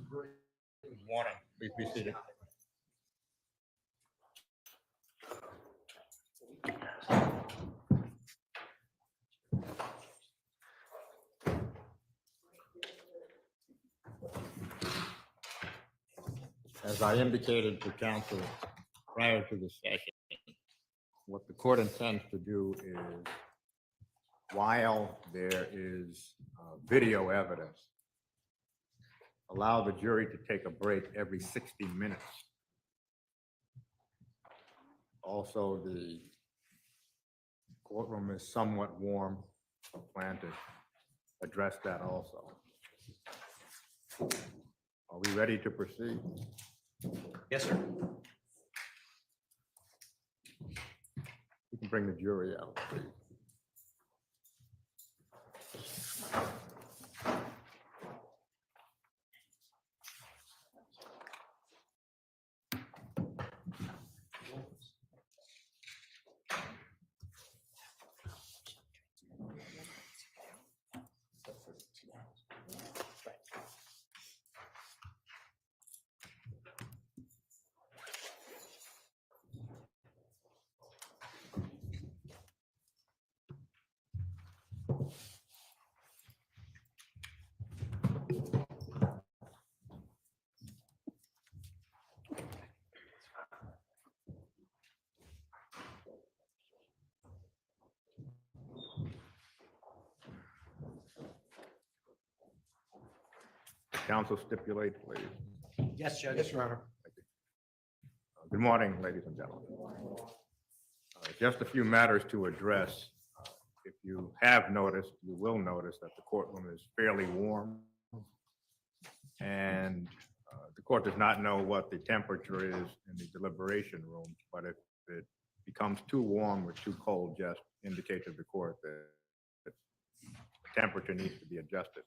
Morning. Please be seated. As I indicated to counsel prior to the session, what the court intends to do is, while there is video evidence, allow the jury to take a break every 60 minutes. Also, the courtroom is somewhat warm. I plan to address that also. Are we ready to proceed? Yes, sir. You can bring the jury out, please. Counsel stipulate, please. Yes, Judge. Yes, Your Honor. Good morning, ladies and gentlemen. Just a few matters to address. If you have noticed, you will notice that the courtroom is fairly warm. And the court does not know what the temperature is in the deliberation room, but if it becomes too warm or too cold, just indicate to the court that the temperature needs to be adjusted.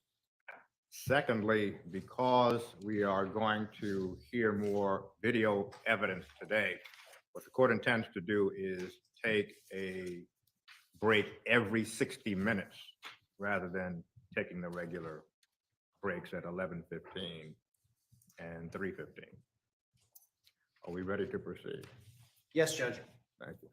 Secondly, because we are going to hear more video evidence today, what the court intends to do is take a break every 60 minutes rather than taking the regular breaks at 11:15 and 3:15. Are we ready to proceed? Yes, Judge. Thank you.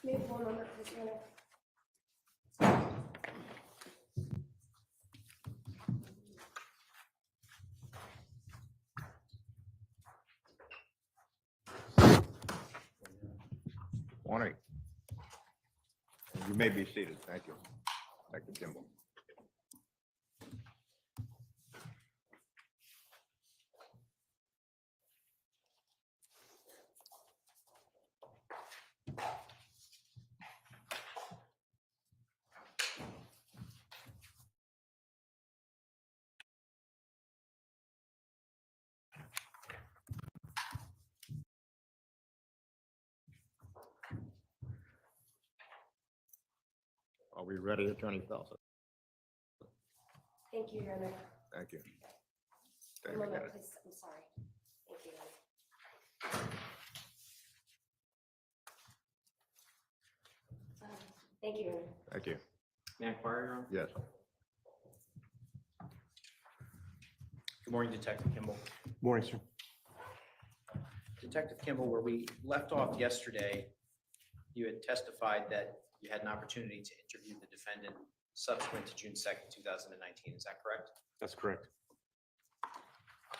Maybe 1 moment, please, Your Honor. Morning. You may be seated. Thank you. Thank you, Kimball. Are we ready, Attorney Felser? Thank you, Your Honor. Thank you. 1 moment, please. I'm sorry. Thank you, Your Honor. Thank you, Your Honor. Thank you. May I inquire, Your Honor? Yes. Good morning, Detective Kimball. Morning, sir. Detective Kimball, where we left off yesterday, you had testified that you had an opportunity to interview the defendant subsequent to June 2nd, 2019. Is that correct? That's correct.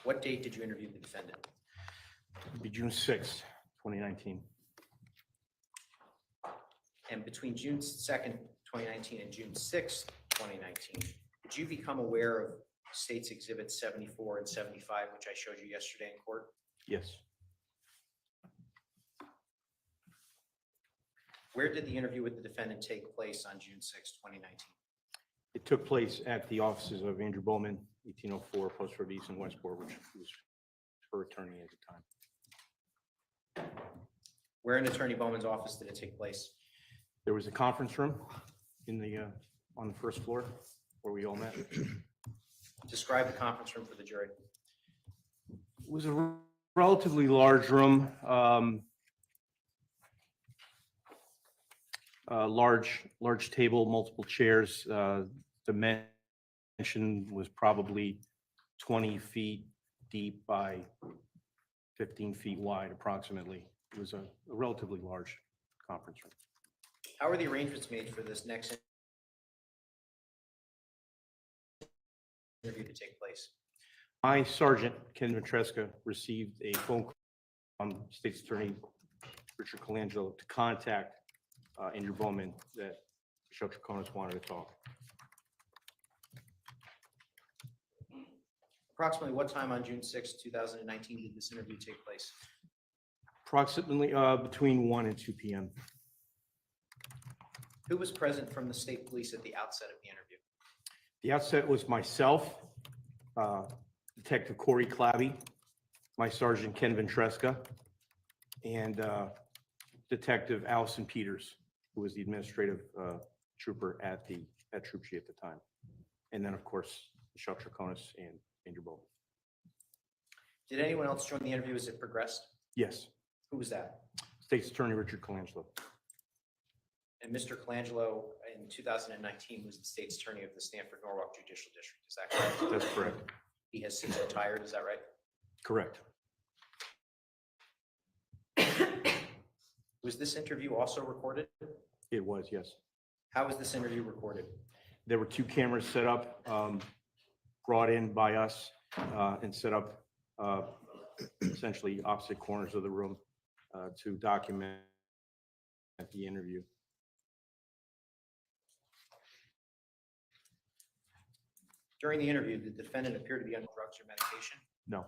What date did you interview the defendant? It'll be June 6th, 2019. And between June 2nd, 2019 and June 6th, 2019, did you become aware of States Exhibits 74 and 75, which I showed you yesterday in court? Yes. Where did the interview with the defendant take place on June 6, 2019? It took place at the offices of Andrew Bowman, 1804 Post Road East in Westport, which was her attorney at the time. Where in Attorney Bowman's office did it take place? There was a conference room in the, on the first floor where we all met. It Describe the conference room for the jury. was a relatively large room, large table, multiple chairs. The dimension was probably 20 feet deep by 15 feet wide approximately. It was a relatively large conference room. How are the arrangements made for this next interview to take place? My sergeant, Ken Ventresca, received a phone call from State's Attorney Richard Colangelo to contact Andrew Bowman that Michelle Troconis wanted to talk. Approximately what time on June 6, 2019 did this interview take place? Approximately between 1 and 2 p.m. Who was present from the state police at the outset of the interview? The outset was myself, Detective Corey Clabby, my Sergeant Ken Ventresca, and Detective Allison Peters, who was the administrative trooper at Troop G at the time. And then, of course, Michelle Troconis and Andrew Bowman. Did anyone else join the interview as it progressed? Yes, Who was that? State's Attorney Richard Colangelo. And Mr. Colangelo in 2019 was the state's attorney of the Stanford Norwalk Judicial District. Is that correct? That's correct. He has since retired. Is that right? Correct. Was this interview also recorded? It was, yes. How was this interview recorded? There were 2 cameras set up, brought in by us, and set up essentially opposite corners of the room to document the interview. During the interview, did the defendant appear to be on drugs or medication? No.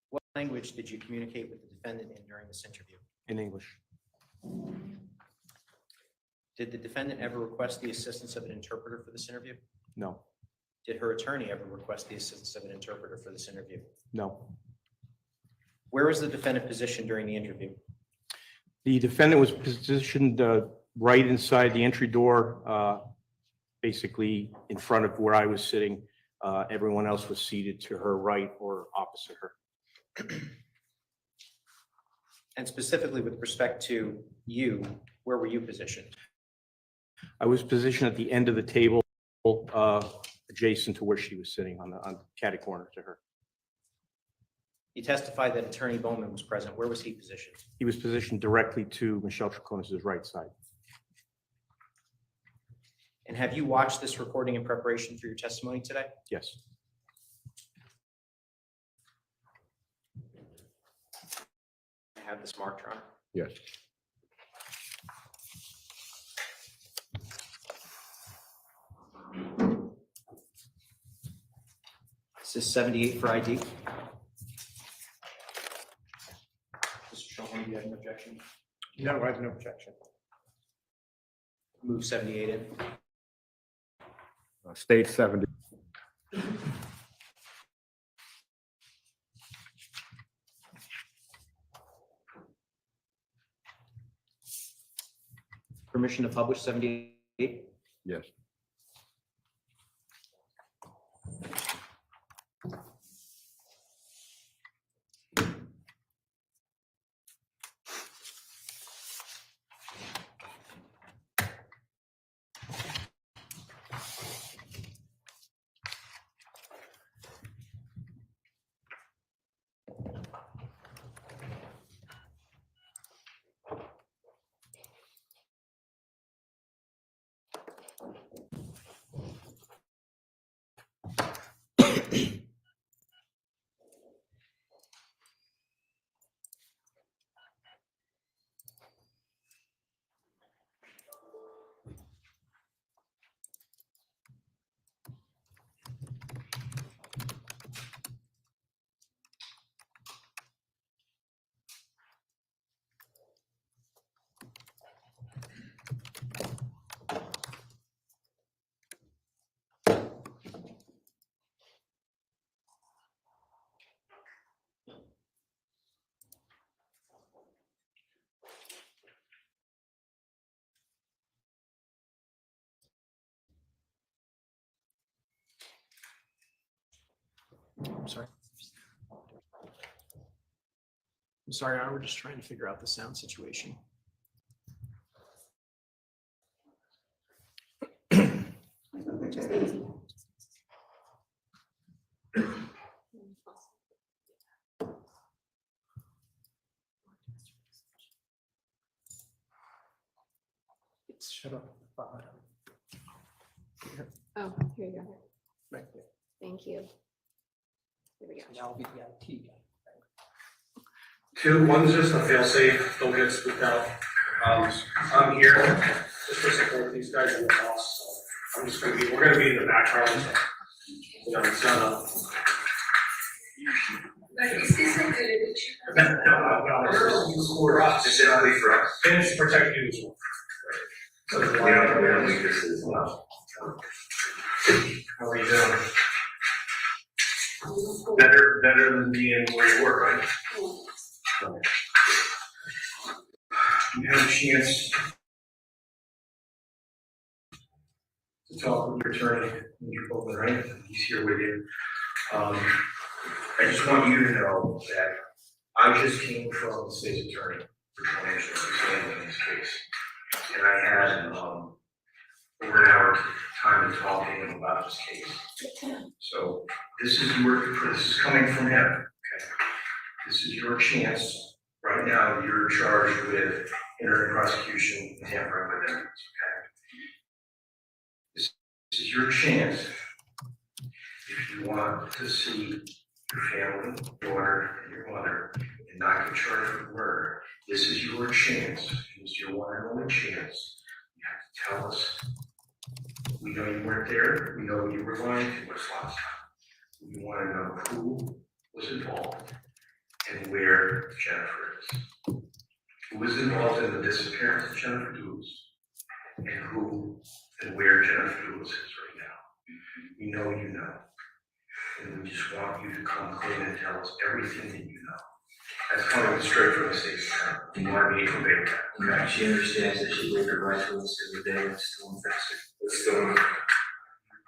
What language did you communicate with the defendant in during this interview? In English. Did the defendant ever request the assistance of an interpreter for this interview? No. Did her attorney ever request the assistance of an interpreter for this interview? No. Where was the defendant positioned during the interview? The defendant was positioned right inside the entry door, basically in front of where I was sitting. Everyone else was seated to her right or opposite her. And specifically with respect to you, where were you positioned? I was positioned at the end of the table, adjacent to where she was sitting on the catty corner to her. You testified that Attorney Bowman was present. Where was he positioned? He was positioned directly to Michelle Troconis' right side. And have you watched this recording in preparation for your testimony today? Yes. I have this marked, Your Honor. Yes. This is 78 for ID. Mr. Shulman, do you have an objection? No, I have no objection. Move 78 in. State 70. Permission to publish 78. Yes. I'm sorry. I'm sorry, we're just trying to figure out the sound situation. Shut up. Oh, here you go. Right there. Thank you. Here we go. Now I'll be the IT guy. Two, one's just a fail-safe, don't get spooked out. I'm here just to support these guys in the house, so I'm just gonna be, we're gonna be in the background. So, you know, it's not a. But is this a television? No, this is for us. Specifically for us. And it's to protect you as well. So, We don't think this is enough. How are you doing? Better than being where you were, right? You had a chance to talk with your attorney, Mr. Coleman, right? He's here with you. I just want you to know that I just came from the state's attorney for 20 years in this case. And I had over an hour time to talk to him about this case. So this is coming from him, okay? This is your chance. Right now, you're charged with entering prosecution and tampering with evidence, okay? This is your chance. If you want to see your family, daughter, and your mother, and not get charged with murder, this is your chance. It's your one and only chance. You have to tell us. We know you weren't there. We know you were lying to us last time. We want to know who was involved and where Jennifer is. Who was involved in the disappearance of Jennifer Lewis, and who and where Jennifer Lewis is right now. We know you know. And we just want you to come clean and tell us everything that you know. That's coming straight from the state's attorney. We want me to convey that. Okay, she understands that she waived her right to us every day, it's still invested. It's still not.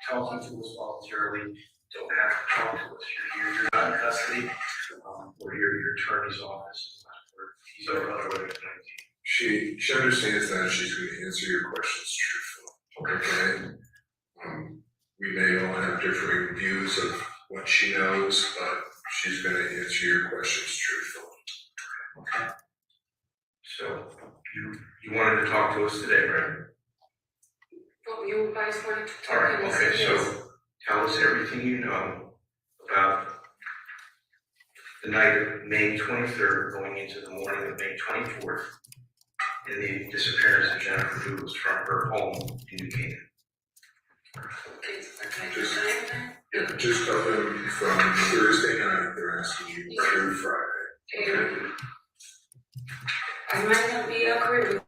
Talking to us voluntarily, don't have to talk to us. You're here, you're not in custody. We're here at your attorney's office. He's our other way of She understands that she's going to answer your questions truthfully. Okay. We may all have differing views of what she knows, but she's going to answer your questions truthfully. Okay. So you wanted to talk to us today, right? Well, you guys wanted to All talk right. and I Okay. said yes. So tell us everything you know about the night of May 23rd, going into the morning of May 24th, and the disappearance of Jennifer Lewis from her home in New Canaan. Okay, so can I just say that? Yeah, just tell them from Thursday night, they're asking you through Friday. I might not be accurate with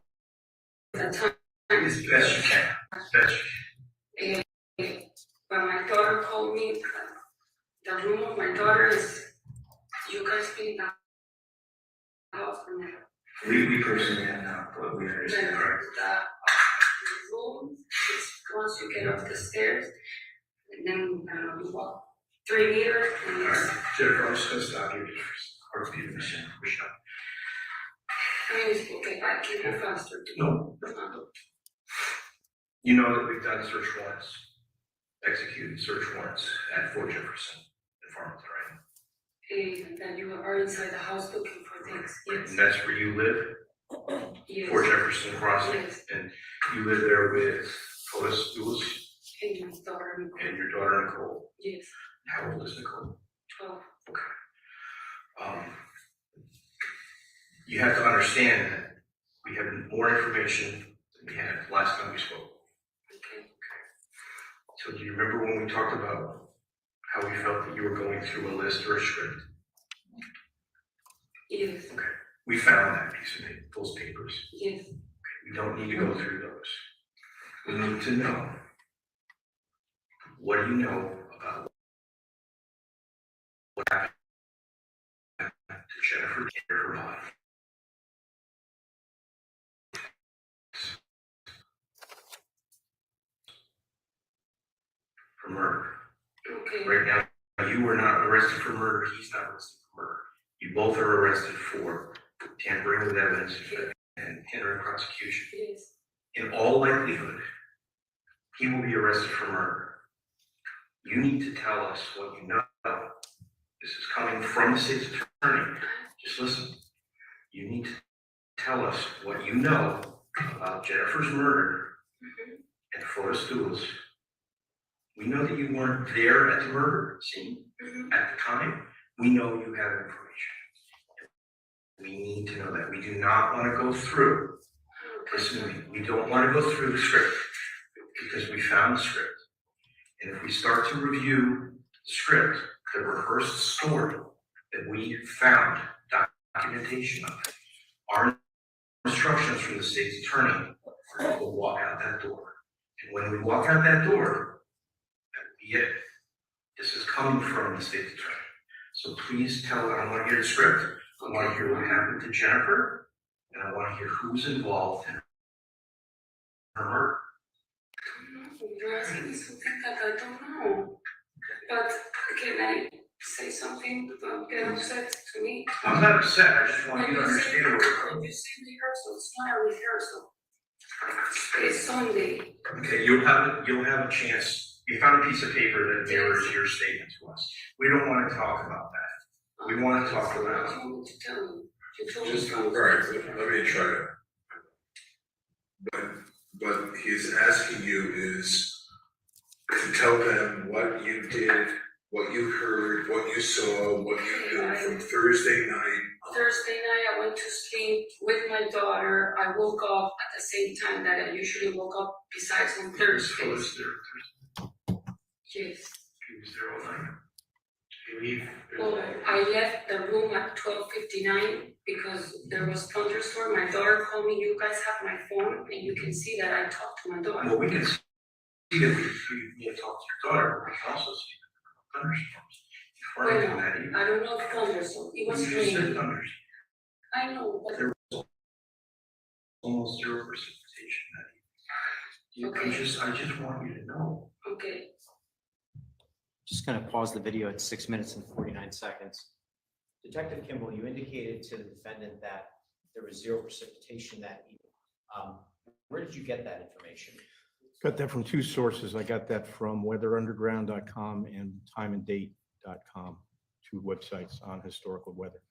the time. As best you can. As best you But my daughter called me, the room of my daughter is, you guys clean the house from there. We personally have not, but we The understand. room is once you get off the stairs, and then you walk 3 meters and can. All it's, right. Jennifer, I'm just going to stop you. Heartbeat, Michelle. I mean, it's okay, I can go faster. No. You know that we've done search warrants, executed search warrants at Fort Jefferson in Farmington, right? And that you are inside the house looking for things, yes. And that's where you live, Yes. Fort Jefferson Crossing, Yes. and you live there with Otis Lewis And my daughter, Nicole. and your daughter Nicole. Yes, How old is Nicole? 12. You have to understand that we have more information than we had last time we spoke. Okay. So do you remember when we talked about how we felt that you were going through a list or a script? Yes, Okay, we found that piece of paper, those papers. yes. We don't need to go through those. We need to know, what do you know about what happened to Jennifer and her body? For murder. Okay. Right now, you were not arrested for murder, he's not arrested for murder. You both are arrested for tampering with evidence and hindering prosecution. Yes. In all likelihood, he will be arrested for murder. You need to tell us what you know. This is coming from the state's attorney. Just listen. You need to tell us what you know about Jennifer's murder and Florida schools. We know that you weren't there at the murder scene at the time. We know you have information. We need to know that. We do not want to go through, listen to me, we don't want to go through the script because we found the script. And if we start to review the script, the rehearsed story that we found documentation of, our instructions from the state's attorney are to walk out that door. And when we walk out that door, that would be it. This is coming from the state's attorney. So please tell, I want to hear the script. I want to hear what happened to Jennifer, and I want to hear who's involved in her murder. You're asking me something that I don't know. But can I say something? Don't get upset to me. I'm not upset, I just want you to understand where we're When going. you say rehearsal, it's not a rehearsal. It's Sunday. Okay, you'll have a chance. You found a piece of paper that mirrors your statement to us. We don't want to talk about that. We want to talk What about. do you want to tell me? You told me Just, all something. right, let me try to. But he's asking you is to tell them what you did, what you heard, what you saw, what you knew from Thursday night. Thursday night, I went to sleep with my daughter. I woke up at the same time that I usually woke up, besides on So Thursdays. was there, Yes. he was there all night. You leave. Well, I left the room at 12:59 because there was thunderstorm. My daughter called me. You guys have my phone, and you can see that I talked to my daughter. Well, we can see that you talked to your daughter, but we can also see the thunderstorms. Before I do that, I don't know the thunderstorm. It was you just said raining. thunders. I know, but There was almost zero precipitation that evening. I just want you to know. okay. Just gonna pause the video at 6 minutes and 49 seconds. Detective Kimball, you indicated to the defendant that there was zero precipitation that evening. Where did you get that information? Got that from two sources. I got that from weatherunderground.com and timeanddate.com, two websites on historical weather.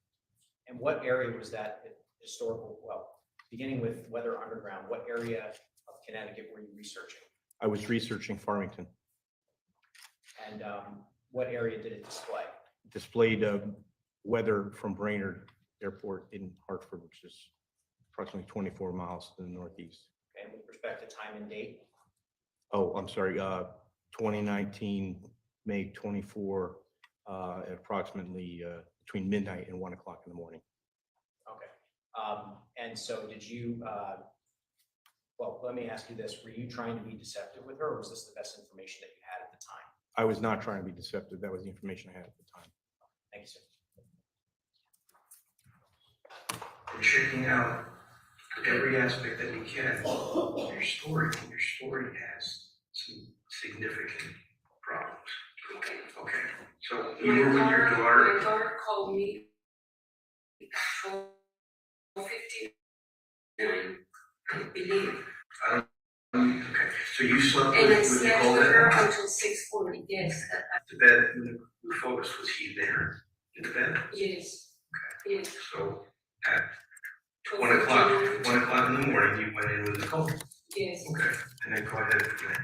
And what area was that historical, well, beginning with Weather Underground, what area of Connecticut were you researching? I was researching Farmington. And what area did it display? Displayed weather from Brainerd Airport in Hartford, which is approximately 24 miles to the northeast. Okay, with respect to time and date? Oh, I'm sorry, 2019, May 24, at approximately between midnight and 1 o'clock in the morning. Okay. And so did you, well, let me ask you this. Were you trying to be deceptive with her, or was this the best information that you had at the time? I was not trying to be deceptive. That was the information I had at the time. Thank you, sir. We're checking out every aspect that we can of your story. Your story has some significant problems. Okay. Okay, so you were with your My daughter. daughter called me at 12:59, I believe. Okay, so you slept And I with slept Nicole with that her night? until 6:40, yes. The bed, when the focus, was he there in the bed? Yes. Yes. So at 1 o'clock, 1 o'clock in the morning, you went in with Nicole? Yes. Okay, and then go ahead and do that.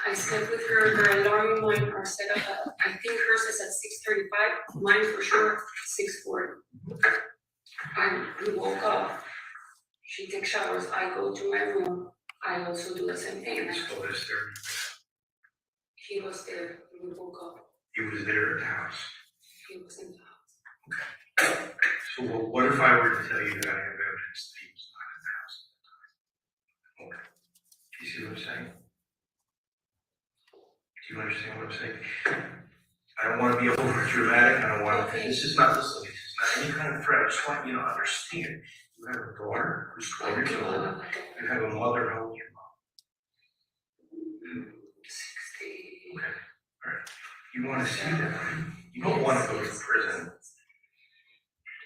I slept with her, the alarm in mine are set up at, I think hers is at 6:35, mine for sure, 6:40. We woke up, she takes showers, I go to my room, I also do the same thing. And so is there, He was there, we woke up, he was there at the house. he was in the house. So what if I were to tell you that I have evidence that he was not in the house at the time? Okay, do you see what I'm saying? Do you understand what I'm saying? I don't want to be over dramatic, I don't want to, this is not, listen, this is not any kind of threat, I just want you to understand. You have a daughter who's 12 years old, you have a mother, how old is your mom? 60. Okay, all right. You wanna see them, you don't wanna go to prison.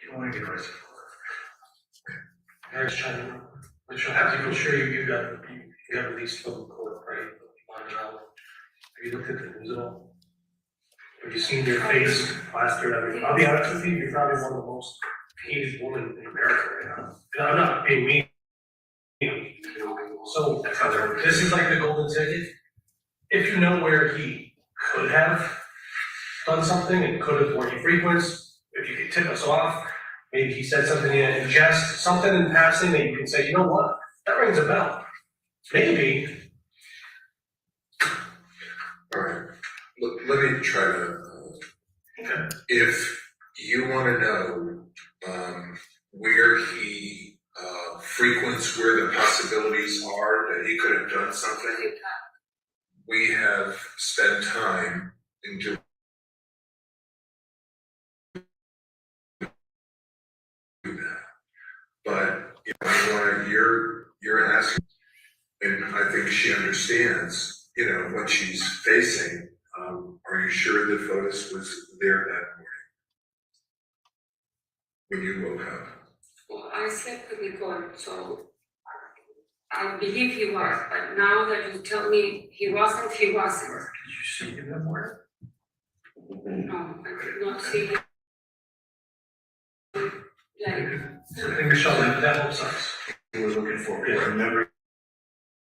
You don't wanna get arrested for it. I was trying to, I'm sure you got released from court, right? On trial. Have you looked at the news at all? Have you seen your face plastered? I mean, I'll be honest with you, you're probably one of the most hated women in America right now. And I'm not being mean. So, this is like the golden ticket. If you know where he could have done something and could have, where he frequents, if you could tip us off, maybe he said something in jest, something in passing that you can say, you know what, that rings a bell. Maybe. All right, let me try to, Okay. if you wanna know, where he, frequents, where the possibilities are that he could have done something, we have spent time in doing that. But, you're asking, and I think she understands, what she's facing. Are you sure that Fotis was there that morning? When you woke up? Well, I slept with Nicole, so I believe he was, but now that you tell me he wasn't. Did you see him that morning? No, I did not see him. Like, I think Michelle, that helps us. We were looking for, I remember,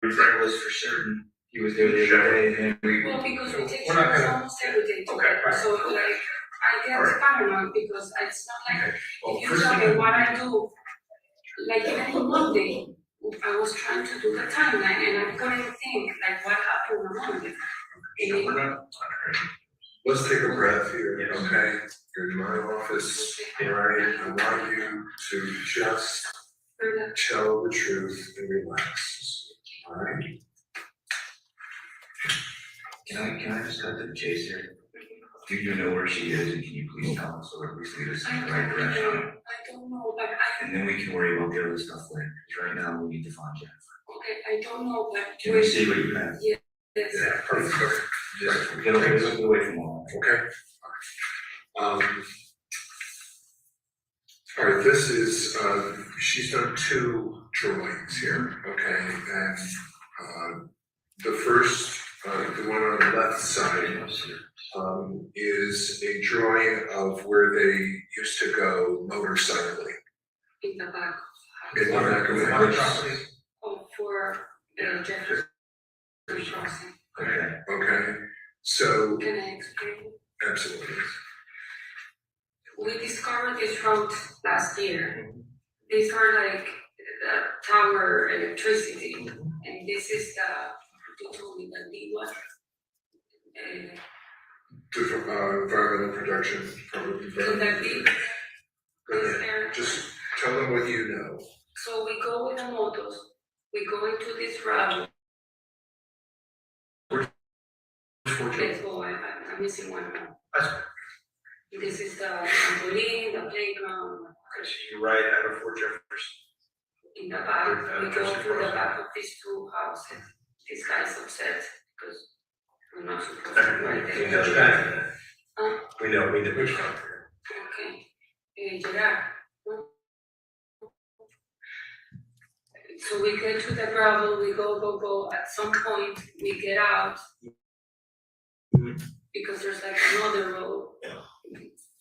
Frank was for certain, he was there the other day, and we. well, because we take We're not trips gonna- almost every day Okay, together, right. so like, I get paranoid because it's not like, Okay, well, if you first tell thing, me what I do, like even on Monday, I was trying to do the timeline and I couldn't think like what happened on Monday. so we're not, Let's take a breath here, Yes. okay? You're in my office, all right? I want you to just tell the truth and relax, all right? can I just cut to the chase here? Do you know where she is, and can you please tell us, or at least lead us in the right direction? I don't know, but And then we can worry about the other stuff later, because right now we need to find Jennifer. okay, I don't know, but. Can we see what you have? Yes. Yeah, perfect, Just get away from all that. okay? All right, this is, she's done 2 drawings here, okay? And, the first, the one on the left side, is a drawing of where they used to go motorcycling. In the back. In the back of the Water house. property. Oh, for Jefferson Crossing. Okay. Okay, so, Can I explain? absolutely. We discovered this road last year. These are like the tower electricity, and this is you told me the D one. Different, environmental protection, probably. So that D Go is ahead, there. just tell them what you know. So we go with the motos, we go into this route. Yes, oh, I'm missing one now. This is the trampoline, the playground. You're right, out of Fort Jefferson. In the back, we go through the back of these 2 houses. This guy's upset because we're not supposed to be right We there. know that. Huh? We know, we did. Okay, Gerard. So we get to the gravel, we go, at some point, we get out. Because there's like another road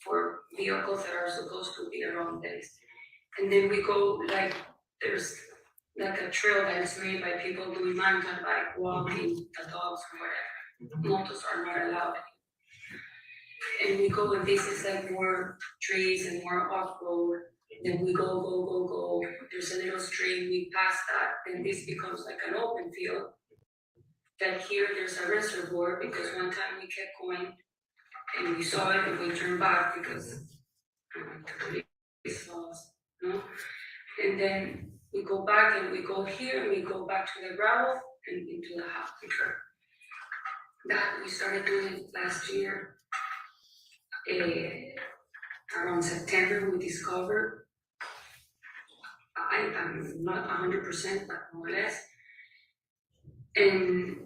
for vehicles that are supposed to be around this. And then we go like, there's like a trail that is made by people doing mountain bike, walking, the dogs or whatever. Motos are not allowed. And we go, and this is like more trees and more off-road. Then we go. There's a little stream, we pass that, then this becomes like an open field. Then here there's a reservoir because one time we kept going and we saw it and we turned back because the police saw us, no? And then we go back and we go here and we go back to the gravel and into the house. Okay. That we started doing it last year. Around September, we discovered, I'm not 100%, but more or less. And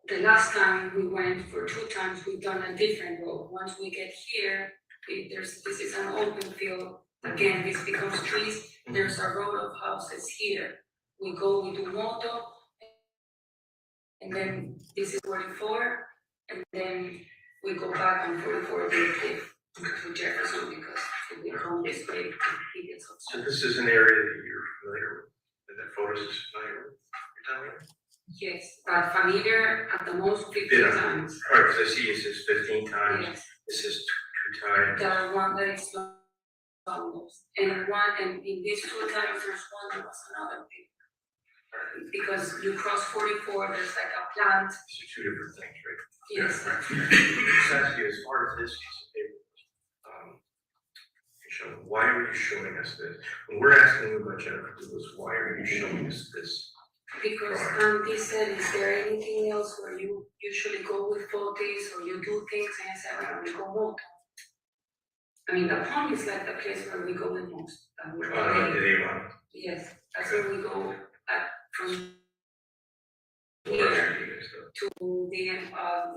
the last time we went for 2 times, we've done a different road. Once we get here, this is an open field. Again, this becomes trees. There's a row of houses here. We do moto, and then this is 44, and then we go back on 44 to Jefferson because if we come this way, it gets So upset. this is an area that you're familiar with, that photos is familiar with, you're telling me? Yes, but familiar at the most 15 Yeah. times. All right, because I see it says 15 times, Yes, this is 2 times. the one that is almost, and in these 2 times, there's one that was another thing. Because you cross 44, there's like a plant. These are 2 different things, right? Yes. Yeah, right. Just ask you, as far as this piece of paper, Michelle, why are you showing us this? When we're asking you about Jennifer Lewis, why are you showing us this? Because they said, is there anything else where you usually go with photos or you do things? And I said, well, we go more. I mean, the pond is like the place where we go the most. The Avon. Yes, that's where we go from What here else do you guys do? to the end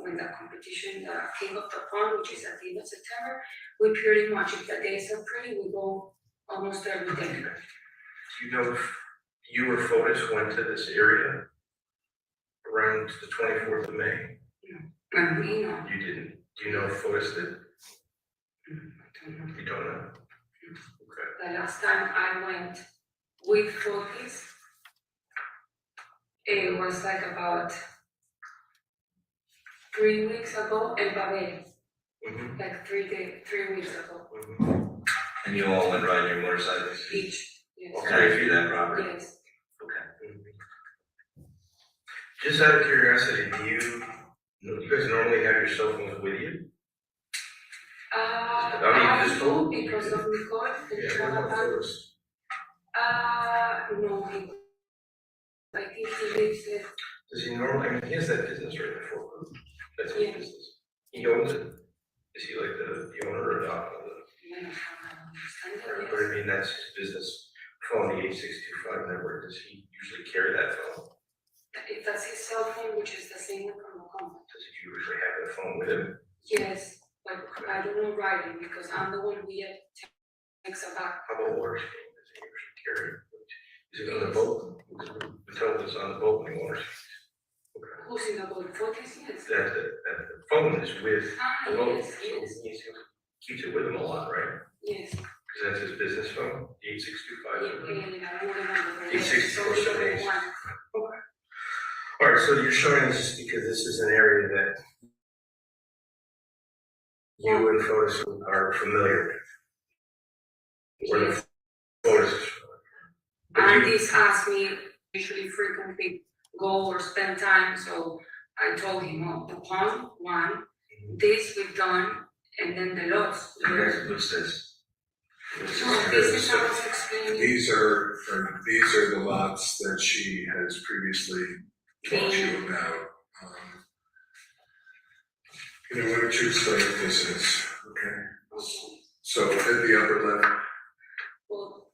when the competition, the King of the Pond, which is at the end of September. We pretty much, if the days are pretty, we go almost every day. Do you know if you or Fotis went to this area around the 24th of May? And we know. You didn't. Do you know if Fotis did? I don't know. You don't know? Okay. The last time I went with Fotis, it was like about 3 weeks ago in Babel, Mm-hmm. like 3 weeks ago, And you all went riding your motorcycles? each. Yes. Okay, through that property? Yes. Okay. Just out of curiosity, do you guys normally have your cell phones with you? I this do phone? because of Nicole, the Yeah, Jonathan. what about Fotis? No, I think he lives there. Does he normally, I mean, he has that business right before. That's his Yeah. business. He owns it. Is he like the owner or the operator? But I mean, that's his business phone, the 8625 network. Does he usually carry that phone? If that's his cell phone, which is the same one from the company. Does he usually have that phone with him? Yes, but I don't know writing because I'm the one who takes a back. How about water skiing? Does he usually carry it? Is it on the boat? The telephone is on the boat when he water skis. Okay. Who's in the boat? Fotis, yes. The phone is with the boat. Yes, yes, So he keeps it with him a lot, right? yes. Because that's his business phone, the 8625. Yeah, I don't remember. Eight six So four we seven go eight. one. All right, so you're showing us just because this is an area that you and Fotis are familiar with. Or Yes. the Fotis is familiar. Andy's asked me usually frequently go or spend time, so I told him, oh, the pond, one, this we've done, and then the lots. What's this? So this is how I was explaining. These are the lots that she has previously talked to you about. You know, why don't you explain what this is, okay? So at the upper left, Well,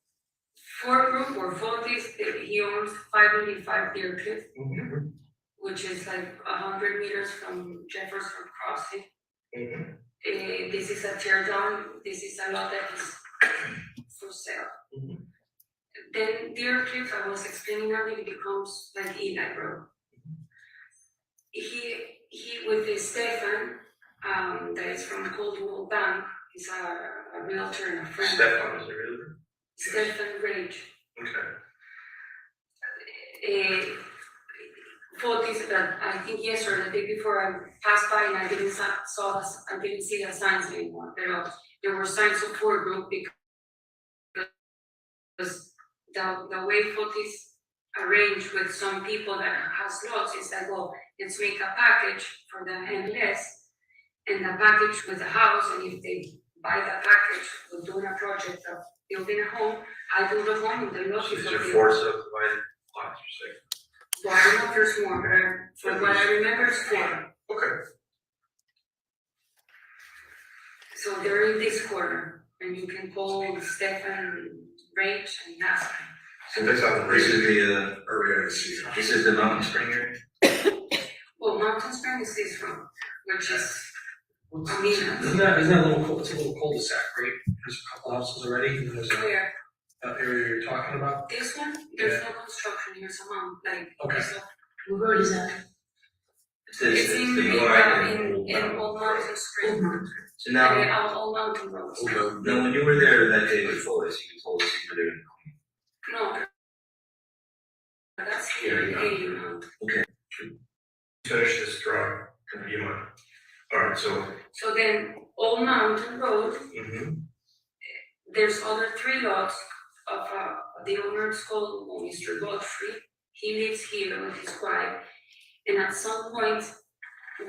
Ford Group or Fotis, he owns 585 Deer Cliff, Mhm. which is like 100 meters from Jefferson Crossing. Mhm. This is a tear down, this is a lot that is for sale. Mhm. Then Deer Cliff, I was explaining earlier, becomes like Eli Road. He with his Stefan, that is from Coldwell Bank, he's a realtor and a friend. Stefan is a realtor? Stefan Rage. Okay. Fotis that I think yesterday, the day before I passed by and I didn't see the signs anymore. There were signs of Ford Group because the way Fotis arranged with some people that has lots is like, well, let's make a package for the MLS and the package with the house, and if they buy the package, we're doing a project of building a home, I do the home and the lot So is these of are the. 4 subdivided lots, you're saying? Well, I don't know if there's more, but from what I remember, it's 4. Okay. So they're in this corner, and you can call Stefan Rage and ask him. So that's on the This is the, area I see. this is the Mountain Spring area? Well, Oh, Mountain Spring is this one, which is, I mean, Isn't that a little, it's a little cul-de-sac, right? There's a couple houses already, and there's where, that area you're talking about. this one, there's no construction here, so like, Okay. so, what road is that? It's in, in Old Mountain Spring. So now, Old Mountain Road. now when you were there that day before us, you told us you were there. No. That's here, Here you go. okay. Finish this drawing, if you mind. Alright, so. So then, Old Mountain Road, Mm-hmm. there's other 3 lots of, the owner is called Mr. Godfrey. He lives here with his wife. And at some point,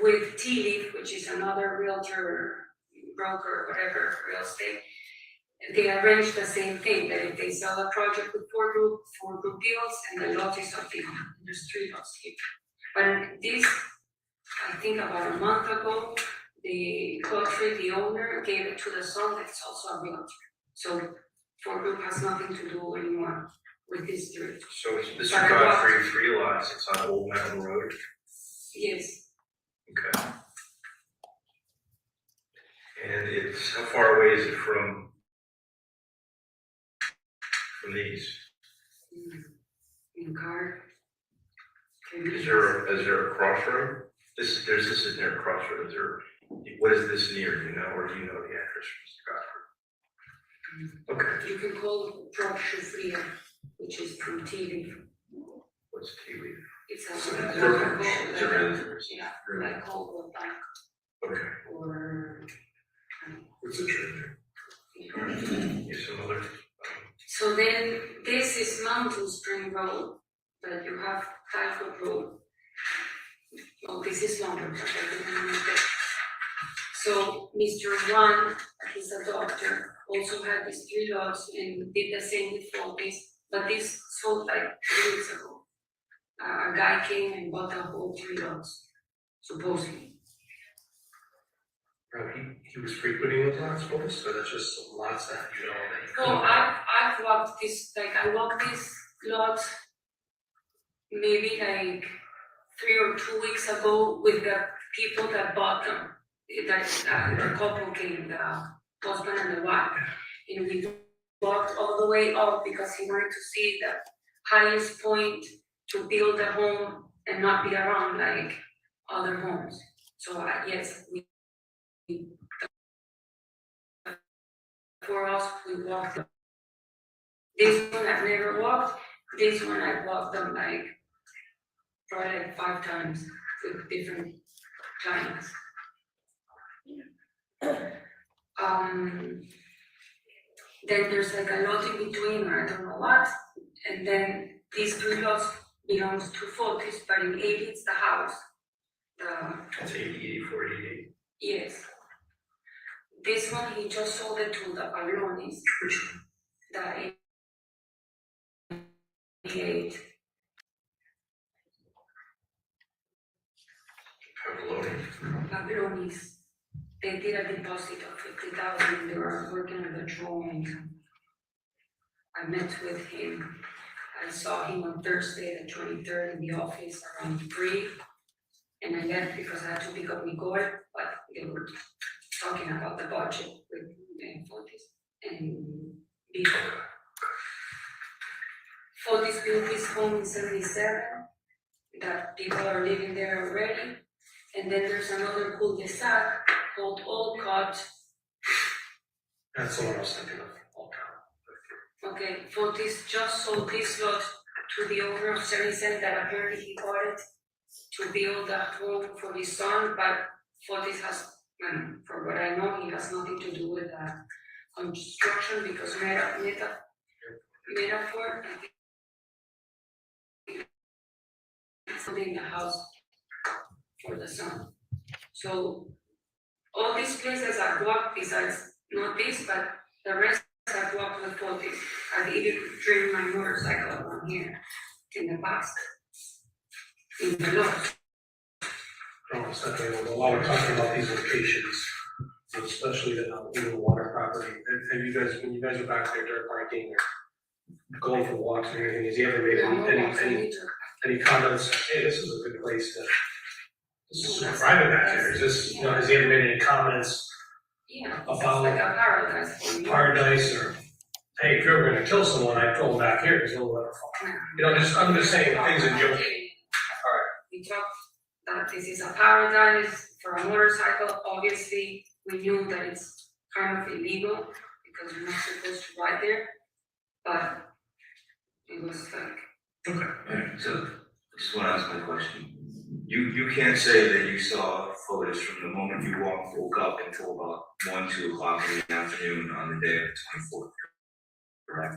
with T-Leaf, which is another realtor, broker, whatever, real estate, they arrange the same thing, that if they sell a project with 4 group deals, and the lot is of the owner. There's 3 lots here. But this, I think about a month ago, the Godfrey, the owner, gave it to the son that's also a realtor. So 4 group has nothing to do anymore with these 3. So it's Mr. Godfrey, 3 lots, it's on Old Mountain Road. Yes, Okay. And it's, how far away is it from these? in car. Is there a crossroad? This is near a crossroad, is there, what is this near, you know, or do you know the address, Mr. Godfrey? Okay, You can call Proxy Fria, which is from TV. what's tea leaf? It's So a it's local, different. It's a residence. yeah, like Coldwell Bank Okay, or. what's the trade? Yes, some other, So then, this is Mountain Spring Road, but you have Typhoid Road. Oh, this is longer, but I didn't know that. So Mr. One, he's a doctor, also had these 3 lots and did the same with all this, but this sold like 3 weeks ago. A guy came and bought the whole 3 lots, supposedly. He was frequenting those lots, folks, so that's just some lots that you know that. So I've walked this, like I walked this lot maybe like 3 or 2 weeks ago with the people that bought them. The couple came, the husband and the wife. And we walked all the way up because he wanted to see the highest point to build a home and not be around like other homes. So yes, for us, we walked. This one I've never walked, this one I've walked them like probably like 5 times with different clients. Then there's like a lot in between, or I don't know what, and then these 3 lots belongs to Fortis, but in 80 it's the house. that's 80, 84, 88. Yes. This one, he just sold it to the Pavlonis, Which one? the 88. Pavlonis. They did a deposit of 50,000, they were working on the drawings. I met with him. I saw him on Thursday, the 23rd, in the office around 3. And I left because I had to pick up Nicole, but they were talking about the budget with Fortis. And Fortis built this home in 77, that people are living there already. And then there's another cul-de-sac called Old Cot. That's the one I was thinking of, all count. Okay, Fortis just sold this lot to the owner of 77 that apparently he bought it to build a home for his son, but Fortis has, for what I know, he has nothing to do with construction because Metaphor, is building a house for the son. So all these places I've walked, besides not this, but the rest I've walked with Fortis. I've even driven my motorcycle around here in the past. In the lot. Oh, second, a lot of talking about these locations, especially the water property. Have you guys, when you guys are back there dirt biking or going for walks or anything, has he ever made any comments? Hey, this is a good place to This is super private back here. Is this, you know, has he ever made any comments, Yeah, About- it's like a paradise for me. paradise, or, hey, if you're gonna kill someone, I'd throw them back here, because he'll let her fall. You know, I'm just saying things in joke. We talked that this is a paradise for a motorcycle. Obviously, we knew that it's kind of illegal because you're not supposed to ride there. But it was like, Alright, so I just wanna ask my question. You can't say that you saw photos from the moment you woke up until about 1, 2 o'clock in the afternoon on the day of the 24th, correct?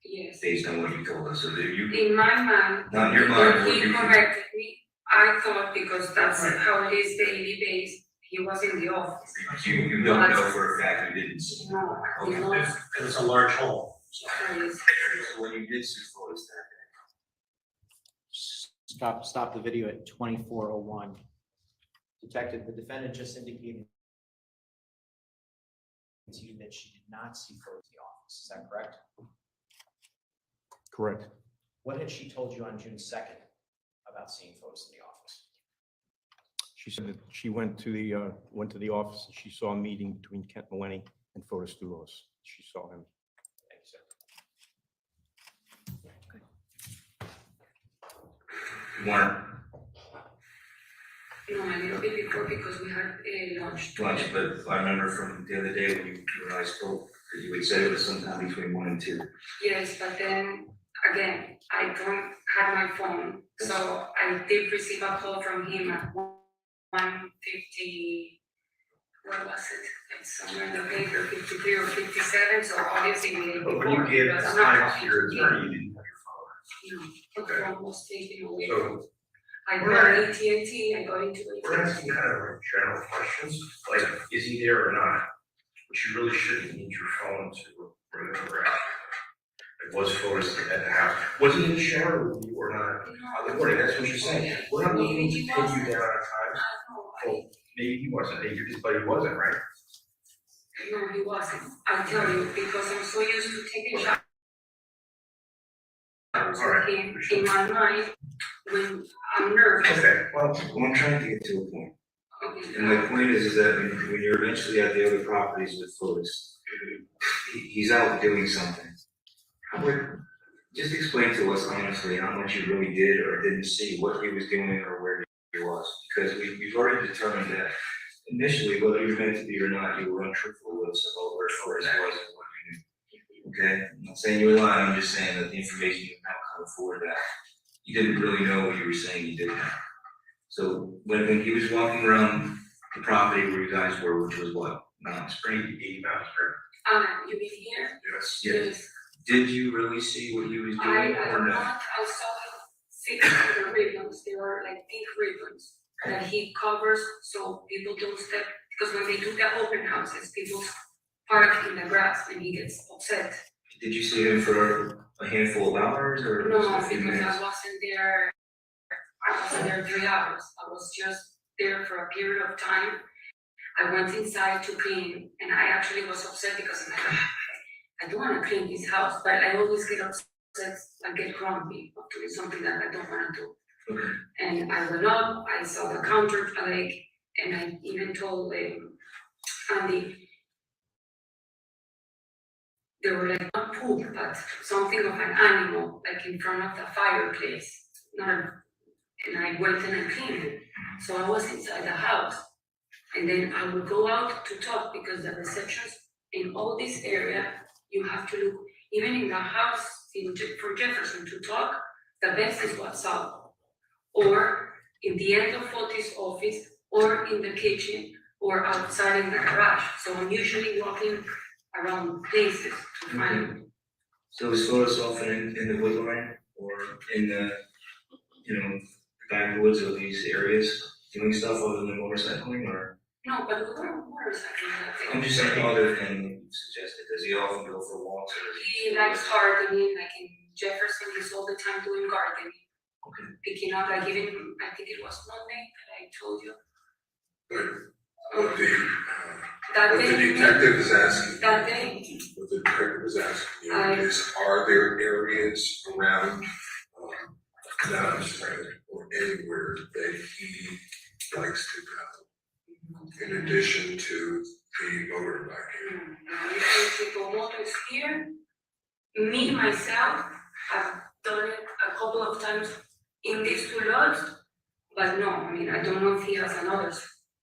yes. Based on what you told us, so that you, In my mind, not in your mind, what he you. corrected me. I thought because that's how it is daily based, he was in the office. You don't know for a fact you didn't see. No, I did not. And it's a large home, so. So when you did see photos that Stop the video at 24:01. Detective, the defendant just indicated to you that she did not see photos in the office. Is that correct? Correct. What had she told you on June 2nd about seeing photos in the office? She said that she went to the office and she saw a meeting between Kent Maloney and Fotostulos. She saw him. Thank you, sir. you weren't No, a little bit before because we had a lunch. lunch, but I remember from the other day when you and I spoke, that you had said it was sometime between 1 and 2. Yes, but then again, I don't have my phone, so I did receive a call from him at 1:50. What was it? It's somewhere in the paper, 53 or 57. So obviously we did But before. when you gave because I'm not time to talking your to him. attorney, you didn't have your phone. No, the phone was taken away. So I we're got not- AT&T. I got into it. we're asking kind of like general questions, like, is he there or not? But you really shouldn't need your phone to remember out. It was photos at the house. Was he in the shower with you or not? On the morning, that's what you're saying. We're not looking to pin you down on time. Well, maybe he wasn't, maybe you're just, but he wasn't, right? No, he wasn't. I'll tell you, because I'm so used to taking showers All right. with him. In my mind, when I'm nervous. Okay, well, I'm trying to get to a point. Okay. And my point is that when you're eventually at the other properties with photos, he's out doing something. How would, just explain to us honestly how much you really did or didn't see, what he was doing or where he was. Because we've already determined that initially, whether you're meant to be or not, you were untruthful with us about where Flores was and what you knew. Okay, I'm not saying you were lying, I'm just saying that the information you now come forward that you didn't really know what you were saying you didn't know. So when he was walking around the property where you guys were, which was what, Mount Spring, 80 Mount Spring? You mean here? Yes. Yes. Did you really see what he was doing I or no? saw him fixing the ribbons. They were like pink ribbons that he covers so people don't step, because when they do the open houses, people park in the grass and he gets upset. Did you see him for a handful of hours or No, just a few because minutes? I wasn't there 3 hours. I was just there for a period of time. I went inside to clean and I actually was upset because I'm like, I don't want to clean this house, but I always get upset and get grumpy of doing something that I don't want to do. Okay. And I went up, I saw the counter, like, and I even told Andy, they were like not poop, but something of an animal, like in front of the fireplace. And I went in and cleaned it. So I was inside the house. And then I would go out to talk because the receptions in all this area, you have to look, even in the house from Jefferson to talk, the best is what's up. Or in the end of Foti's office, or in the kitchen, or outside in the garage. So I'm usually walking around places to find. So was photos often in the woodline or in the, backwoods of these areas, doing stuff other than motorcycling or? No, but we were motorcycling that day. I'm just saying other than you suggested, does he often go for walks or? He likes gardening, like in Jefferson, he's all the time doing gardening. Okay. Picking up, like even, I think it was Monday that I told you. What That the day, detective is asking. that day, What the detective is asking I- you is, are there areas around, Mount Spring or anywhere that he likes to go, in addition to the motorbike. People motors here, me, myself, have done it a couple of times in these two lots, but no, I mean, I don't know if he has another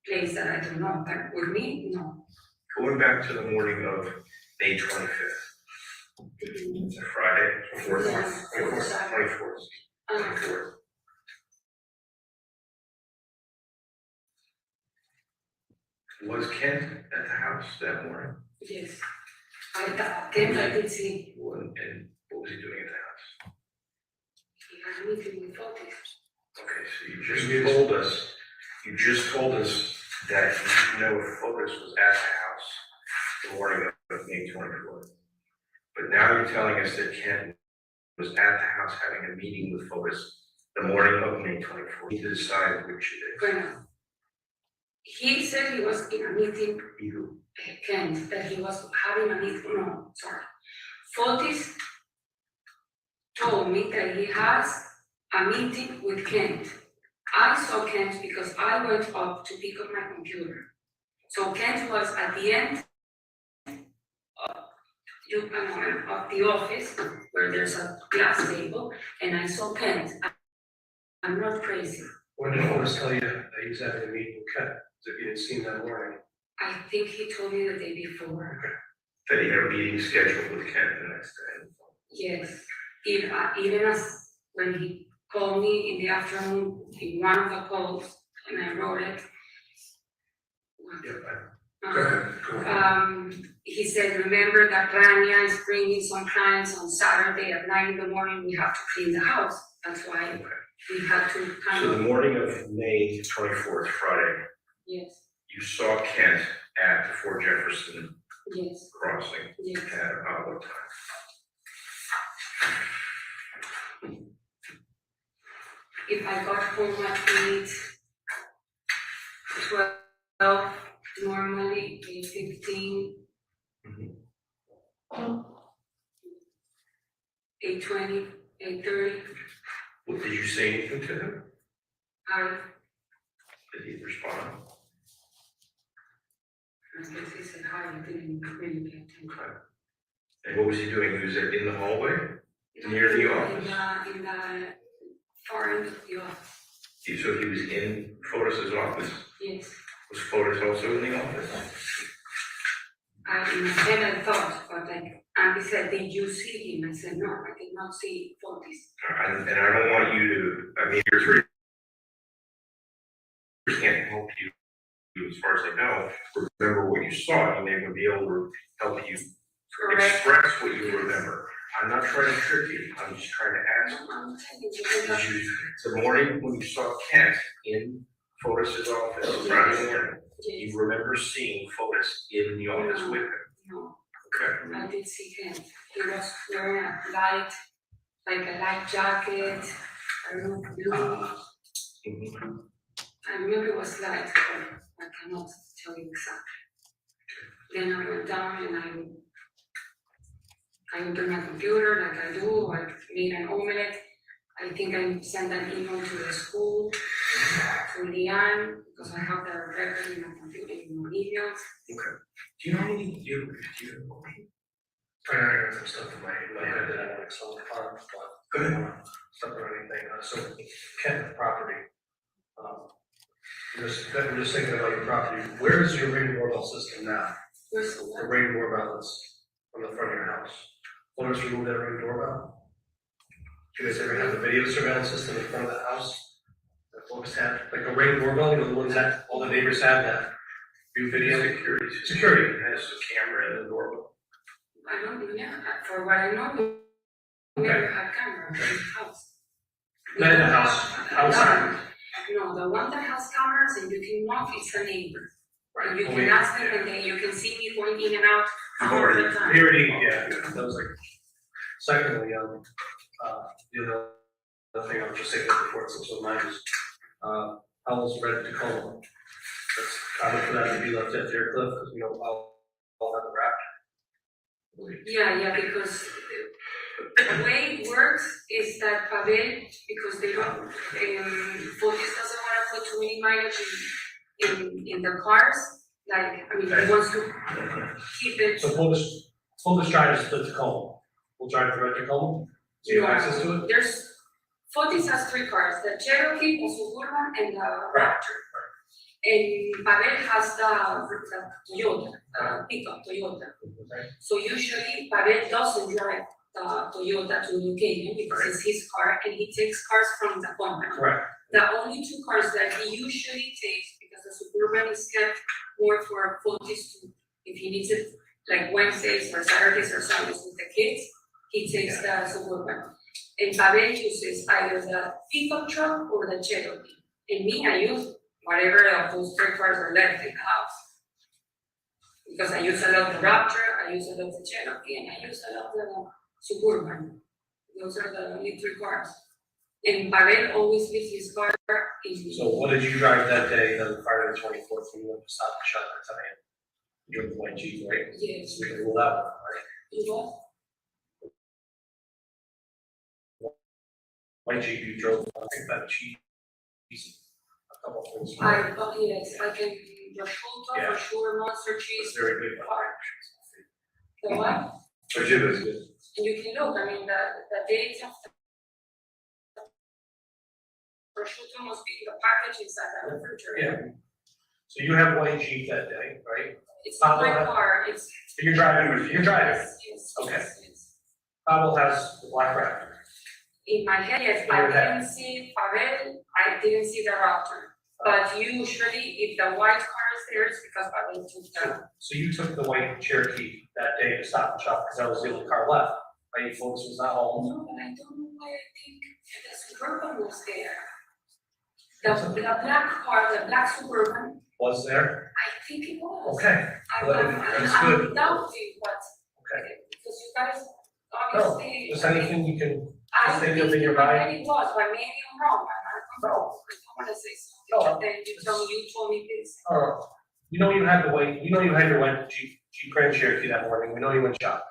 place that I don't know, but with me, no. Going back to the morning of May 25th. It's a Friday, fourth, Yes, 24th. Was Kent at the house that morning? Yes. Then I did see, And what was he doing at the house? he had a meeting with Otis. Okay, so you just told us that you know if Focus was at the house the morning of May 24th. But now you're telling us that Kent was at the house having a meeting with Focus the morning of May 24th. You need to decide which it is. Bueno, he said he was in a meeting, You. Kent, that he was having a meeting, no, sorry. Fotis told me that he has a meeting with Kent. I saw Kent because I went up to pick up my computer. So Kent was at the end of the office where there's a glass table, and I saw Kent. I'm not crazy. When did Otis tell you that he was having a meeting with Ken? If you didn't see him that morning? I think he told me the day before. That he had a meeting scheduled with Kent the next day. Yes, even as when he called me in the afternoon, in one of the calls, and I wrote it. Yep, Go ahead, go ahead. He said, remember that Rania is bringing some clients on Saturday at 9 in the morning, we have to clean the house. That's why we had to kind So the of, morning of May 24th, Friday, yes, you saw Kent at the Fort Jefferson yes, crossing yes. at about what time? If I got home at 12, normally 8:15. 8:20, 8:30, What, did you say anything to him? I Did he respond? guess he said hi, I didn't really pay attention. And what was he doing? He was in the hallway? Near the office? In the far end of the office, So he was in Fotis's office? yes. Was Fotis also in the office? In my head I thought, but like, Andy said, did you see him? I said, no, I did not see Fotis. And I don't want you to, I mean, your three can't help you as far as I know, remember what you saw, and they would be able to help you Correct. express what you remember. I'm not trying to trick you, I'm just trying to ask. I'm telling you, Did you, the morning when you saw Kent in Fotis's office, Friday morning, yes, you remember seeing Fotis in the office with him? no, Okay. I did see him. He was wearing a light jacket, I don't know, blue. Mhm. I remember it was light, but I cannot tell you exactly. Then I went down and I opened my computer like I do, I made an omelette. I think I sent an email to the school, to Leanne, because I have the record in my computer, in my emails. Okay. Do you know any, do you I got some stuff in my head that I don't excel in farm, but stuff or anything, so Kent property. We're just thinking about your property, where is your ring doorbell system now? Where's The the ring doorbell is on the front of your house. Owners remove that ring doorbell? Do you guys ever have the video surveillance system in front of the house? That folks have, like a ring doorbell, you know, the ones that all the neighbors have that do video? Security, it has a camera in the doorbell. I don't know, yeah, for what I know, we never had camera in the house. Not in the house, outside. No, the one that has cameras and you can knock, it's a neighbor. And you Oh, can yeah, ask them and then you can see me going in and out You've all already- the time. We already, yeah, that was like, secondly, the other thing I was just saying before, it's also mine is, Howell's Red Tacoma. That's common for that to be left at their cliff, because we don't all have a wrap. Yeah, because the way works is that Pavel, because they don't, Fotis doesn't wanna put too many mileage in the cars, like, I mean, he wants to keep it. So we'll just drive to Tacoma. We'll drive direct to Tacoma, so you have access to it? There's, Fotis has 3 cars, the Cherokee, the Suburban, and the Raptor. And Pavel has the Toyota, pickup Toyota. Okay. So usually Pavel doesn't drive the Toyota to New Canaan because it's his car and he takes cars from the company. Correct. The only 2 cars that he usually takes, because the Suburban is kept more for Fotis to, if he needs it, like Wednesdays or Saturdays or Sundays with the kids, he takes the Suburban. And Pavel uses either the pickup truck or the Cherokee. And me, I use whatever of those 3 cars are left in the house. Because I use a lot the Raptor, I use a lot the Cherokee, and I use a lot the Suburban. Those are the only 3 cars. And Pavel always leaves his car in. So what did you drive that day, the Friday the 24th, when you went to Stop and Shop at 10 a.m.? You were the white Jeep, right? Yes. So we can rule that one, right? You what? White Jeep, you drove, I think that cheese, a couple of things. Yes, I can, prosciutto, for sure, monster cheese. It's very good. The what? Prosciutto is good. And you can look, I mean, the dates of the prosciutto must be in the package inside the refrigerator. Yeah. So you have white Jeep that day, right? It's not my car, it's. You're driving, Yes, Okay. yes. Pablo has the black Raptor. In my head, yes, In your I head. didn't see Pavel, I didn't see the Raptor. But usually, if the white car is there, it's because Pavel took the. So you took the white Cherokee that day to Stop and Shop, because that was the only car left, right? Folks was not home. No, but I don't know why I think the Suburban was there. The black car, the black Suburban, Was there? I think it was. Okay, well, that's good. I'm doubting, but. Okay. Because you guys No, obviously. just anything you can, I just think think of in your it mind. already was, but maybe I'm wrong, I don't know, I don't wanna say No, something, but then you told me this. You know you had your white Jeep Grand Cherokee that morning, we know you went shopping.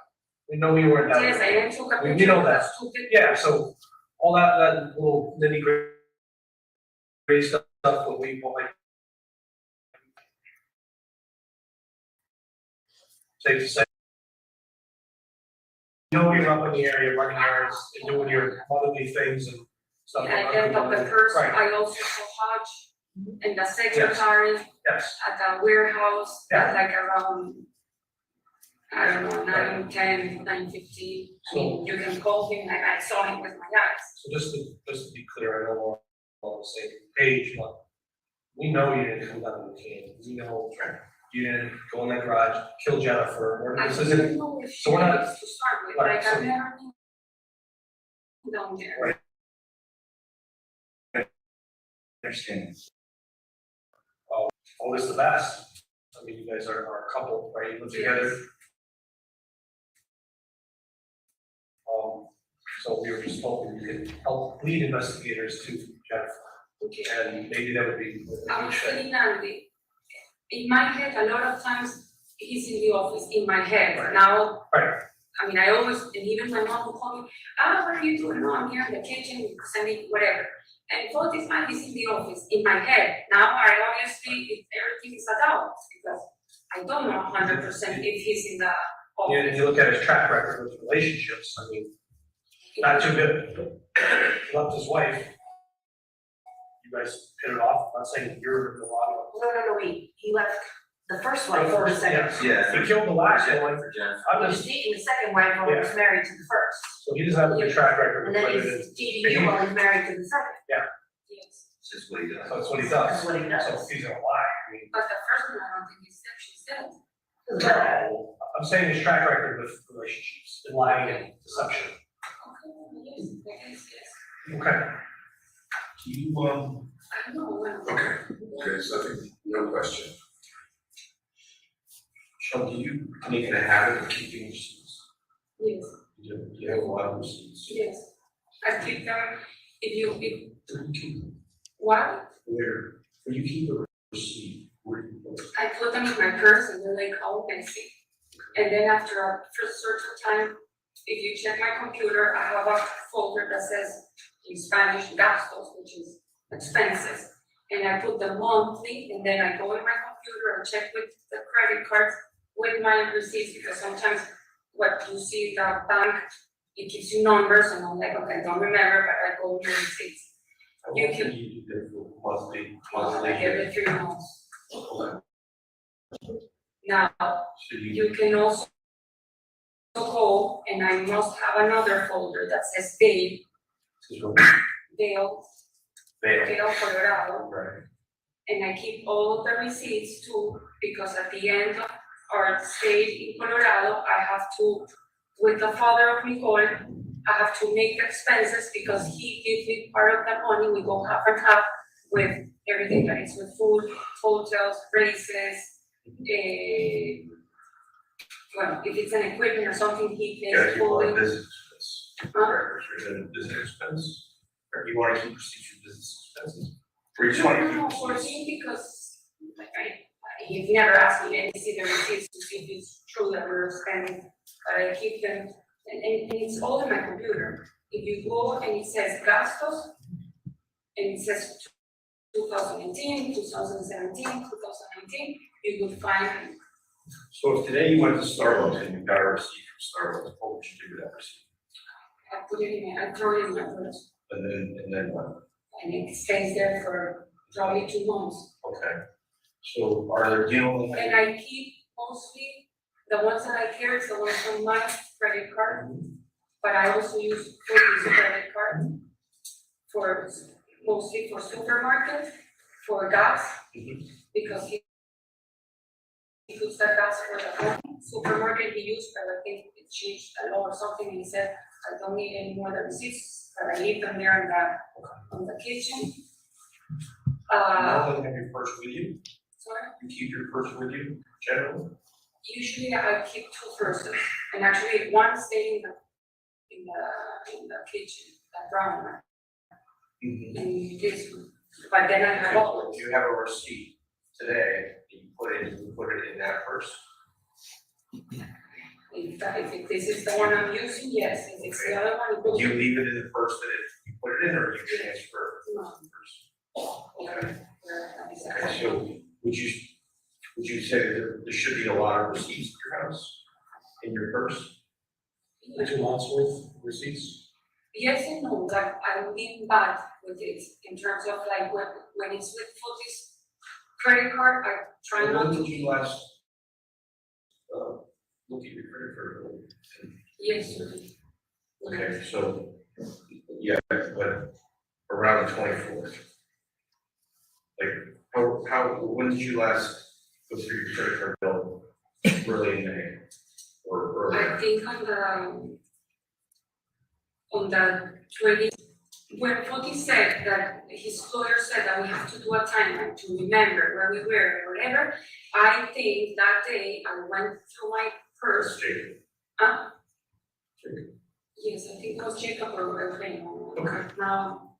We know you weren't down Yes, I there. even took a We picture know of that. the stupid. Yeah, so all that little nitty gritty stuff, what we want, like. Safe to say. You know you're up in the area running errands and doing your motherly things and stuff. And then of the first, Right, I also saw Hodge and the secretary yes, at the warehouse, Yeah. at like around, I don't know, 9:10, 9:15. I mean, you can call him, I saw him with my eyes. so just to be clear, I know we're all on the same page, but we know you didn't come down the can, we know you didn't go in that garage, kill Jennifer, or I this didn't isn't, know if she so we're not- was to start with, right, like so- I've never been down there. Right. Understand. always the best. I mean, you guys are a couple, right, you live together. So we were just hoping you could help lead investigators to Jennifer, Okay. and maybe that would be. I was feeling angry. In my head, a lot of times, he's in the office, in my head, Right. now. Right. I mean, I always, and even my mom would call me, what are you doing? No, I'm here in the kitchen, because I need whatever. And for this man, he's in the office, in my head. Now, I obviously, if everything is a doubt, because I don't know 100% if he's in the Yeah, and office. you look at his track record with relationships, I mean, not too good. He left his wife. You guys hit it off, I'm not saying you're the one. No, he left the first wife for the second. Yes. Yeah. He killed the last one. For Jennifer. I'm He was just, dating the second wife while he was married to the first. so he doesn't have a good track record. And with then women. he's dating you while he's married to the second. Yes. It's just what he does. So that's what he That's does. what he does. So if he's gonna lie, I mean, But the first one, I don't think he's dead, she's dead. no, I'm saying his track record with relationships, and lying and deception. Okay, yes, I guess, yes. Okay. Do you, I don't know, well, okay, so I think, no question. Michelle, do you make it a habit of keeping receipts? yes, You have a lot of receipts. yes. I keep them, if you, Where do you keep them? what? Where you keep a receipt, where do you put it? I put them in my purse and they're like all messy. And then after a certain time, if you check my computer, I have a folder that says in Spanish gastos, which is expenses. And I put the monthly, and then I go in my computer and check with the credit cards with my receipts, because sometimes what you see the bank, it gives you numbers, and I'm like, okay, I don't remember, but I go with my receipts. You can- You do that for monthly, Like every 3 months. Okay. Now, So you can also go, and I must have another folder that says Dale, Dale, Colorado, Right. and I keep all of the receipts too, because at the end of our stay in Colorado, I have to, with the father of Nicole, I have to make expenses because he gives me part of the money, we go half and half with everything that is with food, hotels, races, well, if it's an equipment or something, he Yeah, pays you want fully. business expense. Business expense. Or you want to keep receipts for business expenses? Or you just want to keep No, receipts? for me, because like he's never asked me to see the receipts to see if it's true that we're spending, but I keep them, and it's all in my computer. If you go and it says gastos, and it says 2018, 2017, 2019, you will find, So if today you went to Starbucks and you got a receipt from Starbucks, what would you do with that receipt? I put it in, I throw it in my purse, And then what? and it stays there for probably 2 months. Okay. So are there, do you know? And I keep mostly, the ones that I carry is the ones from my credit card, but I also use Foodie's credit card for, mostly for supermarket, for gas, because he puts the gas for the home supermarket he used, but I think it changed a law or something, and he said, I don't need any more than receipts, but I leave them there in on the kitchen. How long have your purse with you? Sorry? You keep your purse with you generally? Usually I keep 2 purses, and actually one stay in the kitchen, that brown one, and this one. But then I have all. If you have a receipt today, you put it in that purse? If this is the one I'm using, yes, if it's the other one, it Do goes. you leave it in the purse that you put it in, or you transfer No. the purse? Okay. Okay. So would you say that there should be a lot of receipts at your house, in your purse? 2 months worth of receipts? Yes and no, like I'm being bad with it in terms of like when it's with Foodie's credit card, I try not When to. did you last, look at your credit card? Yes. Okay, so, yeah, but around the 24th. Like, when did you last go through your credit card bill, really in May? Or I think on the 20, when Foti said that his lawyer said that we have to do a timeline to remember where we were or whatever, I think that day I went through my purse. Yes, I think it was Jacob or Efrain. Okay. Now,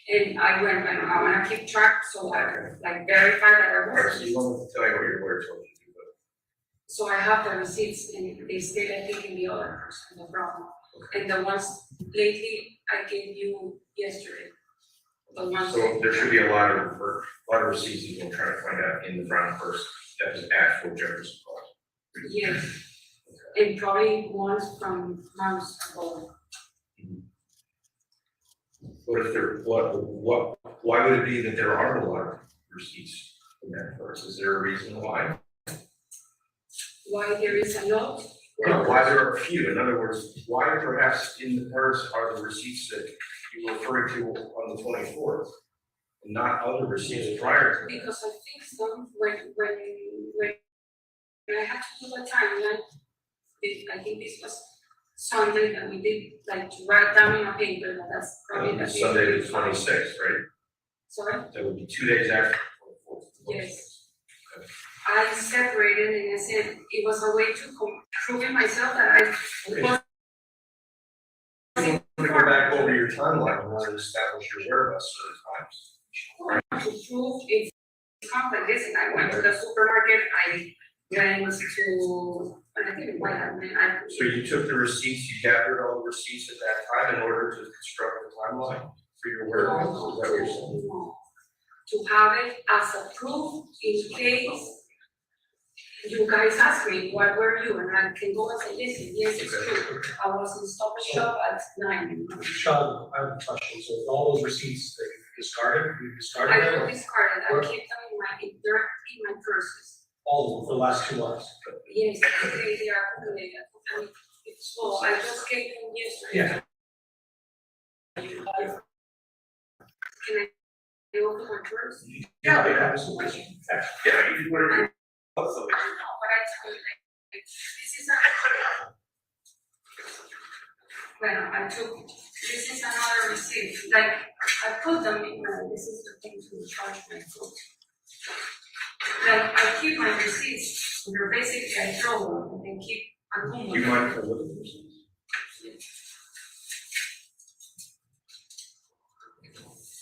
and I went, and I wanna keep track, so I like verify that I Alright, so was. you want to tell me what your lawyer told you to do, but. So I have the receipts, and they stayed, I think, in the other purse, in the brown one. And the ones lately I gave you yesterday. The ones. So there should be a lot of receipts you can try to find out in the brown purse that was actual Jefferson cost. Yes, and probably ones from months ago. What if there, why would it be that there aren't a lot of receipts in that purse? Is there a reason why? Why there is a lot? Well, why there are a few? In other words, why perhaps in the purse are the receipts that you were referring to on the 24th? And not other receipts prior to that? Because I fixed them when I had to do the timeline. I think this was Sunday that we did, like, to write down in a paper, that that's probably the. Sunday the 26th, right? Sorry? That would be 2 days after the 24th. Yes. I separated, and I said it was a way to prove myself that I was. I'm gonna go back over your timeline in order to establish your whereabouts certain times. To prove it's complex, and I went to the supermarket, I went to I think it might have been, I, So you took the receipts, you gathered all the receipts at that time in order to construct the timeline for your warehouse, is that what you're saying? no. To have it as a proof in case you guys ask me, where were you? And I can go and say, listen, yes, it's true. I was in Stop and Shop at 9. Michelle, I have a question. So all those receipts that you discarded, you discarded I them? don't or discard it, I Where- keep them they're in my purses. All of them for the last 2 months? Yes, they are accumulated. I mean, so I just gave them yesterday. Yeah. Can I open my purse? Yeah, absolutely. Yeah, you were. No, but I told you, like, this is a. Well, I took, this is another receipt, like, I put them in my, this is the thing to charge my food. Like, I keep my receipts, they're basically, I throw them and keep Do you accumulating. mind if I look at the receipts?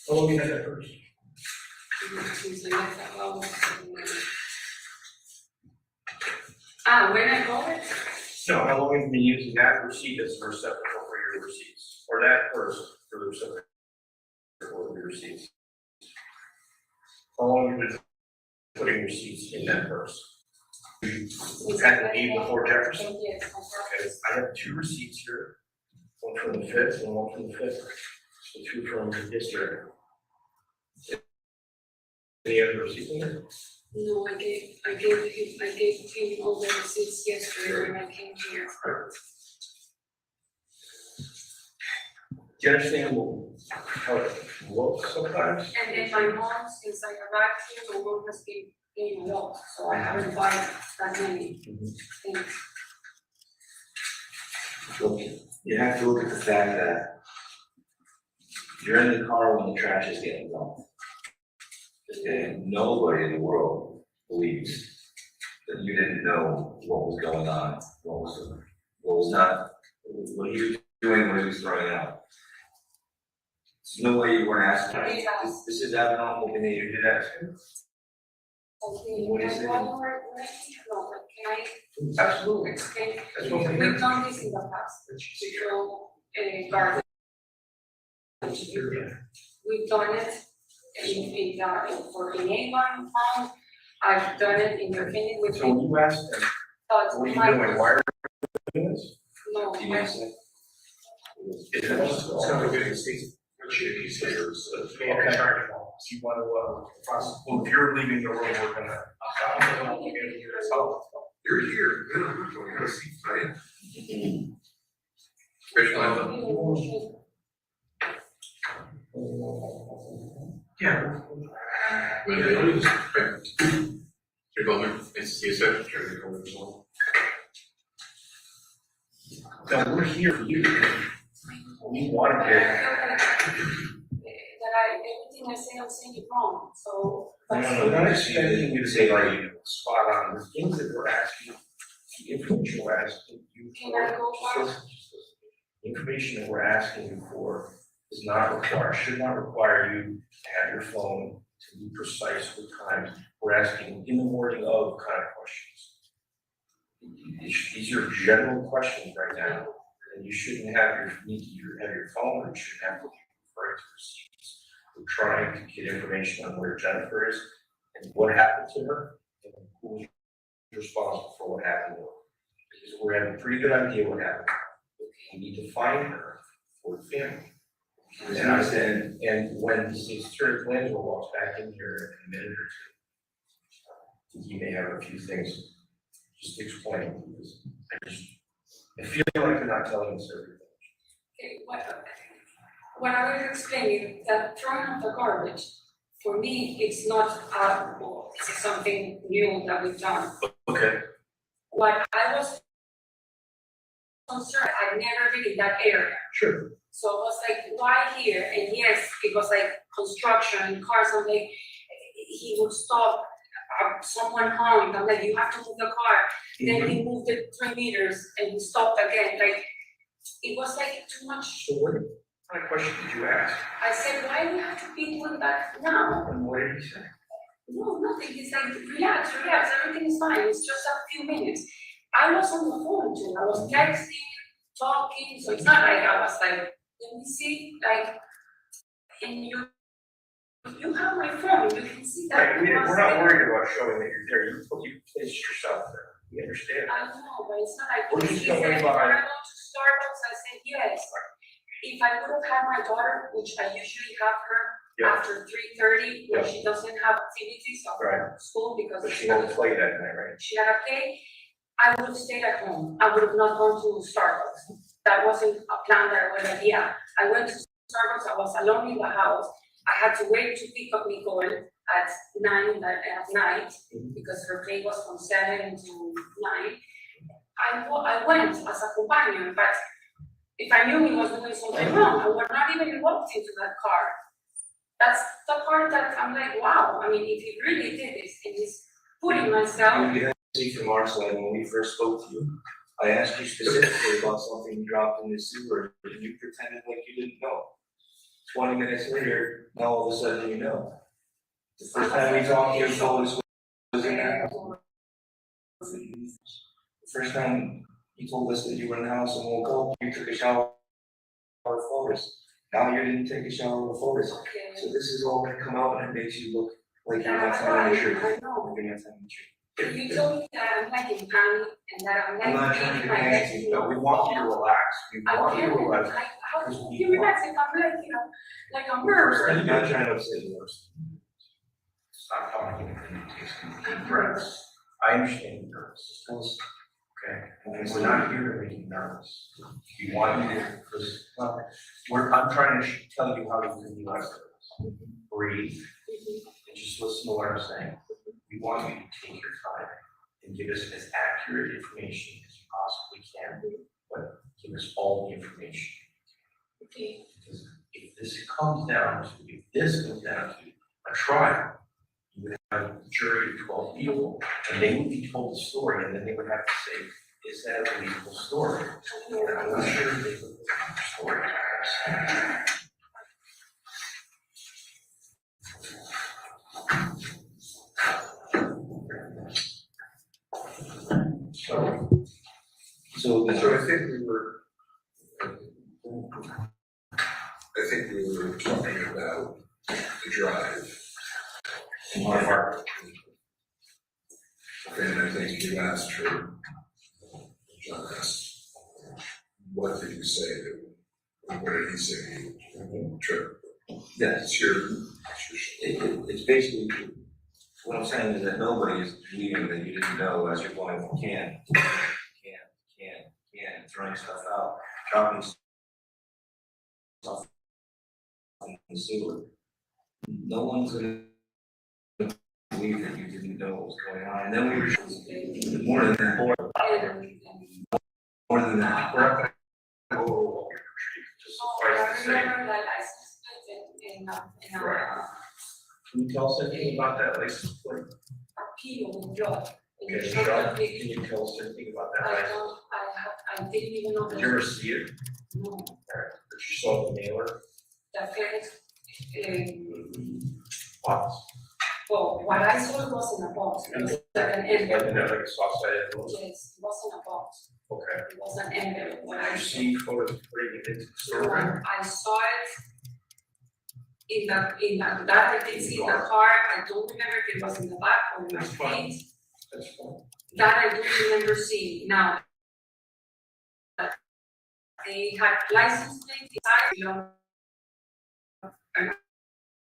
How long you had that first? When I got it, No, how long have you been using that receipt as a receptacle for your receipts, or that purse for the receptacle for your receipts? How long have you been putting receipts in that purse? You had to leave before Jefferson? yes, Okay, I have 2 receipts here, one from the 5th and one from the 5th, so 2 from yesterday. Any other receipts in there? no, I gave him all the receipts yesterday when I came here. Do you understand how it looks sometimes? And then my mom, since I arrived here, my mom has been paying a lot, so I haven't bought that many things. Look, you have to look at the fact that you're in the car when the trash is getting dumped. And nobody in the world believes that you didn't know what was going on, what was not, what he was doing, what he was throwing out. There's no way you weren't asking. This is abnormal behavior, did that too? Okay, What is and it? one more, no, but can Absolutely. I explain? That's what we're here. We've done this in the past, we throw, garbage. We've done it in Avon Farm, I've done it in your clinic with So when you asked them, but what are you my, doing, why are you doing this? no, Do you I- understand? It's gonna be good, Steve. He says, Okay. You want to, well, if you're leaving the room, we're gonna. You're here, you know, we're going to see, right? Special Yeah. Hey, Bowman, nice to see you, sir. Jeremy Bowman as well. No, we're here for you. We want to get. everything I say, I'm saying it wrong, so. No, we're not expecting you to say like spot on, the things that we're asking, the information we're asking you Can for. I go back? The information that we're asking you for is not required, should not require you to have your phone to be precise with times. We're asking in the wording of kind of questions. These are general questions right now, and you shouldn't have need to have your phone, or you shouldn't have to refer to receipts. We're trying to get information on where Jennifer is and what happened to her, and who was responsible for what happened to her. Because we have a pretty good idea what happened. We need to find her for the family. And I said, and when the attorney Lansville walks back in here in a minute or two, he may have a few things just to explain, because I feel like I'm not telling us everything. Okay, what I was explaining, that throwing out the garbage, for me, it's not, it's something new that we've done. Okay. What I was concerned, I've never been in that area. Sure. So I was like, why here? And yes, it was like construction, cars, I'm like, he would stop, someone honked, I'm like, you have to move the car. Then he moved it 3 meters and he stopped again, like, it was like too much. So what kind of question did you ask? I said, why do we have to be doing that now? And what did he say? No, nothing, he's like, relax, everything is fine, it's just a few minutes. I was on the phone too, I was texting, talking, so it's not like I was like, let me see, like, and you have my phone, you can see that. Right, we're not worried about showing that you're there, you placed yourself there, we understand. I know, but it's not like, We're he just said, going if by- I go to Starbucks, I said yes. If I would have had my daughter, which I usually have her Yeah. after 3:30, when Yeah. she doesn't have activities of Right. school because But it's she won't play that night, right? she had a play, I would have stayed at home. I would have not gone to Starbucks. That wasn't a plan that I was like, yeah. I went to Starbucks, I was alone in the house. I had to wait to pick up Nicole at 9 at night because her play was from 7 to 9. I went as a companion, but if I knew he was doing something wrong, I would not even walked into that car. That's the part that I'm like, wow, I mean, if he really did this and he's putting myself. You had to see from our side, when we first spoke to you, I asked you specifically about something you dropped in the sewer, and you pretended like you didn't know. 20 minutes later, now all of a sudden you know. The first time we talked, you told us was in the house. The first time you told us that you were in the house and woke up, you took a shower before us. Now you didn't take a shower before us. Okay. So this is all gonna come out and it makes you look like you're not That's telling the right, truth. I know. Like you're not telling the truth. You told me that I'm like in panic and that I'm like. I'm not trying to my panic best you, but we want you to relax. We I want you to can't, relax. like, how can you relax if I'm like, like a murderer? I'm not trying to upset you. Stop talking, and take some deep breaths. I understand you're nervous, okay? And we're not here to make you nervous. We want you to, well, I'm trying to tell you how you can be less nervous. Breathe, and just listen to what I'm saying. We want you to take your time and give us as accurate information as you possibly can, but give us all the information. Okay. Because if this comes down to a trial, you would have a jury of 12 people, and they would be told the story, and then they would have to say, is that a believable story? And I'm not sure if they believe the story. So I think we were. I think we were talking about the drive. My heart. And I think you asked her, John asked, what did you say to, what did he say to you? Trip. Yes. It's your, It's basically, what I'm saying is that nobody is believing that you didn't know as you're going from can, throwing stuff out, dropping stuff in the sewer. No one's gonna believe that you didn't know what was going on, and then we were more than that, more than that. We're not gonna go over just suffice to say. I remember that I suspected in Right. Can you tell us anything about that license plate? appeal with blood. Okay, Michelle, can you tell us anything about that license? I didn't even know. Did you ever see it? No, Alright, but you saw the mailer? the FedEx, Box. well, what I saw was in a box, it was like an Like, envelope. like a soft sided envelope? Yes, it wasn't a box, Okay. it was an envelope, what Did I you saw. see photos of putting it into the store? I saw it that I didn't see in the car, I don't remember if it was in the back or in my That's fine. feet. That's fine. That I do remember seeing. Now, they had license plates inside, you know. And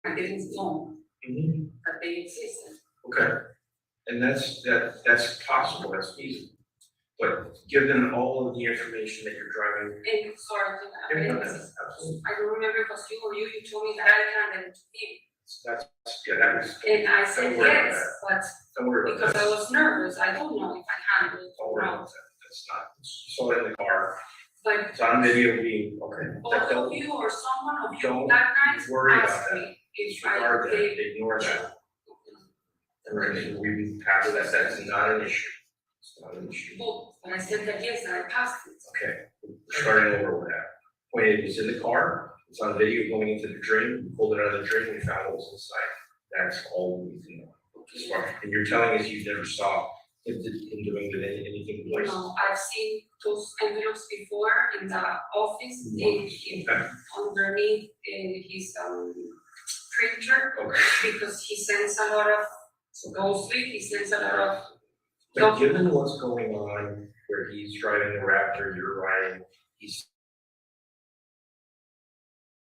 I didn't know Mhm. that they existed. Okay, and that's possible, that's feasible. But given all of the information that you're driving. And sorry, Absolutely. I don't remember because you told me that I handed it to him. That's, yeah, that was, And I said Don't worry about yes, but don't worry about because that. I was nervous, I don't know if I handled it Don't or worry not. about that, that's not, you saw it in the car, But it's on video being, okay. both of you or someone of you Don't that night worry about asked that. me if Disregard I that, did. ignore that. And we passed that, that's not an issue. It's not an issue. Well, when I said that yes, I passed it. Okay, we're starting over with that. Point it was in the car, it's on video going into the drain, we pulled it out of the drain, we found what was inside. That's all we need to know. As far- And you're telling us you never saw him doing anything worse? No, I've seen those envelopes before in the office, Okay. underneath his printer, Okay. because he sends a lot of, supposedly, he sends a lot of But given what's going on, where he's driving the Raptor, you're riding, he's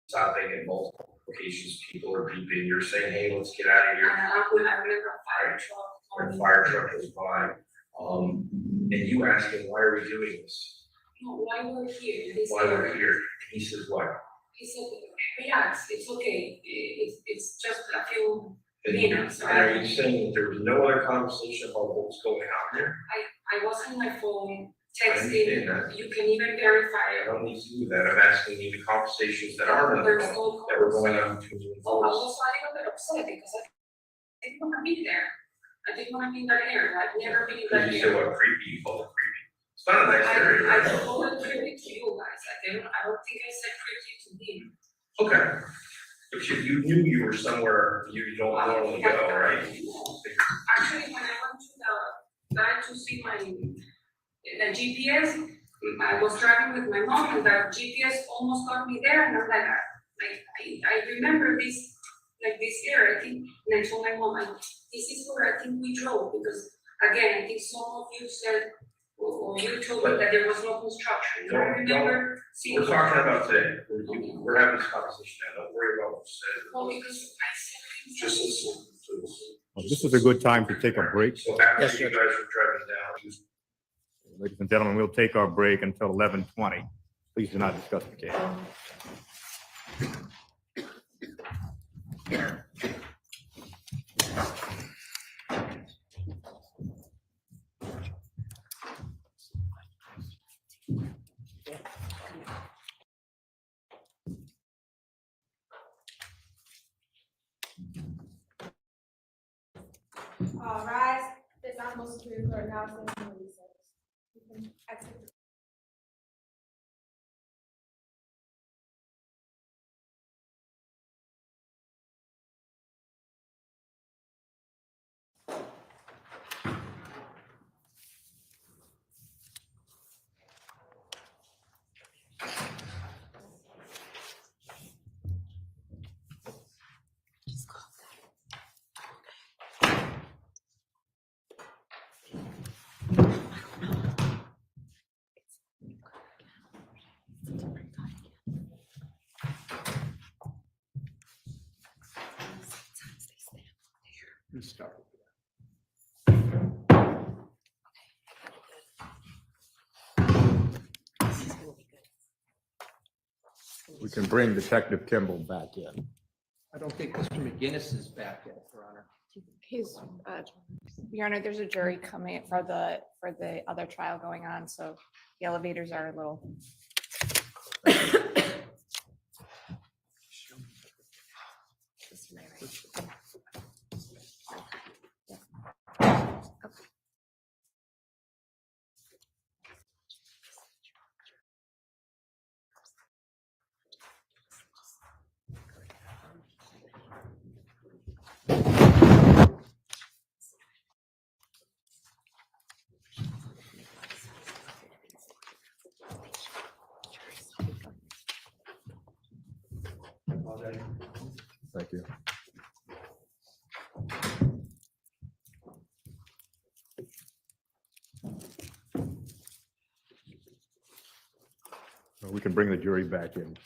stopping at multiple locations, people are beeping, you're saying, hey, let's get out of here. I remember a fire truck. Or a fire truck goes by, and you ask him, why are we doing this? No, why we're here? He Why said- we're here? He says, what? He said, relax, it's okay, it's just a few And minutes, and are right? you saying that there was no other conversation about what was going on there? I was on my phone I understand texting, that. you can even verify I it. don't need to do that, I'm asking you the conversations that are on the There's phone, no that were calls. going on between you and Oh, I Lois. was a little bit upset because I didn't wanna be there. I didn't wanna be in that area, I've never been in that Because you area. said what, creepy, you called it creepy. It's not a nice area. I told it creepy to you guys, I don't think I said creepy to him. Okay. But you knew you were somewhere you don't normally go, right? Actually, when I went to the guy to see the GPS, I was driving with my mom and the GPS almost got me there and I'm like, I remember this, like this area, I think, and I told my mom, this is where I think we drove, because again, I think some of you said, or you told me that there was no construction, and I remember seeing. We're talking about today, we're having this conversation now, don't worry about what you said. Well, because I said. Just listen, please. Well, this is a good time to take a break. So after Yes, you Judge. guys were driving down, Ladies and gentlemen, we'll take our break until 11:20. Please do not discuss the case. Rise, this not supposed to be recorded now, so it's in recess. You can exit. We can bring Detective Kimball back in. I don't think Mr. McGinnis is back yet, Your Honor. He's, Your Honor, there's a jury coming for the other trial going on, so the elevators are a little. Thank you. We can bring the jury back in.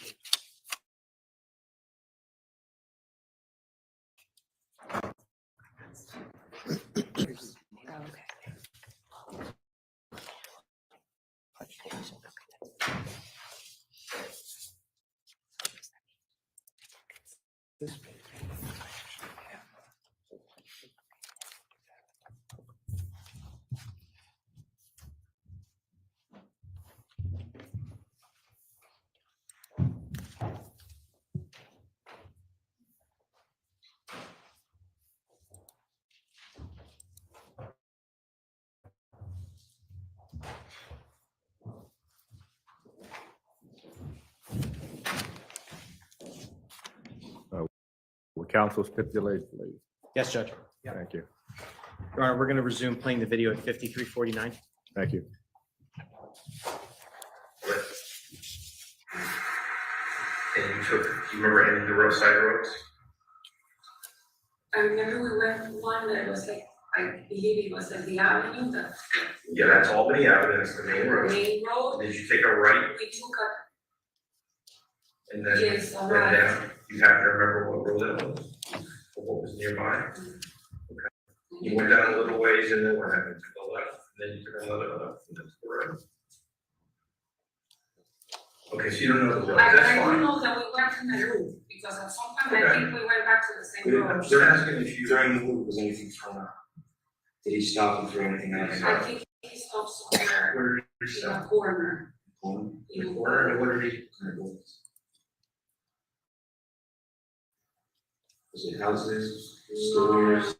Will counsel stipulate, please? Yes, Judge. Thank you. Your Honor, we're going to resume playing the video at 53:49. Thank you. And you took, do you remember any of the roadside roads? I remember we went one that was like, I believe it was like the avenue, Yeah, that's Albany Avenue, that's the main the road. main road. Did you take a right We took and a, then yes, a went right. down? You happen to remember what road that was? Or what was nearby? You went down a little ways and then what happened? To the left, and then you took another left, and then to the right. Okay, so you don't know the road, I that's do fine. know that we went in the route, because at some point I Okay. think we went back to the same road. They're asking if you, During the move, was anything thrown out? Did he stop and throw anything out? I think he stopped somewhere where did you in stop? a corner. Corner? In a Where, and what did he? Was it houses, No, stores?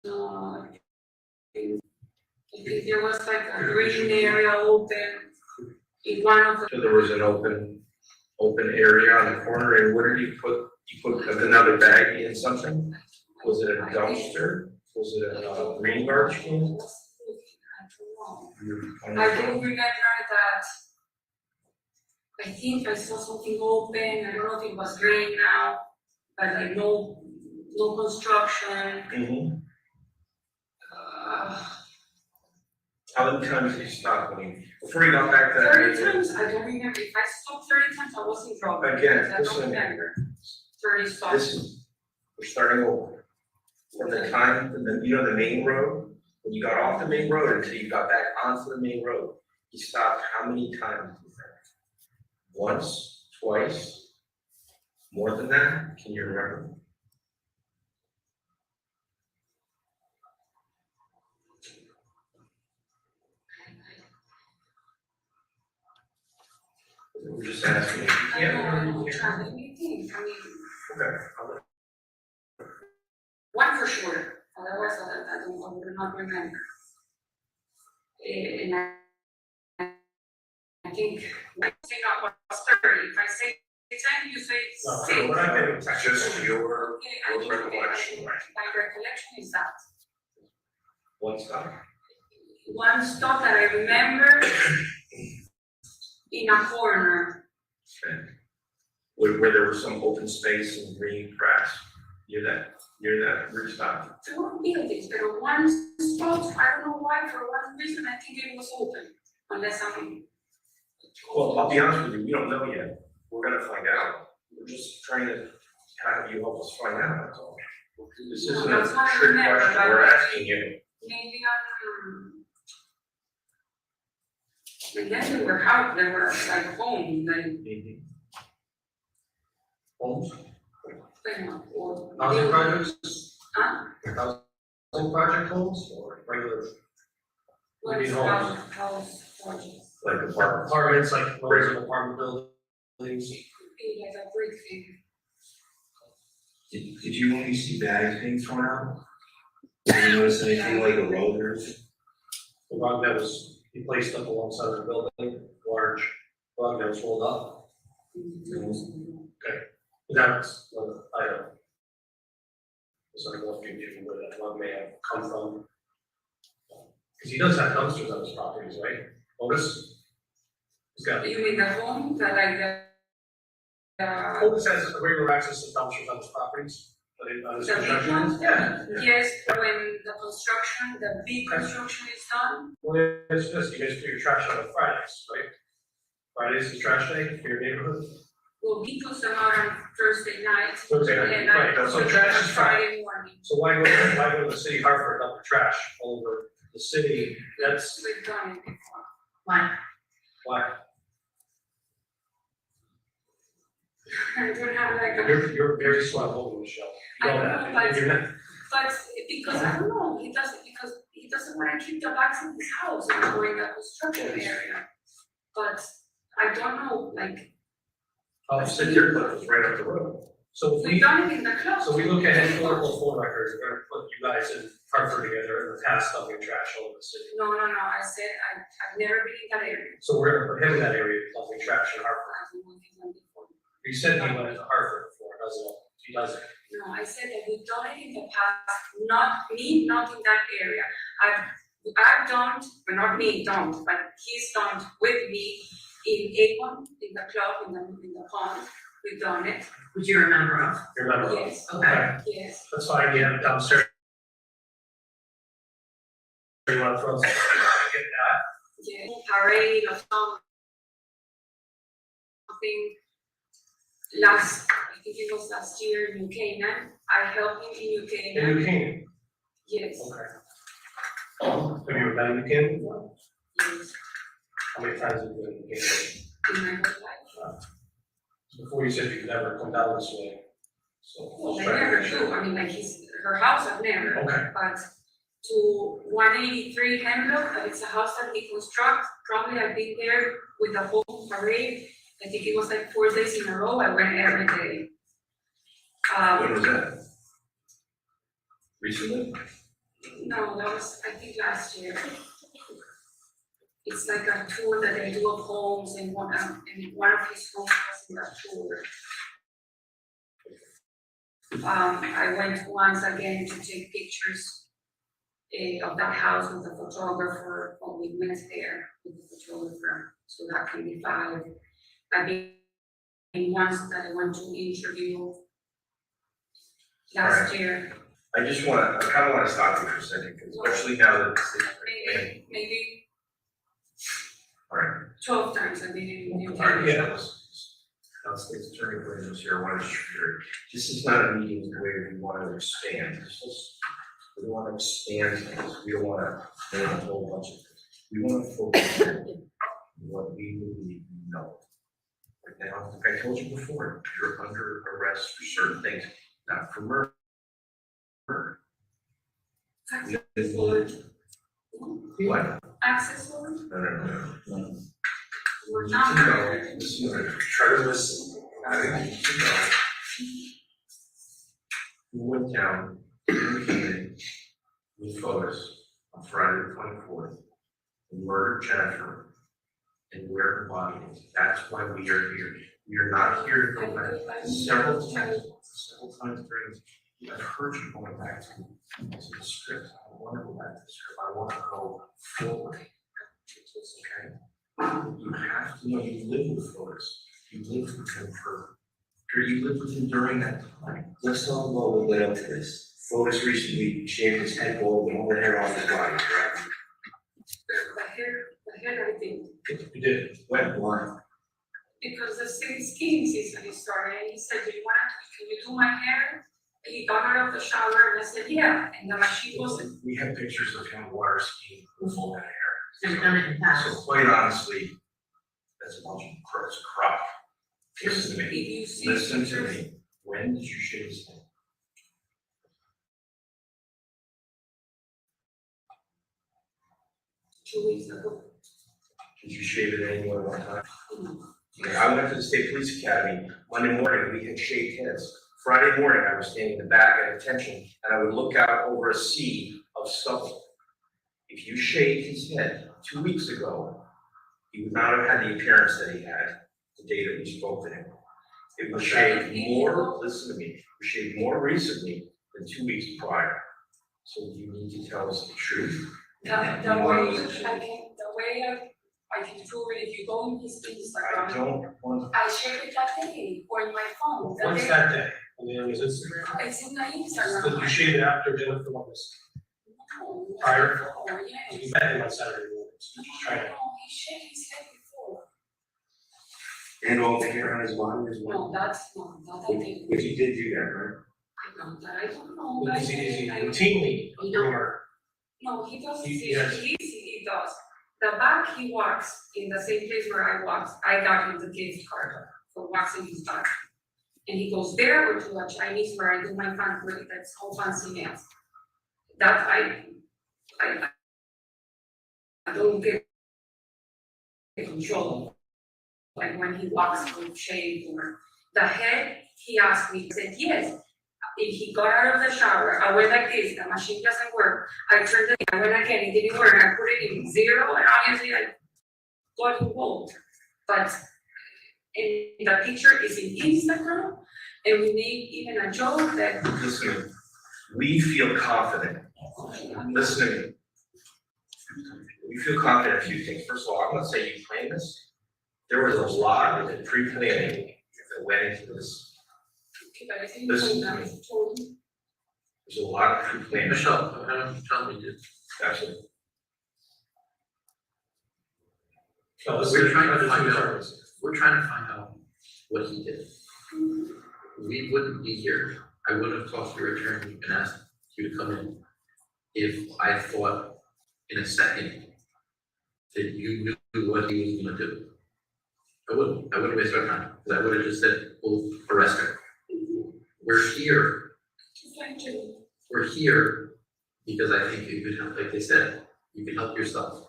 no, I think there was like a green area open in one of the, So there was an open area on the corner, and what did you put another bag in something? Was it a dumpster? Was it a green garbage can? I do remember that I think I saw something open, I don't know if it was green now, but like no construction. Mhm. Uh, How many times did you stop? I mean, before you got back to that. 30 times, I don't remember, if I stopped 30 times, I was in trouble. Again, because I don't listen. remember. 30 stops. Listen, we're starting over. From the time, the main road, when you got off the main road until you got back onto the main road, you stopped how many times? Once, twice, more than that? Can you remember? We're just asking. If you I can't don't remember, know, you can't. let me think, I mean, Okay, I'll let- one for sure, otherwise I would not remember. And I think, I think I was 30, if I say 10, you say No, 6. we're not getting, it's just your Okay, I think, recollection, right? my recollection is that. One stop. One stop that I remember in a corner. Okay. Where there was some open space and green grass, near that root stop. There were buildings, there were one spot, I don't know why, for one reason, I think it was open, unless I'm. Well, I'll be honest with you, we don't know yet, we're gonna find out, we're just trying to have you help us find out, that's all. This isn't a That's what I trick remember, question, but we're asking you. Maybe and then there were like homes, and, Homes? you know, or. Housing projects? Huh? Housing project homes or regular? What is homes? house projects? Like apartments? Apartments, like rows of apartment buildings. Be like a brick thing. Did you only see bags being thrown out? Did you notice anything like a road or anything? The rug that was placed up alongside the building, large rug that was rolled up. That's what I don't. So I don't know if you knew where that rug may have come from. Because he does have dumpsters on his properties, right? Otis? He's got, You mean the home, that like Otis has a regular access to dumpsters on his properties, but on his the big construction. ones? Yeah. Yes, when the big construction is done, Well, it's just, you guys put your trash out on Fridays, right? Fridays is trash day for your neighborhood. well, he puts them out on Thursday night. Thursday night, And I right, put so them trash on is Friday. Friday morning. So why go to the city of Hartford, dump your trash all over the city? That's We've done it before. Why? why, I don't have like a. you're very slow moving, Michelle. You I know know, that, but- and you're not- But because I don't know, because he doesn't wanna keep the bags in his house and go in the construction area. But I don't know, like, I'll sit there, but it's right up the road. So if we've we, done it in the club. so we look at historical phone records, we're gonna put you guys in Hartford together in the past, dumping trash all over the city. No, I said, I've never been in that area. So we're gonna put him in that area, dumping trash in Hartford. I don't know if he's done before. He said he went to Hartford before, doesn't he? He doesn't. No, I said that we've done it in the past, not me, not in that area. I've done, but not me, don't, but he's done with me in Avon, in the club, in the pond. We've done it. Would you remember of? You remember? Yes, Okay. yes. That's fine, yeah, dumpster. You want to throw something? Get that. Yeah, parade or something. I think it was last year in New Canaan. I helped him in New In Canaan. New Canaan? Yes, Okay. Have you ever been in New Canaan? yes, How many times have you been in New Canaan? in my whole life. Before you said you've never come down this way. So. Well, I let's try to never make do, sure. I mean, like her house, I've never. Okay. But to 183 Hemlock, that it's a house that he constructed, probably I've been there with the whole parade. I think it was like 4 days in a row, I went every day. When was that? Recently? No, that was, I think, last year. It's like a tour that they do of homes, and one of his homes was in that tour. I went once again to take pictures of that house with the photographer, when we went there with the photographer, so that can be filed. I've been once that I went to interview last year. I kinda wanna stop you for a second, 'cause especially now that Maybe Alright. 12 times I've been in New Alright, York. yeah. Now, state's attorney Williams here, I want to share, this is not a meeting where we want to expand, we don't want to expand things, we don't want to name a whole bunch of things. We want to focus on what we really know. Right now, like I told you before, you're under arrest for certain things, not for murder. Access Lord. What? Access Lord. No. We're You not. know, try to listen. I need to know. We went down, we came in with photos on Friday the 24th, and murdered Jennifer, and where her body is. That's why we are here. We are not here to go back several times during this. I've heard you going back to the script. I want to go back to the script. I want to go forward. Okay? You have to know you live with Forrest. You lived with him you lived with him during that time. Let's talk about what led up to this. Fotis recently shaved his head bald and all the hair off his body, correct? The hair I think, You did. When? Why? because the skiing season is starting, and he said, can you do my hair? And he got out of the shower, and I said, yeah, and the machine wasn't. We have pictures of him water skiing with full head of hair. They've done it in the past. So quite honestly, that's a bunch of crap. Listen to If me, you see listen to pictures- me. When did you shave his head? Two weeks ago. Did you shave it any more than one time? Mm. Okay, I went to the State Police Academy, Monday morning, we had shaved heads. Friday morning, I was standing in the back at attention, and I would look out over a sea of stubble. If you shaved his head 2 weeks ago, he would not have had the appearance that he had the day that we spoke to him. It was shaved more, listen to me, it was shaved more recently than 2 weeks prior. So you need to tell us the truth. The way I can prove it, if you go on his I Instagram, don't want, I shared it that day, or in my phone, that What's day. that day? And then was Instagram? It's in the Did you Instagram. shave it after Jennifer was? No, Prior? Oh, yes. You met him on Saturday morning, so just trying to. No, he shaved his head before. And all the hair on his body as well? No, that I didn't. But you did do that, right? I don't know. but Is he I- routinely a groomer? No, he does, He has- he does. The back, he walks in the same place where I walk. I got him the gift card for waxing his back. And he goes there or to a Chinese where I do my fancy, that's all fancy nails. That I don't get control. Like when he walks with shave or the head, he asked me, he said, yes. If he got out of the shower, I went like this, the machine doesn't work. I turned it, I went again, it didn't work, I put it in 0, and obviously I got involved. But and the picture is in Instagram, and we made even a joke that. Listen, we feel confident. Listen to me. We feel confident in a few things. First of all, I'm gonna say you planned this. There was a lot of pre-planning that went into this. Okay, but I think Listen that to me. told me. There's a lot of pre-planning. Michelle, tell me this. Absolutely. No, this We're is- trying to this find is- out, we're trying to find out what he did. We wouldn't be here, I would have talked to your attorney and asked you to come in if I thought in a second that you knew what he was gonna do. I wouldn't waste our time, because I would have just said, well, arrest her. We're here, we're here because I think you could help, like they said, you can help yourself.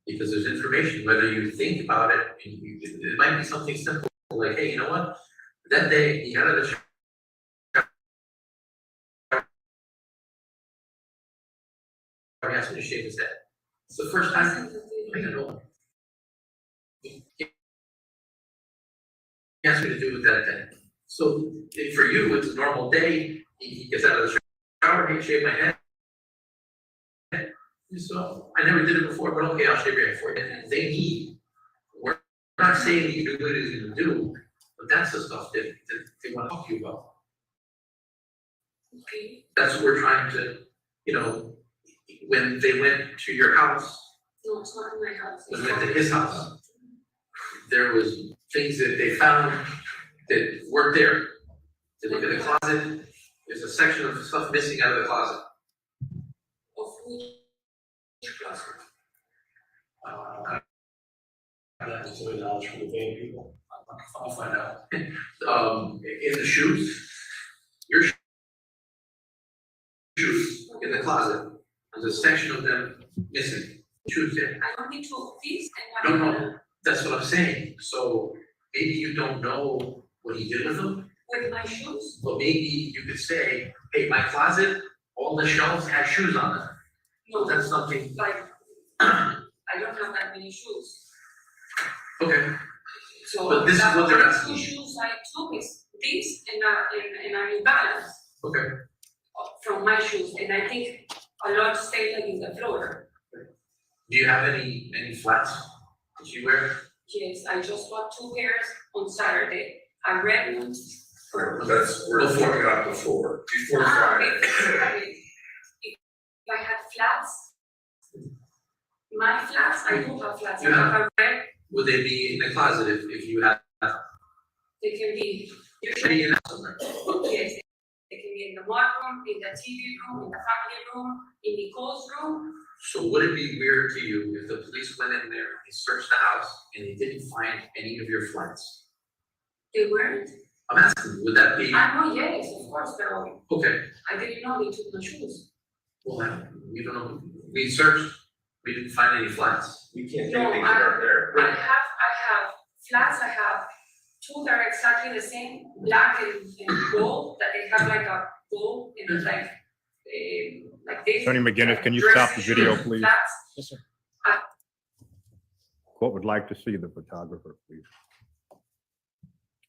Because there's information, whether you think about it, and it might be something simple, like, hey, you know what? That day, he got out of the shower. He asked me to shave his head. It's the first time. I don't know. He asked me to do it that day. So for you, it's a normal day, he gets out of the shower, he shaved my head. So I never did it before, but okay, I'll shave your head for you. And they need, we're not saying you do what he's gonna do, but that's the stuff that they wanna talk to you about. Okay, That's what we're trying to, you know, when they went to your house, no, it's not in my house. when they went to his house, there was things that they found that weren't there. They look at the closet, there's a section of stuff missing out of the closet. Of which closet? That's so knowledge from the van people. I'll find out. In the shoes, your shoes in the closet, there's a section of them missing, shoes there. I don't need to of these and No, one. no, that's what I'm saying, so maybe you don't know what he did with them, With my shoes? but maybe you could say, hey, my closet, all the shelves have shoes on them. No, That's something, like, I don't have that many shoes. okay, So. But this is the what they're only asking. two shoes I took is this and a New Balance okay. from my shoes, and I think a lot stayed like in the floor. Do you have any flats that you wear? Yes, I just bought 2 pairs on Saturday, a red one. That's, we're talking about before Friday. If I had flats, my flats, I do have flats, I Yeah. have a red, Would they be in the closet if you had, they can be, any in somewhere? yes, they can be in the mud room, in the TV room, in the family room, in Nicole's room. So would it be weird to you if the police went in there, they searched the house, and they didn't find any of your flats? They weren't, I'm asking, would that be, I know, yes, of course, but okay, I didn't know they took my shoes. well, we don't know, we searched, we didn't find any flats. We can't No, do things that aren't there. I have flats, I have 2 that are exactly the same, black and gold, that they have like a gold and it's like this. Attorney McGinnis, can you Dress stop the video, shoes, please? flats. Yes, sir. Court would like to see the photographer, please.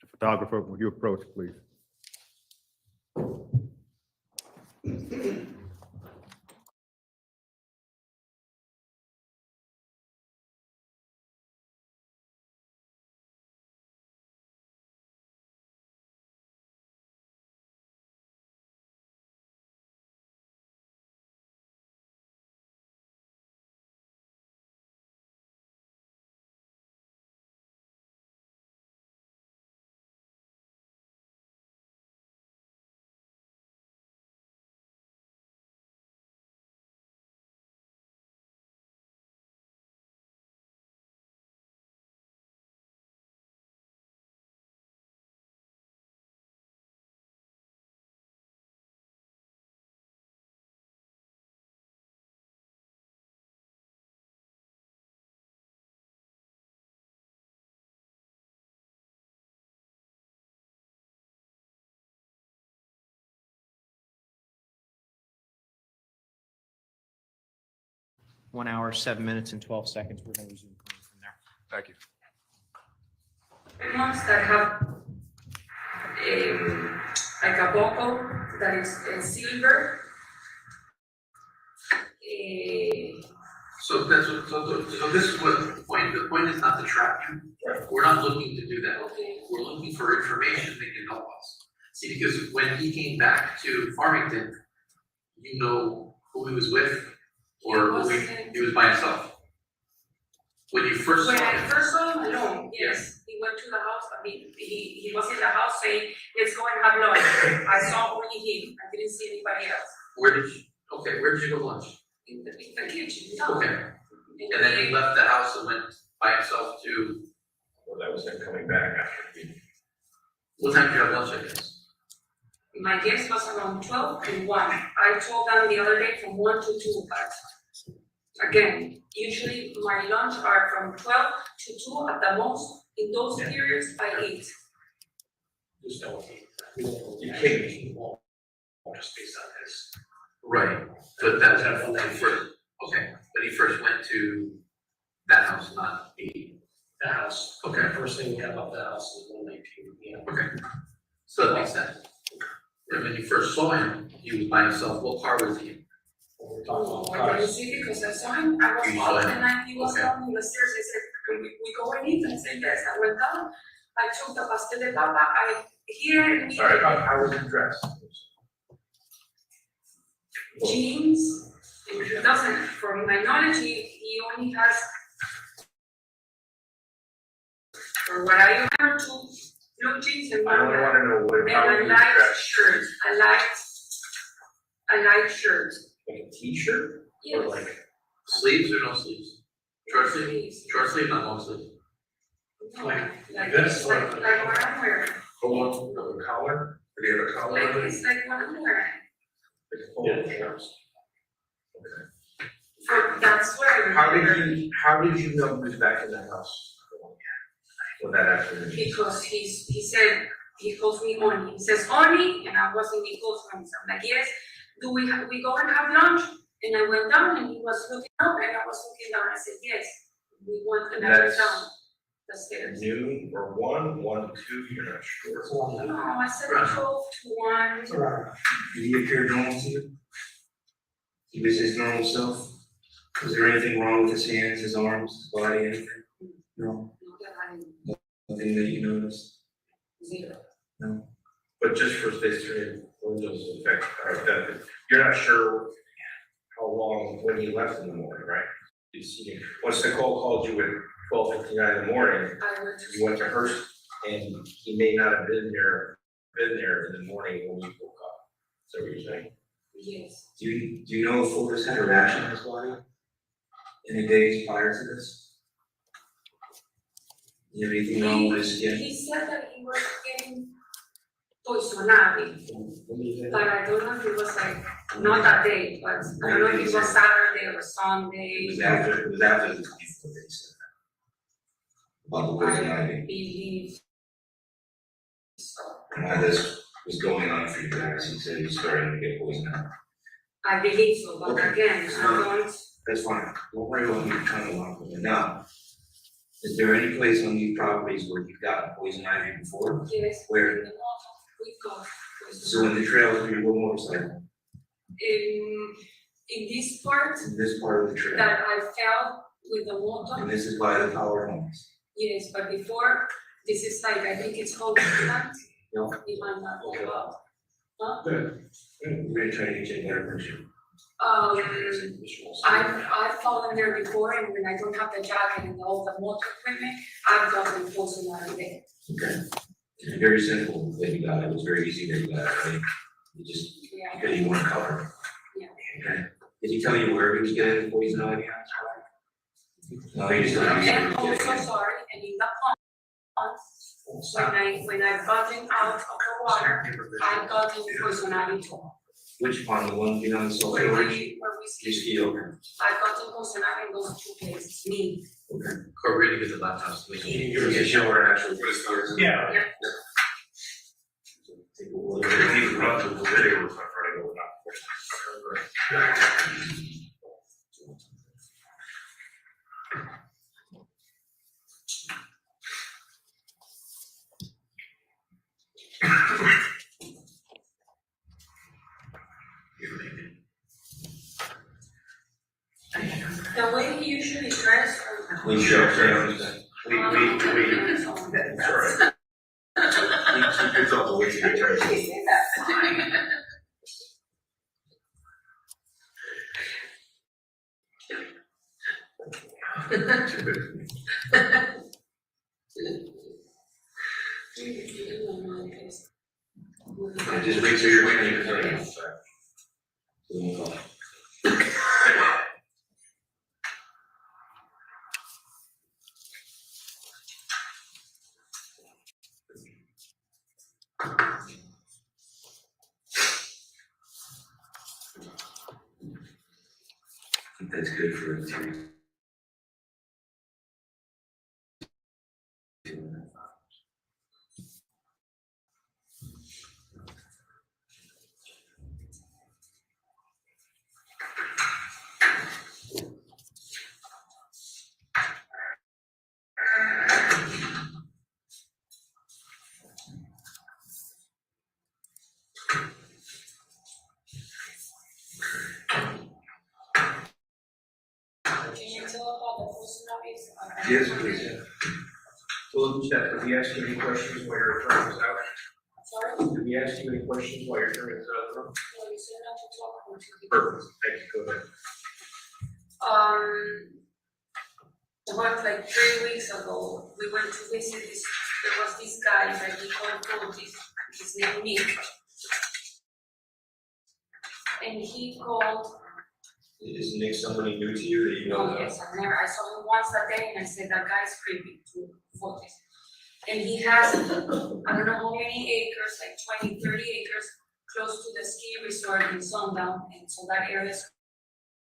The photographer, will you approach, please? One hour, 7 minutes and 12 seconds. We're gonna resume from there. Thank you. No, ones that have like a buckle that is silver. So that's what, so this is what the point is not to trap you. We're not looking to do that. Okay. We're looking for information that can help us. See, because when he came back to Farmington, you know who he was with, or he was by himself. When you first saw When I him, first saw him alone, yes, he went to the house, I mean, he was in the house saying, let's go and have lunch. I saw only him, I didn't see anybody else where did you go to lunch? in the kitchen. Okay, and then he left the house and went by himself to, Well, that was him coming back after he. what time did you have lunch, I guess? My guess was around 12 and 1. I told them the other day from 1 to 2, but again, usually my lunch are from 12 to 2 at the most. In those periods, I eat. Just don't, you can't, just based on his. Right, but that's when he first, okay, but he first went to that house, not the, The house. okay, First thing we have up the house is 119, yeah. okay. So that makes sense. And when you first saw him, he was by himself, what car was he in? We're talking Oh, about I didn't cars. see because I saw him, I was You saw up him? and then he was Okay. down in the stairs. I said, can we go and eat? I said, yes. I went down. I took the pastel de papa. I here in Sorry, how was he dressed? jeans. And he doesn't, from my knowledge, he only has, for what I heard, 2 blue jeans and I one don't black. wanna know what, And how a he was light dressed. shirt. A light shirt. Like a t-shirt? Or Yes. like, Sleeves or no sleeves? Short sleeve, Please. short sleeve, not long sleeve. No, like this, or- like what I'm wearing. hold on, a collar? Did he have a collar? Like on it? it's like what I'm wearing. Like a polo shorts? That's what I How remember. did you know he was back in the house? With that afternoon? Because he said, he calls me Oni. He says Oni, and I wasn't in close friends. I'm like, yes, we go and have lunch? And I went down and he was looking up and I was looking down. I said, yes, we went and I went That's- down the stairs. Noon or 1 to 2, you're not sure. No, I said 12 to 1. Did he appear normal to you? He was his normal self? Was there anything wrong with his hands, his arms, his body, anything? No, Not that I nothing that you noticed? zero. No. But just for history, Windows effect, that, you're not sure how long, when he left in the morning, right? You see, once Nicole called you at 12:59 in the morning, I went to. you went to Hearst, and he may not have been there in the morning when you woke up. Is that what you're saying? Yes. Do you know if Fuller's had a reaction in his body? In the days prior to this? You have anything wrong with his skin? He said that he was getting poisonati, but I don't know if it was like, not that day, but I don't know if it was Saturday or Sunday. It was after the before that he said that. About the poison I ivy, believe so. and how this was going on for you guys, he said he was starting to get poison ivy. I believe so, but Okay. again, I don't, That's fine, don't worry about me trying to walk with it now. Is there any place on these properties where you've gotten poison ivy before? yes. Where? in the water, we got So in the trails where you go motorcycle, in this part in this part of the trail, that I fell with the water, and this is by the power homes. yes, but before, this is like, I think it's called plant. No. It might not go well. Huh? Good. We're gonna try to get you a better picture. I've fallen there before, and when I don't have the jacket and all the motor equipment, I've gotten poison ivy there. Okay. It's very simple that you got it, it was very easy that you got it, right? You just, Yeah, because you want cover. Yeah. Okay. Did he tell you where he was getting the poison ivy? No, he just told you he and was also, getting it. sorry, and in the pond, when I've gotten out of the water, I've gotten poison ivy too. Which pond, the one behind the salt Where storage? we You ski, ski over. I've gotten poison ivy in those 2 places, me. Okay. Corinne is the laptop. Can you give us a show or actually what it's for? Yeah. Yeah. Take a look. If you run through the video, it's not running over now. We should, it's all right. Keep yourself away from your attorney. Just make sure you're getting your attorney. I think that's good for a attorney. Can you tell about the personalities? Yes, please. Well, Jeff, did we ask you any questions while your attorney was out? Sorry? Did we ask you any questions while your attorney was out of the room? No, you said not to talk about it. Perfect, thank you, go ahead. About like 3 weeks ago, we went to visit this, there was this guy that he called Curtis, his name Nick. And he called, Is Nick somebody new to you that you oh yes, I saw him once a day and I said, that guy's creepy to Curtis. And he has, I don't know how many acres, like 20, 30 acres, close to the ski resort in Sundown, and so that area is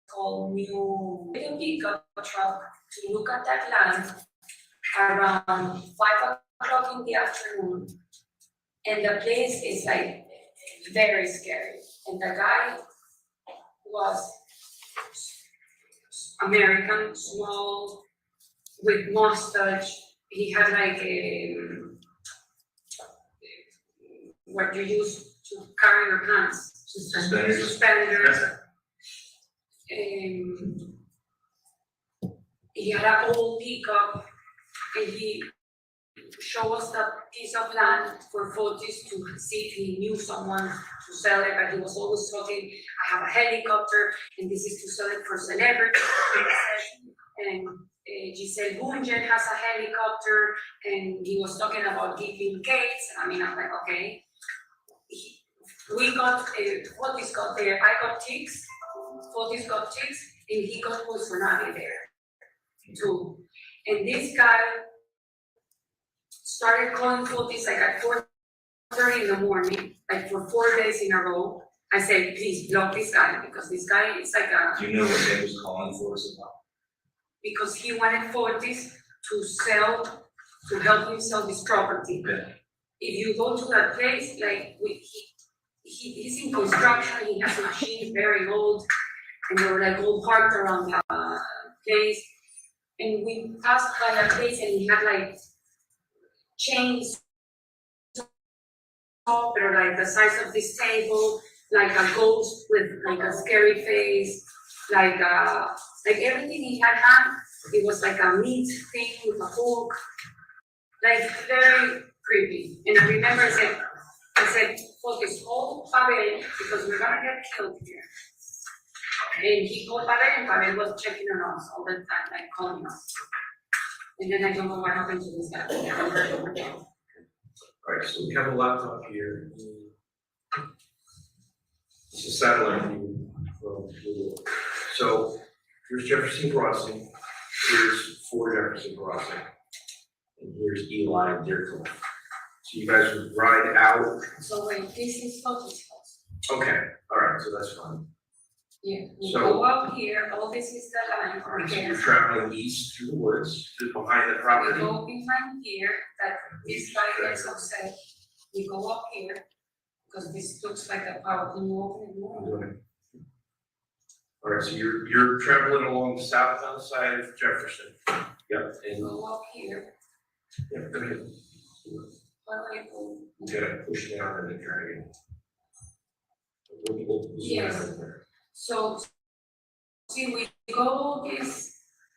called New. We can pick up a truck to look at that land around 5 o'clock in the afternoon, and the place is like very scary. And the guy was American, small, with mustache. He had like a what you use to carry your pants, suspenders. He had an old pickup, and he showed us that piece of land for photos to see if he knew someone to sell it, but he was always talking, I have a helicopter, and this is to sell it for celebrities. And Giselle Bundchen has a helicopter, and he was talking about giving cakes. I mean, I'm like, okay. We got, Fotis got there, I got ticks, Fotis got ticks, and he got Bolsonaro there too. And this guy started calling Fotis like at 4:30 in the morning, like for 4 days in a row. I said, please block this guy, because this guy is like a. Do you know what Nick was calling for us about? Because he wanted Fotis to help him sell this property. Yeah. If you go to that place, like he's in construction, he has machines very old, and they were like all parked around the place. And we passed by that place, and he had like chains, but like the size of this table, like a ghost with like a scary face, like everything he had, it was like a meat thing with a hook, like very creepy. And I remember I said, focus, hold Pavel, because we're gonna get killed here. And he called Pavel, and Pavel was checking on us all the time, like calling us. And then I don't know what happened to this guy. Alright, so we have a laptop here. It's a satellite view from Google. So here's Jefferson Crossing, here's Fort Jefferson Crossing, and here's Eli and Deerfield. So you guys would ride out. So wait, this is Fotis house. Okay, alright, so that's fine. Yeah, we So- go up here, all this is the line, Alright, so okay. you're traveling east through the woods, to behind the We property. go behind here, that this guy gets upset, we go up here, because this looks like a power, can you open it more? Alright, so you're traveling along the southbound side of Jefferson. Yep, We and, go up here, yep, go ahead. how do I go? You gotta push down and then drag it. Yes. So, see, we go this,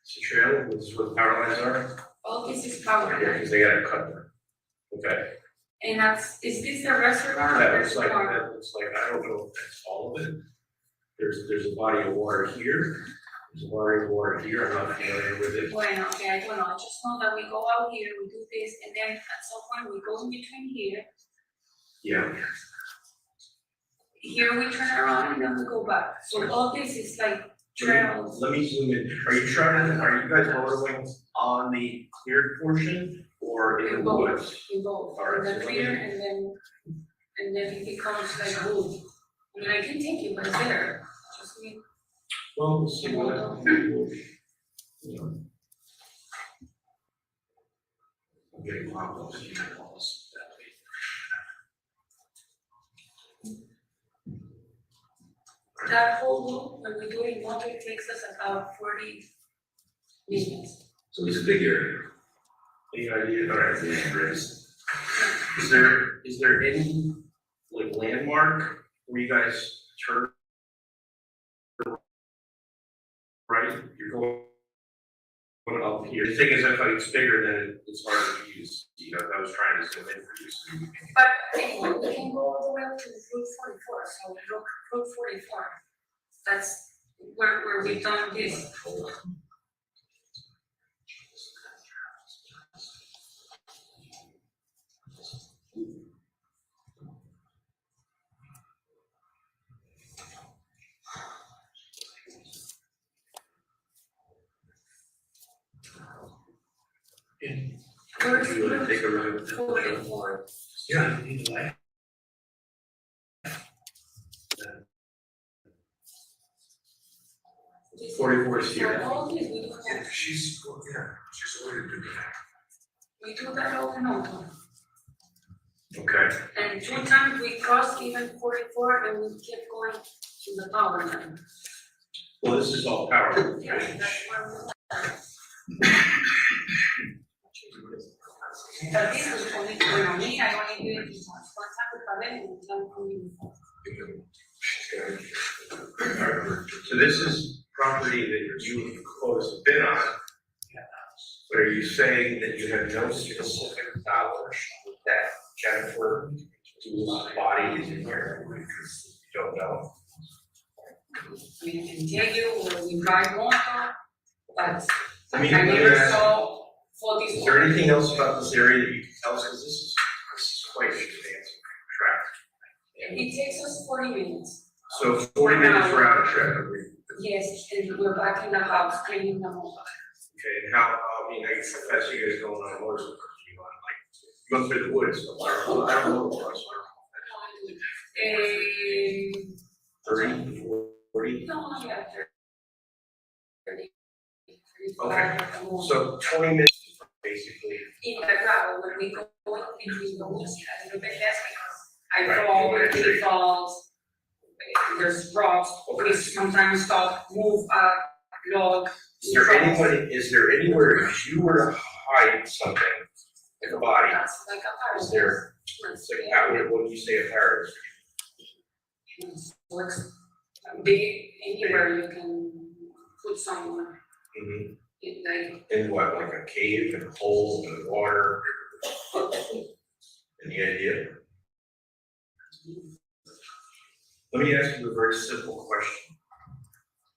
It's a trail, this is where the power lines are. All this is power Yeah, line. because they gotta cut them. Okay. And is this the reservoir? That or looks like, reservoir? that looks like, I don't know if that's all of it. There's a body of water here. There's a body of water here. I'm not familiar with it. Bueno, okay, I don't know, I just know that we go out here, we do this, and then at some point we go in between here. Yeah. Here we turn around and then we go back. So all this is like trails. Let me zoom in. Are you guys motorway on the cleared portion or in the woods? In both, All right, in the so let me- clear and then it becomes like wood. I mean, I can take you, but it's there, just me. Well, we'll see what. I'm getting problems. That whole loop, when we do it in one, it takes us about 40 minutes. So it's a big area. Any idea? All right. Yeah, Is there any like landmark where you guys turn right? You're going up here. The thing is, if it's bigger, then it's hard to use. You know, I was trying to zoom in for you. So you can- But anyway, we can go all the way up to Route 44, so look, Route 44. That's where we've done this. Where's You wanna take a ride Route with that? 44? Yeah, you need a light. This- 44 is here. For all this, we do Yeah, that. she's already doing that. We do that all in all. Okay. And 2 times we crossed even 44 and we kept going to the power line. Well, this is all power. Yeah, that's where we're at. But this was only, bueno, me, I only do it once. One time with Pavel and one time with me. So this is property that you close a bid on. But are you saying that you have no specific knowledge that Jennifer whose body is in here? You don't know? I mean, I can tell you where we drive more, but I I mean, let me never ask- saw for this. Is there anything else about this area that you can tell us? Because this is quite expansive tract. It takes us 40 minutes. So 40 minutes round trip. Yes, and we're back in the house cleaning the home. Okay, and how, I mean, I guess that's you guys going on motorcycles, you go through the woods, so I don't know what it's like. 30, 40? No, yeah, 30. Okay. So 20 minutes basically. In the gravel, when we go between the woods, a little bit less because I Right, fall, yeah, it sure. falls. There's rocks, we sometimes stop, move a log. Is there anywhere if you were to hide something, like a body, That's like a is there, it's like, how, what do you say a paradise? So it's big, anywhere you can put someone, Mm-hmm. like, In what, like a cave, in a hole, in the water? Any idea? Let me ask you a very simple question.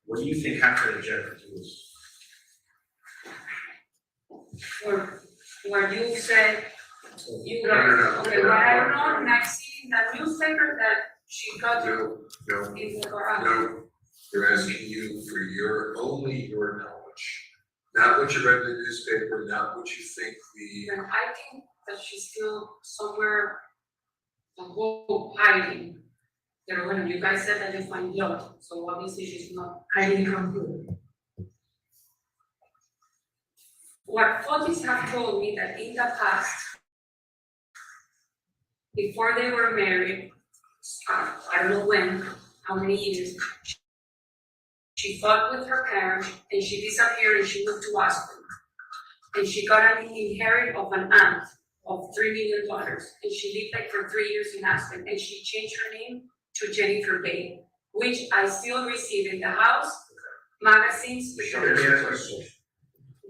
What do you think happened to Jennifer Lewis? where you said, you No, no, no. okay, what I don't know, and I've seen in the newspaper that she got No, no, in the garage. no, they're asking you for only your knowledge, not what you read in the newspaper, not what you think And I think that she's still somewhere, hiding. Pero bueno, you guys said that you find blood, so obviously she's not hiding from who. What authorities have told me that in the past, before they were married, I don't know when, how many years, she fought with her parents and she disappeared and she moved to Aspen. And she got an inherit of an aunt of $3 million. And she lived like for 3 years in Aspen and she changed her name to Jennifer Bay, which I still receive in the house, magazines. Let me ask you a question.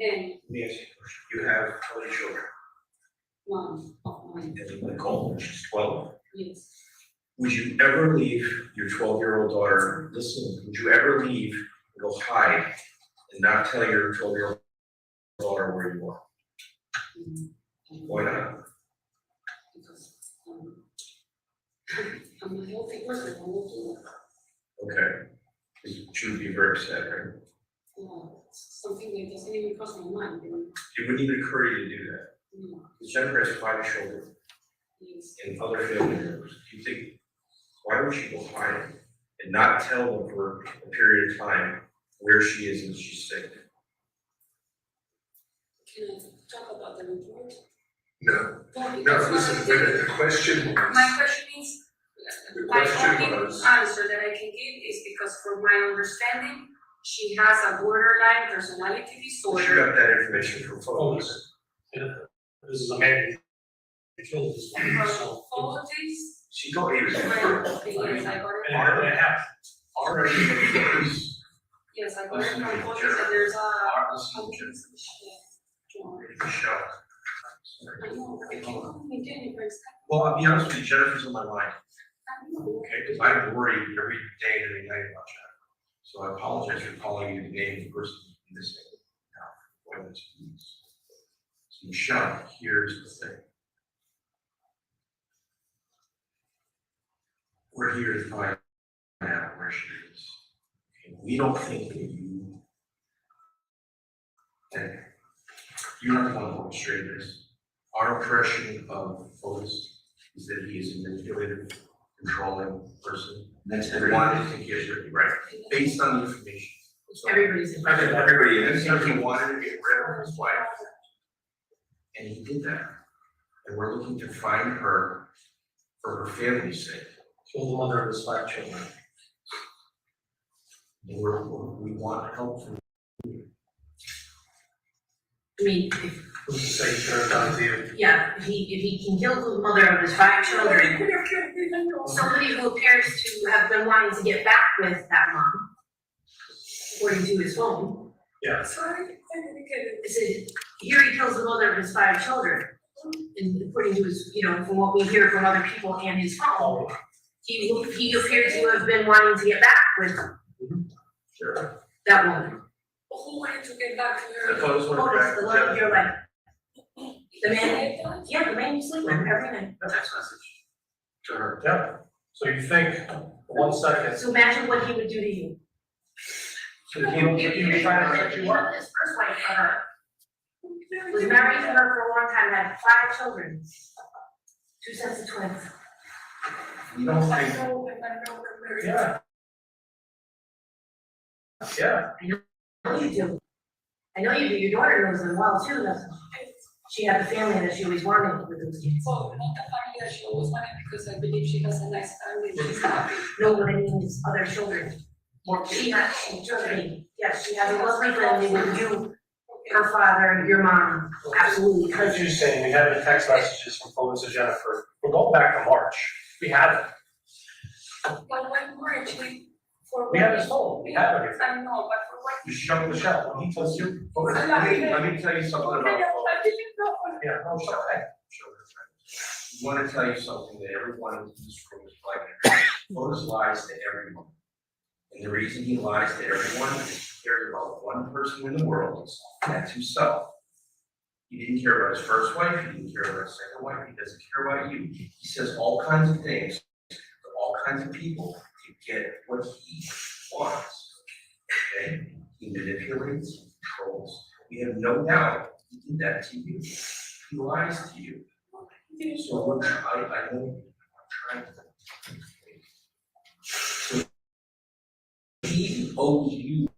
And Let me ask you a question. You have 20 children, one of mine, and Nicole, she's 12. yes. Would you ever leave your 12-year-old daughter, listen, would you ever leave and go hide and not tell your 12-year-old daughter where you are? Why not? Because I'm a healthy person, I won't do that. Okay. She would be very sad, right? Something that doesn't even cross my mind, you know. It wouldn't even occur to you to do that. No, Because Jennifer has 5 children yes. and other family members. Do you think, why would she go hide and not tell them for a period of time where she is and she's sick? Can I talk about the report? No, No, no, because listen, wait a minute, the question was. my question is, The my question only was- answer that I can give is because from my understanding, she has a borderline personality She disorder. got that information from photos. This is a man who killed his wife, so. Apologies. She told me it was. Yes, I got it. And it happened. Already in the photos. Yes, I got it from photos and there's a. Michelle. I know, I can't make any friends. Well, I'll be honest with you, Jennifer's on my mind, I know. okay, because I worry every day and every night about Jennifer. So I apologize for calling you the name of the person in this now. So Michelle, here's the thing. We're here to find out where she is. Okay, we don't think that you, that you're not the one who orchestrated this. Our impression of Otis is that he is a manipulative, controlling person. That's And wanted to get rid of, right, based on the information. Everybody's in. Everybody, and he wanted to get rid of his wife. And he did that. And we're looking to find her for her family's sake. Killed the mother of his 5 children. And we want help from. I mean, if, Who's to say he turned on to you? yeah, if he can kill the mother of his 5 children, somebody who appears to have been wanting to get back with that mom, according to his phone. Yeah. Sorry, I didn't get it. It said, here he kills the mother of his 5 children. And according to his, you know, from what we hear from other people and his phone, he appears to have been wanting to get back with Sure. that woman. Who wanted to get back to The her? photos were Otis, back the to one of your Jennifer. life. The man, yeah, the man you sleep with every night. Text message to her. Yeah, so you think, for 1 second, So imagine what he would do to you. so he was trying to set you up. His first wife, was married to her for a long time, had 5 children. 2 sets of twins. You don't I think, know, I'm married. Yeah. Yeah, I know you do. I know you do, your daughter knows them well too, that's, she had the family that she always wanted with those kids. So, not the family that she always wanted, because I believe she has a nice family, and she's happy. No, what I mean is other children. She has, yes, she has a lovely family with you, her father, your mom, absolutely, because because you're saying, we have the text messages from photos of Jennifer, we're going back to March, we have it, But when we're actually, for. we have his phone, we have everything. I know, but for what? You show Michelle, when he tells you, photos. let me tell you something about Okay, photos. I didn't know. Yeah, no, it's okay. I want to tell you something that everyone in this room is like. Otis lies to everyone. And the reason he lies to everyone is he cares about one person in the world, and that's himself. He didn't care about his first wife, he didn't care about his second wife, he doesn't care about you. He says all kinds of things to all kinds of people to get what he wants. Okay? He manipulates, controls. We have no doubt he did that to you. He lies to you. So what I know, I'm trying to. So he owes you,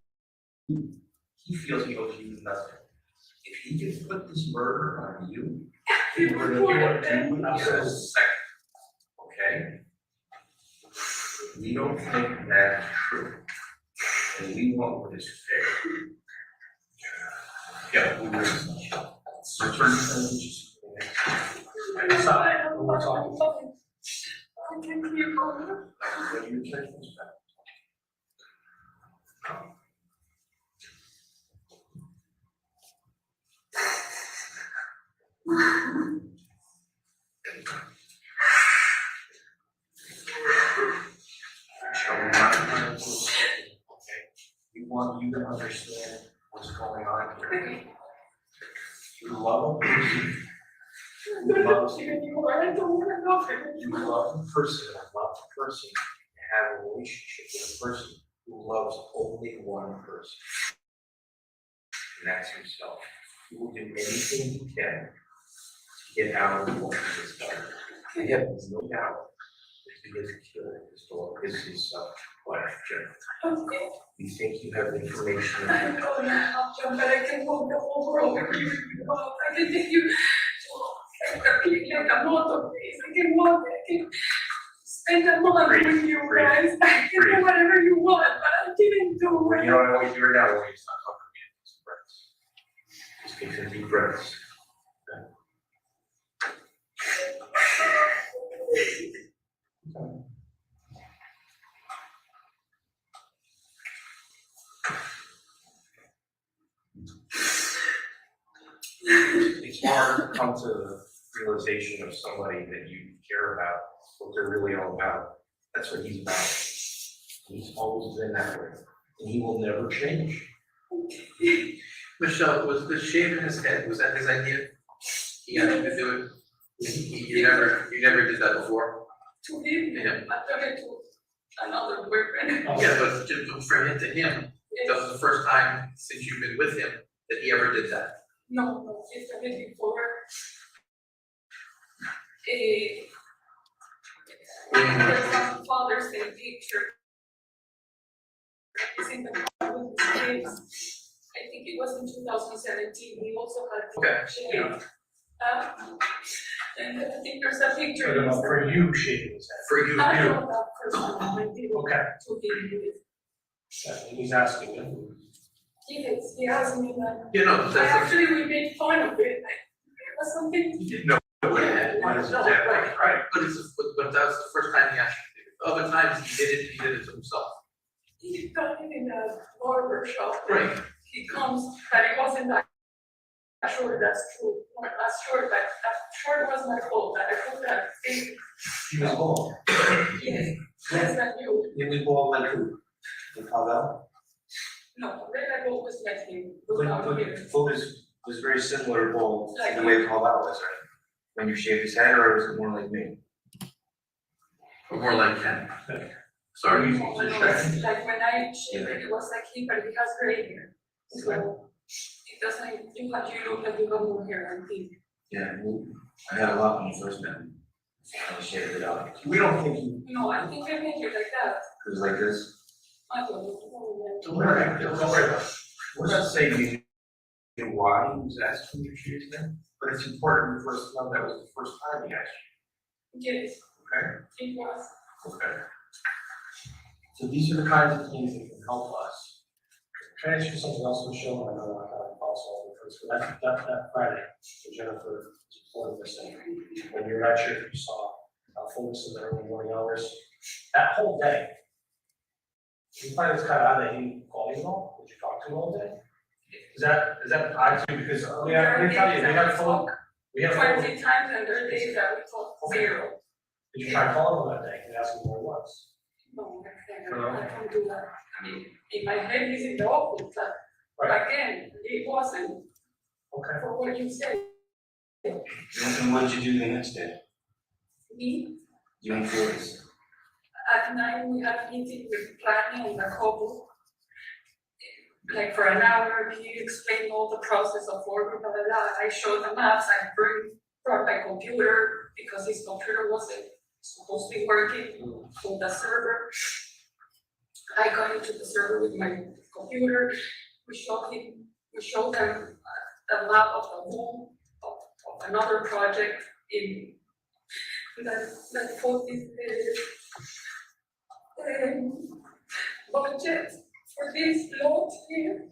he feels he owes you nothing. If he can put this murder on you, he would do it in a second. Okay? We don't think that's true. And we want what is fair. Yeah, we will. So turn to Stop, we're talking. I can hear you. when you take this back. We want you to understand what's going on here. You love a person. You love a person, and have a relationship with a person who loves only one person. And that's himself. He will do anything he can to get out of what he has done. I have no doubt that he has killed his daughter, his wife, Jen. You think you have information? I don't know, John, but I can walk the whole world wherever you want. I can take you to like a motor place. I can walk, I can spend a month with you guys. I can do whatever you want, but I didn't do You it. know what you're now, when you stop talking to me, just breaths. Just take some deep breaths. It's hard to come to the realization of somebody that you care about, what they're really all about. That's what he's about. He's always been that way, and he will never change. Michelle, was the shave in his head, was that his idea? He asked you to do it? You never did that before? To him, Yeah. I turned it to another boyfriend. Yeah, but from him to him, that was the first time since you've been with him that he ever did that. No, he started before. There's some Father's Day picture. It's in the with his kids. I think it was in 2017. He also had shave. And I think there's a picture. For you, shaving his head. For you, I know that person. I did Okay. to him with. And he's asking you. He asked me that. you know, I that's, actually, we made fun of it. It was something. you didn't know. Yeah, Right, but that was the first time he asked you. Other times he did it to himself. He got it in a barber shop. Right. He comes, but it wasn't that short, that's true. Not that short, but that short was my fault, that I put that thing. He was bald. Yes, yes, that you. He was bald like who? Like Pavel? No, red I always met him, without him. Food was very similar to bald, Like- the way Pavel was, right? When you shaved his head, or was it more like me? Or more like Ken. Sorry. No, like when I shaved it, it was like him, but he has gray hair. So it doesn't, you look like you got more hair, I think. Yeah, I had a lot when you first met me. I shaved it out. We don't think you. No, I think I made it like that. It was like this. I don't know. Don't worry about it. We're not saying you knew why he was asking you to shave his head, but it's important for us to know that was the first time he asked Yes, you, okay? it was. Okay. So these are the kinds of things that can help us. Can I ask you something else, Michelle? I know I got a also first, but that Friday, Jennifer was reporting this thing. When you were not sure if you saw folks in the early morning hours, that whole day. You find it's kind of odd that he called you at all? Did you talk to him all day? Is that odd too? Because we have, let me tell you, we have folk. 20 times and there are days that we talk zero. Did you try calling him that day and ask him where he was? No, I can't do that. I mean, in my head, he's in the office, but again, it wasn't Okay. for what you said. And what did you do the next day? Me, You and Flores? at night, we had a meeting with planning and the couple. Like for an hour, he explained all the process of work, blah, blah, blah. I showed the maps, I brought my computer because his computer wasn't supposed to be working on the server. I got into the server with my computer. We showed them the map of the home of another project in that for this budget for this lot here.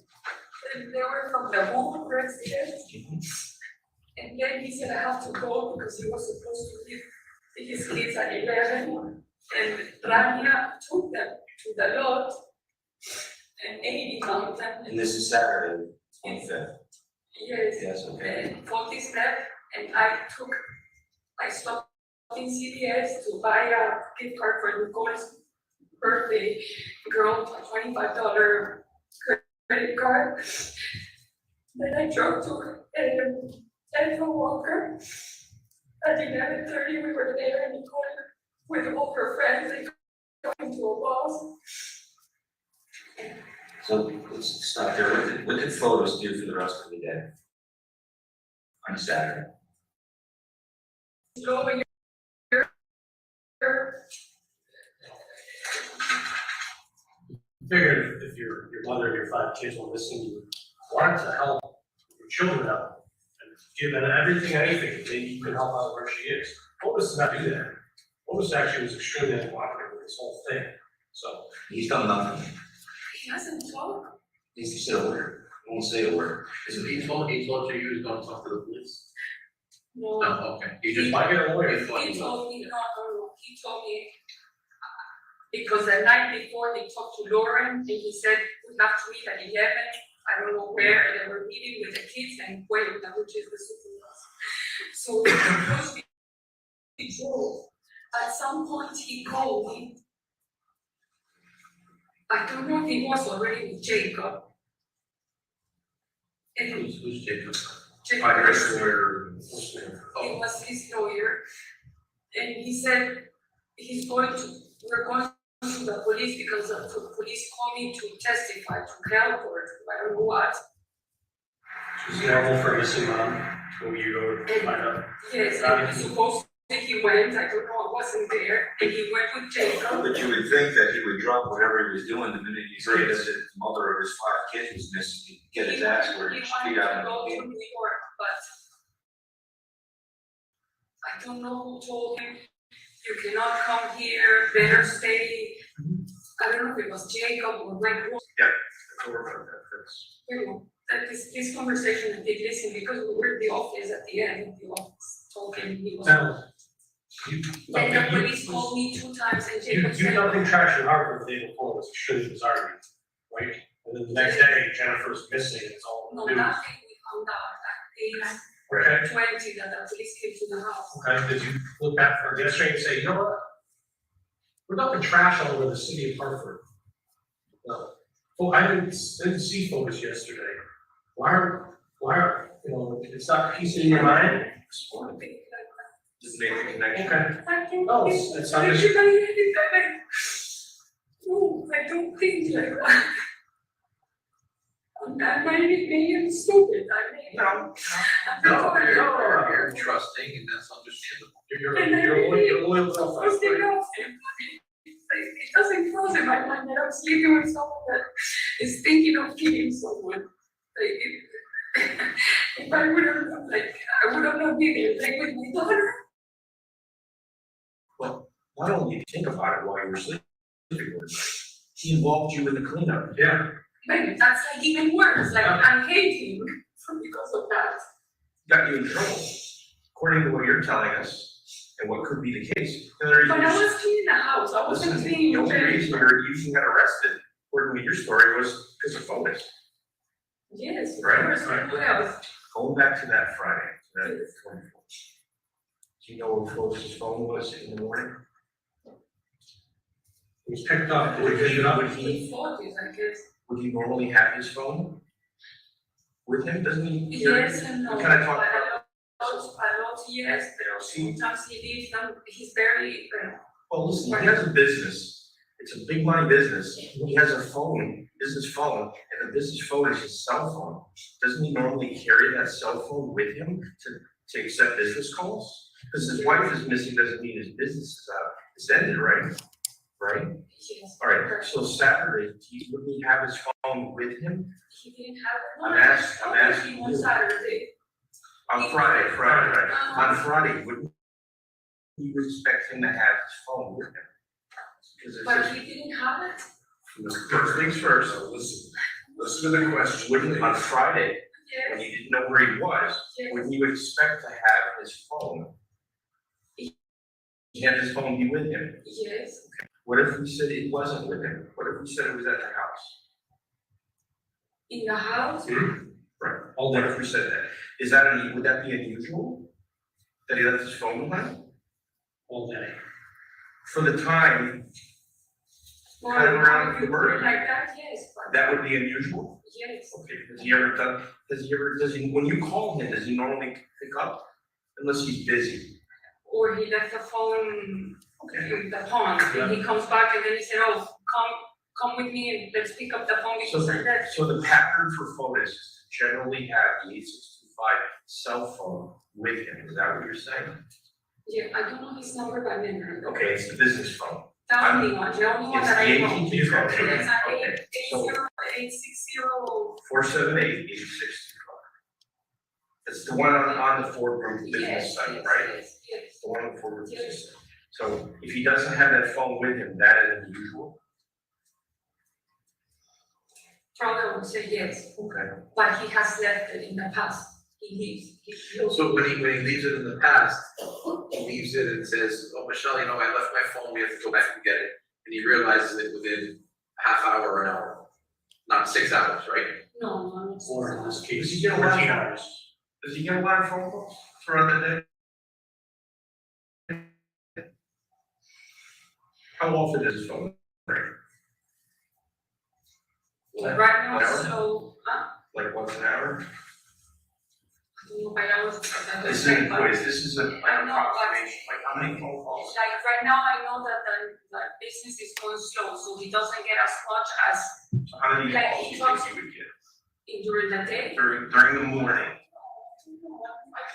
And they were from the home residents. And then he said I have to go because he was supposed to leave his kids at 11. And Rania took them to the lot and 80 mountain. And this is Saturday, 25th. Yes. Yes, okay. And 40 step and I stopped in CVS to buy a gift card for Nicole's birthday, girl, a $25 credit card. Then I drove to Edna Walker. At 11:30, we were there in the corner with all her friends. They going to a bus. So let's stop there. What did photos do for the rest of the day? On Saturday? Going here. Figured if your mother and your 5 kids were missing, you wanted to help your children out and give them everything, anything, maybe you can help out where she is. Otis did not do that. Otis actually was extremely uncooperative with this whole thing, so. He's done nothing. He hasn't talked. He's said a word. He won't say a word. So he told you he was gonna talk to the police? No. No, okay. He just. Might get a lawyer. He thought He he told me, no, he told me, because the night before they talked to Lauren, and he said, we have to meet at 11, I don't know where, and they were meeting with the kids and Puebla, which is the supermarket. So, he drove. At some point, he called me. I don't know if he was already with Jacob. And Who's Jacob? Jacob. Iris lawyer. It was his lawyer, and he said we're going to the police because the police called me to testify, to help, or I don't know what. It's normal for a missing mom, when you go to find out. Yes, and supposedly he went, I don't know, I wasn't there, and he went with Jacob. But you would think that he would drop whatever he was doing the minute he heard that his mother of his 5 kids was missing, he'd get his ass where He his wanted feet to out. go to New York, but I don't know who told him, you cannot come here, better stay. I don't know if it was Jacob or Mike. You know, that this conversation I did listen because we were in the office at the end of the office talking, he was. Now, Then the police called me 2 times and You Jacob said. nothing trash in Harvard the day before was extremely bizarre, right? And then the next day, Jennifer's missing, it's all No, news. nothing, we found out at Okay, 8:20 that the police came to the house. okay, did you look back for yesterday and say, you know what? We're dumping trash all over the city of Hartford. No, well, I didn't see photos yesterday. Why are, you know, it's not piecing in your mind? Just make the connection. Okay, I don't no, think- it's not. No, I don't think like that. I might be stupid, I may, No. You're trusting and that's understandable. You're loyal to us. It doesn't cross in my mind that I'm sleeping with someone that is thinking of killing someone. If I would have, I would have not been there, with my daughter. Well, why don't you think about it while you were sleeping? He involved you in the cleanup. Yeah. Maybe that's even worse, I hate him because of that. Got you in trouble, according to what you're telling us, and what could be the case. But I was cleaning the house, I wasn't Listen, cleaning the only the reason you got arrested, according to your story, was because of photos. Yes, of Right, course, right. what else? Going back to that Friday, that 24th. Do you know where Flo's phone was in the morning? It was picked up, did he pick it up? He thought it, I guess. Would he normally have his phone with him? Doesn't he? carry- Yes and no. We kind of talked about. A lot, yes, but sometimes he leaves them, he's very, Well, listen, he has a business. It's a big money business. He has a phone, business phone, and the business phone is his cell phone. Doesn't he normally carry that cell phone with him to accept business calls? Because his wife is missing doesn't mean his business is out. It's ended, right? Right? yes. All right, so Saturday, wouldn't he have his phone with him? He didn't have it. I'm asking On you. Saturday. On Friday, right. On Friday, wouldn't you expect him to have his phone with him? Because it's But just, he didn't have it. first things first, Listen to the question. wouldn't, on Friday, when Yes, you didn't know where he was, yes. wouldn't you expect to have his phone? He had his phone be with him. Yes, What if we said it wasn't with him? What if we said it was at the house? in the house, Right. What if we said that? Would that be unusual? that he left his phone behind? all day. For the time, Well, Kind of around if you the put it bird. like that, yes, but that would be unusual. yes. Okay, does he, when you call him, does he normally pick up? Unless he's busy. Or he left the phone Okay. in the pond, and he comes back and then he said, oh, come with me and let's pick up the phone because I left. So the pattern for PHOTUS is to generally have the 8625 cell phone with him, is that what you're saying? Yeah, I don't know his number by memory. Okay, it's the business phone. The only one It's that I the know. AT&T phone. It's an Okay, so 860. 478-8625. It's the one on the Ford Group business Yes, site, yes, right? yes, yes. The one on the Ford Group Yes. business site. So if he doesn't have that phone with him, that is unusual. Probably would say yes, Okay. but he has left it in the past. He So when he leaves it in the past, he leaves it and says, oh, Michelle, I left my phone, we have to go back and get it. And he realizes it within a half hour or an hour, not 6 hours, right? No. Or in this case, Does he get a lot 14 of- hours. Does he get a lot of phone calls throughout the day? How often does his phone ring? Right now, An hour? so, Like once an hour? I don't know by hours. This is an approximation, like how many phone calls? Like right now, I know that the business is going slow, so he doesn't get as much as So how many Like, calls do he you think talks- he would get during the day. during the morning?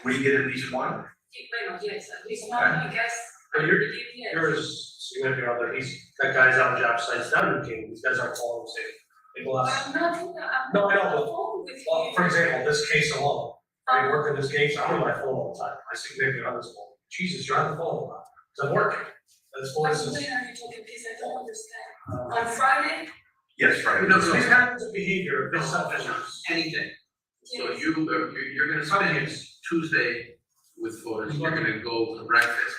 Would you get at least one? Bueno, yes, at least one, I guess. But you're- Yes. Yours, significant other, he's got guys on job sites down in King, these guys aren't calling saying, hey, But boss. I'm not, I'm No, I know, not on the but- phone with Well, him. for example, this case alone, I work in this case, I'm on my phone all the time, my significant other's phone. Jesus, you're on the phone a lot, 'cause I'm working. That's for When instance. are you talking, please, I don't understand. On Friday? Yes, right. No, so these patterns of behavior, this selfishness. Anything. So Yes. you're gonna spend Tuesday with photos, you're gonna go to breakfast.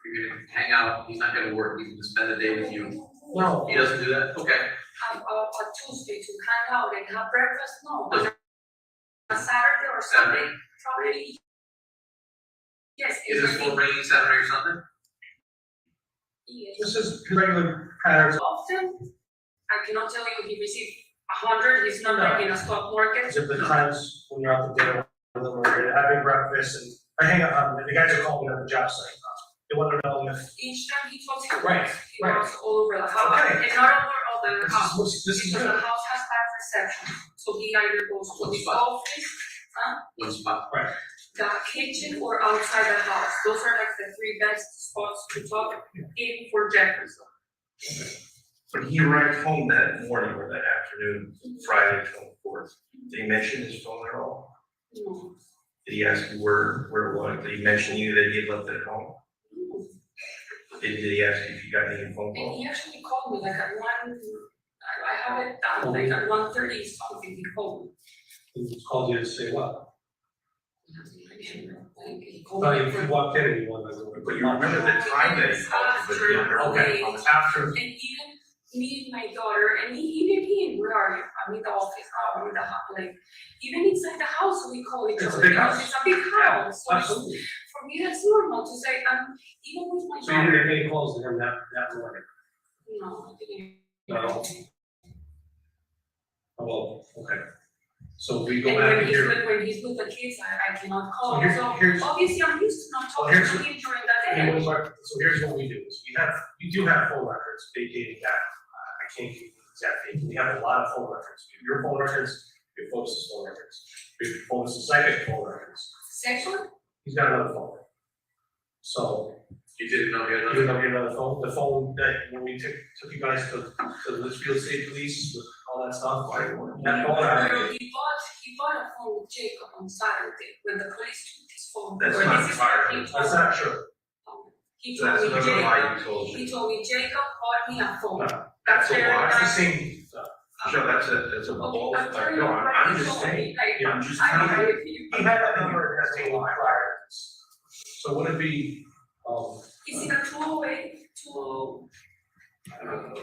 You're gonna hang out, he's not gonna work, he's gonna spend the day with you. No, He doesn't do that, okay. On Tuesday to hang out and have breakfast? No. Does- On a Saturday or Sunday, probably. Yes. Is this phone ringing Saturday or Sunday? Yes. this is regular patterns. Often, I cannot tell you he received 100, he's not like in a stock market. Because of the times when you're out to dinner with them, or you're having breakfast, and I hang out, the guys are calling me on the job site. They want to know if, Each time he talks, he Right, walks, he walks all over the house, Okay. and not over all the house. this is Because the good. house has bad reception, so he either goes to What his spot? office, One spot. the kitchen, or outside the house. Those are like the three best spots to talk in for Jefferson. But he arrived home that morning or that afternoon, Friday, 24th. Did he mention his phone at all? No. Did he ask you where it was? Did he mention to you that he had left it at home? Did he ask you if you got any phone And calls? he actually called me like at I have it down, like at 1:30 something, he called me. He called you to say what? Like, he called No, me you for- walked in and you wanted to go. But you remember the time that he called you, but you remember Okay, After- after, And even me and my daughter, and even him, where are you? I'm in the office, I'm in the house, like, even inside the house, we call each It's a other. big because house. It's a big house, so it's- absolutely. for me, that's normal to say, even with my So you didn't daughter. get any calls to him that morning? No, I didn't. No. Oh, well, okay. So we go And back when and he's here. with the kids, I cannot call, So here's- so obviously I'm used to not Well, talking here's to what- him during the day. So here's what we do, is we do have phone records, dating back, I can't give you the exact date, we have a lot of phone records. We have your phone records, we have Fotis' phone records, we have Fotis' second phone records, Sexual? he's got another phone. So, You didn't know he had you another. know, another phone, the phone that, when we took you guys to the Litchfield State Police with all that stuff, that phone, He bought a phone with Jacob on Saturday, when the police took his phone. That's or not this is fire. what he told that's not true. He So told that's me another lie Jacob, you told he you. told me Jacob bought me a phone. No, That's a very lie. It's the nice. same stuff. Sure, that's a bull, I'm telling you no, what I'm he just told saying, me, like, Yeah, I'm just I telling agree you. with you. He had that number as a lie prior. So would it be, Is it a 208, 203 I don't remember.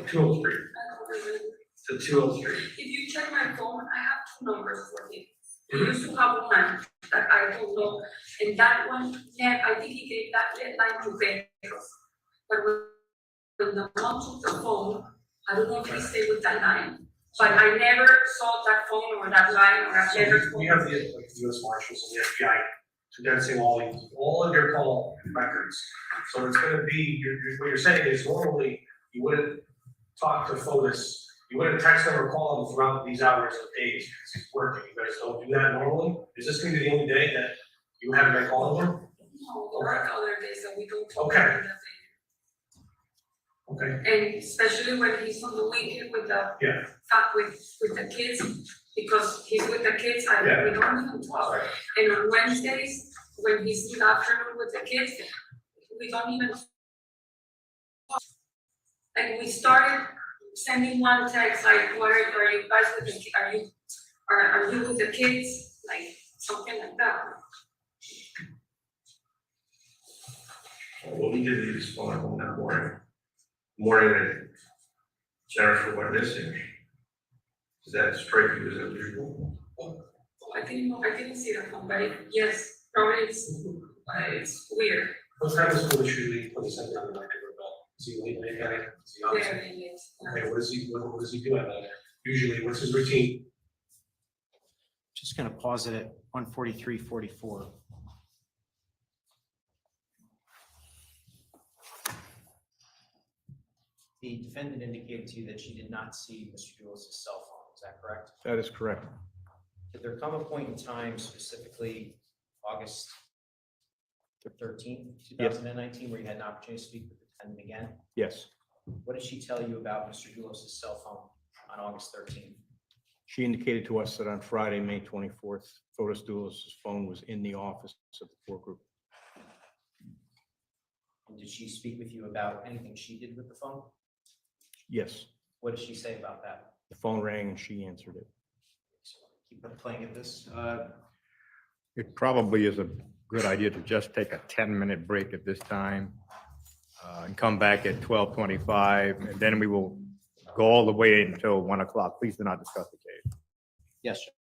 to 203. If you check my phone, I have two numbers for him. He used to have one that I don't know, And that one, yeah, I think he gave that deadline to Pedro. But when the mom took the phone, I don't know if he stayed with that line, but I never saw that phone or that line, or I've never. We have the US Marshals and the FBI condensing all of your call records. So it's gonna be, what you're saying is normally you wouldn't talk to FOTUS, you wouldn't text them or call them throughout these hours of days because he's working. You guys don't do that normally? Is this gonna be the only day that you haven't been calling him? No, there are other days that we don't talk Okay. about that day. Okay, And especially when he's on the weekend with the, yeah, with the kids, because he's with the kids, Yeah. we don't even talk. Right. And on Wednesdays, when he's in the afternoon with the kids, we don't even talk. Like, we started sending one text, like, what are you guys with the, are you with the kids? Like, something like that. Well, we did leave his phone at home that morning that Jennifer went missing. Does that strike you as unusual? I didn't see that one, but yes, probably it's weird. what time is FOTUS usually put this on the record about? Is he late night guy? Is he honest? Very late. Okay, what does he do at night? Usually, what's his routine? Just gonna pause it at 1:43:44. The defendant indicated to you that she did not see Mr. Dulis' cell phone, is that correct? That is correct. Did there come a point in time, specifically August 13th, 2019, where you had an opportunity to speak with the defendant again? Yes. What did she tell you about Mr. Dulis' cell phone on August 13th? She indicated to us that on Friday, May 24th, FOTUS Dulis' phone was in the office of the court group. And did she speak with you about anything she did with the phone? Yes, What did she say about that? the phone rang and she answered it. So keep on playing at this. It probably is a good idea to just take a 10-minute break at this time and come back at 12:25, and then we will go all the way until 1 o'clock. Please do not discuss the case. Yes, sir.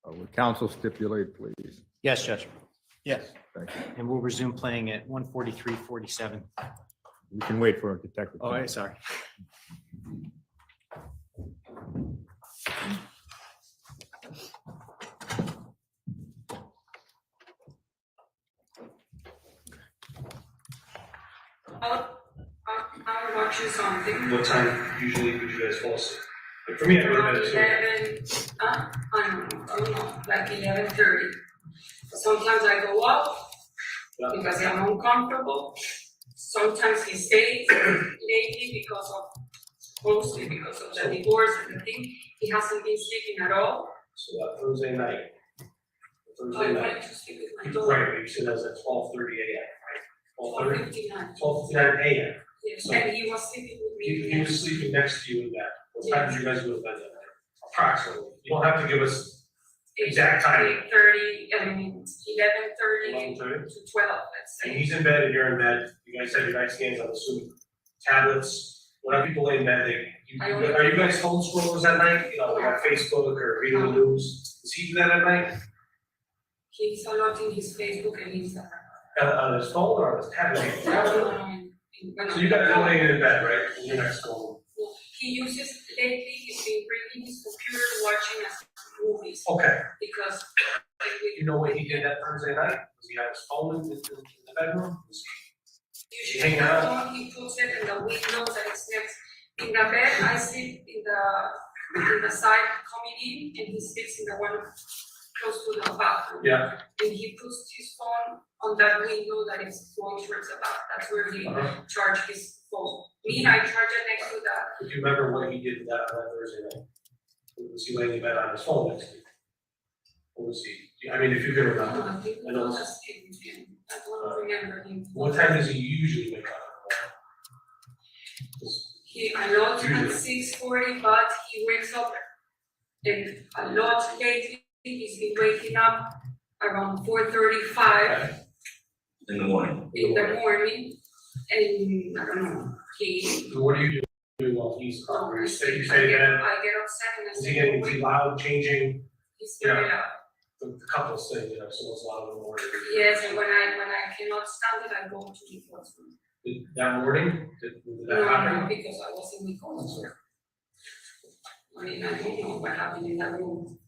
Would counsel stipulate, please? Yes, Judge. Yes. Thank you. And we'll resume playing at 1:43:47. We can wait for a detective. Oh, I'm sorry. I'll watch you something. What time usually would you guys fall asleep? Like for me, I go to Around bed at 2. 11, I don't know, like 11:30. Sometimes I go up because I'm uncomfortable. Sometimes he stays lately mostly because of the divorce and the thing. He hasn't been sleeping at all. So Thursday night. I Thursday night. wanted to sleep with my daughter. Right, you said that was at 12:30 a.m., right? 12:30, 4:59. 12:59 a.m. Yes, So- and he was sleeping with me. He was sleeping next to you in bed. What time did you guys go to bed that night? Approximately. You don't have to give us exact time. 8:30, 11:30 11:30. to 12, let's And say. he's in bed and you're in bed. You guys have your nightstands, I'm assuming, tablets. When people lay in bed, are you guys homeschoolers at night? You know, like on Facebook or reading the news? Does he do that at night? He's a lot in his Facebook and Instagram. On his phone or on his tablet? So you guys are laying in bed, right? And you're next to him. He uses, lately, he's been bringing his computer, watching us movies, Okay. because You know what he did that Thursday night? Was he had his phone in the bedroom? Was usually hang out? he puts it in the window that is next. In the bed, I sleep in the side coming in, and he sleeps in the one close to the bathroom. Yeah. And he puts his phone on that window that is going towards the bath, that's where he charges his phone. Me, I charge it next to that. Do you remember what he did on that Thursday night? Was he laying in bed on his phone next to you? Or was he, I mean, if you can I remember, think I know that's him. I don't remember him. what time does he usually wake up? I logged him at 6:40, but he wakes up and a lot lately. He's been waking up around 4:35 In the morning. in the morning, and I don't know. What do you do while he's up? You stay in bed? I get upset and I Is say, he getting too loud, changing he's very loud. the couples thing, so it's loud in the morning? Yes, and when I cannot stand it, I go to the bathroom. That morning, did that No, happen? because I was in the corner. I mean, I don't know what happened in that room.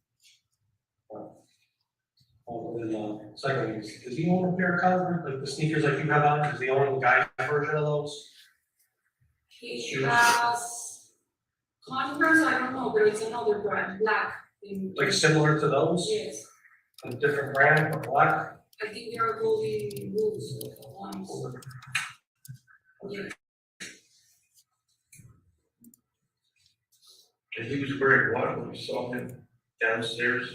Oh, and second, does he own a pair of Converse, like the sneakers like you have on, does he own the guy's version of those? He Shoes. has Converse, I don't know, but it's another brand, black. Like similar to those, Yes, a different brand, but black? I think they are golden rules, ones. Yeah, And he was wearing what when you saw him downstairs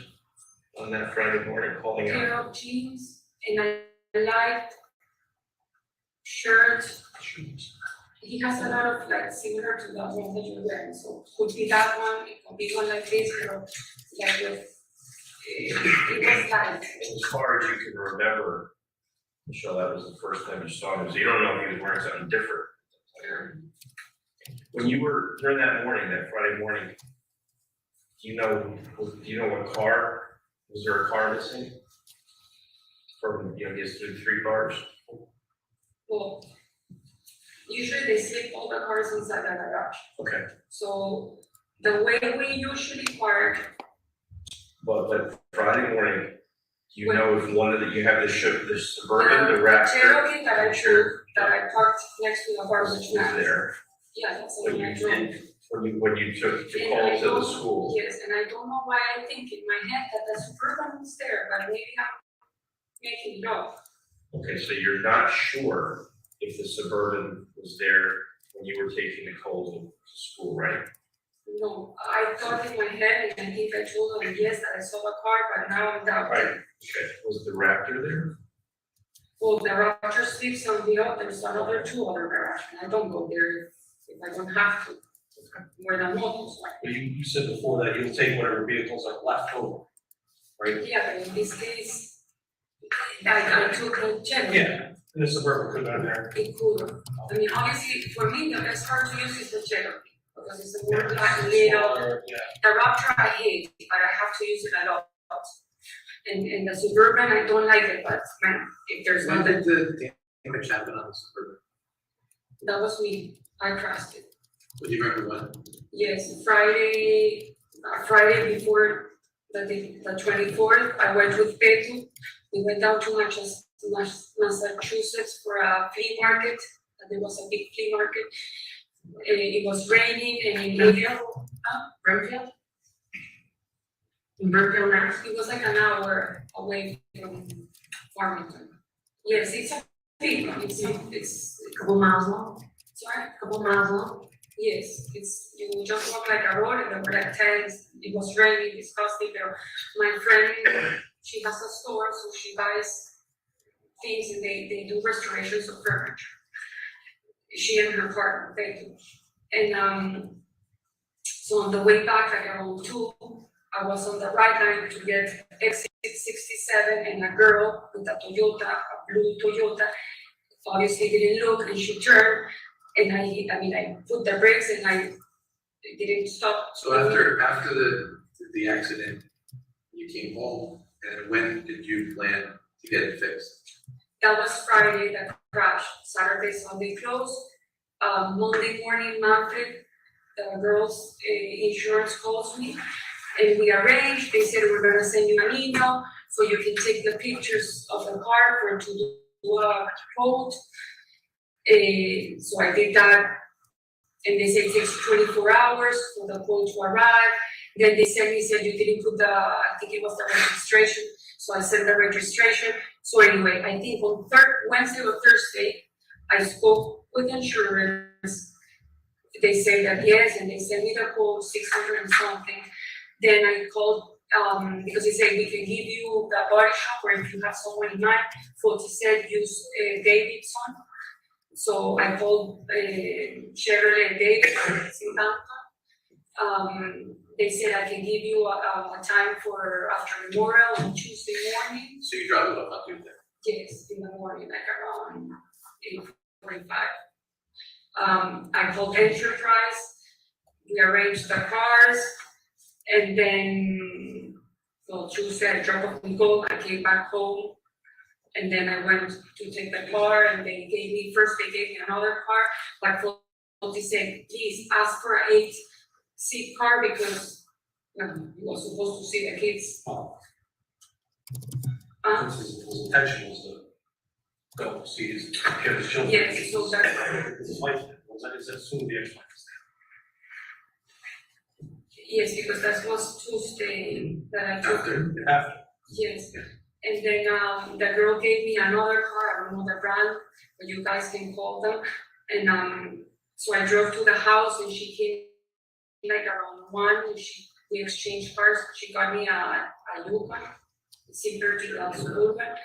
on that Friday morning calling out? pair of jeans and a light shirt. He has a lot of like similar to that one that you're wearing, so could be that one, it could be one like this, or like with, it was light. As far as you can remember, Michelle, that was the first time you saw him, so you don't know if he was wearing something different. When you were, during that morning, that Friday morning, do you know what car, was there a car missing? From, he has 3 cars? Well, usually they sleep all the cars inside the garage, Okay, so the way we usually park, but Friday morning, do you know if one of the, you have the Suburban, the Raptor? Cherokee that I drove, that I parked next to the garbage was man. there, Yeah, that's the but one I you drove. did, when you took the And call I to the don't- school. Yes, and I don't know why I think in my head that the Suburban was there, but maybe I'm making it up. Okay, so you're not sure if the Suburban was there when you were taking the call to school, right? No, I thought in my head, and I think I told them, yes, that I saw a car, but now I'm doubting. Right. Okay, was the Raptor there? Well, the Raptor sleeps on the other, there's another 2 other garage, and I don't go there if I don't have to. Where the motors are. But you said before that you'll take whatever vehicles are left over, right? Yeah, but in this case, I took a check. Yeah, and the Suburban could have been there. It could, I mean, honestly, for me, the best car to use is the Cherokee, because it's a more like little, Yeah. the Raptor I hate, but I have to use it a lot. And the Suburban, I don't like it, but man, if there's When nothing, did the damage happen on the Suburban? that was me, I crashed it. Would you remember when? Yes, Friday before the 24th, I went with Petu. We went down to Massachusetts for a flea market. There was a big flea market. It was raining and in Brimfield. In Brimfield, Mass. It was like an hour away from Farmington. Yes, it's a big one. It's A couple miles long, sorry. a couple miles long. Yes, it's, you just walk like a road and there were like tents, it was raining, disgusting, but my friend, she has a store, so she buys things and they do restorations of furniture. She and her partner, they do. And so on the way back, like around 2, I was on the right line to get exit 67 and a girl with a Toyota, a blue Toyota, obviously didn't look and she turned. And I put the brakes and I didn't stop. So after the accident, you came home, and when did you plan to get it fixed? That was Friday, the crash, Saturday, Sunday closed. Monday morning, Manfred, the girls' insurance calls me and we arranged, they said we're gonna send you an email so you can take the pictures of the car for to do a quote. So I did that, and they said it takes 24 hours for the quote to arrive. Then they said you didn't put I think it was the registration, so I sent the registration. So anyway, I think on Wednesday or Thursday, I spoke with insurance. They said that yes, and they sent me the quote, 600 and something. Then I called because he said we can give you the body shop, or if you have someone in mind. Foti said use Davidson. So I called Chevrolet Davidson in Tampa. They said I can give you a time for after Memorial on Tuesday morning. So you drive it up on Tuesday? Yes, in the morning, like around 8:45. I called Enterprise, we arranged the cars, and then, so Tuesday I dropped off Nicole, I came back home, and then I went to take the car, and they gave me another car, but they said, please ask for an 8-seat car, because you were supposed to see the kids. His intention was to go see his children. Yes, so that's. His wife, is that soon to be explained? Yes, because that was Tuesday that I took. After. Yes, and then the girl gave me another car, I don't know the brand, but you guys can call them. And so I drove to the house, and she came like around 1, and we exchanged cars. She got me a Yukon, similar to the Suburban.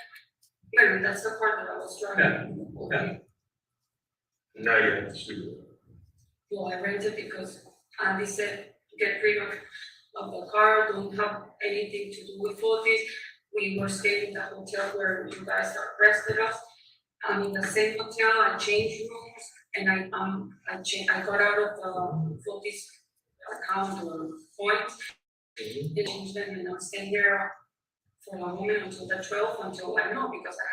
And that's the car that I was driving. Yeah. Now you're in the studio. Well, I rented because Andy said, get rid of the car, don't have anything to do with Fotis. We were staying in the hotel where you guys arrested us. I'm in the same hotel, I changed rooms, and I got out of the Fotis account or points. They changed them, and I'm staying there for a moment until the 12th, until I know, because I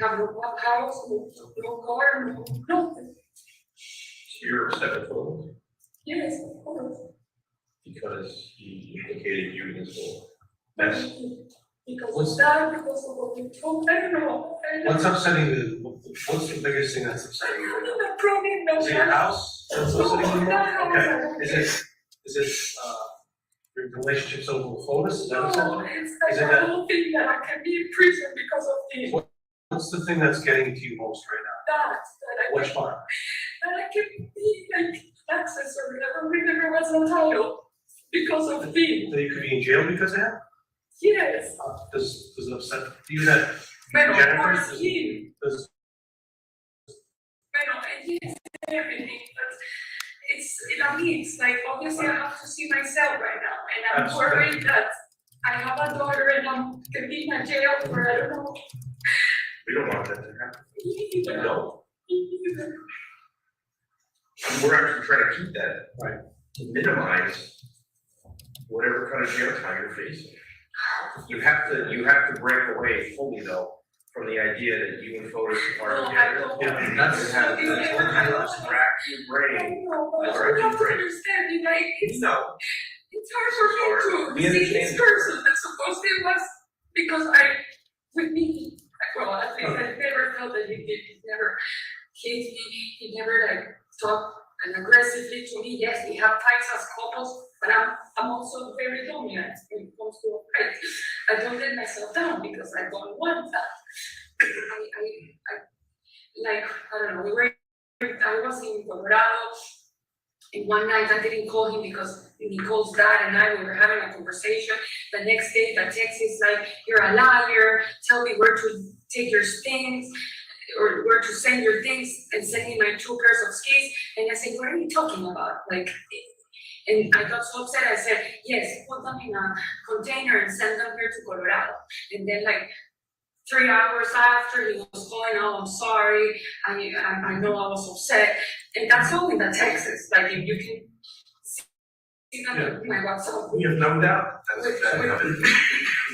have no house, no car, no. You're upset with photos Yes, of course. because he implicated you in his whole mess. Because of that, because of what we told, I don't know. What's upsetting what's the biggest thing that's upsetting you? The problem, no. Is it your house? That's upsetting you? No, Okay, is it, your relationships over with Fotis? Is that upsetting? No, you? it's Is it like that- a whole thing that I can be in prison because of this. What's the thing that's getting to you most right now? That Which part? I can be like accessory, I don't remember what's the title, because of him. That you could be in jail because of that? Yes, Does it upset you that but of Jennifer? course him, Does, but yes, everything, but it's like, obviously I have to see myself right now, and I'm Absolutely. worried that I have a daughter and I'm gonna be in a jail for, I don't know. We don't want that to happen. Either. No. Either. We're actually trying to keep that. Right. To minimize whatever kind of jail time you're facing. You have to break away fully though from the idea that you and Fotis are No, I together. don't. Yeah, That's how I don't. rack your brain. No, but That's you right, have to right. understand, you like, No, it's hard for We me to see understand. this person that's supposed to was, because with me, well, at least I never felt that he did, he never hit me, he never like talked aggressively to me. Yes, we have fights as couples, but I'm also very dominant when it comes to fight. I don't let myself down because I don't want that. I don't know, I was in Colorado, and one night I didn't call him because Nicole's dad and I, we were having a conversation. The next day, the text is like, you're a liar, tell me where to take your things, or where to send your things, and send me my 2 pairs of skis. And I said, what are you talking about? Like, and I got so upset, I said, yes, put them in a container and send them here to Colorado. And then like 3 hours after, he was calling, oh, I'm sorry, I know I was upset. And that's all in the Texas, like if you can see that in my WhatsApp. we have no doubt that's Wait.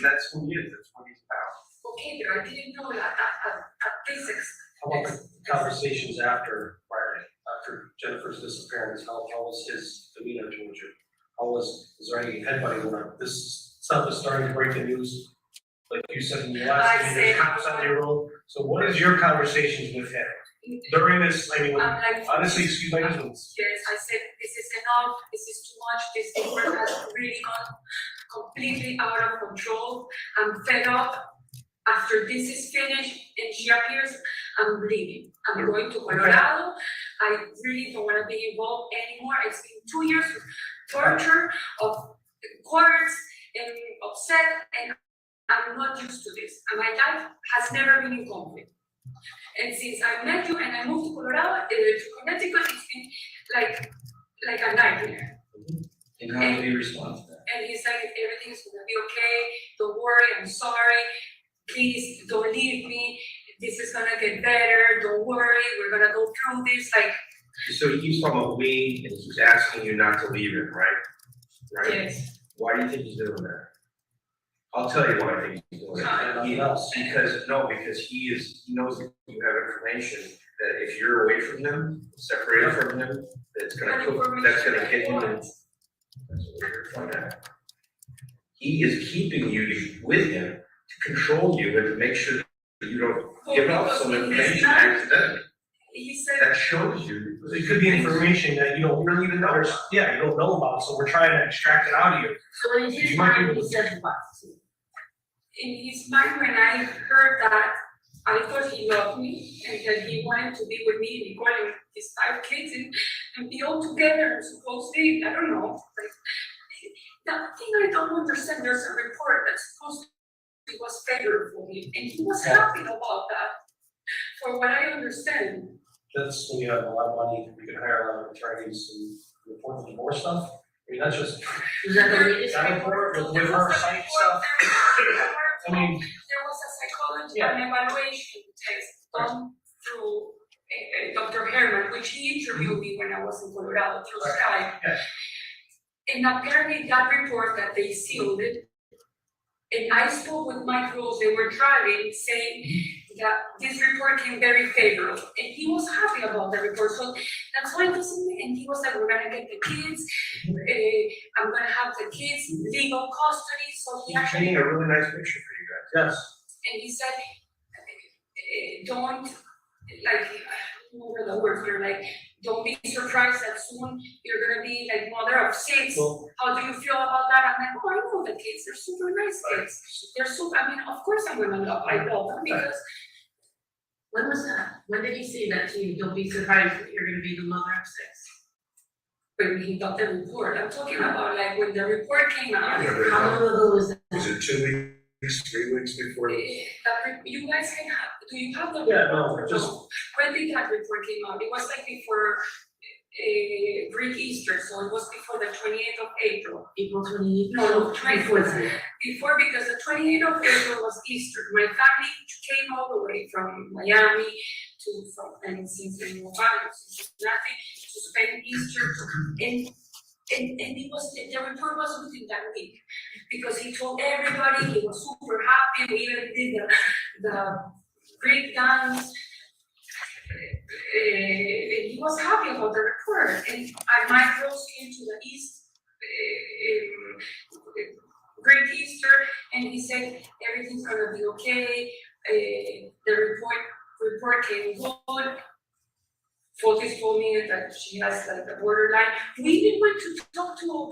that's who he is, that's what he's about. Okay, but I didn't know that at physics. How about the conversations after Friday, after Jennifer's disappearance, how was his demeanor towards you? Is there any headbutting going on? This stuff is starting to break the news, like you said in your last I meeting, there's said- cops on your road. So what is your conversations with him? During this, I mean, I'm like, honestly, excuse my yes, ignorance. I said, this is enough, this is too much, this thing has really gone completely out of control. I'm fed up. After this is finished and she appears, I'm leaving. I'm going to Colorado. I really don't want to be involved anymore. It's been 2 years of torture, of courts, and upset, and I'm not used to this. And my life has never been in conflict. And since I met you and I moved to Colorado, to Connecticut, it's been like a nightmare. And how do you respond to that? And he said, everything's gonna be okay, don't worry, I'm sorry, please don't leave me, this is gonna get better, don't worry, we're gonna go through this, like, So he keeps talking about we, and he's asking you not to leave him, right? Right? yes. Why do you think he's doing that? I'll tell you why I think he's doing that. Because he knows that you have information that if you're away from him, separated from him, that's gonna get him in. That's what we're here to find out. He is keeping you with him to control you and to make sure that you don't give up some information accidentally. He said, That shows you. It could be information that you don't really even know, you don't know about, so we're trying to extract it out of you. So in his mind, he said what? in his mind, when I heard that, I thought he loved me and that he wanted to be with me, Nicole and his 5 kids, and be all together, supposedly, I don't know. Like, the thing I don't understand, there's a report that's supposed to be was favorable for him, and he was happy about that, for what I understand. That's when you have a lot of money, you can hire a lot of attorneys and report the divorce stuff. I mean, that's just, Was that the latest that report? report with her site stuff. I mean, There was a psychology Yeah. and evaluation test done through Dr. Herman, which he interviewed me when I was in Colorado through Skype. Yes. And apparently that report that they sealed it, and I spoke with Mike Rose, they were driving, saying that this report came very favorable, and he was happy about the report, so that's why it doesn't, and he was like, we're gonna get the kids, I'm gonna have the kids, legal custody, so he He's actually, painting a really nice picture for you guys. yes. and he said, don't, like, what were the words, you're like, don't be surprised that soon you're gonna be like mother of 6. Well, How do you feel about that? I'm like, oh, I know the kids, they're super nice kids. They're super, I mean, of course I'm gonna love, I love them because When was that? When did he say that to you? Don't be surprised that you're gonna be the mother of 6. when he got the report, I'm talking about like when the report came out. Yeah, but How long ago was that? Was it 2 weeks, 3 weeks before? You guys can have, do you have the? Yeah, no, report? just- When did that report came out? It was like before Greek Easter, so it was before the 28th of April. April 28th? No, Before 24th. that. Before, because the 28th of April was Easter. My family came all the way from Miami and Cincinnati to spend Easter. And it was, the report was within that week. Because he told everybody, he was super happy, we even did the Greek dance. He was happy about the report. And my girls came to the East, Greek Easter, and he said everything's gonna be okay. The report came good. Fotis told me that she has like a borderline. We even went to talk to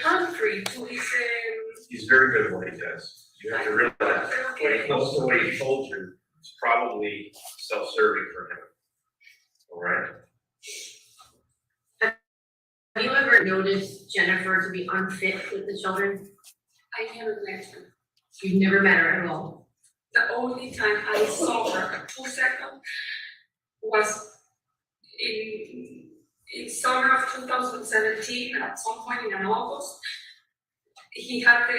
Humphrey, to his. He's very good at what he does. You have to realize, when he comes to what he told you, it's probably self-serving for him. All right? Have you ever noticed Jennifer to be unfit with the children? I never met her. You've never met her at all? The only time I saw her, 2 seconds, was in summer of 2017, at some point in August. He had to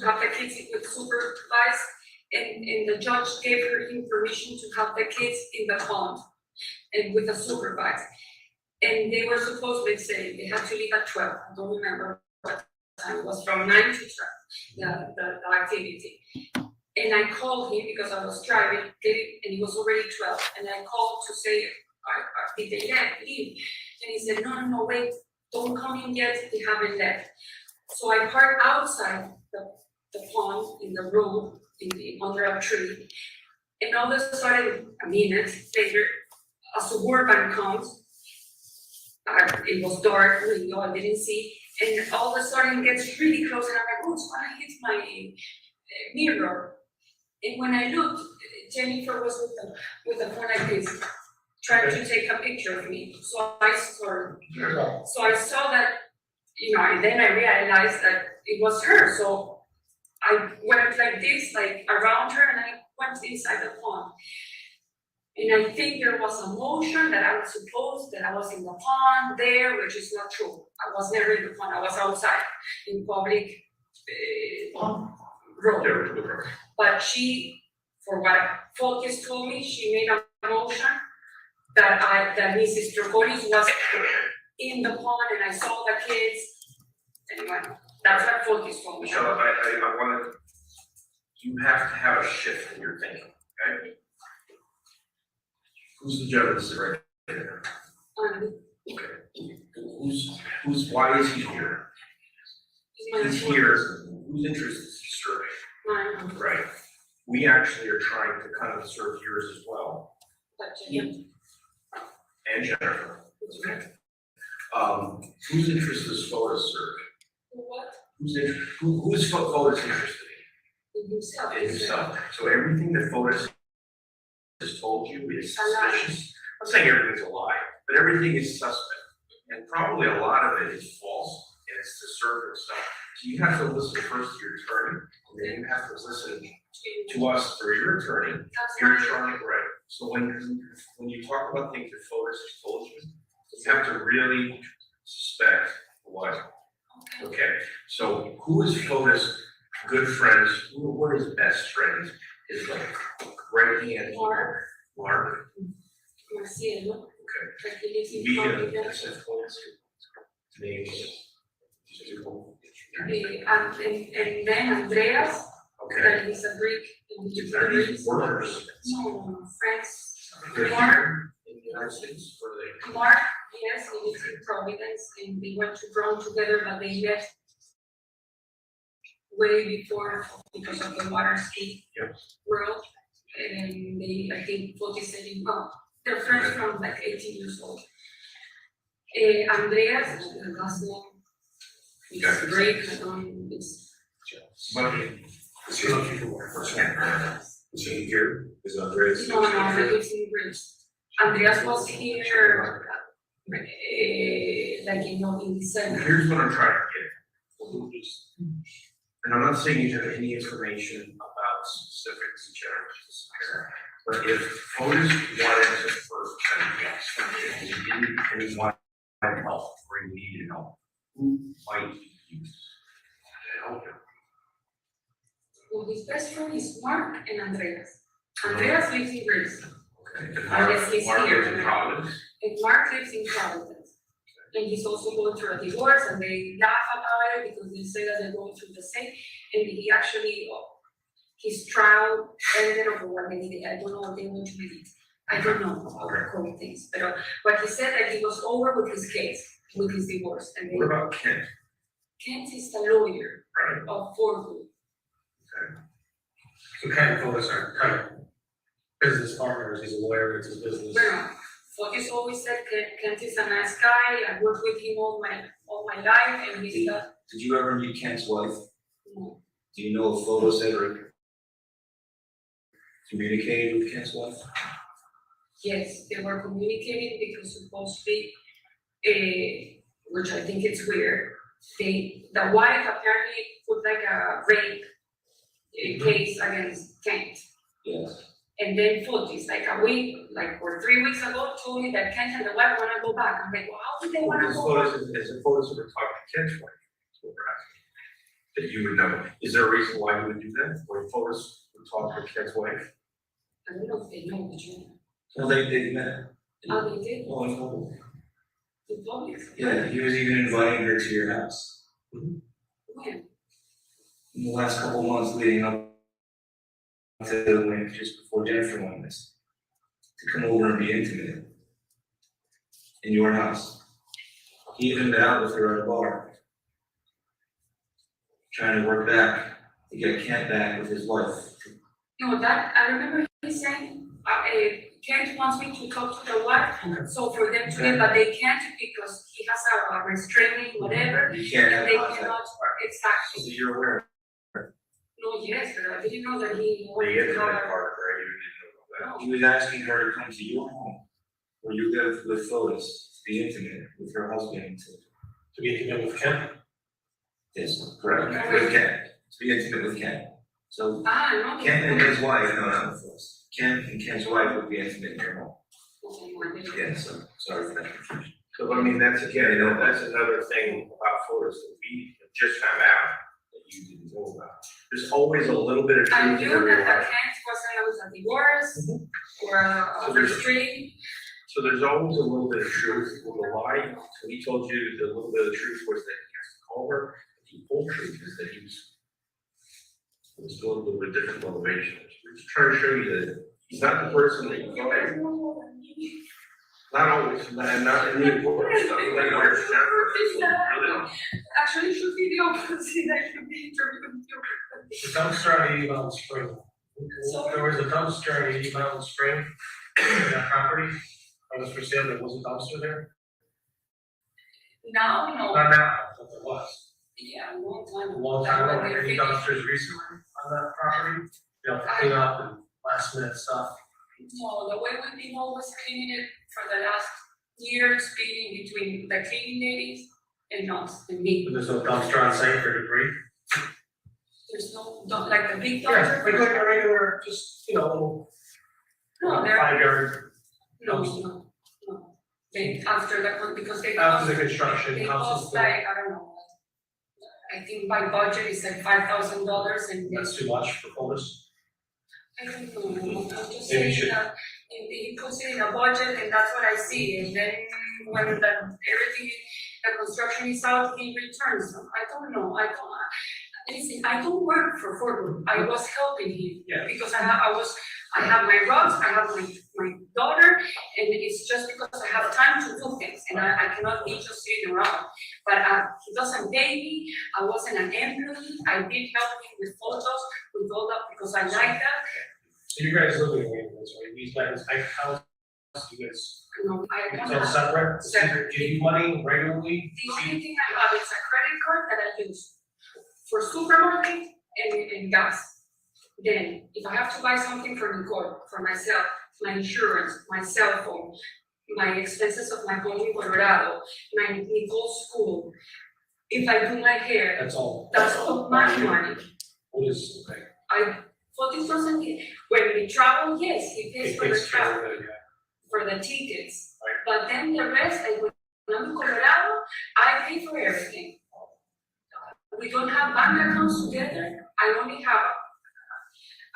have the kids with supervised, and the judge gave him permission to have the kids in the pond and with a supervised. And they were supposed, let's say, they had to leave at 12. I don't remember what time. It was from 9 to 12, the activity. And I called him because I was driving, and it was already 12. And I called to say, did they leave? And he said, no, wait, don't come in yet, they haven't left. So I parked outside the pond in the road, under a tree. And all of a sudden, a minute later, a Suburban comes. It was dark, I didn't see. And all of a sudden it gets really close, and I'm like, oh, it's gonna hit my mirror. And when I looked, Jennifer was with the phone like this, trying to take a picture of me. So I saw that and then I realized that it was her, so I went like this, like around her, and I went inside the pond. And I think there was a motion that I was supposed that I was in the pond there, which is not true. I was never in the pond, I was outside in public road. But she, for what Focus told me, she made a motion that Mrs. Troconis was in the pond and I saw the kids. Anyway, that's what Focus told me. Michelle, I wanna, you have to have a shift in your thinking, okay? Who's the gentleman sitting right there? Okay. Why is he here? He's here, whose interest is he serving? Mine. Right. We actually are trying to kind of serve yours as well. And Jennifer. Okay. Whose interest is Fotis serving? What? Who's Fotis interested In himself. in? In himself. So everything that Fotis has told you is suspicious. I'm not saying everything's a lie, but everything is suspect. And probably a lot of it is false, and it's to serve himself. So you have to listen first to your attorney, and then you have to listen to us through your attorney. Your attorney, right? So when you talk about things that Fotis has told you, you have to really suspect what. Okay, so who is Fotis' good friends? Who are his best friends? His like right hand. Mark. Marcielo. Okay. Like he lives in We Providence. have Fotis' names. And then Andreas, Okay. that is a Greek. And he's a Are Greek. these workers? No, friends. They're Mark, here in the United States, or they? Mark, yes, he lives in Providence, and they went to Rome together, but they left way before because of the water ski world. And they, I think, what is saying, well, they're friends from like 18 years old. Andreas, the last name, is Greek, it's. Is he here? Is Andres? No, he lives in Greece. Andreas was here, like, in December. Here's what I'm trying to get. And I'm not saying you have any information about specifics in general, but if Fotis wanted to first and he didn't, and he wanted help, or he needed help, who might be used to help him? Well, his best friend is Mark and Andreas. Andreas lives in Greece, Okay. And Unless he's Mark here. lives in Providence. and Mark lives in Providence. And he's also going through a divorce, and they laugh about it because they say that they're going through the same. And he actually, his trial ended over what they did. I don't know what they want to do. I don't know about the court things, but he said that he was over with his case, with his divorce. And What about Kent? Kent is the lawyer of Fort Hood. So Ken and Fotis are kind of business partners, he's a lawyer, it's his business. Well, Focus always said Kent is a nice guy. I worked with him all my life, and he's the. Did you ever meet Kent's wife? No. Do you know if Photos ever communicated with Kent's wife? Yes, they were communicating because supposedly, which I think it's weird, the wife apparently put like a rape case against Kent. Yes. And then Fotis, like a week, like or 3 weeks ago, told me that Kent and the wife wanna go back. I'm like, well, how did they wanna go back? As a Fotis ever talked to Kent's wife, that's what we're asking. That you would know, is there a reason why you would do that, or Fotis would talk to Kent's wife? I don't know if they know each other. Well, they met. Oh, they did? Oh, no. In public? Yeah, he was even inviting her to your house. When? In the last couple months leading up to when, just before Jennifer went missing, to come over and be intimate in your house. He even been out with her at a bar, trying to work back to get Kent back with his wife. No, that, I remember he saying, Kent wants me to talk to the wife, so for them to get, but they can't because he has a restraining whatever. You can't have And they contact. cannot, So exactly. you're aware. No, yes, but I didn't know that he The wanted to internet have. part, right, you didn't know about He was asking her to come to your home, where you live with Fotis, to be intimate with her husband, to To be intimate with Ken? Yes, correct, with Ken, to be intimate with Ken. So No. Ken and his wife, no, Ken and Ken's wife would be intimate in your home. Yeah, so, sorry for that confusion. So, I mean, that's again, that's another thing about photos that we just found out that you didn't know about. There's always a little bit of I truth in knew every that lie. the case was a divorce or So a there's- restraint. So there's always a little bit of truth with the lie. So he told you the little bit of truth was that he has to call her. The whole truth is that he was doing a little bit different motivation. We're just trying to show you that he's not the person that you thought. Not always, and not in the important stuff. Like, really. Actually, should be the opposite. I should be interviewing you. The dumpster on 80 Mountain Spring. There was a dumpster on 80 Mountain Spring, in that property, that was for sale, there was a dumpster there? Now, no. Not now, but there was. Yeah, a long time. A long time ago, When they any finished- dumpsters recently on that property? You know, clean up and last minute stuff. No, the way we've been always cleaning it for the last years, being between the cleaning ladies and us, and me. But there's no dumpster on site for debris? There's no, like the big Yeah, dumpster. like a regular, just, you know, No, there, 5-yard, no. They, after that one, because they. after the construction, They houses, cost like, I don't know, I think my budget is like $5,000 and that's too much for photos. I don't know, I'm just Maybe you saying should- that he puts it in a budget and that's what I see, and then when everything, the construction is out, he returns them, I don't know, listen, I don't work for Ford, I was helping him. Yeah. Because I have my rugs, I have my daughter, and it's just because I have time to do things, and I cannot be just sitting around. But he doesn't pay me, I wasn't an employee, I did help him with photos, with all that, because I like that. So you guys live in Wayne's, right? These guys, house, you guys, No, I don't it's all have. separate? Separate. Give you money regularly? The only thing I have is a credit card that I use for supermarket and gas. Then, if I have to buy something for Nicole, for myself, my insurance, my cell phone, my expenses of my home in Colorado, my Nicole's school, if I do my hair, That's all. that's all my money. What is, okay. I, 40%, when we travel, yes, he pays It for the takes care travel, of it, yeah. for the tickets. Right. But then the rest, like when I'm in Colorado, I pay for everything. We don't have bank accounts together, I only have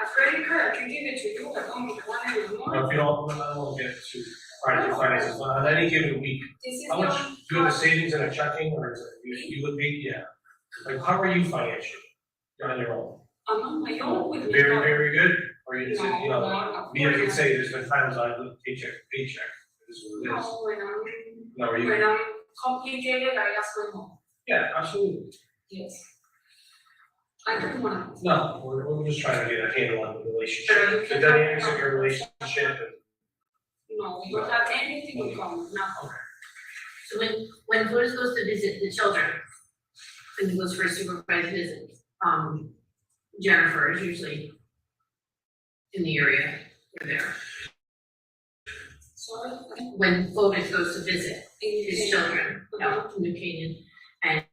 a credit card, I can give it to you, I don't want it anymore. If you don't, I won't get to private finances, on any given week, This is how the much, only. do you have a savings and a checking, or is it, you would be, yeah? Like, how are you financially? You're on your own? I'm on my own with me. Very, very good, or you, No, you know, no, me, I can of say, there's been times I live paycheck to paycheck, this is what it is. No, No, are you? when I'm complicated, I ask my mom, Yeah, absolutely. yes. I don't want to. No, we're just trying to get a handle on the But you relationship, the can- dynamics of your relationship, and No, we don't have anything in common, no. So when Flores goes to visit the children, and he goes for a supervised visit, Jennifer is usually in the area, or there. Sorry? When Flores goes to visit his In- children, out in New Canaan, and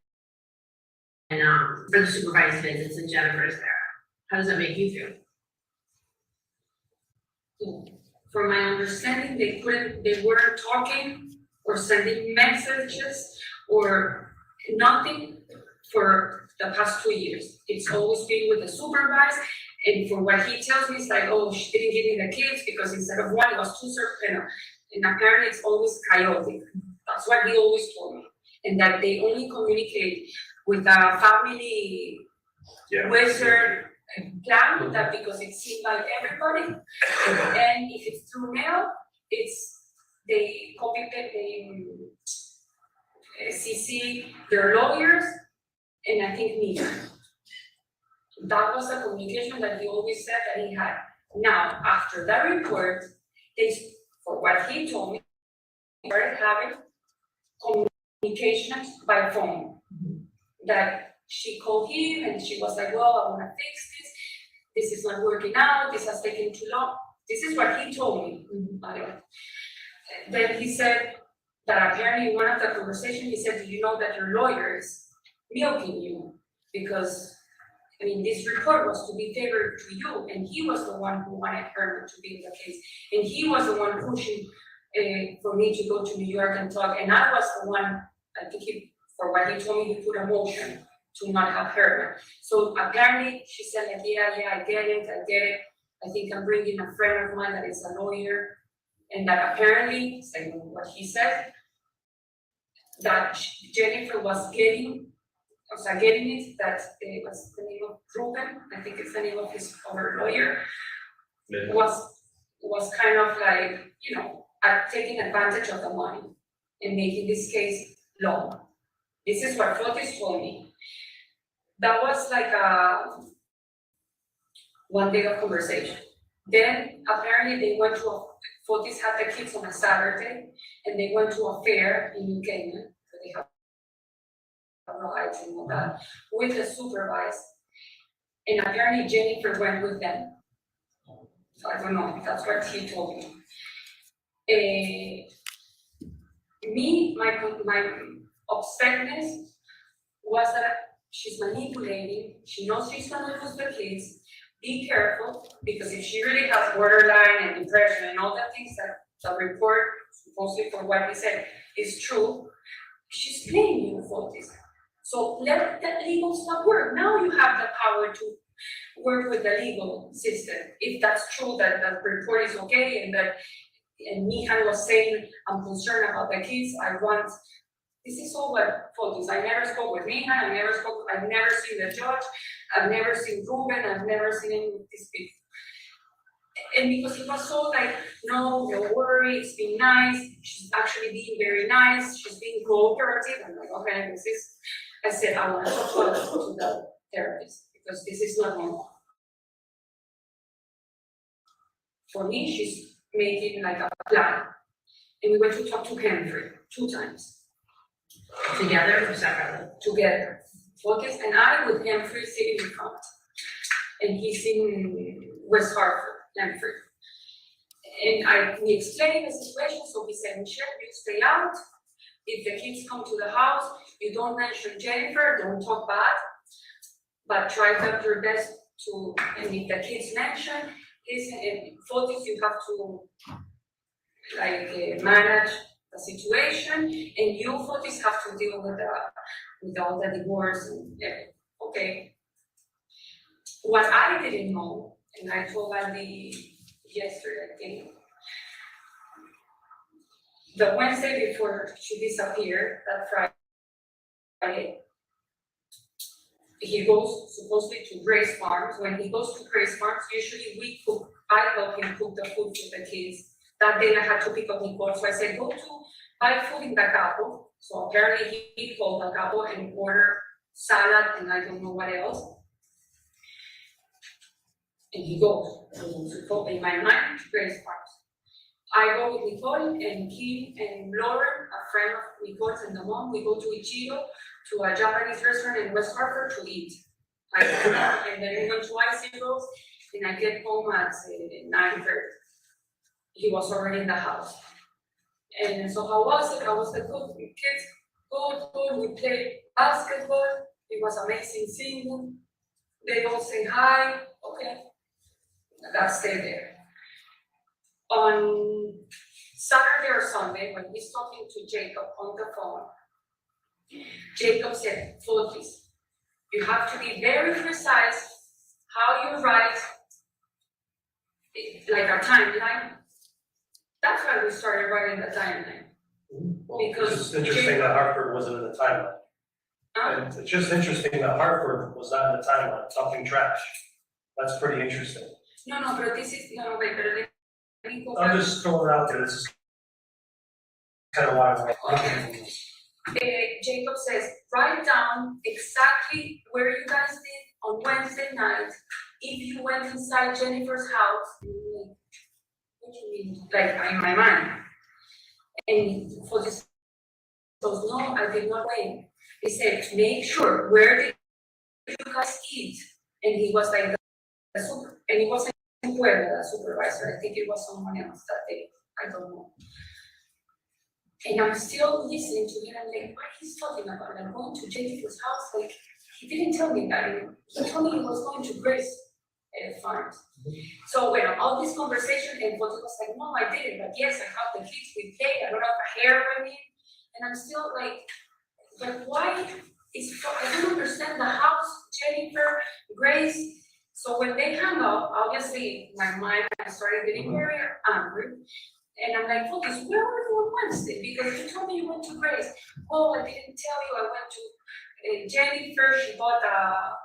for the supervised visits, and Jennifer's there, how does that make you feel? From my understanding, they weren't talking or sending messages or nothing for the past 2 years. It's always been with the supervisor, and for what he tells me, it's like, oh, she didn't give me the kids because instead of one, it was two certain, and apparently it's always chaotic. That's what he always told me, and that they only communicate with a family wizard plan, that because it seemed like everybody, and if it's through mail, they copy paste, they CC their lawyers, and I think me. That was the communication that he always said that he had. Now, after that report, for what he told me, they started having communications by phone. That she called him and she was like, well, I wanna fix this is not working out, this has taken too long. This is what he told me, by the way. Then he said that apparently in one of the conversations, he said, do you know that your lawyer is milking you? Because, I mean, this report was to be favored to you, and he was the one who wanted Herman to be in the case. And he was the one pushing for me to go to New York and talk, and I was the one, I think for what he told me, he put a motion to not have Herman. So apparently, she said, like, yeah, I get it. I think I'm bringing a friend of mine that is a lawyer, and that apparently, saying what he said, that Jennifer was getting it, that was the name of Ruben, I think it's the name of her lawyer, was kind of like, you know, taking advantage of the money and making this case long. This is what Fotis told me. That was like a one day of conversation. Then apparently they went to Fotis had the kids on a Saturday, and they went to a fair in New Kenya, where they have rides and all that, with the supervisor. And apparently Jennifer went with them. So I don't know, that's what he told me. My upsetness was that she's manipulating, she knows she's gonna lose the kids. Be careful, because if she really has borderline and depression and all the things that the report, supposedly for what he said, is true, she's playing you for this. So let the legal stuff work. Now you have the power to work with the legal system. If that's true that the report is okay and that Mihan was saying, I'm concerned about the kids, this is all what Fotis. I never spoke with Mihan, I've never seen the judge, I've never seen Ruben, I've never seen any of these people. And because he was so like, no, don't worry, it's been nice, she's actually being very nice, she's being cooperative. I'm like, okay, I said, I want to talk to the therapist, because this is not normal. For me, she's making like a plan. And we went to talk to Henry 2 times. Together or separately? Together. Fotis and I with Henry sitting in front. And he's in West Hartford, Henry. And we explained the situation, so we said, Michelle, you stay out. If the kids come to the house, you don't mention Jennifer, don't talk bad, but try to do your best to, and if the kids mention, Fotis, you have to like manage the situation, and you, Fotis, have to deal with all the divorce and okay. What I didn't know, and I told Andy yesterday, I think, the Wednesday before she disappeared, that Friday, he goes supposedly to Grace Farms. When he goes to Grace Farms, usually I help him cook the food for the kids. That day I had to pick up Nicole, so I said, go to buy food in Bacabo. So apparently he called Bacabo and ordered salad and I don't know what else. And he goes in my mind to Grace Farms. I go with Nicole and Kim and Lauren, a friend of Nicole's and the mom. We go to Ichiro, to a Japanese restaurant in West Hartford to eat. And then we went to Ichiro's, and I get home at 9:30. He was already in the house. And so how was it? How was the good? The kids, good. We played basketball. It was amazing seeing. They all say hi. Okay. That stayed there. On Saturday or Sunday, when he's talking to Jacob on the phone, Jacob said, Fotis, you have to be very precise how you write, like a timeline. That's why we started writing the timeline. Well, Because it's interesting that Hartford wasn't in the timeline. And it's just interesting that Hartford was not in the timeline, talking trash. That's pretty interesting. No, but this is, wait, but let me go back. I'm just throwing it out there, this is kind of why I'm Okay. Jacob says, write down exactly where you guys did on Wednesday night. If you went inside Jennifer's house, what do you mean? Like in my mind. And for this, goes, no, I did not wait. He said, make sure, where did you guys eat? And he was like, and he wasn't Puebla, the supervisor. I think it was someone else that day. I don't know. And I'm still listening to him, I'm like, what he's talking about, I'm going to Jennifer's house, like, he didn't tell me that, he told me he was going to Grace farm. So when all this conversation, and what was like, no, I didn't, but yes, I have the kids, we played, I don't have a hair running, and I'm still like, but why is, I don't understand the house, Jennifer, Grace. So when they hung up, obviously, my mind, I started getting very angry. And I'm like, focus, where were you on Wednesday? Because you told me you went to Grace. Oh, I didn't tell you, I went to Jennifer, she bought a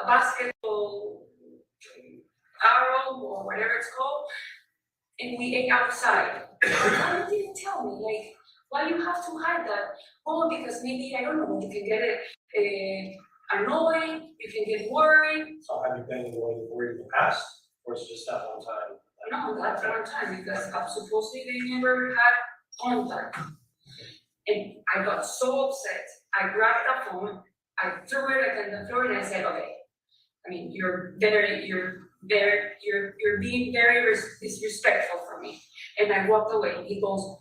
basketball arrow or whatever it's called, and we ate outside. Why you didn't tell me? Like, why you have to hide that? Oh, because maybe, I don't know, you can get it annoyed, you can get worried. So have you been worried in the past, or is it just that one time? No, that's one time, because supposedly they never had contact. And I got so upset, I grabbed the phone, I threw it on the floor, and I said, okay, I mean, you're being very disrespectful for me. And I walked away. He goes,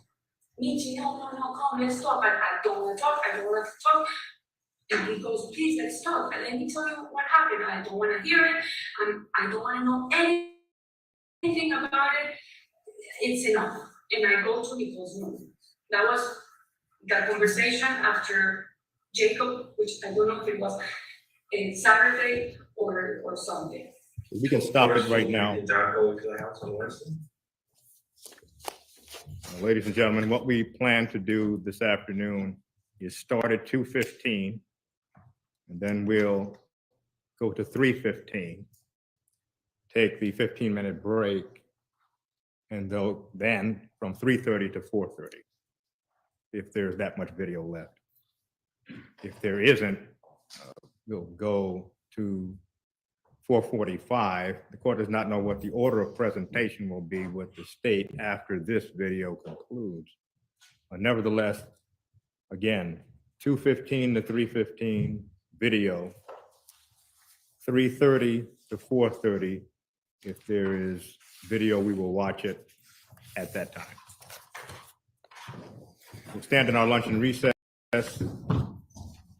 Michi, no, come, let's talk. I don't want to talk, I don't want to talk. And he goes, please, let's talk. And let me tell you what happened. I don't want to hear it. I don't want to know anything about it. It's enough. And I go to Nicole's room. That was the conversation after Jacob, which I don't know if it was Saturday or Sunday. We can stop it right now. Did not go to the house on Wednesday? Ladies and gentlemen, what we plan to do this afternoon is start at 2:15, and then we'll go to 3:15, take the 15-minute break, and then from 3:30 to 4:30, if there's that much video left. If there isn't, we'll go to 4:45. The court does not know what the order of presentation will be with the state after this video concludes. Nevertheless, again, 2:15 to 3:15 video, 3:30 to 4:30. If there is video, we will watch it at that time. We'll stand in our lunch and recess.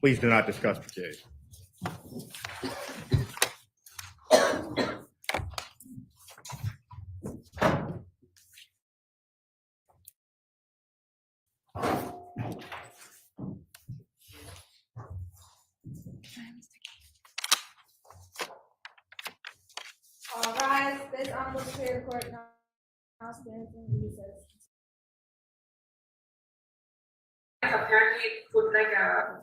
Please do not discuss the case. All rise, this honorable Superior Court now stands in recess. Apparently put like a,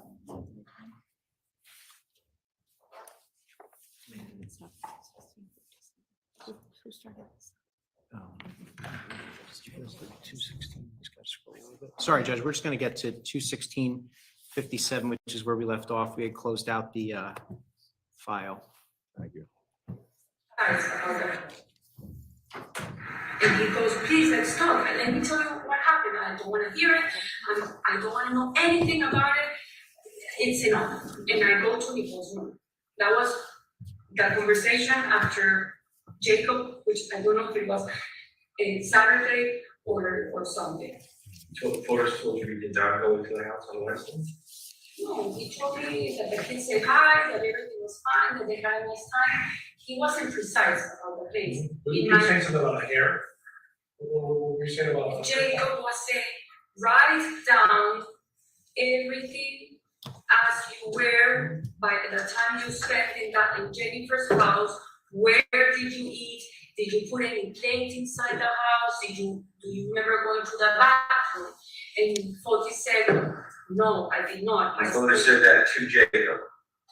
Who started this? Sorry, Judge, we're just gonna get to 2:16:57, which is where we left off. We had closed out the file. Thank you. okay. And he goes, please, let's talk. And let me tell you what happened. I don't want to hear it. I don't want to know anything about it. It's enough. And I go to Nicole's room. That was the conversation after Jacob, which I don't know if it was Saturday or Sunday. So Forrest told you did not go to the house on Wednesday? No, he told me that the kids said hi, that everything was fine, that they had a nice time. He wasn't precise about the place. You were saying something about hair? What were you saying about? Jacob was saying, write down everything as you were by the time you spent in Jennifer's house. Where did you eat? Did you put any plates inside the house? Do you remember going to the bathroom? And Foti said, no, I did not. My father said that to Jacob.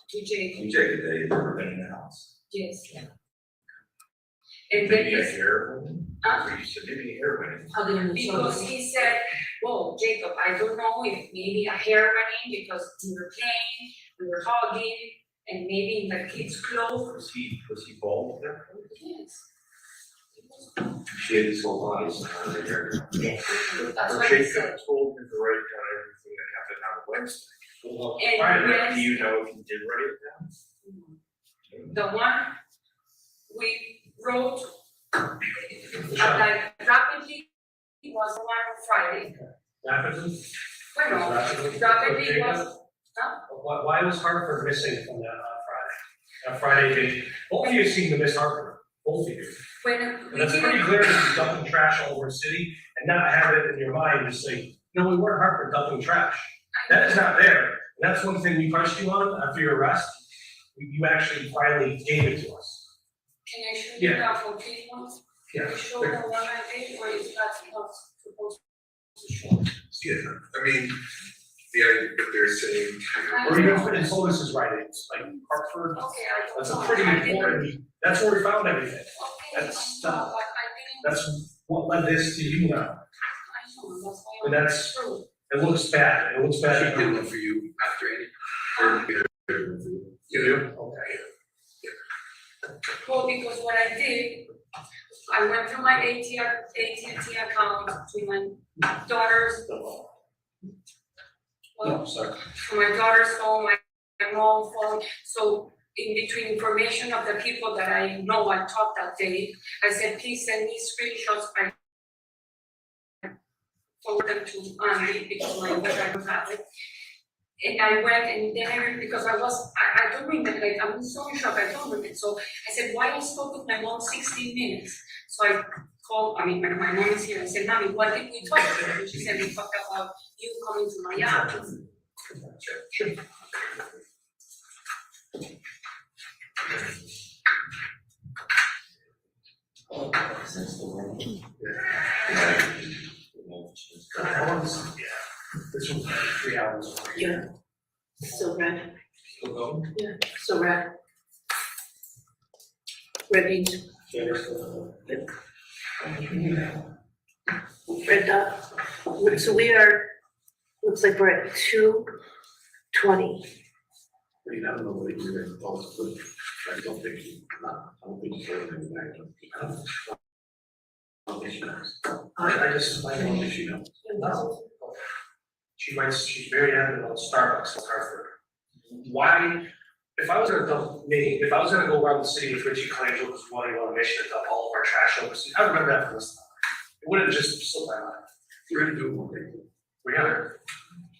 To Jacob. To Jacob, that he'd never been in the house. Yes. And then Maybe a hair woman? You said maybe a hair woman. because he said, whoa, Jacob, I don't know if maybe a hair running because we were playing, we were hugging, and maybe in the kids' clothes. Was he bald there? Yes. She had his whole body, so how did hair? Yes. That's Or what he Jacob said. told him to write down everything that happened on Wednesday. And Right, when- do you know if he did write it down? The one we wrote like rapidly was the one on Friday. Rapidly? Bueno, Rapidly? rapidly was, huh? Why was Hartford missing from that on Friday? That Friday, both of you seen the Miss Hartford, both of you. When And we that's pretty didn't, clear that you're dumping trash all over the city and not have it in your mind to say, no, we weren't Hartford dumping trash. That is not there. And that's one thing we pressed you on after your arrest. You actually finally gave it to us. can I show you Yeah. the 14 ones? Yeah. Can you show the one I did, or is that not supposed to show? Yeah, I mean, the idea that they're saying. Or even put in Solis's writings, like Hartford, Okay, I don't that's know. a pretty I didn't- important, that's where we found everything. Okay, That's, I know, but I didn't. That's what led this to you now. I know, that's why And I'm that's- true. It looks bad, it looks She bad. did one for you after Andy. Or we did one for you. You do? Okay. Well, because what I did, I went through my AT&T account to my daughter's. No, sorry. To my daughter's phone, my mom's phone, so in between information of the people that I know I talked that day, I said, please send me screenshots, I forward them to Andy, because my daughter don't have it. And I went and then, because I don't remember, like, I'm so in shock, I don't remember, so I said, why I spoke with my mom 16 minutes? So I called, my mom is here, I said, Mommy, what did we talk about? And she said, we talked about you coming to my house. Sure. This was 3 hours. Yeah. So red, Still going? yeah, so red. Red beans, Yeah, we're still red dot. So we are, looks like we're at 2:20. I mean, I don't know what you were supposed to put. I don't think I don't think you anything back. I don't think she knows. I just, I don't think she knows. No. She writes, she's very adamant about Starbucks in Hartford. Why, if I was gonna dump, if I was gonna go around the city with Richie Colangelo, who's wanting on a mission to dump all of our trash over, I remember that from this time. It wouldn't just slip my mind. You're gonna do one thing. We are.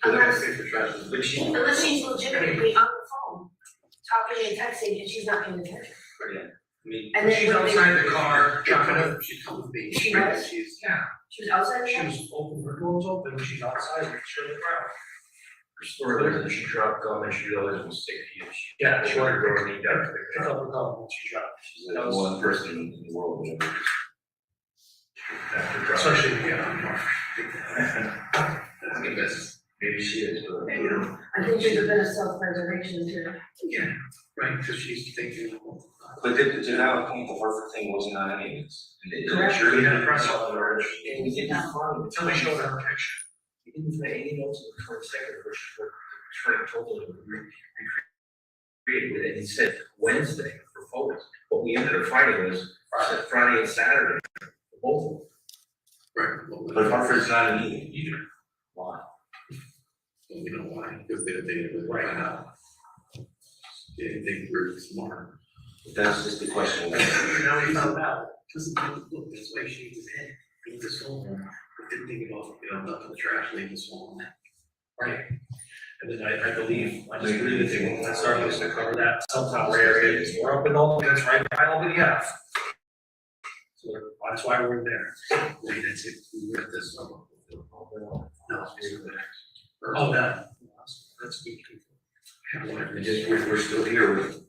Cause I'm gonna say the trash is, but she. Unless she's legitimately on the phone, talking and texting, and she's not paying attention. Yeah, I mean. And then She's when they- outside the car, dropping it. She's coming big. She knows? She's. Yeah, She was outside the she house? was open, her door was open, she's outside, making sure the ground. Her story was that she dropped gum and she realized it was sticky and she. Yeah, she wanted to go and pick up her gun when she dropped. She's the one person in the world who ever. After dropping. Especially if you get on more. That's the best. Maybe she is, but you know. I think there's a bit of self-preservation too. Yeah, right, because she's thinking. But to have a point, the Hartford thing wasn't on any of this. And it- Correct. Sure, We you had had a a press press off off the road. And we didn't find Until we showed her picture. we didn't find any notes of the 22nd, which is what Trent told us to recreate with it. He said Wednesday for photos. What we ended up finding was Friday and Saturday, for both of them. Right. But Hartford's not an either. Why? You know why, because they was right now. They think we're smart. That's just the question. Now we found out. Listen, look, that's why she was in, leave this home, but didn't think about, dumping the trash, leave this home. Right. And then I believe, I just really think when I started to cover that Sunflower area, we're up in all, that's right behind Albany Ave. So that's why we're there. Wait, that's it, we were at this summer. No, it's over there. Oh, no. That's good. We just, we're still here with,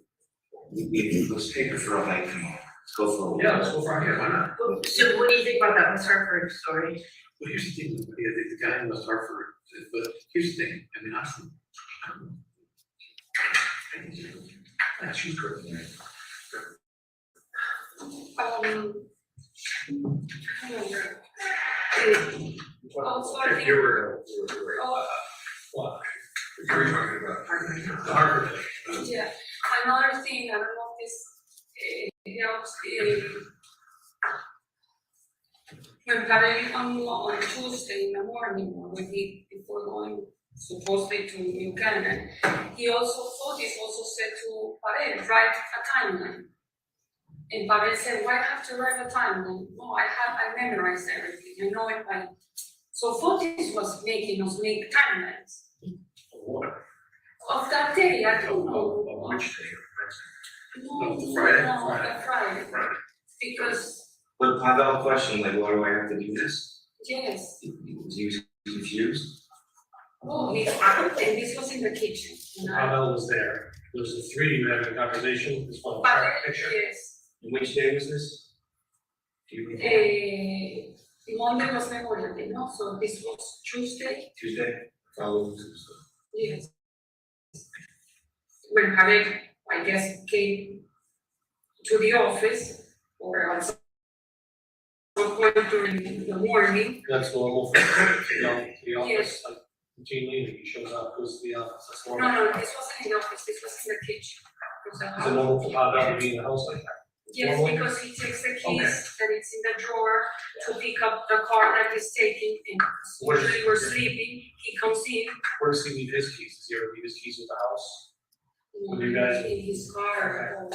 let's take it for a hike tomorrow. Let's go for a. Yeah, let's go for here, why not? So what do you think about that West Hartford story? Well, here's the thing, the guy in West Hartford, but here's the thing, I mean, I don't know. Yeah, she's great. Also, You were. What? You were talking about. The Harvard thing. yeah, another thing, I don't know if this helps, when Padre on Tuesday in the morning, when he, before going supposedly to New Canada, he also said to Padre, write a timeline. And Padre said, why have to write a timeline? No, I memorized everything. I know it by, so Fotis was making us make timelines What? of that day, I don't know. Which day? No, Friday? no, that Friday, because, But Pavel questioned, like, why do I have to do this? yes, He was confused. oh, and this was in the kitchen, you know. Pavel was there. There was the three of you having a conversation, this one But, picture. yes, And which day was this? Do you recall? Monday was Memorial Day, no, so this was Tuesday, Tuesday? Following Tuesday. yes. When Javier, I guess, came to the office, or at some point during the morning, That's normal for, the Yes. office, like, routinely, he shows up, goes to the office, that's no, normal. no, this wasn't in the office, this was in the kitchen. It was a Is it house. normal for Pavel to be in the house like that? Yes, Normal? because he takes the keys that it's in the drawer to pick up the car that he's taking, and Where's- usually we're sleeping, he comes in, Where does he leave his keys? Does he ever leave his keys with the house? you You guys- in his car, or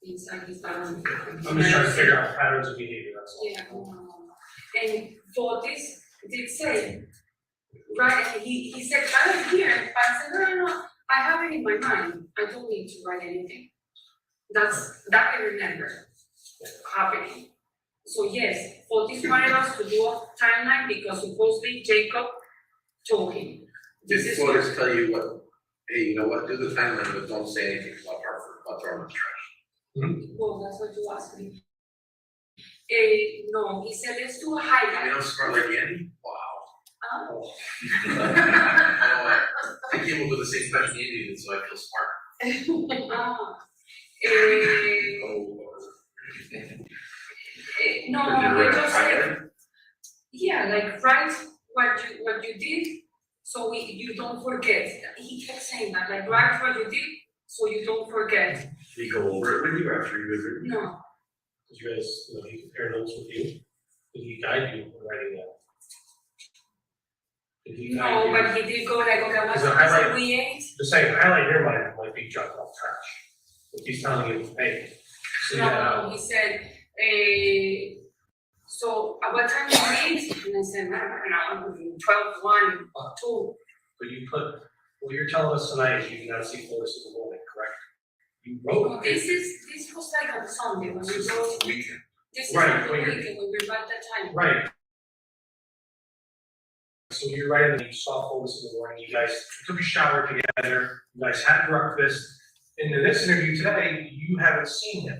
inside his car. I'm just trying to figure out patterns of behavior, that's all. Yeah, and for this, did say, right, he said, I am here, and I said, no, I have it in my mind, I don't need to write anything. That I remember happening. So yes, for this wanted us to do a timeline because supposedly Jacob told him. This Did is Flores tell you what, hey, you know what, do the timeline, but don't say anything about Hartford, about throwing in the trash. well, that's what you asked me. No, he said, let's do a You highlight. know, smart like Andy? Wow. Oh. I came up with the same question you did, so I feel smart. Ah. Oh. No, Did you I write just highlight? said, yeah, like write what you did, so you don't forget. He kept saying that, like write what you did, so you don't forget. Did he go over it with you after you visited? No, Did you guys, he compare notes with you? Did he guide you in writing that? Did he guide no, you? but he did go like, okay, Is it what highlight? we ate. Just saying, highlight here might be junk off trash. If he's telling you, hey, see that No, he said, so at what time you eat? And I said, I don't know, 12, 1, 2. but you put, what you're telling us tonight is you did not see Flores in the morning, correct? You No, wrote. this was like on Sunday when we go. Weekend. This is Right, on the when you're- weekend when we write that time. Right. So you're right, and you saw Flores in the morning, you guys took a shower together, you guys had breakfast. In the next interview today, you haven't seen him.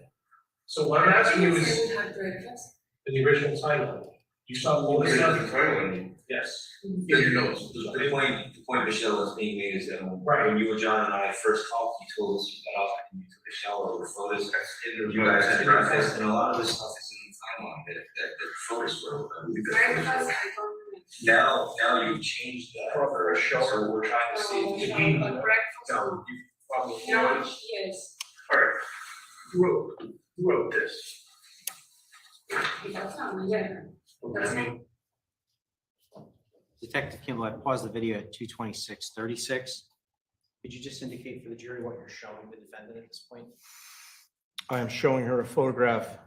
So what I'm asking you I is, didn't say we had breakfast. in the original timeline, you saw What Flores. was the timeline? Yes. In your notes. The point Michelle was being made is that Right. when you and John and I first talked, you told us you got off and you took a shower with photos. You guys had breakfast, and a lot of this stuff is in the timeline that photos were. Breakfast, I don't remember. Now you've changed that for a show, so we're trying to see. Did No, he- but breakfast. No, you probably. No, yes, Alright, who wrote this? that's not, yeah. That's not. Detective Kimball, I paused the video at 2:26:36. Could you just indicate for the jury what you're showing the defendant at this point? I am showing her a photograph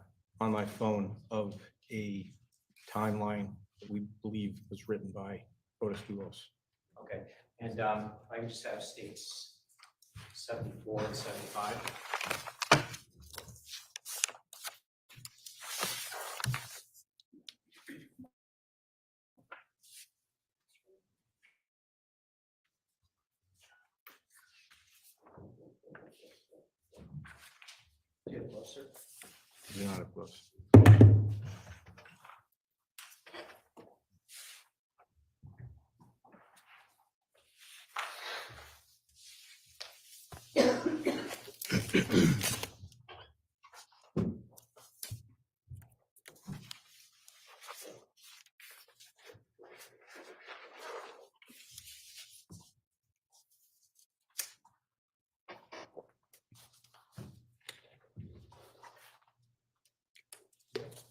on my phone of a timeline that we believe was written by Otis Dulos. Okay, and I can just have states 74 and 75. Get closer. Not up close.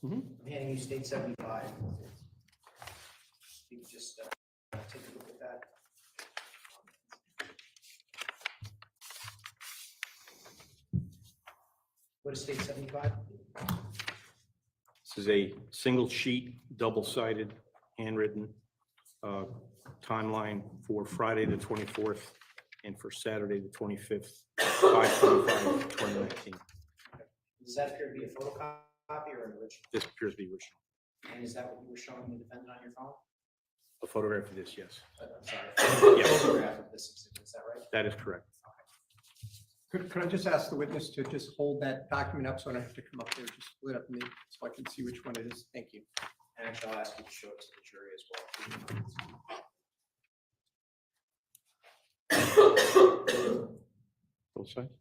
I'm handing you state 75. You can just take a look at that. What is state 75? This is a single sheet, double-sided, handwritten timeline for Friday, the 24th, and for Saturday, the 25th, 5/25/2019. Does that appear to be a photocopy or an original? This appears to be original. And is that what you were showing the defendant on your phone? A photograph of this, yes. I'm sorry. Yes. Photograph of this exhibit, is that right? That is correct. Could I just ask the witness to just hold that document up so I don't have to come up there, just split up me so I can see which one it is? Thank you. And actually, I'll ask you to show it to the jury as well. Both sides?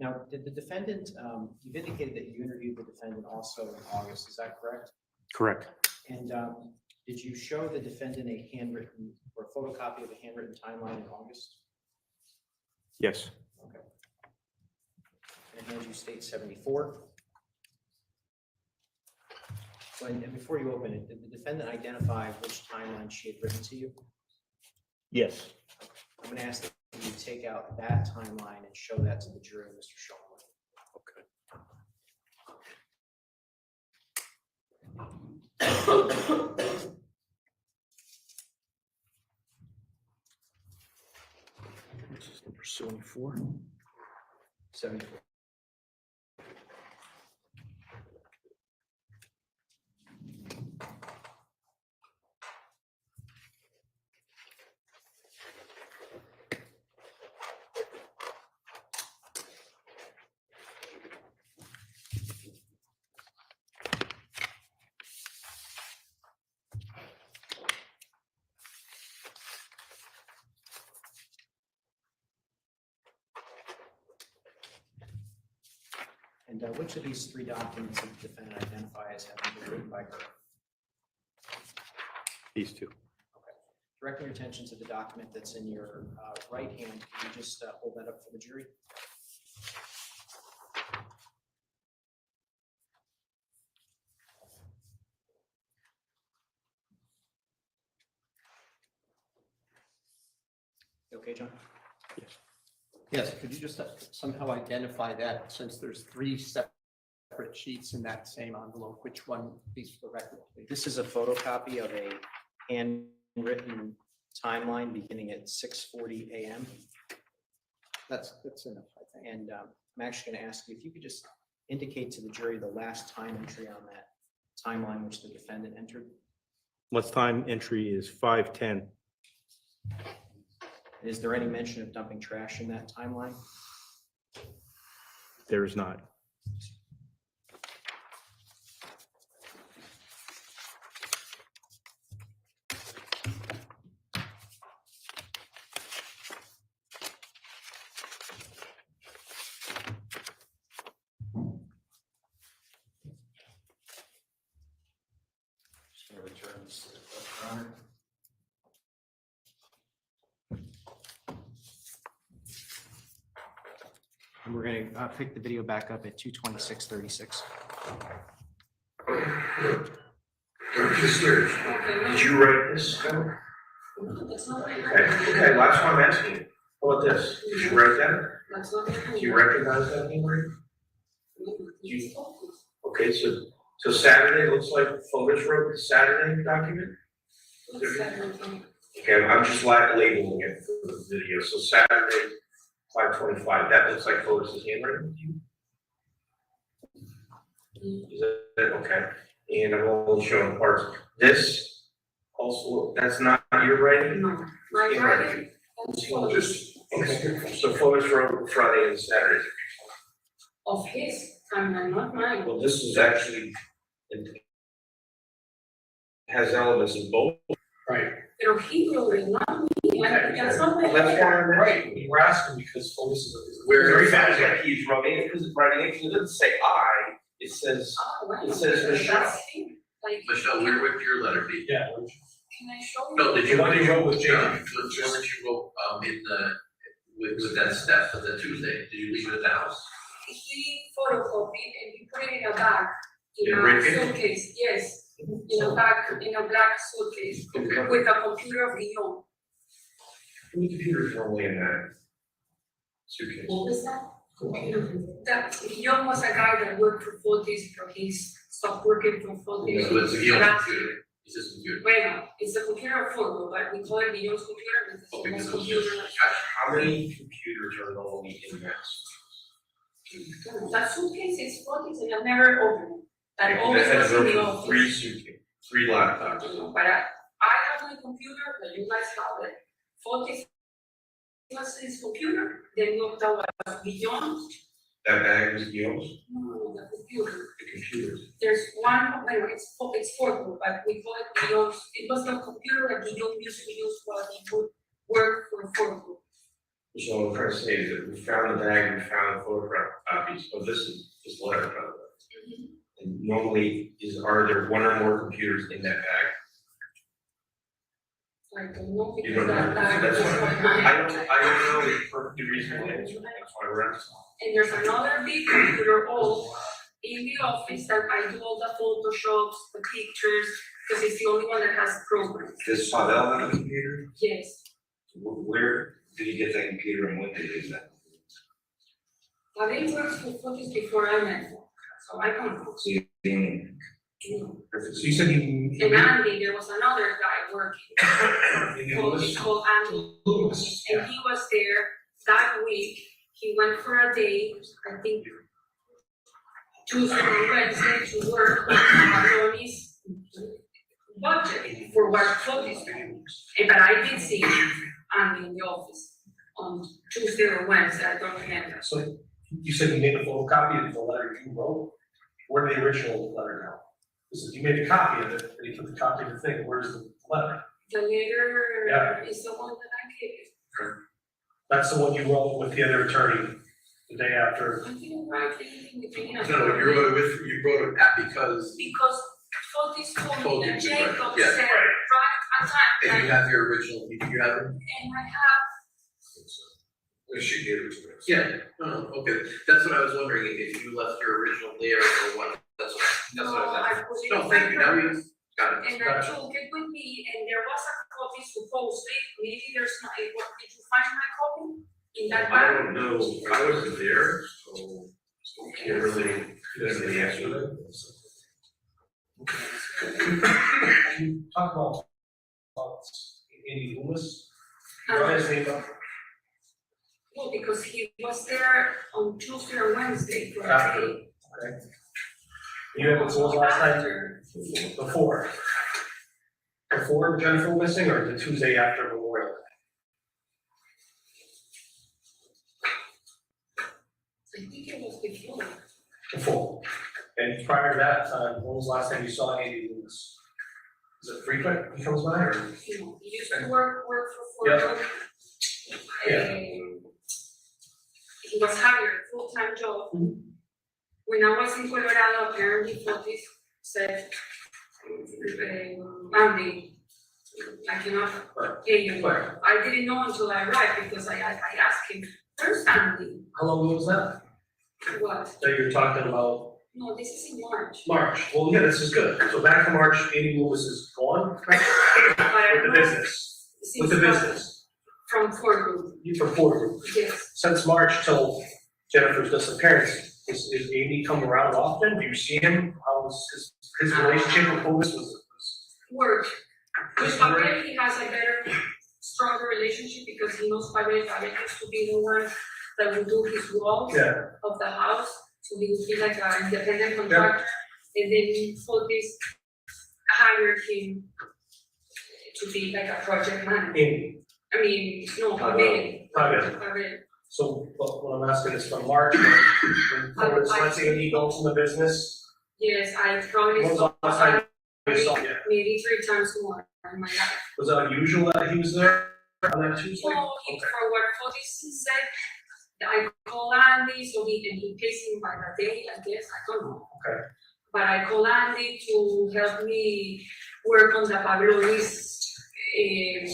Now, did the defendant, you've indicated that you interviewed the defendant also in August, is that correct? Correct. And did you show the defendant a handwritten or a photocopy of a handwritten timeline in August? Yes. Okay. And hand you state 74. So, and before you open it, did the defendant identify which timeline she had written to you? Yes. I'm going to ask that you take out that timeline and show that to the jury, Mr. Shulman. This is number 74. 74. And which of these three documents did the defendant identify as having been written by her? These two. Directing your attention to the document that's in your right hand, can you just hold that up for the jury? You okay, John? Yes. Yes, could you just somehow identify that, since there's three separate sheets in that same envelope, which one, please, for the record, please? This is a photocopy of a handwritten timeline beginning at 6:40 a.m. That's enough, I think. And I'm actually going to ask you if you could just indicate to the jury the last time entry on that timeline which the defendant entered. Last time entry is 5/10. Is there any mention of dumping trash in that timeline? There is not. Just going to return this to the clerk, Your Honor. And we're going to pick the video back up at 2:26:36. I'm just curious, did you write this? No, that's not right. Okay, last one I'm asking you. How about this? Did you write that? That's not right. Do you recognize that handwriting? Okay, so Saturday looks like Fotis wrote the Saturday document? Okay, I'm just labeling it for the video. So Saturday, 5:25, that looks like Fotis' handwriting to you? Is that okay? And I'm only showing parts. This also, that's not your writing? No, my writing, that's So Fotis. just, okay, so Fotis wrote Friday and Saturday. Of his timeline, not mine. Well, this is actually, it has elements of both. Right. Pero he wrote it, not me. That's not my. That's why I'm Right, we were asking because Fotis is. Very fast, like he's writing it, because it's writing it, it doesn't say I, it says, Oh, right. it says Michelle. That's him. Like, Michelle, where would your letter be? Yeah. can I show you? No, did The you? one you wrote with No, Jamie. the one that you wrote, with that step for the Tuesday? Did you leave it at the house? He photocopied and he put it in a bag, in In a a briefcase? suitcase, yes, in a bag, in a black suitcase, Okay. with a computer of his own. How many computers normally in that suitcase? What was that? That Guillaume was a guy that worked for Fortis, but he's stopped working for Fortis. So it's a Guillaume last computer, year. it's just a computer. Bueno, it's a computer of Fortis, but we call it Guillaume's computer because Okay, it's because a it was computer. How many computers are normally in that? That suitcase is Fortis and I've never opened it. That always That has was in the room for office. 3 suitcases, 3 laptops. But I have my computer, that you guys have it. Fortis was his computer, then looked out was Guillaume. That bag was Guillaume's, No, the computer. the computers. There's one, anyway, it's Fortis, but we call it Guillaume's. It was the computer that Guillaume used to use while he would work for Fortis. So what I'm trying to say is that we found the bag, we found photograph copies of this letter, by the way. And normally, are there 1 or more computers in that bag? I don't know You because don't know, that that's was fine. my. I don't know the perfectly reasonable answer, that's why we're asking. And there's another big computer all in the office that I do all the photoshops, the pictures, because it's the only one that has programs. Does Pavel have a computer? Yes, Where did you get that computer and when did you use that? but it works for Fortis before I met them, so I don't know. So you didn't, Perfect, so you said you. And Andy, there was another guy working, You know, he's called Andy, Lewis, and he was there that week. He went for a day, I think, Tuesday or Wednesday to work on Ronnie's budget for what Fortis doing. But I did see Andy in the office on Tuesday or Wednesday, I don't remember. So you said you made a photocopy of the letter you wrote, where the original letter now? Because you made a copy of it, and you put the copy of the thing, where's the letter? The letter Yeah. is the one that I gave you. That's the one you wrote with the other attorney the day after. I didn't write anything between us. No, you wrote it at because, Because Fortis told me Told you that to Jacob write, yeah. said, right on time, and you have your original, you have it? and I have. She gave it to us. Yeah, okay, that's what I was wondering, if you left your original there or what, that's what I was asking. put it No, in thank you, now paper, you got it. and I took it with me, and there was a copy supposedly, maybe there's not, did you find my copy in that I bag? don't know, I wasn't there, so can't really answer that. Can you talk about Andy Lewis? You know his name up? Well, because he was there on Tuesday or Wednesday for a After. day. Okay. You have, what was the last time? After. Before? Before Jennifer was missing, or the Tuesday after Memorial Day? I think it was before. Before. And prior to that time, when was the last time you saw Andy Lewis? Is it frequent he comes by, or? You know, he used to work for Ford. Yeah. He was hired, full-time job. When I was in Colorado, apparently Fortis said, Andy, I cannot pay you. Right. I didn't know until I arrived because I asked him, where's Andy? How long ago was that? What? That you're talking about No, this is in March. March? Well, yeah, this is good. So back to March, Andy Lewis is gone But I with the know business, with the business, From Ford Group, you from Ford Group. yes. Since March till Jennifer's disappearance, is Andy come around often? Do you see him? How was his relationship with Lewis was? Work. With Pavel, he has a better, stronger relationship because he knows Pavel. Pavel used to be the one that would do his walls Yeah. of the house. So he would be like an independent contractor. And then Fortis hired him to be like a project manager. Andy, I mean, no, Pavel. Pavel. Pavel. So what I'm asking is from March, when Lewis lets Andy go from the business, Yes, I probably when was saw the last time you saw him? maybe 3 times more in my life. Was that unusual that he was there on that Tuesday? So he, for what Fortis said, I called Andy, so he pays me by the day, I guess, I don't know. Okay. But I called Andy to help me work on the Pablo Ruiz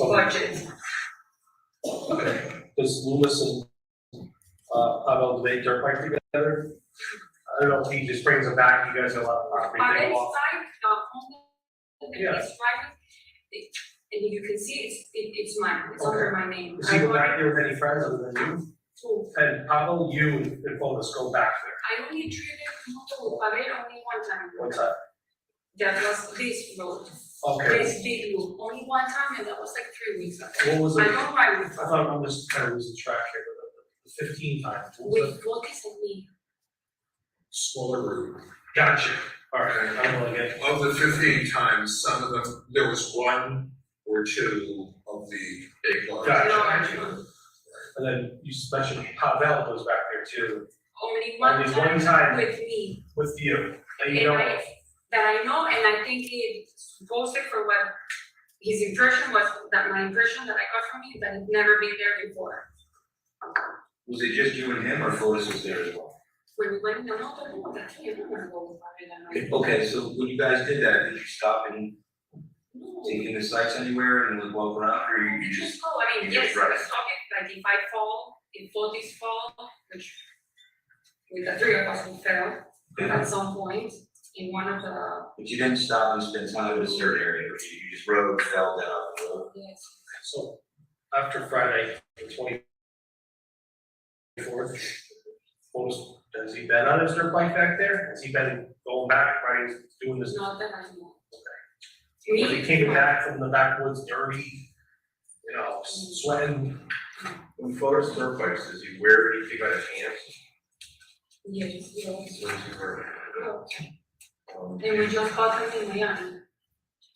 budget. Okay. does Lewis and, Pavel, do they dirt bike together? I don't know if he just brings them back, you guys have a lot of property. But they go it's off. like, and Yeah. it's driving, and you can see it's mine, it's under my name. Does he go back there with any friends other than you? So And Pavel, you and Fotis go back there, I only treated Moto Pavel only one time. what's that? That was this road, Okay, this big loop, only one time, and that was like 3 weeks ago. what was I it? don't ride with I thought I'm just kind of losing track here, but the 15 times, what was it? with Fotis and me. Smaller route. Gotcha, alright, I don't wanna get, Of the 15 times, some of them, there was one or two of the big ones. gotcha. And then you mentioned Pavel goes back there too, Only one Only one time. time with me. with you, and you And know, that I know, and I think he posted for what his impression was, that my impression that I got from him, that he'd never been there before. Was it just you and him or Fotis was there as well? When we went in the motor, oh, that's it, I'm gonna go with Pavel. Okay, so when you guys did that, did you stop and No. take in the sights anywhere and like walk around, or you just? go, I mean, you yes, just I ride? was talking, like if I fall, if Fotis fall, which with the three of us we fell at some point in one of the, But you didn't stop and spend time in a certain area, but you just rode, fell down the road. yes. so after Friday, the 24th, has he been on his dirt bike back there? Has he been going back, riding, doing this? Not that I know. When he came back from the backwoods dirty, you know, sweating. When Fotis dirt bikes, does he wear anything on his hands? Yes, yes. What does he wear? And we just got him in Miami.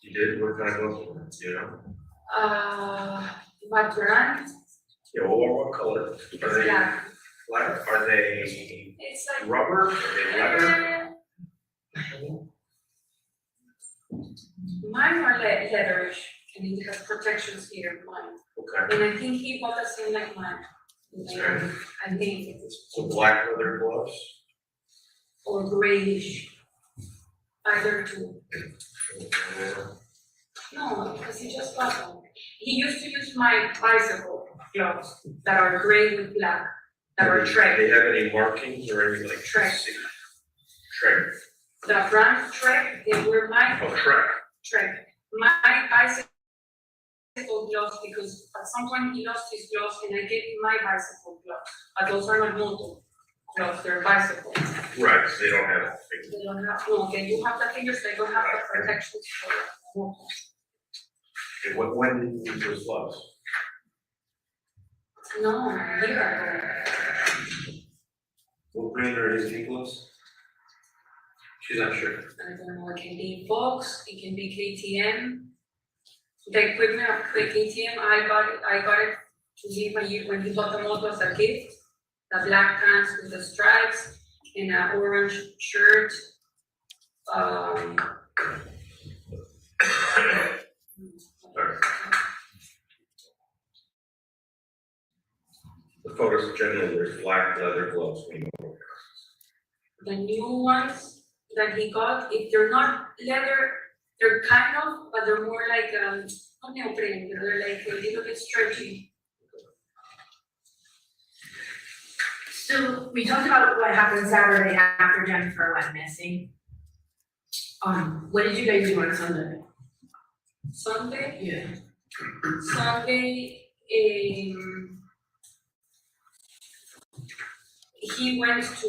He did, what kind of gloves, you know? What brand? Yeah, what color? Are they Black. black, are they It's like. rubber, are they leather? Mine are leatherish, and it has protections here, mine. Okay, And I think he bought the same like mine. Okay. I think, so black leather gloves? or grayish. Either two. No, because he just got them. He used to use my bicycle gloves that are gray with black, that are Do Trek. they have any markings or any like? Trek. Trek, The brand Trek, they were my oh, Trek. Trek. My bicycle gloves, because at some point he lost his gloves and I gave him my bicycle gloves. But those are not moto gloves, they're bicycle. Right, so they don't have. They don't have, no, they do have the fingers, they don't have the protections for moto. Okay, when did you use those gloves? No, a year ago. What brand are his knee gloves? She's not sure. I don't know, it can be Fox, it can be KTM. The equipment of KTM, I got it to him when he bought the motor as a gift. The black pants with the stripes and an orange shirt. The photos generally wears black leather gloves when you go. The new ones that he got, if they're not leather, they're kind of, but they're more like, not neoprene, they're like a little bit stretchy. So we talked about what happened Saturday after Jennifer went missing. What did you guys do on Sunday? Sunday, Yeah. Sunday, he went to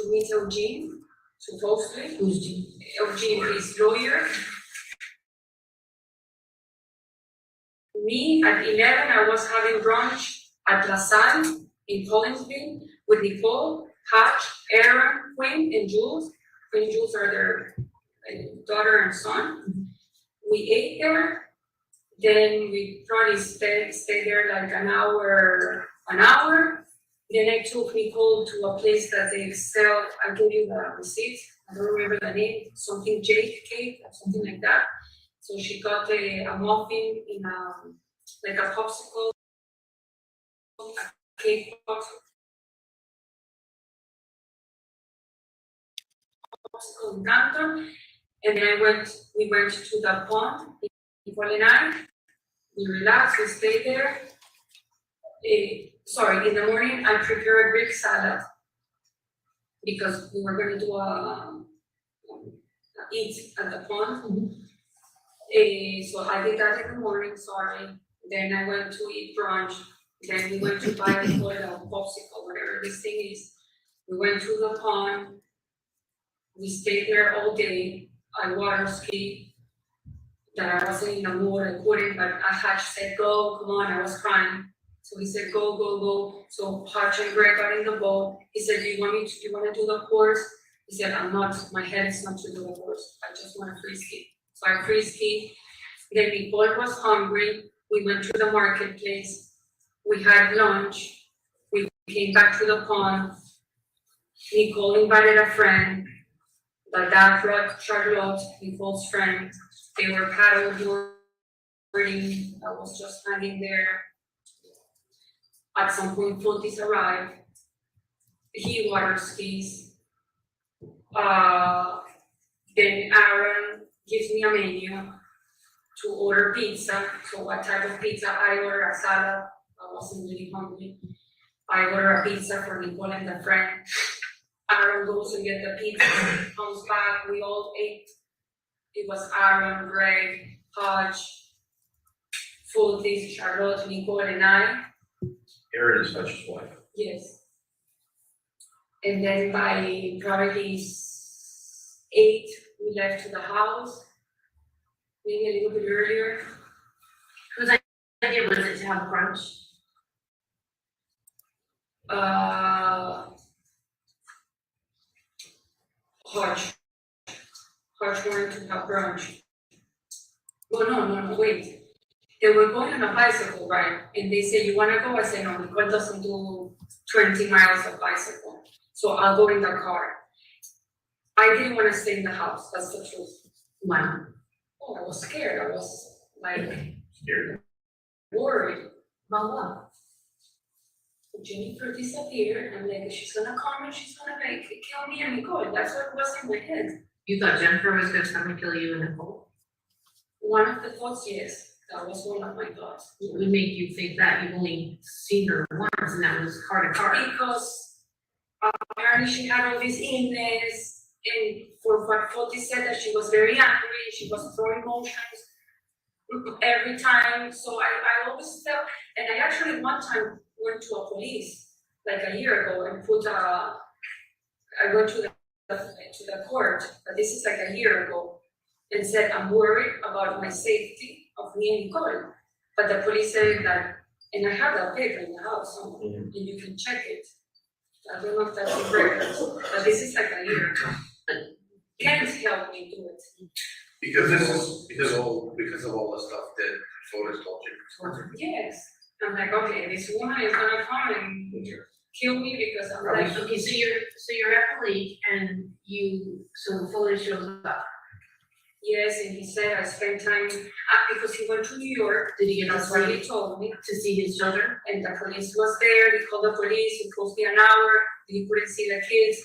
meet Eugene, supposedly. Who's Jean? Eugene, his lawyer. Me, at 11, I was having brunch at La Salle in Collinsville with Nicole, Hatch, Aaron, Quinn, and Jules. Quinn and Jules are their daughter and son. We ate there, then we probably stayed there like an hour. Then I took Nicole to a place that they sell, I'll give you the receipt, I don't remember the name, something Jake cake or something like that. So she got a muffin in like a popsicle, a cake popsicle in Canton. And then we went to the pond, Nicole and I, we relaxed, we stayed there. Sorry, in the morning, I prepare a Greek salad because we were gonna do eat at the pond. So I did that in the morning, sorry. Then I went to eat brunch. Then we went to buy a popsicle, whatever this thing is. We went to the pond. We stayed there all day. I water ski. That I wasn't in the mood, I couldn't, but Hutch said, go, come on, I was crying. So he said, go, go, go. So Hutch and Greg got in the boat. He said, do you want to do the course? He said, my head is not to do the course. I just want to free ski. So I free ski. Then Nicole was hungry. We went to the marketplace. We had lunch. We came back to the pond. Nicole invited a friend. The dad brought Charlotte, Nicole's friend. They were paddleboarding. I was just standing there. At some point, Fotis arrived. He water skis. Then Aaron gives me a menu to order pizza. So what type of pizza? I ordered a salad. I wasn't really hungry. I ordered a pizza for Nicole and the friend. Aaron goes and gets the pizza, comes back, we all ate. It was Aaron, Greg, Hodge, Fotis, Charlotte, Nicole, and I. Aaron is Hutch's wife. Yes. And then by probably 8, we left to the house, maybe a little bit earlier. Whose idea was it to have brunch? Hodge wanted to have brunch. Well, no, wait. They were going on a bicycle ride, and they said, you wanna go? I said, no, Nicole doesn't do 20 miles of bicycle, so I'll go in the car. I didn't wanna stay in the house, that's the truth. Wow. Oh, I was scared, I was like Scared. worried. About what? Jennifer disappeared, and like, she's gonna come and she's gonna like kill me and Nicole, that's what was in my head. You thought Jennifer was gonna come and kill you and Nicole? One of the thoughts, yes, that was one of my thoughts. What would make you think that? You've only seen her once and that was car to car. Because apparently she had all these illness, and for what Fotis said that she was very angry, she was throwing motions every time. So I always felt, and I actually one time went to a police like a year ago and I went to the court, but this is like a year ago, and said I'm worried about my safety of me and Nicole. But the police said that, and I have that paper in the house, and you can check it. I don't know if that's in records, but this is like a year ago. Can't help me do it. Because because of all the stuff that Fotis told you. Yes, I'm like, okay, this woman is gonna come and kill me because I'm like, Okay, so you're at the lake and so Fuller shows up. yes, and he said I spent time, because he went to New York, Did he get that's us what ready he told me, to see his children? and the police was there, he called the police, it took me an hour, he couldn't see the kids.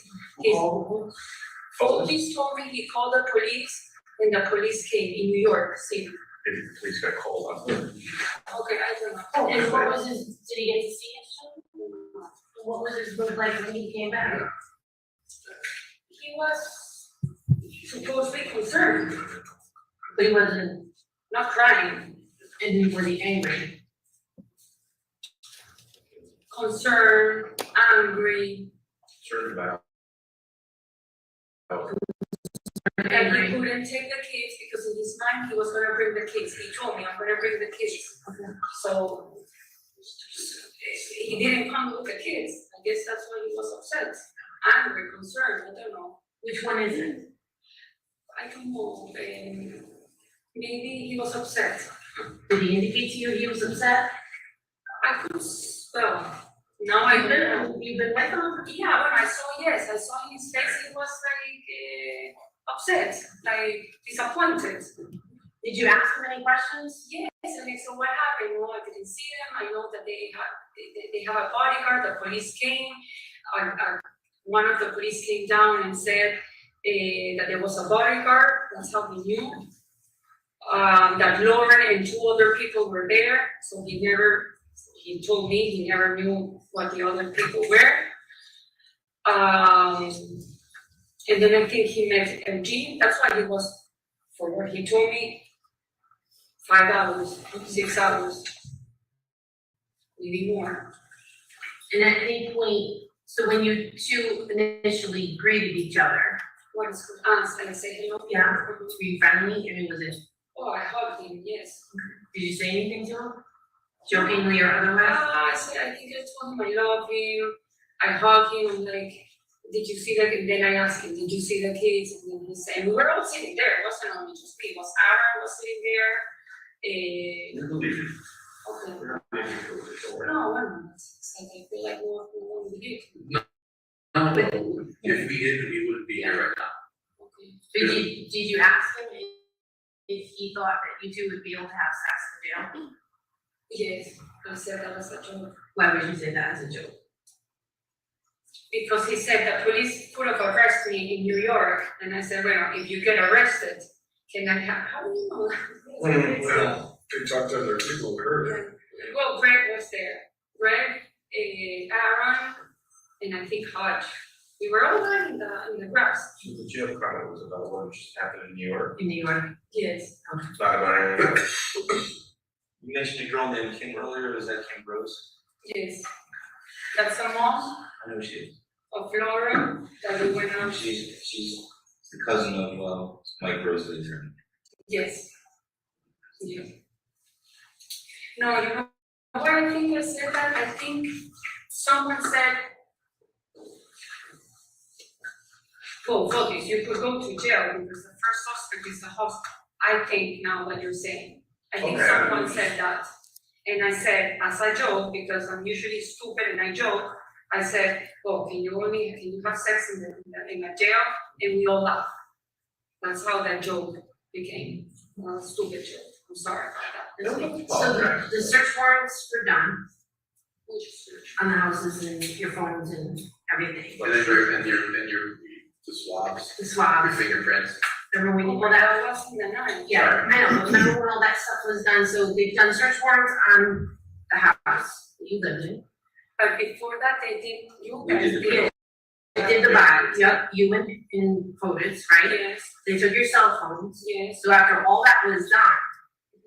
Fotis told me he called the police, and the police came in New York City. Maybe the police got called on. Okay, I don't know. And what was did he get to see his children? What was his mood like when he came back? He was supposed to be concerned, But he wasn't, not crying, and was he angry? concerned, angry, Concerned about. and he couldn't take the kids because in his mind he was gonna bring the kids. He told me, I'm gonna bring the kids. So he didn't come with the kids. I guess that's why he was upset, angry, concerned, I don't know. Which one is it? I don't know, maybe he was upset. Did he indicate to you he was upset? I could, well, now I know. You've been with him? Yeah, when I saw in his face, he was like upset, like disappointed. Did you ask him any questions? Yes, and I said, what happened? No, I didn't see them. I know that they have a bodyguard. The police came. One of the police came down and said that there was a bodyguard. That's how we knew. That Lauren and 2 other people were there. So he he told me he never knew what the other people were. And then I think he met MG, that's why he was, for what he told me, 5 hours, 6 hours, maybe more. And at any point, so when you two initially greeted each other, What is good? And I said hello. yeah, were you friendly? I mean, was it, Oh, I hugged him, yes. did you say anything to him? Jokingly or otherwise? I said, I think I told him I love him. I hugged him. I'm like, did you see the? Then I asked him, did you see the kids? And then he said, and we were all sitting there. It wasn't only just me. It was Aaron was sitting there. We believe you. Okay. We're not making you feel this way. No, I'm not. It's like I feel like no, we did. No, if we didn't, we wouldn't be here right now. Okay. But did you ask him if he thought that you two would be able to have sex in jail? Yes, I said that was a joke. Why would you say that as a joke? Because he said the police could have arrested me in New York, and I said, well, if you get arrested, can I have, how do you know? Well, they talked to other people, we heard it. Well, Greg was there. Greg, Aaron, and I think Hodge. We were all there in the grass. So the jail comment was about what just happened in New York, In New York? Yes. it's not about anything else. You mentioned a girl named Kim earlier, is that Kim Rose? Yes. That's the mom I know she is. of Laura that we went on. She's the cousin of, Mike Rose, the attorney. Yes. Yeah. No, you know why I think I said that? I think someone said, well, focus, you could go to jail because the first suspect is the husband. I think now what you're saying. I think Okay. someone said that. And I said, as a joke, because I'm usually stupid and I joke, I said, oh, can you have sex in a jail? And we all laugh. That's how that joke became a stupid joke. I'm sorry about that. So the search warrants were done Which is search. on the houses and your phones and everything. And then the swabs, The your swabs, fingerprints. remember when you Oh, pulled that out? was in the night. Yeah, I know, remember when all that stuff was done, so they've done search warrants on the house that you lived in. But before that, they did, you We guys did the did. They did the body, yep, you and POTUS, right? Yes, They took your cell phones, yes. so after all that was done,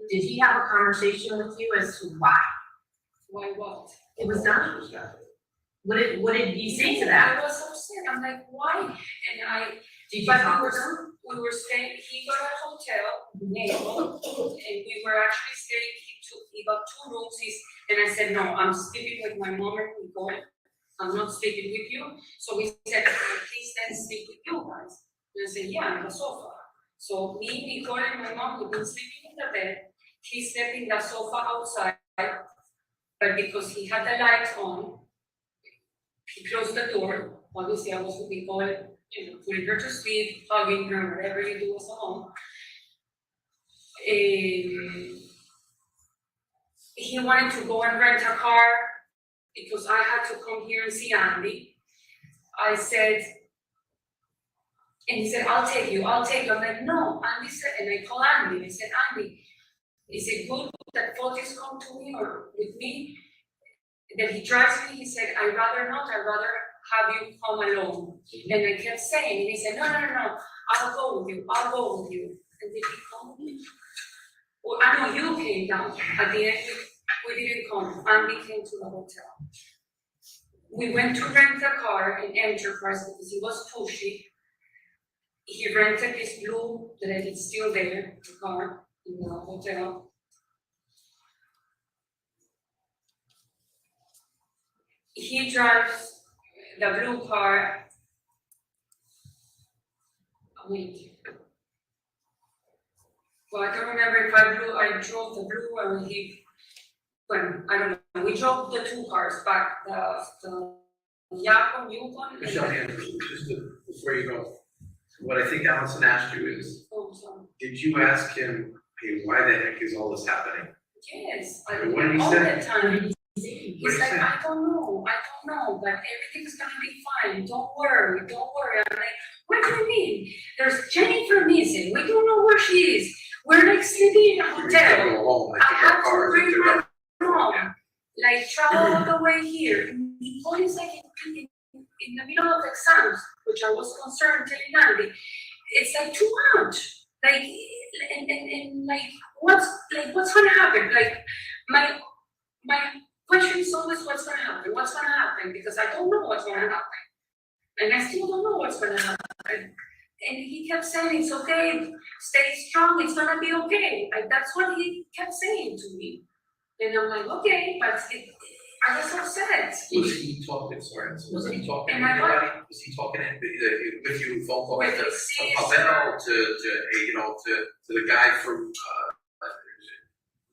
did he have a conversation with you as to why Why what? it was done? What did he say to that? I was upset. I'm like, why? And Did you but talk with him? we were staying, he got a hotel, Naval, and we were actually staying, he got 2 rooms, and I said, no, I'm sleeping with my mom and Nicole. I'm not sleeping with you. So we said, please then sleep with you guys. And I said, yeah, on the sofa. So me, Nicole, and my mom, we've been sleeping in the bed. He slept in the sofa outside, but because he had the lights on, he closed the door. Obviously, I was with Nicole, putting her to sleep, hugging her, whatever you do as a mom. He wanted to go and rent a car because I had to come here and see Andy. I said, and he said, I'll take you. I'm like, no, Andy said, and I called Andy, I said, Andy, is it good that Fotis come to me or with me? That he drives me, he said, I'd rather not, I'd rather have you come alone. And I kept saying, and he said, no, I'll go with you. And did he come with me? Well, I know you came down. At the end, we didn't come. Andy came to the hotel. We went to rent a car in Enterprise because he was pushy. He rented this blue that is still there, the car in the hotel. He drives the blue car. Wait. Well, I don't remember if I drove the blue or I don't know. We drove the 2 cars back, the Yukon, Yukon. Michelle, before you go, what I think Allison asked you is, Oh, sorry. did you ask him, hey, why the heck is all this happening? Yes, And what did he all say? the time. What did He's he like, say? I don't know, but everything's gonna be fine. Don't worry. I'm like, what do you mean? There's Jennifer missing. We don't know where she is. We're like sleeping in a You're gonna hotel. go home, I I have took to our cars, bring and my took mom. Yeah. like travel all the way here, and the police like in the middle of exams, which I was concerned telling Andy, it's like too much. Like, and like, what's gonna happen? Like, my question is always what's gonna happen? What's gonna happen? Because I don't know what's gonna happen. And I still don't know what's gonna happen. And he kept saying, it's okay, stay strong, it's gonna be okay. Like, that's what he kept saying to me. And I'm like, okay, but I was upset. Was he talking, sorry, was he talking to Am I what? anybody? Was he talking with you, phone call With to the city Palmetto, to the guy from,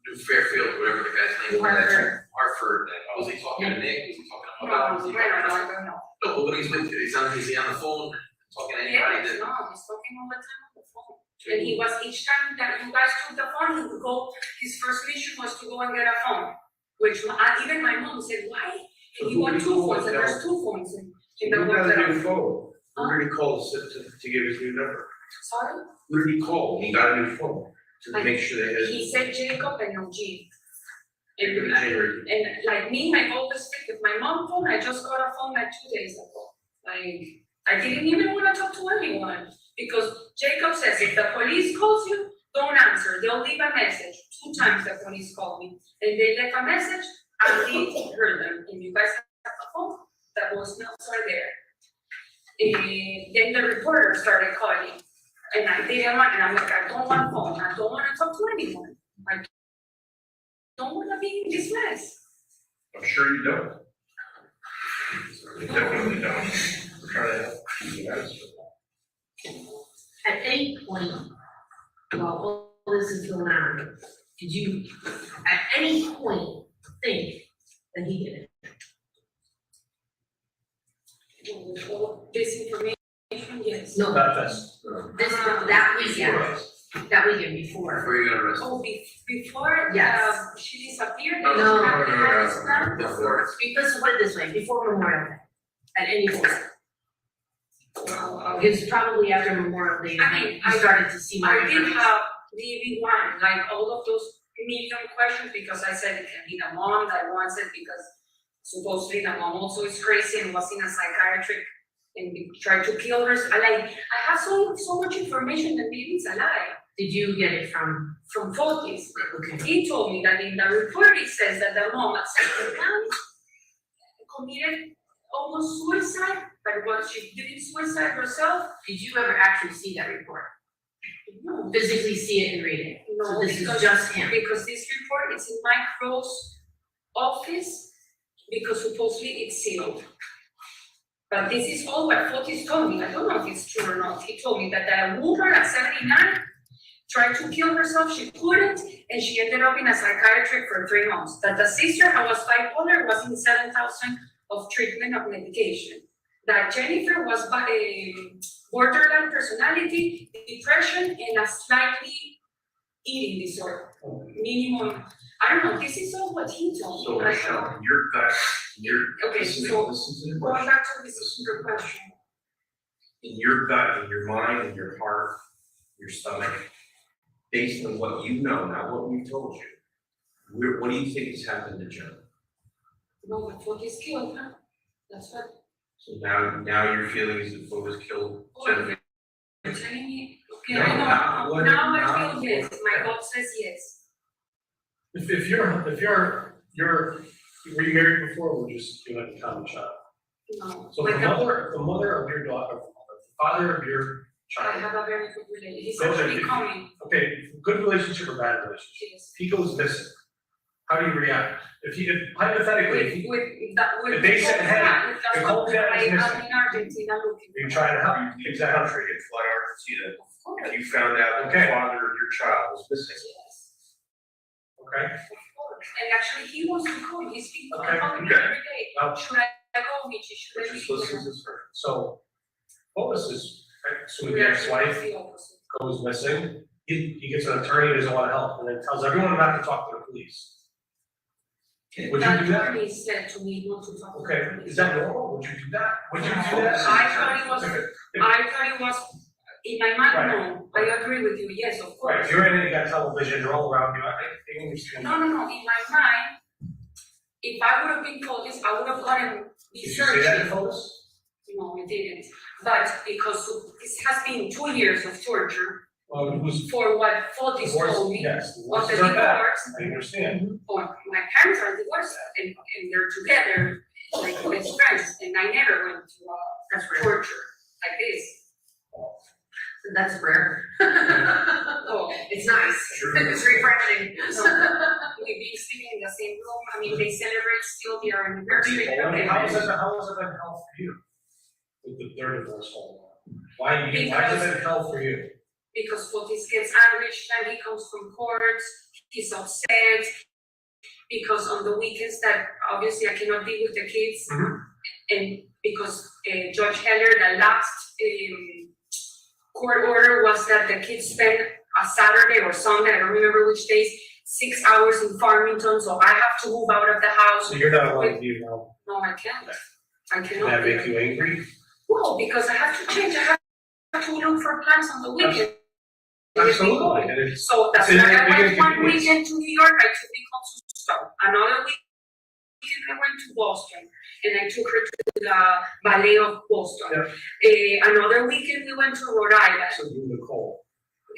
New Fairfield, whatever the guy's name was? Hartford. Was he talking to Nick? Was he talking to No, Was he I talking to- don't know. No, but when he's been, is he on the phone talking to anybody Yes, that? no, he's talking all the time on the phone. And he was, each time that you guys took the phone, he would go, his first mission was to go and get a phone. Which even my mom said, why? And he bought two phones, and there's two phones in the Who one got a that. new phone? Who did he call to give his new number? Sorry? Who did he call? He got a new phone to make sure they had. He said Jacob and no G. And, Jacob and Jerry. and like me, I always speak with my mom phone, I just got a phone like 2 days ago. Like, I didn't even want to talk to anyone, because Jacob says if the police calls you, don't answer, they'll leave a message. 2 times the police called me, and they left a message, I didn't hear them, and you guys have a phone, the voicemails are there. And then the reporter started calling, and I didn't want, and I'm like, I don't want a phone, I don't want to talk to anyone. I don't want to be in this mess. I'm sure you don't. You definitely don't. We're trying to help you guys. At any point, while all this is going on, did you at any point think that he did it? This information, yes. No, That's. that weekend before. Where you gonna arrest? Oh, before, Yes. she disappeared? No, no, no. Before. Because put it this way, before Memorial Day, at any point. Well, It was probably after Memorial Day, I mean, you started to see my. I did have the one, like all of those million questions, because I said it can be the mom that wants it, because supposedly the mom also is crazy and was in a psychiatric and tried to kill her. I have so much information that maybe it's a lie. Did you get it from? From Fotis. Okay. He told me that in the report it says that the mom at second time committed almost suicide, but what she didn't suicide herself. Did you ever actually see that report? No. Physically see it and read it? No, So this is because- just him? Because this report is in Mike Rowe's office, because supposedly it's sealed. But this is all what Fotis told me. I don't know if it's true or not. He told me that a woman at 79 tried to kill herself, she couldn't, and she ended up in a psychiatric for 3 months. That the sister who was bipolar was in 7,000 of treatment of medication. That Jennifer was borderline personality, depression, and a slightly eating disorder. Minimum, I don't know, this is all what he told So me. I Michelle, don't- your gut, Okay, listen so to the going question. back to this your question. In your gut, in your mind, in your heart, your stomach, based on what you know, not what we've told you, what do you think has happened to Joe? No, but Fotis killed her. That's what So now your feeling is that Flo was killed. you're telling me. Okay, No, I not know, what- now I not feel yes, what- my God says yes. If you're, were you married before, or just you like a common child? No, So but the mother of your daughter, the father of your I child, have a very good relationship. He's Those are actually the- coming. okay, good relationship or bad relationship? Yes. If he goes missing, how do you react? If hypothetically, if he, With they said, hey, with the whole dad is I'm missing. in Argentina looking. You're trying to help, you leave the country and fly to Argentina, Of course, if you found out that the Okay. father of your child was missing. yes, okay? of course. And actually, he wants to come. He's been Okay, calling me okay. every day. Now, Should I go, Michi? Should I Just leave? listen to this first. so, Lois is, assuming the We actually ex-wife the opposite. goes missing, he gets an attorney, doesn't want to help, and then tells everyone not to talk to the police. Would you do The that? attorney said to me not to talk to Okay, the police. is that normal? Would you do that? Would you do that? I thought it was, Okay. I thought it was, in my mind, no, I agree with you, yes, of Right, course. if you're in it, you got television, they're all around you, I think. No, in my mind, if I would have been told this, I would have gotten the Did you say that in search. photos? No, I didn't, but because this has been 2 years of torture Well, it was for what Fotis divorce, told me. yes, Of divorces the are bad, divorce, I understand. or my parents are divorced and they're together, like best friends, and I never went to torture like this. That's rare. Oh, It's nice, it's refreshing. we've been sleeping in the same room, I mean, they celebrate still their anniversary. How has that been hell for you? With their divorce going on? Why has it been hell for you? Because Fotis gets angry each time he comes from court, he's upset. Because on the weekends that obviously I cannot be with the kids. And because Judge Heller, the last court order was that the kids spend a Saturday or Sunday, I don't remember which days, 6 hours in Farmington, so I have to move out of the house. So you're not allowed to be around. No, I can't. I Does cannot. that make you angry? Well, because I have to change, I have to look for plans on the weekend. Absolutely, and it's, So that's it's why I an went one inconvenience. weekend to New York, I took Nicole to Stone. Another weekend I went to Boston and I took her to the Ballet of Boston. Another weekend we went to Rhode Island. So you, Nicole.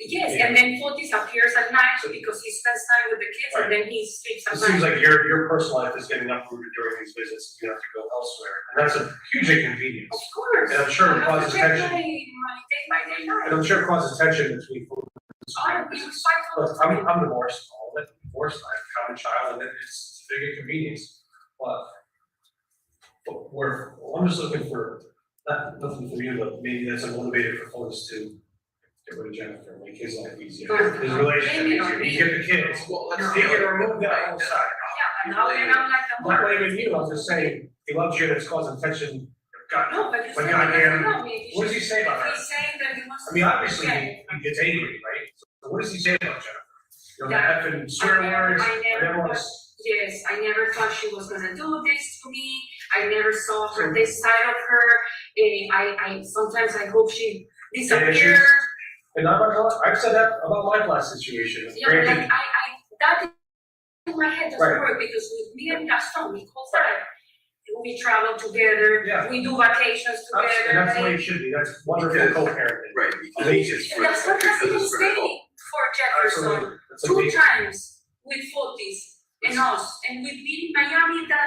Yes, and then Fotis appears at night because he spends time with the kids and then he sleeps It at seems night. like your personal life is getting uprooted during these visits, you have to go elsewhere, and that's a huge inconvenience. Of course. And I'm sure it I have causes to check tension. my day-by-day life. And I'm sure it causes tension between. We fight all Look, the time. I'm divorced, all of it, divorced, I have a common child, and it's a big inconvenience, but I'm just looking for, nothing for you, but maybe that's a motivator for folks to get rid of Jennifer, make his life easier, his relationship easier, you get the kids, he can remove that whole side. Yeah, and now then I'm like I'm the not mother. blaming you, I'm just saying, he loves you and it's causing tension, God, No, but you But said goddamn, he doesn't love me. what does he say about her? He's saying that he wants to. I mean, obviously, Yeah. he gets angry, right? So what does he say about Jennifer? You know, Yeah. the effing swear words, I I never want to. Yes, I never thought she was gonna do this to me. I never saw her this side of her. I sometimes I hope she disappears. And I've said that about my last situation. Yeah, but Granted, like that in my head doesn't Right. work because with me and Gaston, we co-side. We travel together, Yeah. we do vacations and together. that's the way it should be, that's wonderful Because- co-parenting. Right. And Gaston has even stayed for Jefferson Absolutely. That's 2 amazing. times with Fotis and us, and we've been in Miami, the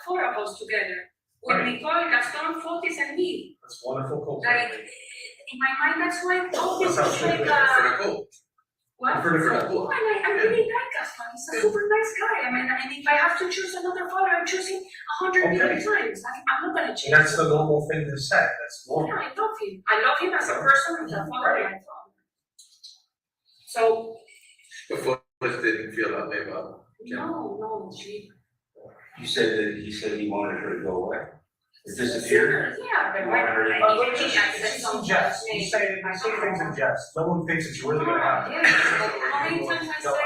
4 of us together. With Right. Nicole, Gaston, Fotis, and me. That's wonderful Like, co-parenting. in my mind, that's why all this That's is how it like, should be. For Nicole. what? For Nicole. Oh, and I really like Gaston, he's a super nice guy. I mean, and if I have to choose another father, I'm choosing 100 million Okay. times. I'm not gonna change. And that's the normal thing to say, that's Yeah, normal. I love him. I love him as a person and a father, Right. I thought. So, Before, didn't feel that way about. no, she. You said that he said he wanted her to go away. It disappeared. Yeah, but why, You say things in jest, no one thinks it's really gonna happen. Yeah, like, how many times I say, like,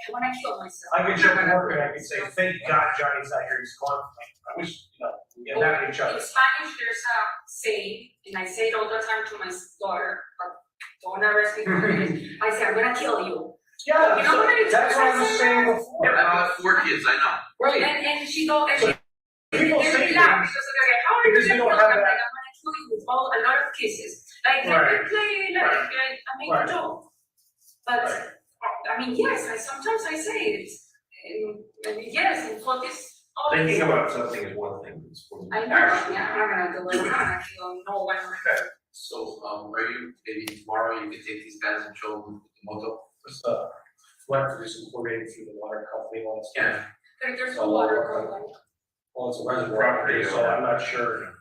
I wanna kill myself. I could joke around and I could say, thank God Johnny's not here, he's gone. I wish, we get mad at each other. In Spanish, there's a saying, and I say it all the time to my daughter, but don't arrest me for this. I say, I'm gonna kill you. Yeah, You know how many that's what I times I was say saying that? before. I've got 4 kids, I know. Right. And she go, and she, People and say she laughs, things because they're like, how are you because you gonna don't kill have them? that- Like, I'm gonna kill you with a lot of kisses. Like, let Right. me play, like, I make a Right. joke. But, Right. I mean, yes, sometimes I say it, and yes, and for this, all Thinking this. about something is one thing, it's one. I know, yeah, I'm not gonna do it, I'm not gonna kill no one. So, are you, maybe tomorrow you can take these guys and show them the moto? Just, we'll have to do some coordinating through the water company, all that stuff. Yeah. Like, there's no water problem. Well, it's a reservoir property, so I'm not sure.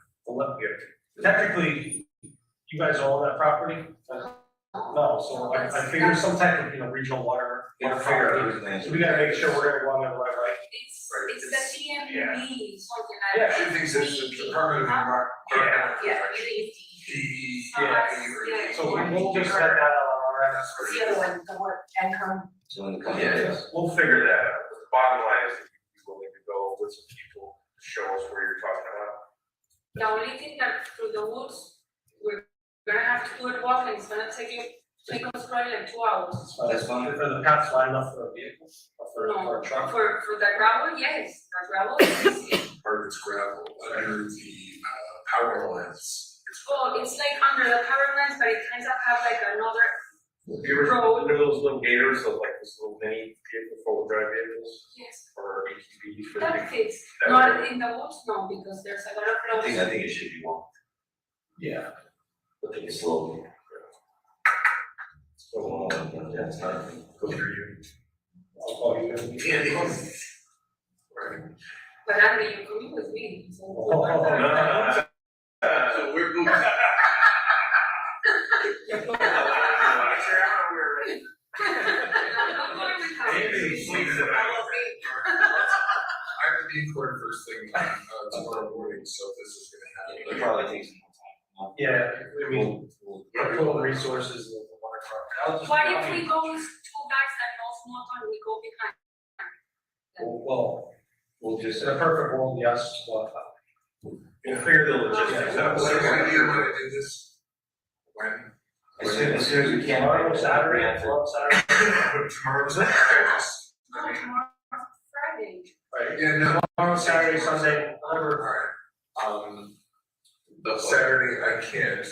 Technically, you guys own that property? No, so I figure some type of, regional water. property. So we gotta make sure we're going the right way. It's the TMB, something like Yeah. that. She thinks it's a permanent environment. Yeah, DEP. So we'll just set that out on our end. The other one, the one, and her. So in the coming Yeah. days. We'll figure that out, but the bottom line is that you'd be willing to go with some people to show us where you're talking about. The only thing that through the woods, we're gonna have to do it walking, it's gonna take us probably like 2 hours. That's fine. Are the paths wide enough for a vehicle? for a truck? For the gravel, yes, the gravel is, Part of it's gravel, under the power lines. well, it's like under the power lines, but it kind of have like another Have you ever, road. under those little gators, so like this little mini vehicle, four-wheel drive vehicles, Yes, or ATVs for the that big? fits, not in the woods, no, because there's a lot of roads. I think it should be one. Yeah. I think it's slowly. So, that's not good for you. I'll call you. Right. But Andy, you're coming with me, so. No. So we're moving. I have to be in court first thing tomorrow morning, so this is gonna happen. It probably takes some time. Yeah, I mean, pull the resources of the water department. What if we go with two guys that know small town, we go behind? Well, We'll just. in a perfect world, yes, but we'll figure the logistics out. So when do you wanna do this? When? As soon as we can. Tomorrow, Saturday, Tomorrow's it? No, tomorrow, Friday. Right, Yeah, no, tomorrow, Saturday, Sunday, whatever. alright, Saturday I can't,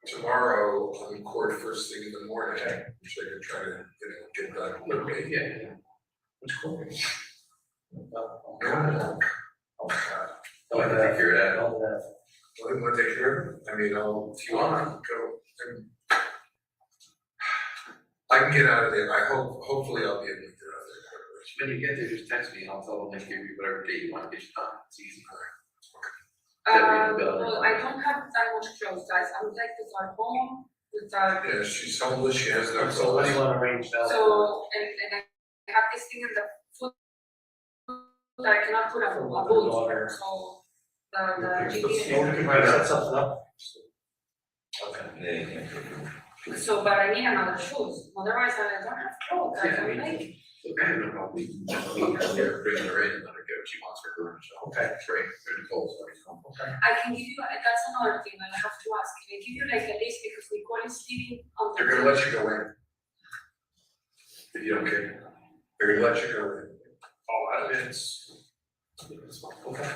tomorrow I'm in court first thing in the morning, which I could try to, get done. Okay, yeah. Which cool. No. Oh, God. I can take care of that. All that. Well, you wanna take care of it? I mean, if you wanna go, and I can get out of there, hopefully I'll be able to get out of there. When you get there, just text me and I'll tell them to give you whatever date you want to get you done. It's easy. Well, I don't have that much clothes, guys, I would like to start home with our, Yeah, she's homeless, she has no So what do you clothes. wanna arrange now? so, and I have this thing in the foot that I cannot put a boot, so the Yeah, we can GPS. set something up. Okay. So, but I need another shoes, otherwise I don't have clothes, I can make. Okay, no problem. We can they're bringing her in and let her get what she wants for her, so. Okay. It's great, they're cold, so it's comfortable. I can give you, that's another thing I have to ask, can I give you like a list, because Nicole is living on the. They're gonna let you go in. If you don't care, they're gonna let you go in. Oh, it's. Okay.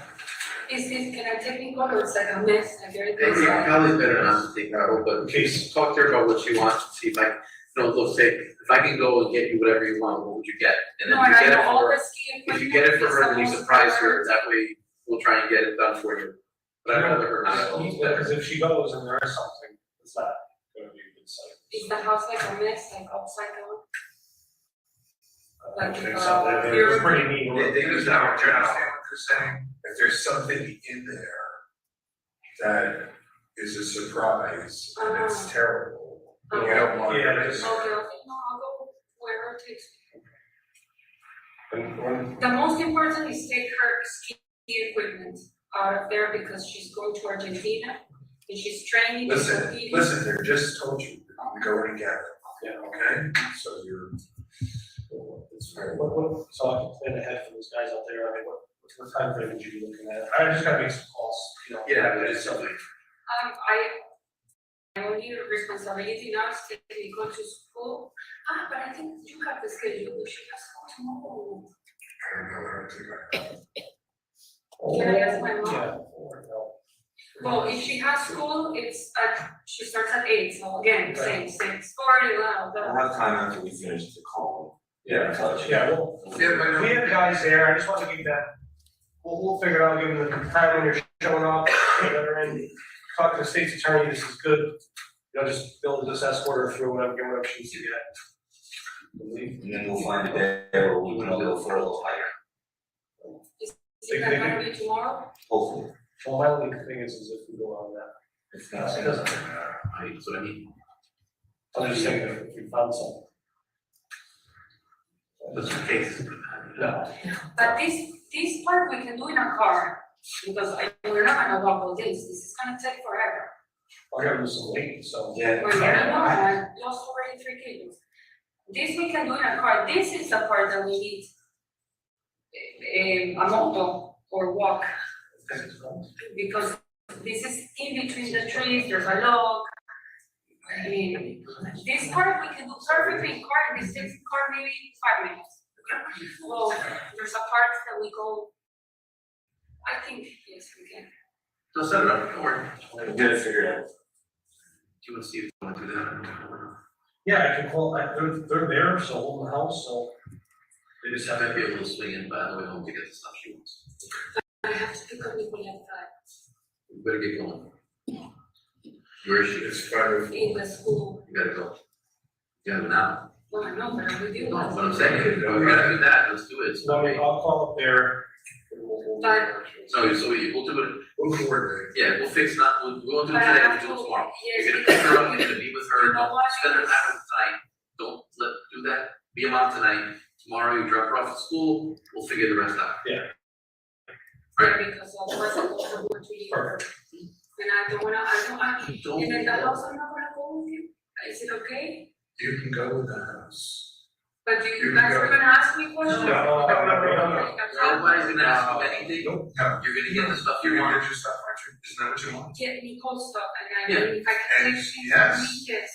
Is this, can I take Nicole, or it's like a mess, like everything? It's probably better not to take her out, but in case, talk to her about what she wants, and see if I, look, say, if I can go and get you whatever you want, what would you get? And then No, if and you I get it know all for her, the ski if equipment. you get it for her, then you is the surprise most her, that way we'll try and get it done for you. But I'd rather her not. Because if she goes and there is something, it's not gonna be a good sight. Is the house like a mess, like upside down? I Like, think so. you're- It's pretty neat. They just don't understand what they're saying, if there's something in there that is a surprise and it's terrible, you don't want Yeah, it. it is. Okay, no, I'll go wherever it takes me. When- The most important is take her ski equipment out of there, because she's going to Argentina, and she's training. to compete. Listen, they just told you, go and get it, Yeah. okay? So you're. It's very. So I can plan ahead for those guys out there, I mean, what time frame would you be looking at? I just gotta make some calls, you know. Yeah, but it's something. My only responsibility now is taking Nicole to school. But I think you have the schedule, she has school tomorrow. I don't know, I don't think I have. Can I ask my mom? Yeah, or no. Well, if she has school, she starts at 8, so again, same, 6:40, well, I'll have time after we finish the call. Yeah, yeah, well, Yeah, but we have guys there, I just wanna give that, we'll figure it out, give them the time when you're showing up, whatever, and talk to the state's attorney, this is good. You know, just build this escort her through whatever, get whatever she needs to get. And then we'll find a day where we can go for a little higher, Is it gonna be tomorrow? hopefully. Well, my only thing is if we go on that, If not, it doesn't matter. That's what I mean. I'm just saying that if we found something. That's the case. No. But this part we can do in a car, because we're not gonna walk all this is gonna take forever. I gotta lose some weight, so. Yeah. Well, yeah, no, I lost already 3 kilos. This we can do in a car, this is the part that we need. A moto or walk, because this is in between the trees, there's a log. I mean, this part we can do perfectly in car, and this takes car maybe 5 minutes. Well, there's a part that we go, I think, yes, we can. They'll set it up, don't worry. We'll get it figured out. Do you want to see if you want to do that? Yeah, I can call, they're there, so hold the house, so they just That have might be a to. little swinging, but I way home to get the stuff she wants. I have to pick up Nicole at You better get going. Where is she? It's fine. in the school. You gotta go. You gotta go now. Well, I know, but I will do No, that. what I'm saying, we gotta do that, let's do it. It's So not me. I'll call up there. But- No, so we'll do it, We'll coordinate. yeah, we'll fix that, we won't do it But I today, have we'll do it to- tomorrow. yes, You're gonna pick her up, you're gonna meet with her, You know don't what? spend her time with tonight. Don't do that, be a mom tonight. Tomorrow you drop her off at school, we'll figure the rest out. Yeah, because otherwise I go from one to the other. And I don't wanna, Don't. and in the house, I'm not gonna go with you. Is it okay? You can go with the house. But You you can guys go. are gonna ask me questions? No. Nobody's gonna ask you anything, Nope. you're gonna get the stuff you You're gonna want. get your stuff, aren't you? Isn't that what you want? Get Nicole stuff, and Yeah. if I can And take things yes. from me, yes.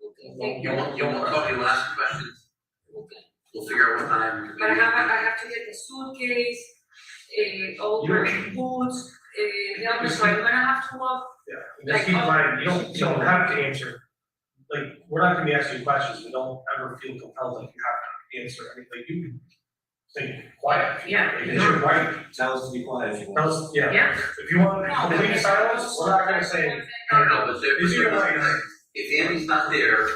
Okay, thank You you. won't talk, you'll ask questions, Okay. we'll figure out what time. But I have to get the suitcase, all You the don't- boots, helmet, so I'm gonna have to walk. Yeah, just keep in mind, you don't have to answer, like, we're not gonna be asking you questions, we don't ever feel compelled like you have to answer anything, you can stay quiet. Yeah. Like, it's your right, Tell us to be quiet if you want. tell us, yeah, Yeah. if you want No, complete but- silence, we're not gonna say, No, but these are your rights. if Andy's not there,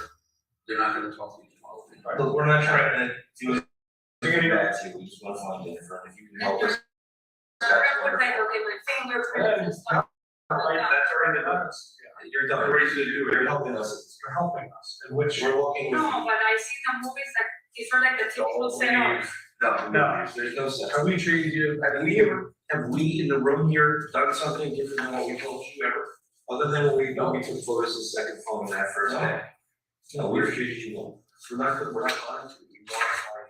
they're not gonna talk to you tomorrow. Look, we're not trying to do it. You're gonna be back. We just want to find it, if you can help us. I'm gonna put like, okay, my fingerprints and stuff. That's already done. You're done, we're ready to do it, you're helping us. You're helping us, in which. We're walking with you. No, but I see the movies that, these are like the typical setups. No, there's no sense. Have we treated you, Have we in the room here done something different than what we told you ever? Other than what we know, we took photos of the second phone that first day. No, we're treated you well. We're not lying to you, we want to find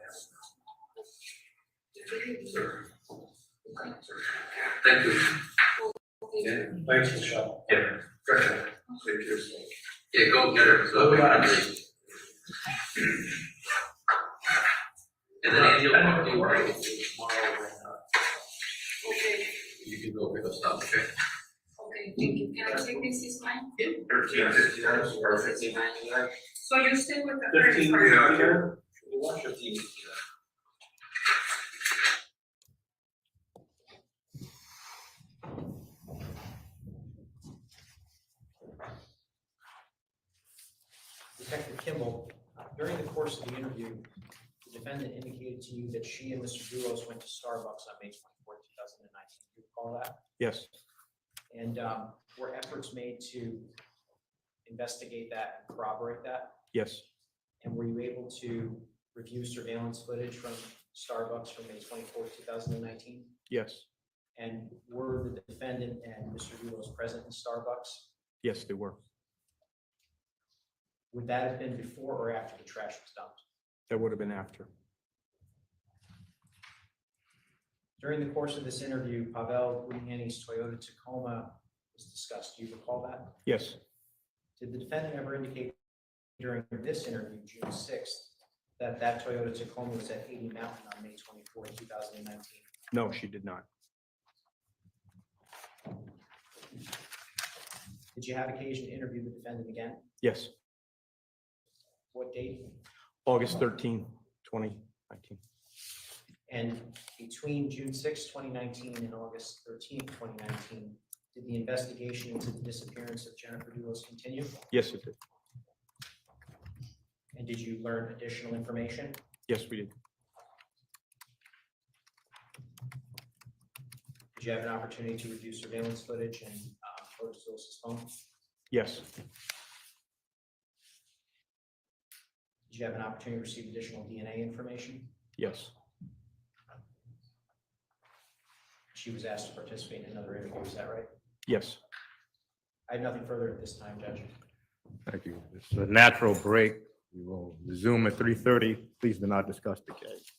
out. Thank you. Yeah. thanks, Michelle. Yeah. Gotcha. Take care. Yeah, go get her, so. And then Andy will talk to you tomorrow, Okay, you can go pick up stuff, okay? okay, thank you. Can I take this as mine? $13.50 or $15.99. So you stay with the credit 15, card? yeah, here. You want 15. Detective Kimball, during the course of the interview, the defendant indicated to you that she and Mr. Duros went to Starbucks on May 24, 2019. Do you recall that? Yes, And were efforts made to investigate that and corroborate that? yes, And were you able to review surveillance footage from Starbucks from May 24, 2019? yes, And were the defendant and Mr. Duros present in Starbucks? yes, they were. Would that have been before or after the trash was dumped? That would have been after. During the course of this interview, Pavel Gugliani's Toyota Tacoma was discussed. Do you recall that? Yes, Did the defendant ever indicate during this interview, June 6th, that that Toyota Tacoma was at 80 Mountain on May 24, 2019? no, she did not. Did you have occasion to interview the defendant again? Yes, What date? August 13, 2019. And between June 6, 2019 and August 13, 2019, did the investigation into the disappearance of Jennifer Duros continue? Yes, it did. And did you learn additional information? Yes, we did. Did you have an opportunity to review surveillance footage and photos of Duros' phone? Yes, Did you have an opportunity to receive additional DNA information? yes, She was asked to participate in another interview, is that right? yes. I have nothing further at this time, Judge. Thank you. It's a natural break. We will resume at 3:30. Please do not discuss the case.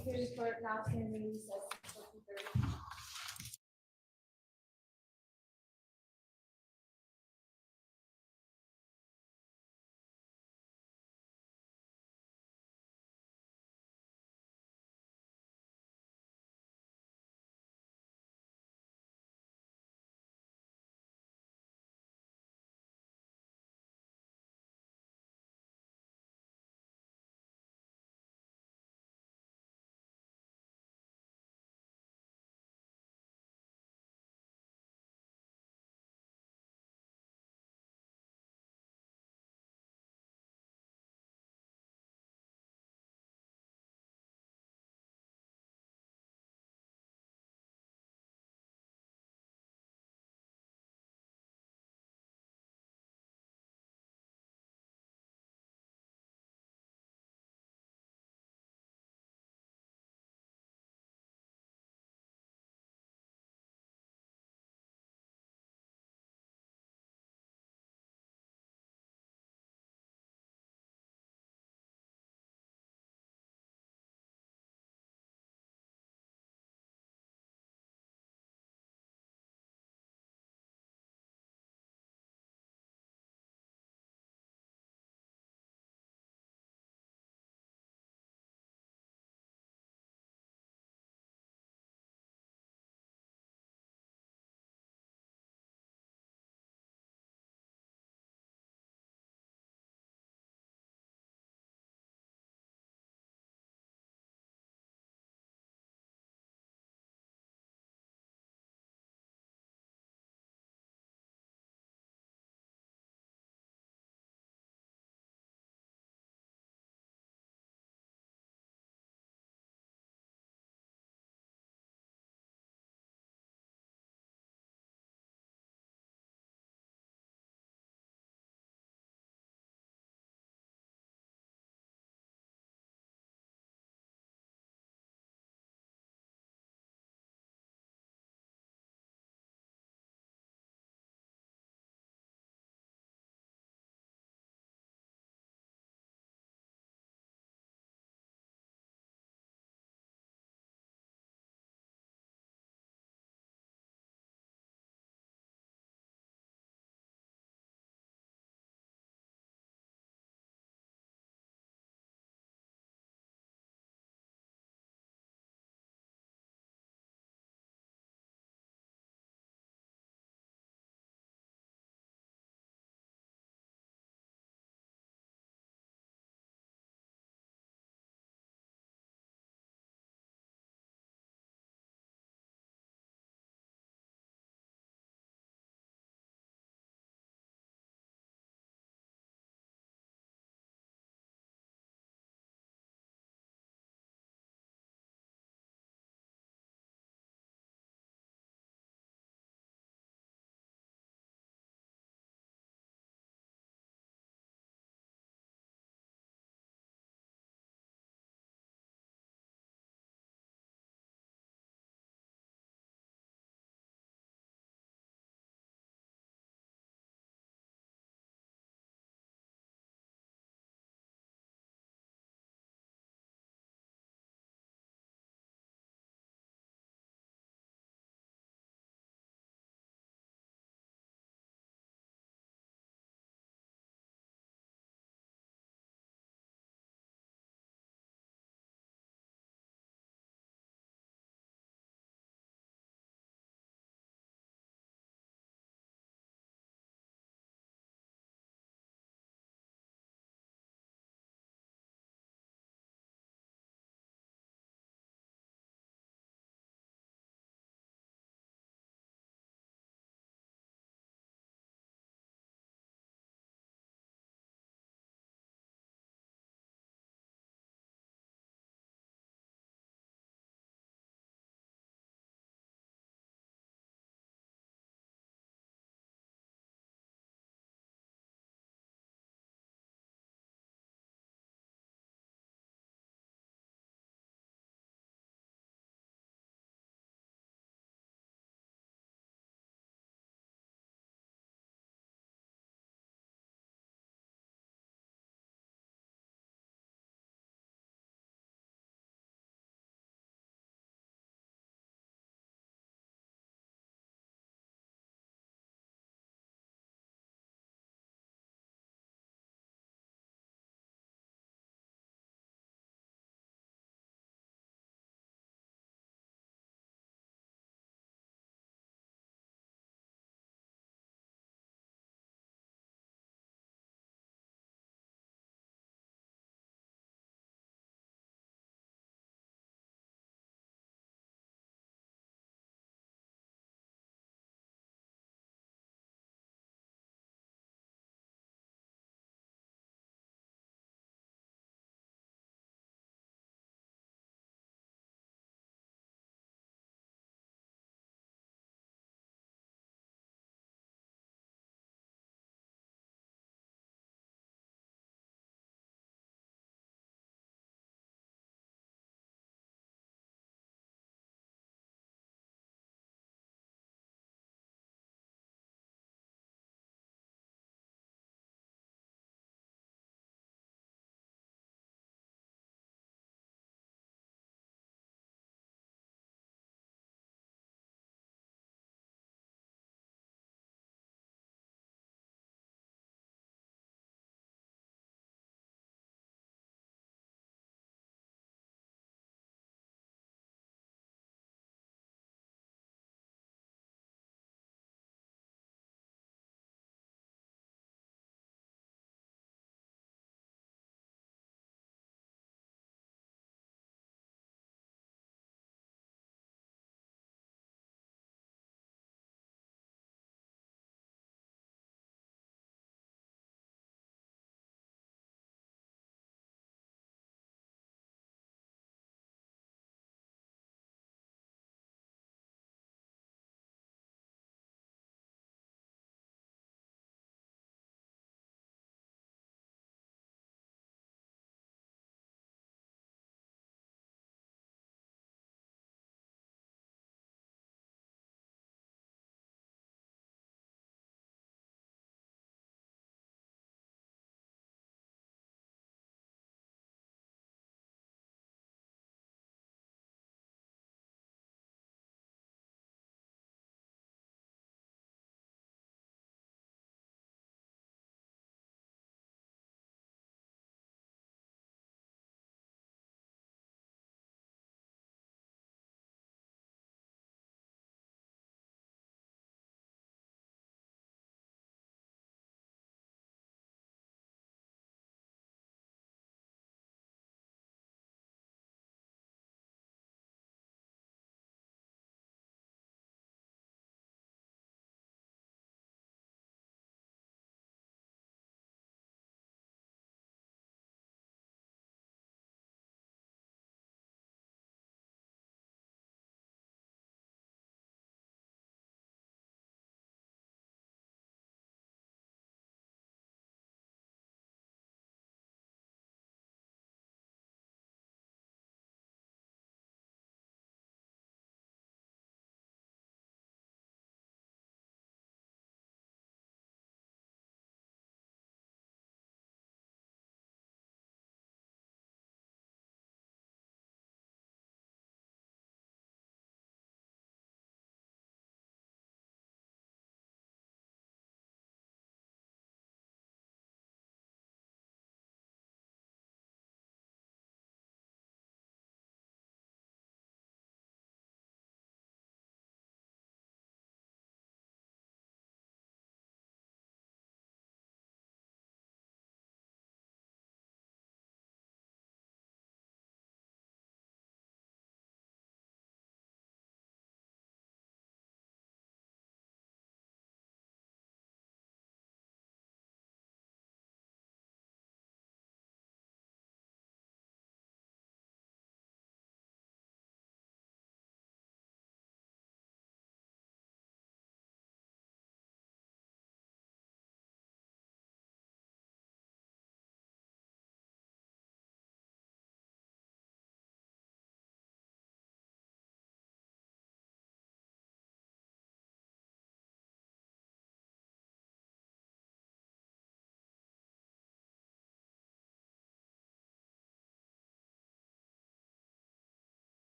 Superior Court now stands in recess.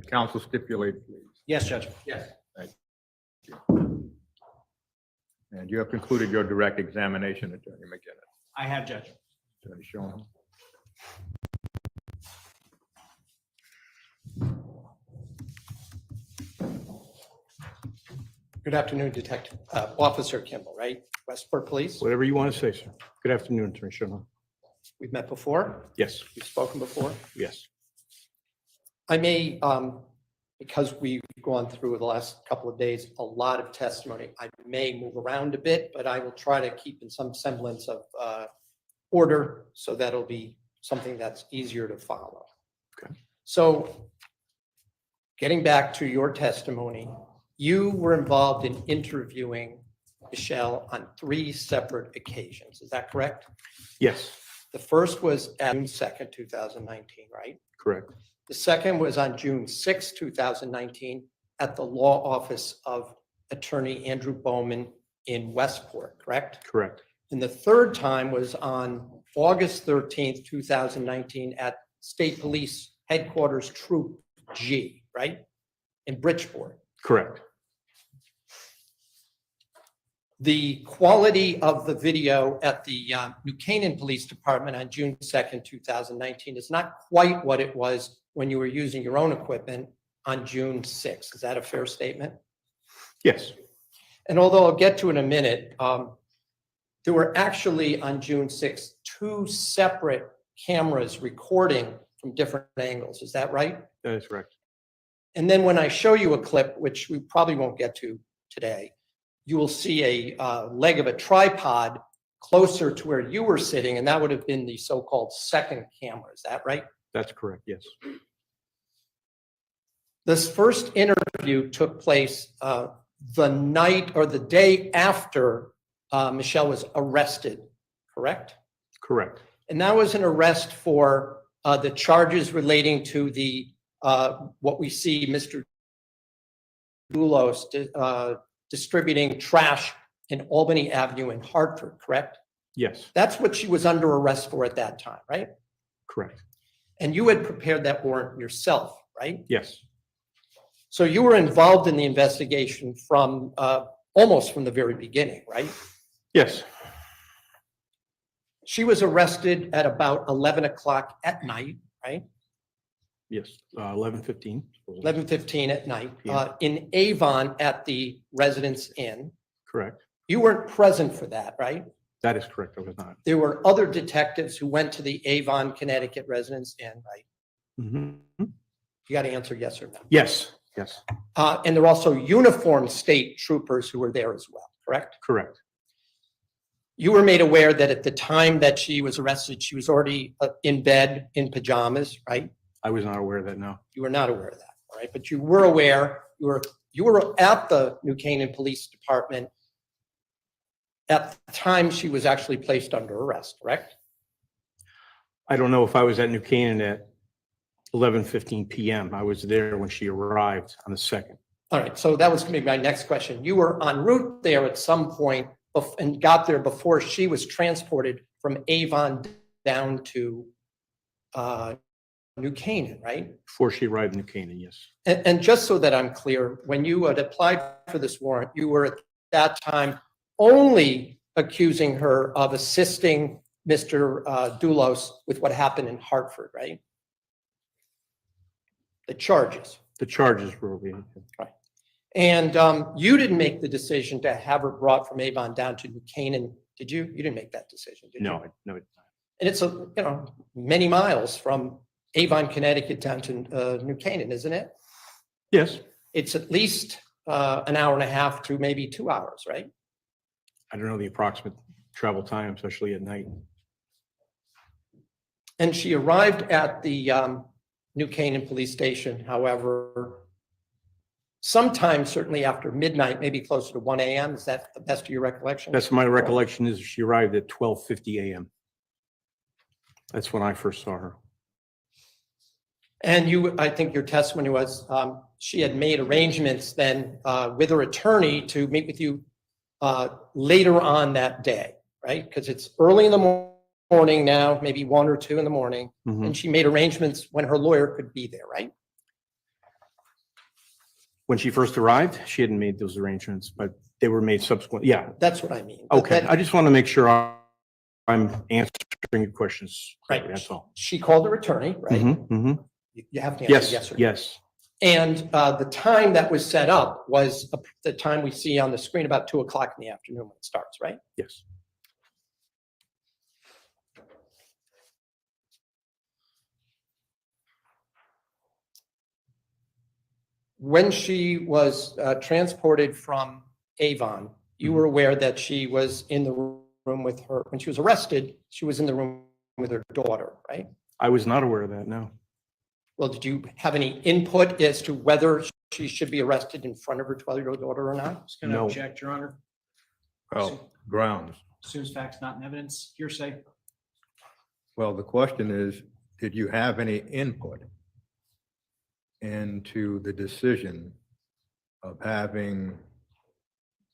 Would counsel stipulate, please? Yes, Judge. Yes. And you have concluded your direct examination, Attorney McGinnis. I have, Judge. Attorney Schoen. Good afternoon, Detective, Officer Kimball, right? Westport Police. Whatever you want to say, sir. Good afternoon, Attorney Schoen. We've met before. Yes, We've spoken before. yes. I may, because we've gone through the last couple of days, a lot of testimony, I may move around a bit, but I will try to keep in some semblance of order, so that'll be something that's easier to follow. Okay. So getting back to your testimony, you were involved in interviewing Michelle on 3 separate occasions. Is that correct? Yes, The first was at June 2nd, 2019, right? correct. The second was on June 6, 2019, at the law office of Attorney Andrew Bowman in Westport, correct? Correct. And the third time was on August 13th, 2019, at State Police Headquarters Troop G, right? In Bridgeport. Correct. The quality of the video at the New Canaan Police Department on June 2nd, 2019 is not quite what it was when you were using your own equipment on June 6th. Is that a fair statement? Yes, And although I'll get to in a minute, there were actually on June 6th, 2 separate cameras recording from different angles. Is that right? that is correct. And then when I show you a clip, which we probably won't get to today, you will see a leg of a tripod closer to where you were sitting, and that would have been the so-called second camera. Is that right? That's correct, yes. This first interview took place the night or the day after Michelle was arrested, correct? Correct. And that was an arrest for the charges relating to the what we see Mr. Doulos distributing trash in Albany Avenue in Hartford, correct? Yes, That's what she was under arrest for at that time, right? correct. And you had prepared that warrant yourself, right? Yes, So you were involved in the investigation from almost from the very beginning, right? yes, She was arrested at about 11 o'clock at night, right? yes. 11:15. 11:15 at night, Yeah. in Avon at the Residence Inn. Correct. You weren't present for that, right? That is correct. I was not. There were other detectives who went to the Avon, Connecticut Residence Inn, right? Mhm. You got to answer yes or no. Yes, yes, And there were also uniformed state troopers who were there as well, correct? correct. You were made aware that at the time that she was arrested, she was already in bed in pajamas, right? I was not aware of that, no. You were not aware of that, all right? But you were aware, you were at the New Canaan Police Department at the time she was actually placed under arrest, correct? I don't know if I was at New Canaan at 11:15 PM. I was there when she arrived on the 2nd. All right, so that was going to be my next question. You were en route there at some point and got there before she was transported from Avon down to New Canaan, right? Before she arrived in New Canaan, yes. And just so that I'm clear, when you had applied for this warrant, you were at that time only accusing her of assisting Mr. Doulos with what happened in Hartford, right? The charges. The charges were over. And you didn't make the decision to have her brought from Avon down to New Canaan, did you? You didn't make that decision, did you? No, no. And it's many miles from Avon, Connecticut down to New Canaan, isn't it? Yes. It's at least an hour and a half to maybe 2 hours, right? I don't know the approximate travel time, especially at night. And she arrived at the New Canaan Police Station, however, sometime certainly after midnight, maybe closer to 1 a.m. Is that the best of your recollection? That's my recollection is she arrived at 12:50 AM. That's when I first saw her. And you, I think your testimony was she had made arrangements then with her attorney to meet with you later on that day, right? Because it's early in the morning now, maybe 1 or 2 in the morning, Mhm. and she made arrangements when her lawyer could be there, right? When she first arrived, she hadn't made those arrangements, but they were made subsequent. Yeah. That's what I mean. But Okay. that- I just want to make sure I'm answering your questions. Right. correctly, That's all. She called her attorney, right? Mhm, mhm. You have to answer yes Yes, or no. yes. And the time that was set up was the time we see on the screen, about 2 o'clock in the afternoon when it starts, right? Yes. When she was transported from Avon, you were aware that she was in the room with her, when she was arrested, she was in the room with her daughter, right? I was not aware of that, no. Well, did you have any input as to whether she should be arrested in front of her 12-year-old daughter or not? Just gonna No. object, Your Honor. Well, grounds. Assumes facts not in evidence, hearsay. Well, the question is, did you have any input into the decision of having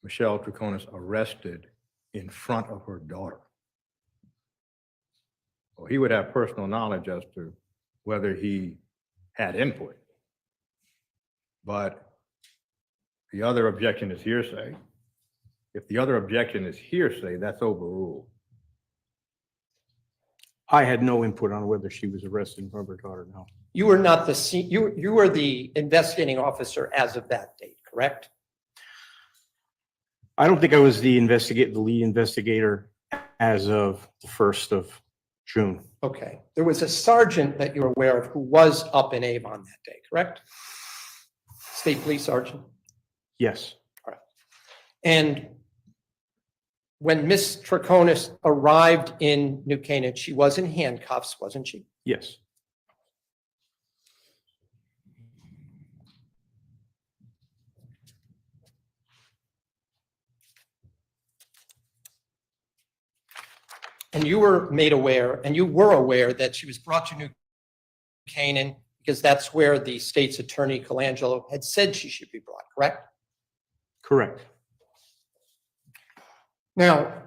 Michelle Troconis arrested in front of her daughter? Well, he would have personal knowledge as to whether he had input. But the other objection is hearsay. If the other objection is hearsay, that's overruled. I had no input on whether she was arrested in front of her daughter, no. You were not you were the investigating officer as of that date, correct? I don't think I was the lead investigator as of the 1st of June. Okay. There was a sergeant that you're aware of who was up in Avon that day, correct? State Police Sergeant. Yes, And when Miss Troconis arrived in New Canaan, she was in handcuffs, wasn't she? yes. And you were made aware, and you were aware that she was brought to New Canaan because that's where the state's attorney, Colangelo, had said she should be brought, correct? Correct. Now,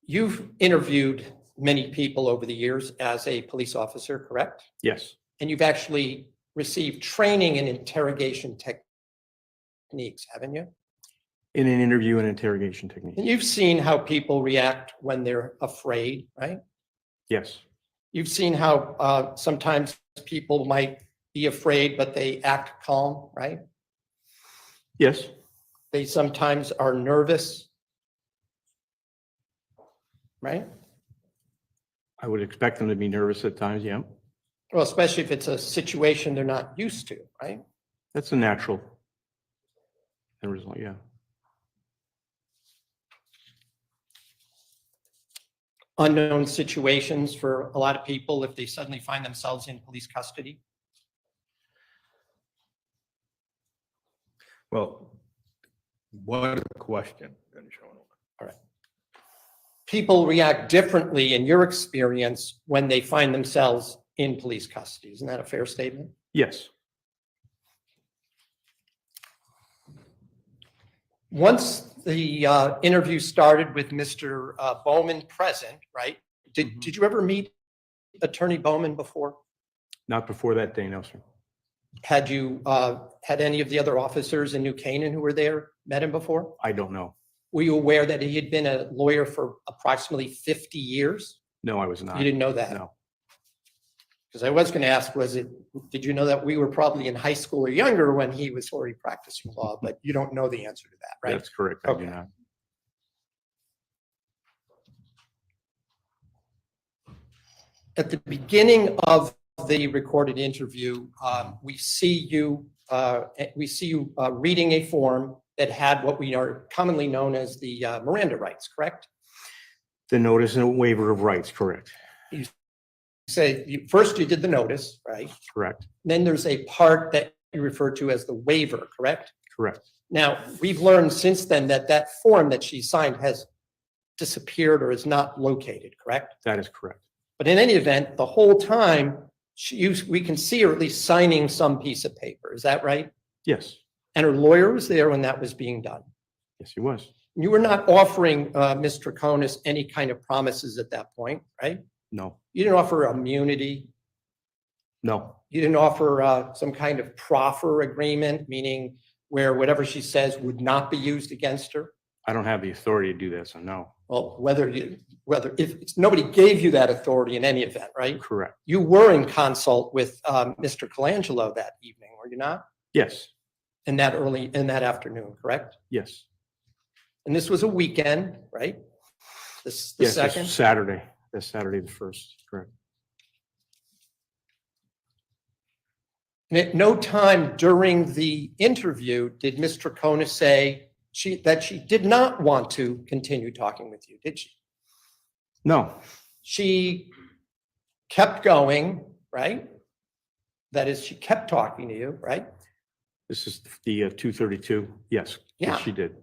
you've interviewed many people over the years as a police officer, correct? Yes, And you've actually received training in interrogation techniques, haven't you? in an interview and interrogation technique. And you've seen how people react when they're afraid, right? Yes, You've seen how sometimes people might be afraid, but they act calm, right? yes, They sometimes are nervous, right? I would expect them to be nervous at times, yeah. Well, especially if it's a situation they're not used to, right? That's a natural end result, yeah. Unknown situations for a lot of people if they suddenly find themselves in police custody. Well, what is the question then, Sean? All right. People react differently in your experience when they find themselves in police custody. Isn't that a fair statement? Yes, Once the interview started with Mr. Bowman present, right? Did you ever meet Attorney Bowman before? not before that day, no, sir. Had you had any of the other officers in New Canaan who were there met him before? I don't know. Were you aware that he had been a lawyer for approximately 50 years? No, I was not. You didn't know that? No, Because I was going to ask, did you know that we were probably in high school or younger when he was already practicing law, but you don't know the answer to that, right? that's correct. I do Okay. not. At the beginning of the recorded interview, we see you reading a form that had what we are commonly known as the Miranda rights, correct? The notice and waiver of rights, correct, First you did the notice, right? correct, Then there's a part that you refer to as the waiver, correct? correct. Now, we've learned since then that that form that she signed has disappeared or is not located, correct? That is correct. But in any event, the whole time, we can see her at least signing some piece of paper. Is that right? Yes, And her lawyer was there when that was being done. yes, he was. You were not offering Ms. Troconis any kind of promises at that point, right? No, You didn't offer immunity. no, You didn't offer some kind of proffer agreement, meaning where whatever she says would not be used against her? I don't have the authority to do that, so no. Well, if nobody gave you that authority in any event, right? Correct. You were in consult with Mr. Colangelo that evening, were you not? Yes, In that afternoon, correct? yes. And this was a weekend, right? The Yes, it's second? Saturday. That's Saturday the 1st, correct. And at no time during the interview did Ms. Troconis say that she did not want to continue talking with you, did she? No, She kept going, right? That is, she kept talking to you, right? this is the 232. Yes, Yeah. yes, she did.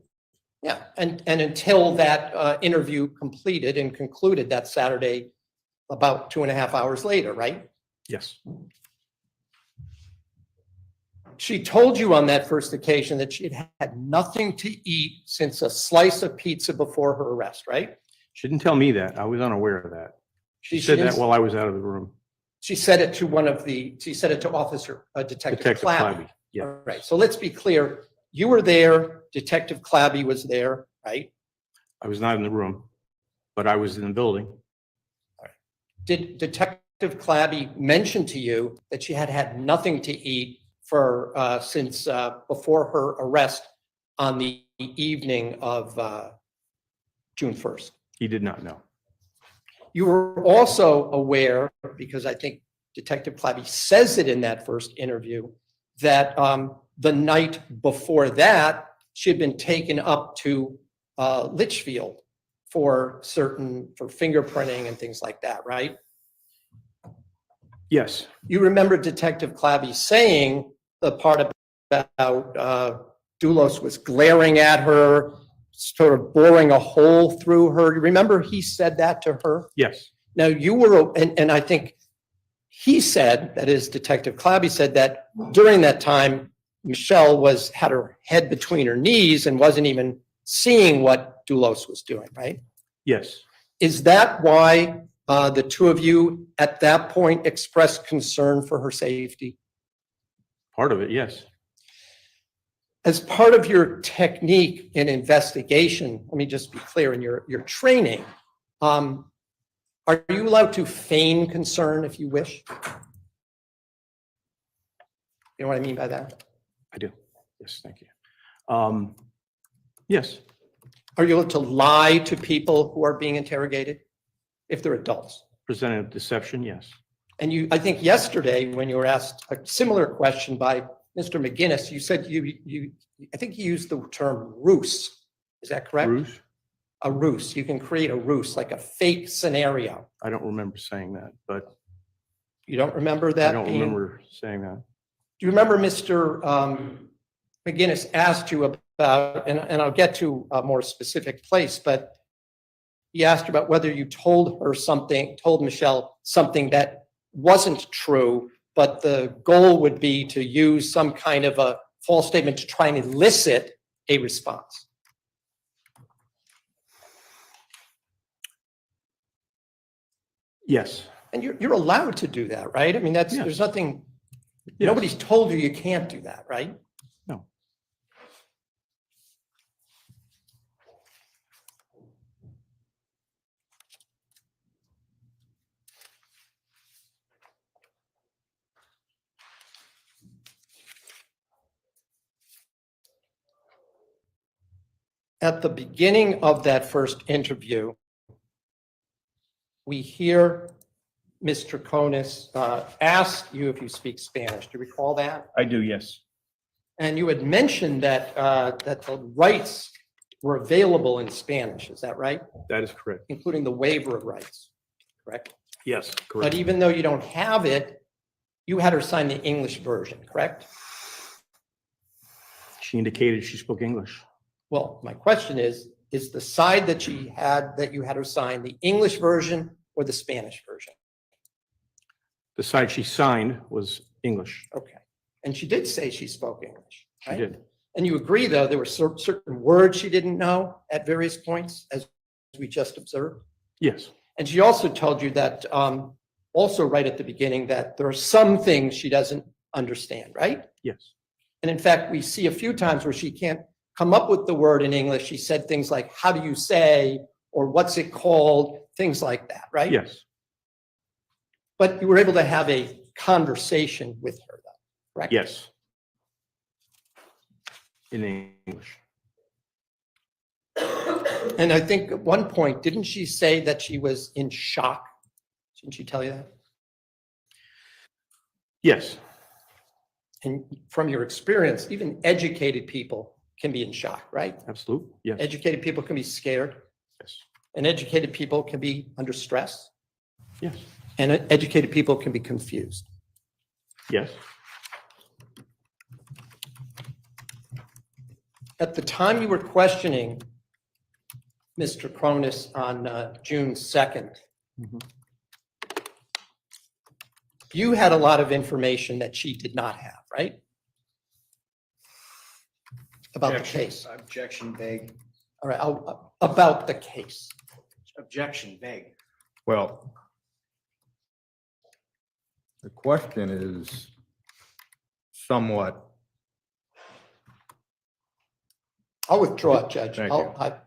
Yeah, and until that interview completed and concluded that Saturday, about 2.5 hours later, right? Yes, She told you on that first occasion that she had had nothing to eat since a slice of pizza before her arrest, right? she didn't tell me that. I was unaware of that. She She said that didn't- while I was out of the room. She said it to she said it to Detective Detective Clabby. Clabby, yeah. All right, so let's be clear. You were there, Detective Clabby was there, right? I was not in the room, but I was in the building. Did Detective Clabby mention to you that she had had nothing to eat since before her arrest on the evening of June 1st? He did not know. You were also aware, because I think Detective Clabby says it in that first interview, that the night before that, she had been taken up to Litchfield for fingerprinting and things like that, right? Yes, You remember Detective Clabby saying the part about Doulos was glaring at her, sort of boring a hole through her. Remember he said that to her? yes, Now you were, and I think he said, that is Detective Clabby said that during that time, Michelle had her head between her knees and wasn't even seeing what Doulos was doing, right? yes, Is that why the two of you at that point expressed concern for her safety? part of it, yes. As part of your technique in investigation, let me just be clear, in your training, are you allowed to feign concern if you wish? You know what I mean by that? I do. Yes, thank you. Yes, Are you allowed to lie to people who are being interrogated if they're adults? presented deception, yes. And I think yesterday, when you were asked a similar question by Mr. McGinnis, you said I think you used the term ruse. Is that correct? Ruse? A ruse. You can create a ruse, like a fake scenario. I don't remember saying that, but You don't remember that? I don't being- remember saying that. Do you remember Mr. McGinnis asked you about, and I'll get to a more specific place, but he asked about whether you told Michelle something that wasn't true, but the goal would be to use some kind of a false statement to try and elicit a response. Yes, And you're allowed to do that, right? I mean, Yes. there's nothing, yes. nobody's told you can't do that, right? No. At the beginning of that first interview, we hear Ms. Troconis ask you if you speak Spanish. Do you recall that? I do, yes. And you had mentioned that the rights were available in Spanish. Is that right? That is correct. Including the waiver of rights, correct? Yes, But correct. even though you don't have it, you had her sign the English version, correct? She indicated she spoke English. Well, my question is the side that you had her sign the English version or the Spanish version? The side she signed was English. Okay. And she did say she spoke English, She right? did. And you agree, though, there were certain words she didn't know at various points, as we just observed? Yes, And she also told you that, also right at the beginning, that there are some things she doesn't understand, right? yes, And in fact, we see a few times where she can't come up with the word in English. She said things like, how do you say, or what's it called, things like that, right? Yes, But you were able to have a conversation with her, though, correct? yes. In English. And I think at one point, didn't she say that she was in shock? Didn't she tell you that? Yes, And from your experience, even educated people can be in shock, right? absolutely. Yes, Educated people can be scared, yes, and educated people can be under stress, yes, and educated people can be confused. yes, At the time you were questioning Mr. Troconis on June 2nd, Mhm. you had a lot of information that she did not have, right? About the case. Objection vague. All right, about the case. Objection vague. Well, the question is somewhat, I'll withdraw it, Judge. Thank I'll- you. I-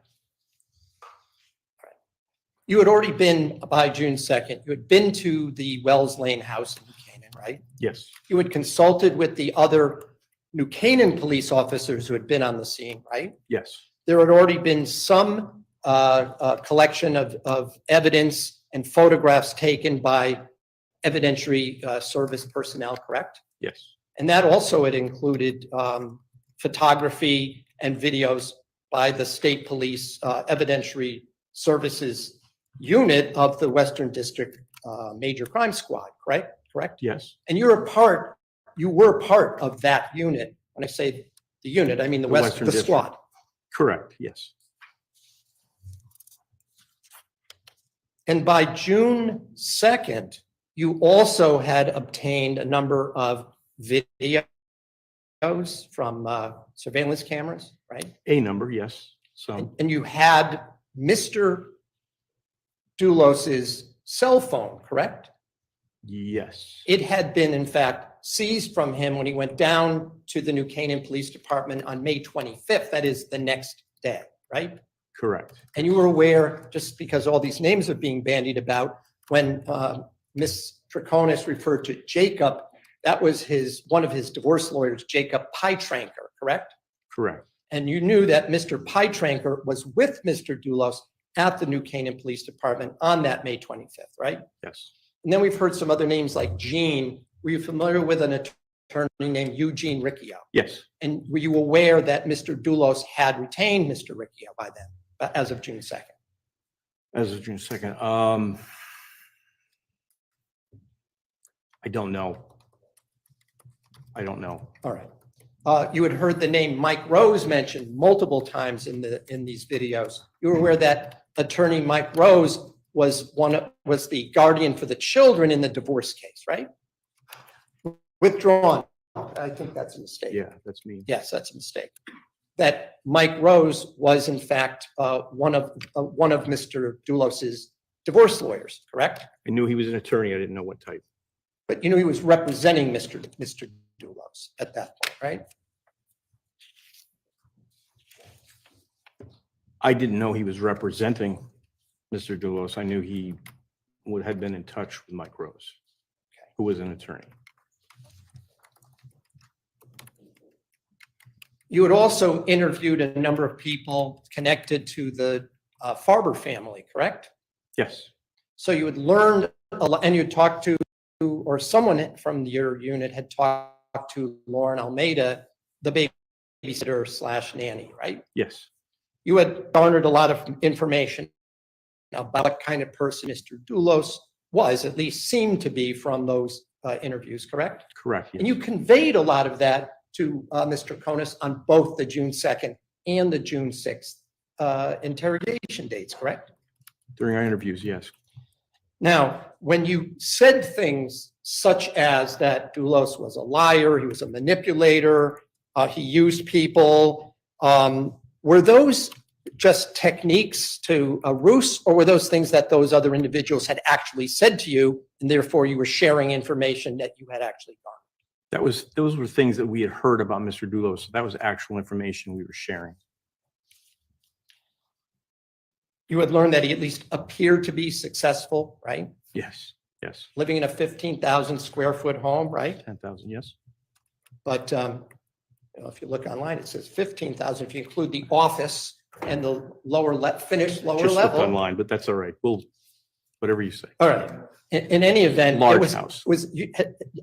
You had already been, by June 2nd, you had been to the Wells Lane house in New Canaan, right? yes, You had consulted with the other New Canaan police officers who had been on the scene, right? yes, There had already been some collection of evidence and photographs taken by evidentiary service personnel, correct? yes, And that also had included photography and videos by the state police evidentiary services unit of the Western District Major Crime Squad, correct? Correct? yes. And you were part of that unit. When I say the unit, I mean the Western the District. squad. Correct, yes, And by June 2nd, you also had obtained a number of videos from surveillance cameras, right? a number, yes, some, And you had Mr. Doulos's cell phone, correct? yes, It had been, in fact, seized from him when he went down to the New Canaan Police Department on May 25th. That is the next day, right? correct, And you were aware, just because all these names are being bandied about, when Ms. Troconis referred to Jacob, that was one of his divorce lawyers, Jacob Pytranker, correct? correct, And you knew that Mr. Pytranker was with Mr. Doulos at the New Canaan Police Department on that May 25th, right? yes, And then we've heard some other names like Gene. Were you familiar with an attorney named Eugene Riccio? yes, And were you aware that Mr. Doulos had retained Mr. Riccio by then, as of June 2nd? as of June 2nd. I don't know. I don't know. All right. You had heard the name Mike Rose mentioned multiple times in these videos. You were aware that attorney Mike Rose was the guardian for the children in the divorce case, right? Withdrawn. I think that's a mistake. Yeah, that's me. Yes, that's a mistake. That Mike Rose was in fact one of Mr. Doulos's divorce lawyers, correct? I knew he was an attorney. I didn't know what type. But you know he was representing Mr. Doulos at that point, right? I didn't know he was representing Mr. Doulos. I knew he had been in touch with Mike Rose, who was an attorney. You had also interviewed a number of people connected to the Farber family, correct? Yes, So you had learned a lot, and you had talked to, or someone from your unit had talked to Lauren Almeida, the babysitter / nanny, right? yes, You had garnered a lot of information about what kind of person Mr. Doulos was, at least seemed to be from those interviews, correct? correct. Yes. And you conveyed a lot of that to Mr. Troconis on both the June 2nd and the June 6th interrogation dates, correct? During our interviews, yes. Now, when you said things such as that Doulos was a liar, he was a manipulator, he used people, were those just techniques to ruse, or were those things that those other individuals had actually said to you, and therefore you were sharing information that you had actually garnered? Those were things that we had heard about Mr. Doulos. So that was actual information we were sharing. You had learned that he at least appeared to be successful, right? Yes, yes. Living in a 15,000 square foot home, right? 10,000, yes. But, if you look online, it says 15,000 if you include the office and the finished lower Just looked level. online, but that's all right. Whatever you say. All right. In any event, Large house.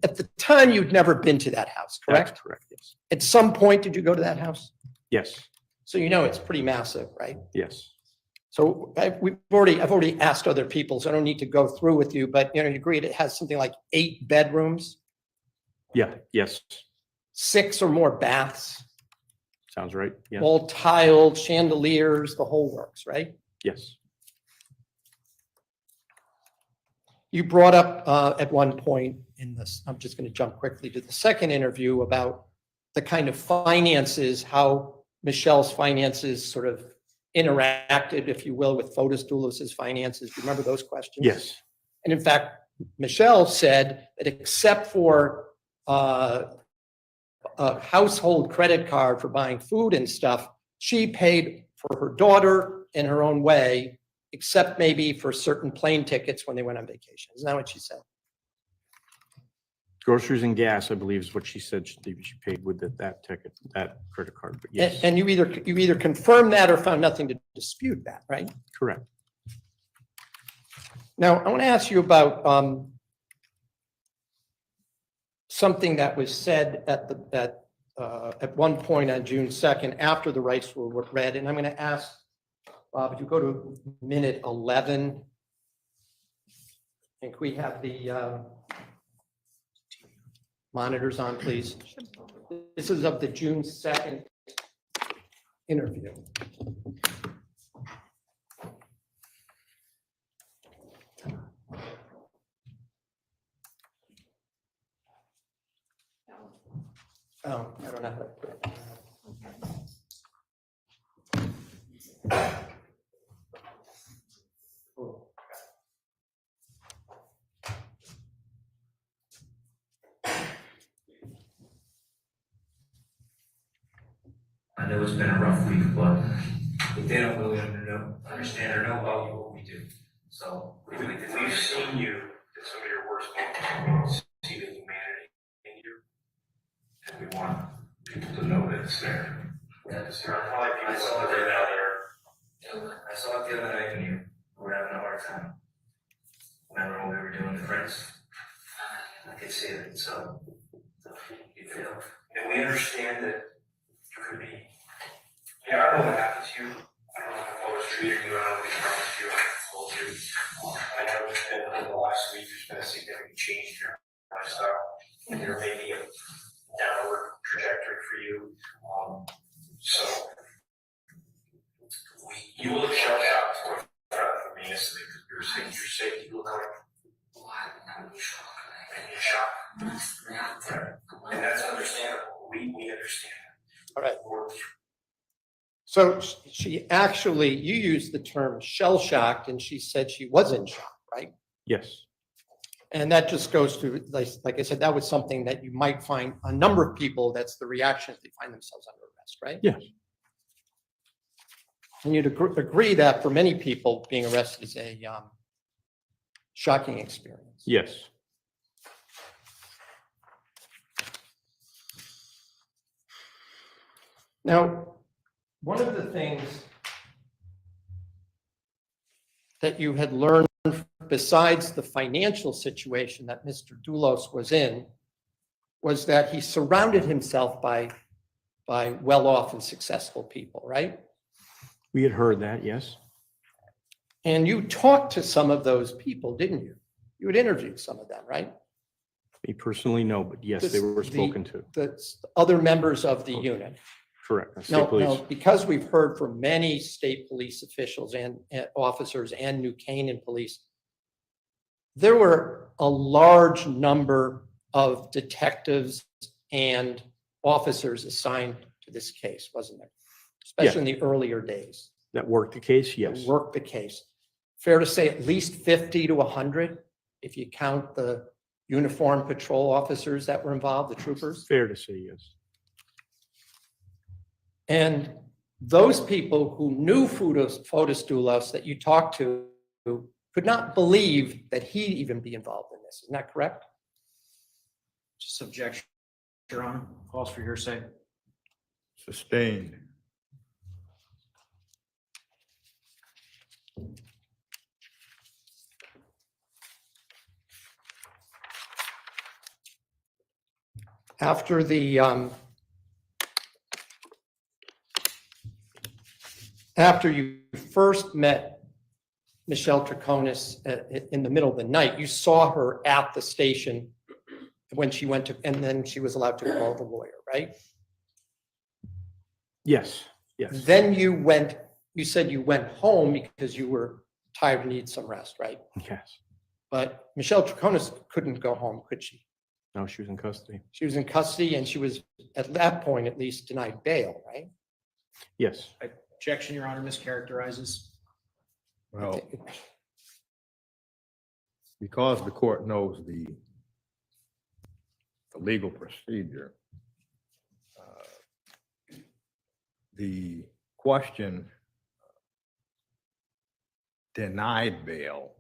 At the time, you'd never been to that house, correct? That's correct, yes. At some point, did you go to that house? Yes, So you know it's pretty massive, right? yes. So I've already asked other people, so I don't need to go through with you, but you agreed it has something like 8 bedrooms, Yeah, yes. 6 or more baths, Sounds right. Yes, all tiled, chandeliers, the whole works, right? yes. You brought up at one point in this, I'm just going to jump quickly to the second interview about the kind of finances, how Michelle's finances sort of interacted, if you will, with Fotis Doulos' finances. Do you remember those questions? Yes, And in fact, Michelle said that except for a household credit card for buying food and stuff, she paid for her daughter in her own way, except maybe for certain plane tickets when they went on vacation. Isn't that what she said? groceries and gas, I believe, is what she said she paid with that ticket, that credit card. But yes, And you either confirmed that or found nothing to dispute that, right? correct. Now, I want to ask you about something that was said at one point on June 2nd after the rights were read, and I'm going to ask Bob, if you go to minute 11, I think we have the monitors on, please. This is of the June 2nd interview. Oh, I don't know how to put it. I know it's been a rough week, but they don't really understand or know about what we do. So We've seen you at some of your worst moments, see the humanity in you, and we want people to know that it's there. Because there are probably people out there now that are. I saw it the other night and you were having a hard time. Remember when we were doing the prints? I could see it, so you feel. And we understand that you could be, I don't know what happened to you. I don't know if I was treating you, I don't know what promised you, I told you. I know it's been over the last week, there's been a significant change in your lifestyle. And there may be a downward trajectory for you. So you look shut out for me yesterday because we were saying you're sick, you look like, what? I'm shocked. And you're shocked. And that's understandable. We understand. All right. So you used the term shell shocked, and she said she wasn't shocked, right? Yes, And that just goes to, like I said, that was something that you might find a number of people, that's the reaction if they find themselves under arrest, right? yes, And you'd agree that for many people, being arrested is a shocking experience. yes. Now, one of the things that you had learned besides the financial situation that Mr. Doulos was in was that he surrounded himself by well-off and successful people, right? We had heard that, yes. And you talked to some of those people, didn't you? You had interviewed some of them, right? Me personally, no, but yes, they were spoken to. The other members of the unit. Correct. State No, police. because we've heard from many state police officials and officers and New Canaan police, there were a large number of detectives and officers assigned to this case, wasn't there? Especially in the earlier days. That worked the case, yes. That worked the case. Fair to say at least 50 to 100, if you count the uniformed patrol officers that were involved, the troopers. Fair to say, yes. And those people who knew Fotis that you talked to could not believe that he'd even be involved in this. Isn't that correct? Just objection, Your Honor. Calls for hearsay. Sustained. After the, after you first met Michelle Troconis in the middle of the night, you saw her at the station when she went to, and then she was allowed to call the lawyer, right? Yes, yes. Then you said you went home because you were tired and needed some rest, right? Yes. But Michelle Troconis couldn't go home, could she? No, she was in custody. She was in custody and she was, at that point at least, denied bail, right? Yes. Objection, Your Honor, mischaracterizes. Well, because the court knows the legal procedure, the question denied bail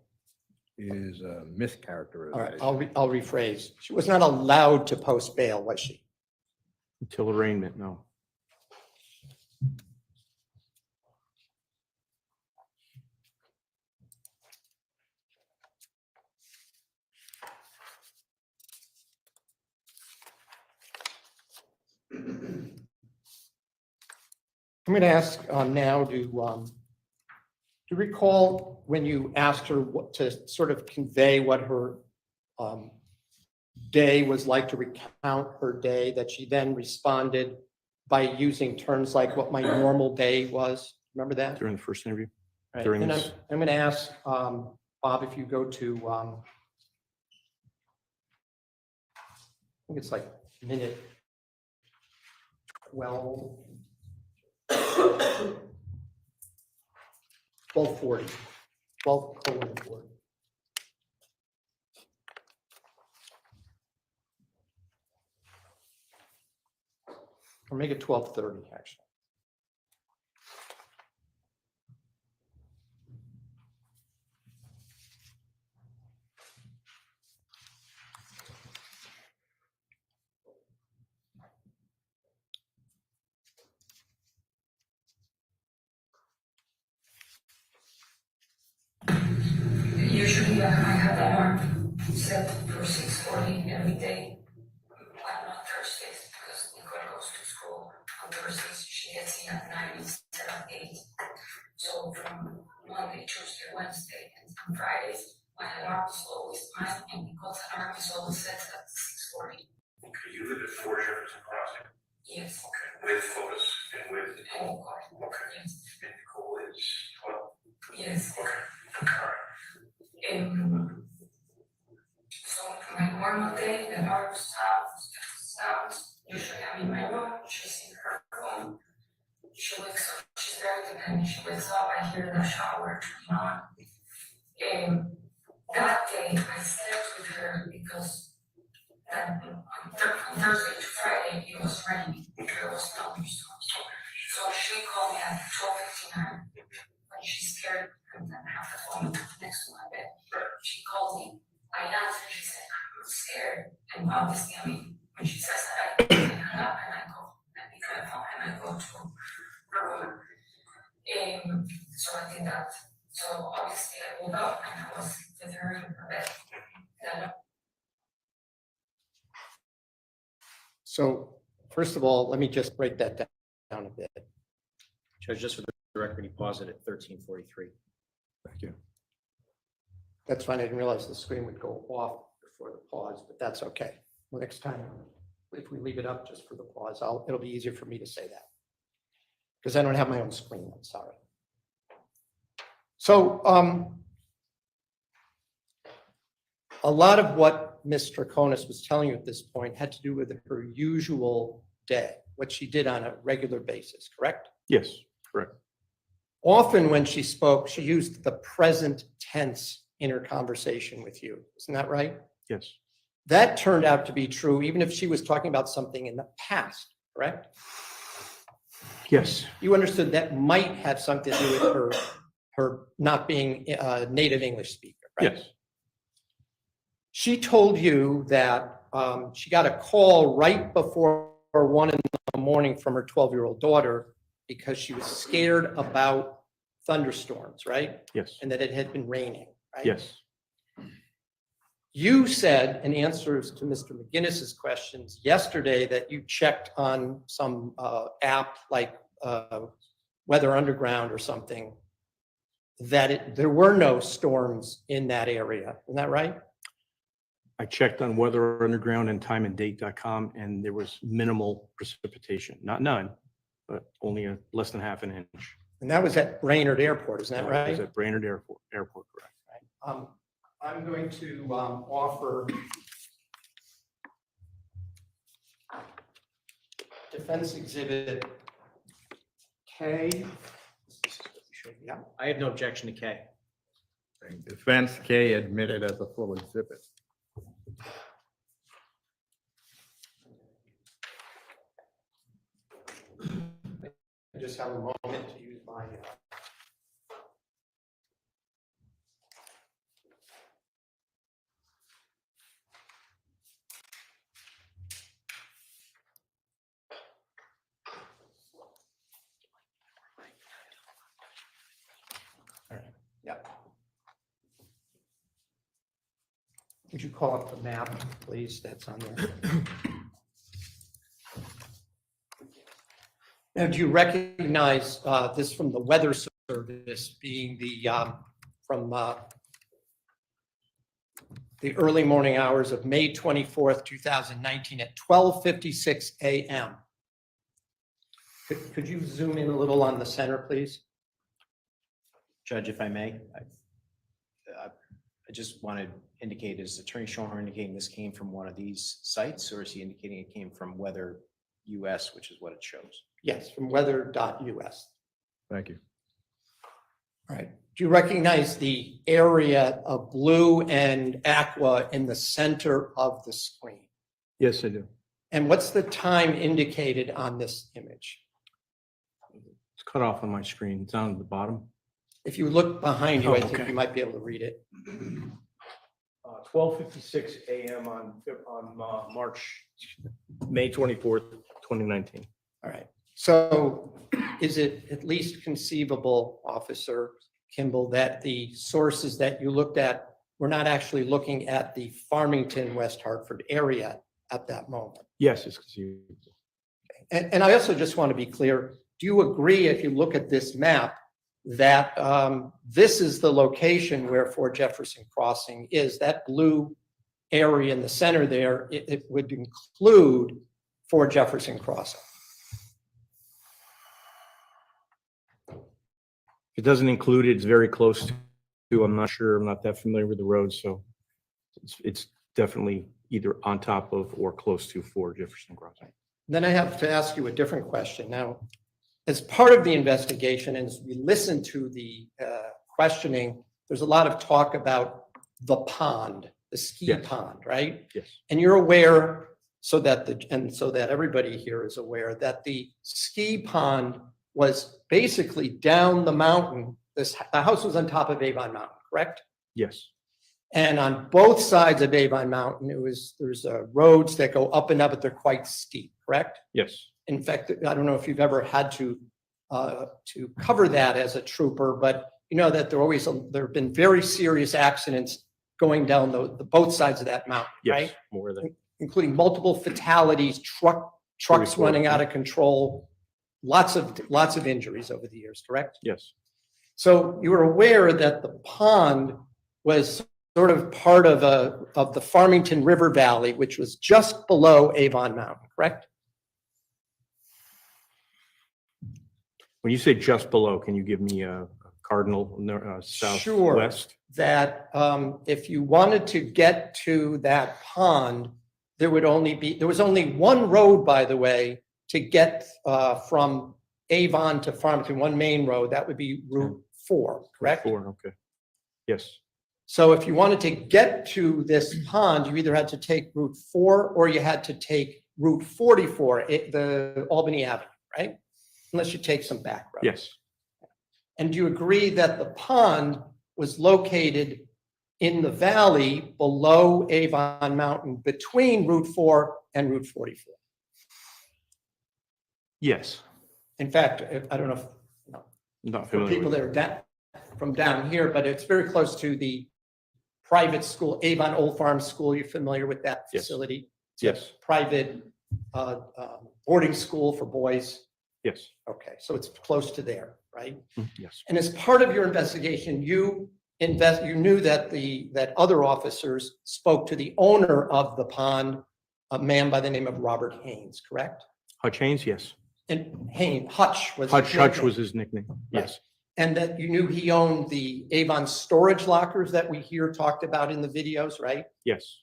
is a All right, mischaracterization. I'll rephrase. She was not allowed to post bail, was she? Until arraignment, no. I'm going to ask now to recall when you asked her to sort of convey what her day was like, to recount her day, that she then responded by using terms like what my normal day was. Remember that? During the first interview. Right. During And this. I'm going to ask Bob if you go to, I think it's like minute 12. 12:40. 12:40. Or make it 12:30, actually. Usually I have an alarm set for 6:40 every day. But not Thursdays because Nicole goes to school on Thursdays. She gets in at 9 instead of 8. So from Monday, Tuesday, Wednesday, and Fridays, my alarm is always on and Nicole's alarm is always set at 6:40. Okay, you live at 4 Jefferson Crossing. Yes. Okay, with Fotis and with. And Nicole. Okay. Yes. And Nicole is 12. Yes. Okay, all right. So my normal day, the alarm sounds. Usually I'm in my room, she's in her room. She wakes up, she's very dependent, she wakes up, I hear the shower turning on. That day I slept with her because from Thursday to Friday it was raining, there was thunderstorms. So she called me at 12:59 when she's scared and then have the phone next to my bed. She called me, I answered, she said, I'm scared. And obviously, I mean, when she says that, I hang up and I go, I pick my phone and I go to her room. So I did that. So obviously I woke up and I was with her in her bed. Then So first of all, let me just break that down a bit. Judge, just for the record, he paused it at 13:43. Thank you. That's fine. I didn't realize the screen would go off before the pause, but that's okay. Well, next time, if we leave it up just for the pause, it'll be easier for me to say that. Because I don't have my own screen, I'm sorry. So a lot of what Ms. Troconis was telling you at this point had to do with her usual day, what she did on a regular basis, correct? Yes, correct. Often when she spoke, she used the present tense in her conversation with you. Isn't that right? Yes. That turned out to be true, even if she was talking about something in the past, correct? Yes, You understood that might have something to do with her not being a native English speaker, right? yes, She told you that she got a call right before 1 in the morning from her 12-year-old daughter because she was scared about thunderstorms, right? yes, And that it had been raining, right? yes, You said in answers to Mr. McGinnis's questions yesterday that you checked on some app like Weather Underground or something, that there were no storms in that area. Isn't that right? I checked on Weather Underground and timeanddate.com, and there was minimal precipitation, not none, but only less than half an inch. And that was at Brainerd Airport, isn't that It was right? at Brainerd Airport, correct. I'm going to offer Defense Exhibit K. Yeah. I have no objection to K. Defense K admitted as a full exhibit. I just have a moment to use my. All right, yeah. Would you call up the map, please, that's on there? Now, do you recognize this from the Weather Service being from the early morning hours of May 24th, 2019 at 12:56 a.m.? Could you zoom in a little on the center, please? Judge, if I may, I just want to indicate, is Attorney Schoenhorn indicating this came from one of these sites, or is he indicating it came from Weather US, which is what it shows? Yes, from weather.us. Thank you. All right. Do you recognize the area of blue and aqua in the center of the screen? Yes, I do. And what's the time indicated on this image? It's cut off on my screen. It's down at the bottom. If you look behind you, I think Okay. you might be able to read it. 12:56 a.m. on May 24th, 2019. All right. So is it at least conceivable, Officer Kimball, that the sources that you looked at were not actually looking at the Farmington, West Hartford area at that moment? Yes, it's conceivable. And I also just want to be clear, do you agree, if you look at this map, that this is the location where Fort Jefferson Crossing is? That blue area in the center there, it would include Fort Jefferson Crossing. It doesn't include it. It's very close to, I'm not sure, I'm not that familiar with the road, so it's definitely either on top of or close to Fort Jefferson Crossing. Then I have to ask you a different question. Now, as part of the investigation, and as we listen to the questioning, there's a lot of talk about the pond, the ski Yes. pond, right? Yes. And you're aware, so that everybody here is aware, that the ski pond was basically down the mountain. The house was on top of Avon Mountain, correct? Yes. And on both sides of Avon Mountain, there's roads that go up and up, but they're quite steep, correct? Yes. In fact, I don't know if you've ever had to cover that as a trooper, but you know that there have been very serious accidents going down the both sides of that mountain, Yes. right? More than. Including multiple fatalities, trucks running out of control, lots of injuries over the years, correct? Yes. So you were aware that the pond was sort of part of the Farmington River Valley, which was just below Avon Mountain, correct? When you say just below, can you give me a cardinal southwest? Sure. That if you wanted to get to that pond, there was only one road, by the way, to get from Avon to Farmington, one main road. That would be Route 4, correct? 4, okay. Yes. So if you wanted to get to this pond, you either had to take Route 4 or you had to take Route 44, the Albany Avenue, right? Unless you take some back roads. Yes, And do you agree that the pond was located in the valley below Avon Mountain between Route 4 and Route 44? yes. In fact, I don't know if, Not for familiar people with that are from down here, but it's very close to the private school, Avon Old Farm School. You're familiar with that Yes. facility? It's a Yes. Private boarding school for boys. Yes, Okay, so it's close to there, right? yes, And as part of your investigation, you knew that that other officers spoke to the owner of the pond, a man by the name of Robert Haynes, correct? Hutch Haynes, yes. And Hutch was. his Hutch nickname. was his nickname, yes, And that you knew he owned the Avon storage lockers that we hear talked about in the videos, right? yes,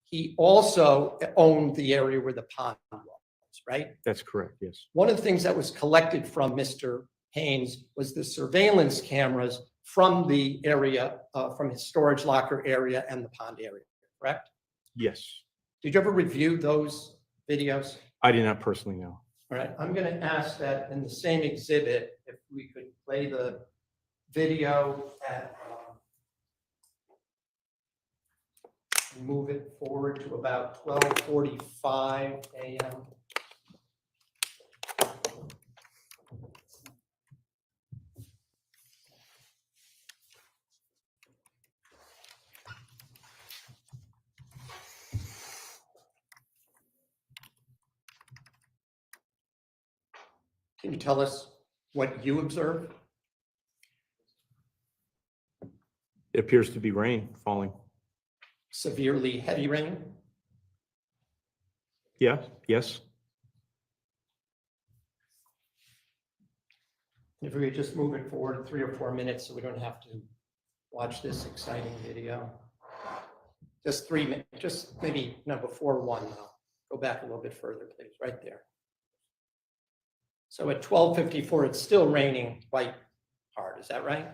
He also owned the area where the pond was, right? that's correct, yes. One of the things that was collected from Mr. Haynes was the surveillance cameras from the area, from his storage locker area and the pond area, correct? Yes, Did you ever review those videos? I did not personally know. All right, I'm going to ask that in the same exhibit, if we could play the video at, move it forward to about 12:45 a.m. Can you tell us what you observed? It appears to be rain falling. Severely heavy rain? Yeah, yes, If we could just move it forward 3 or 4 minutes so we don't have to watch this exciting video. Just 3 minutes, just maybe before 1 now. Go back a little bit further, please, right there. So at 12:54, it's still raining quite hard, is that right?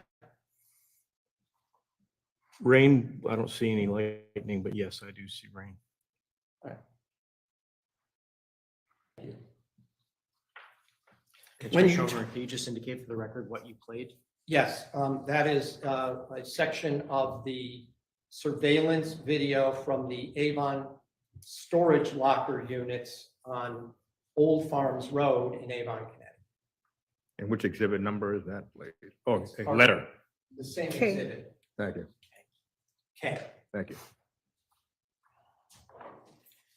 rain, I don't see any lightning, but yes, I do see rain. Commissioner Schover, can you just indicate for the record what you played? Yes, that is a section of the surveillance video from the Avon storage locker units on Old Farms Road in Avon, Connecticut. And which exhibit number is that, please? Oh, It's a part- letter. The same Okay. exhibit. Thank you, Okay. thank you.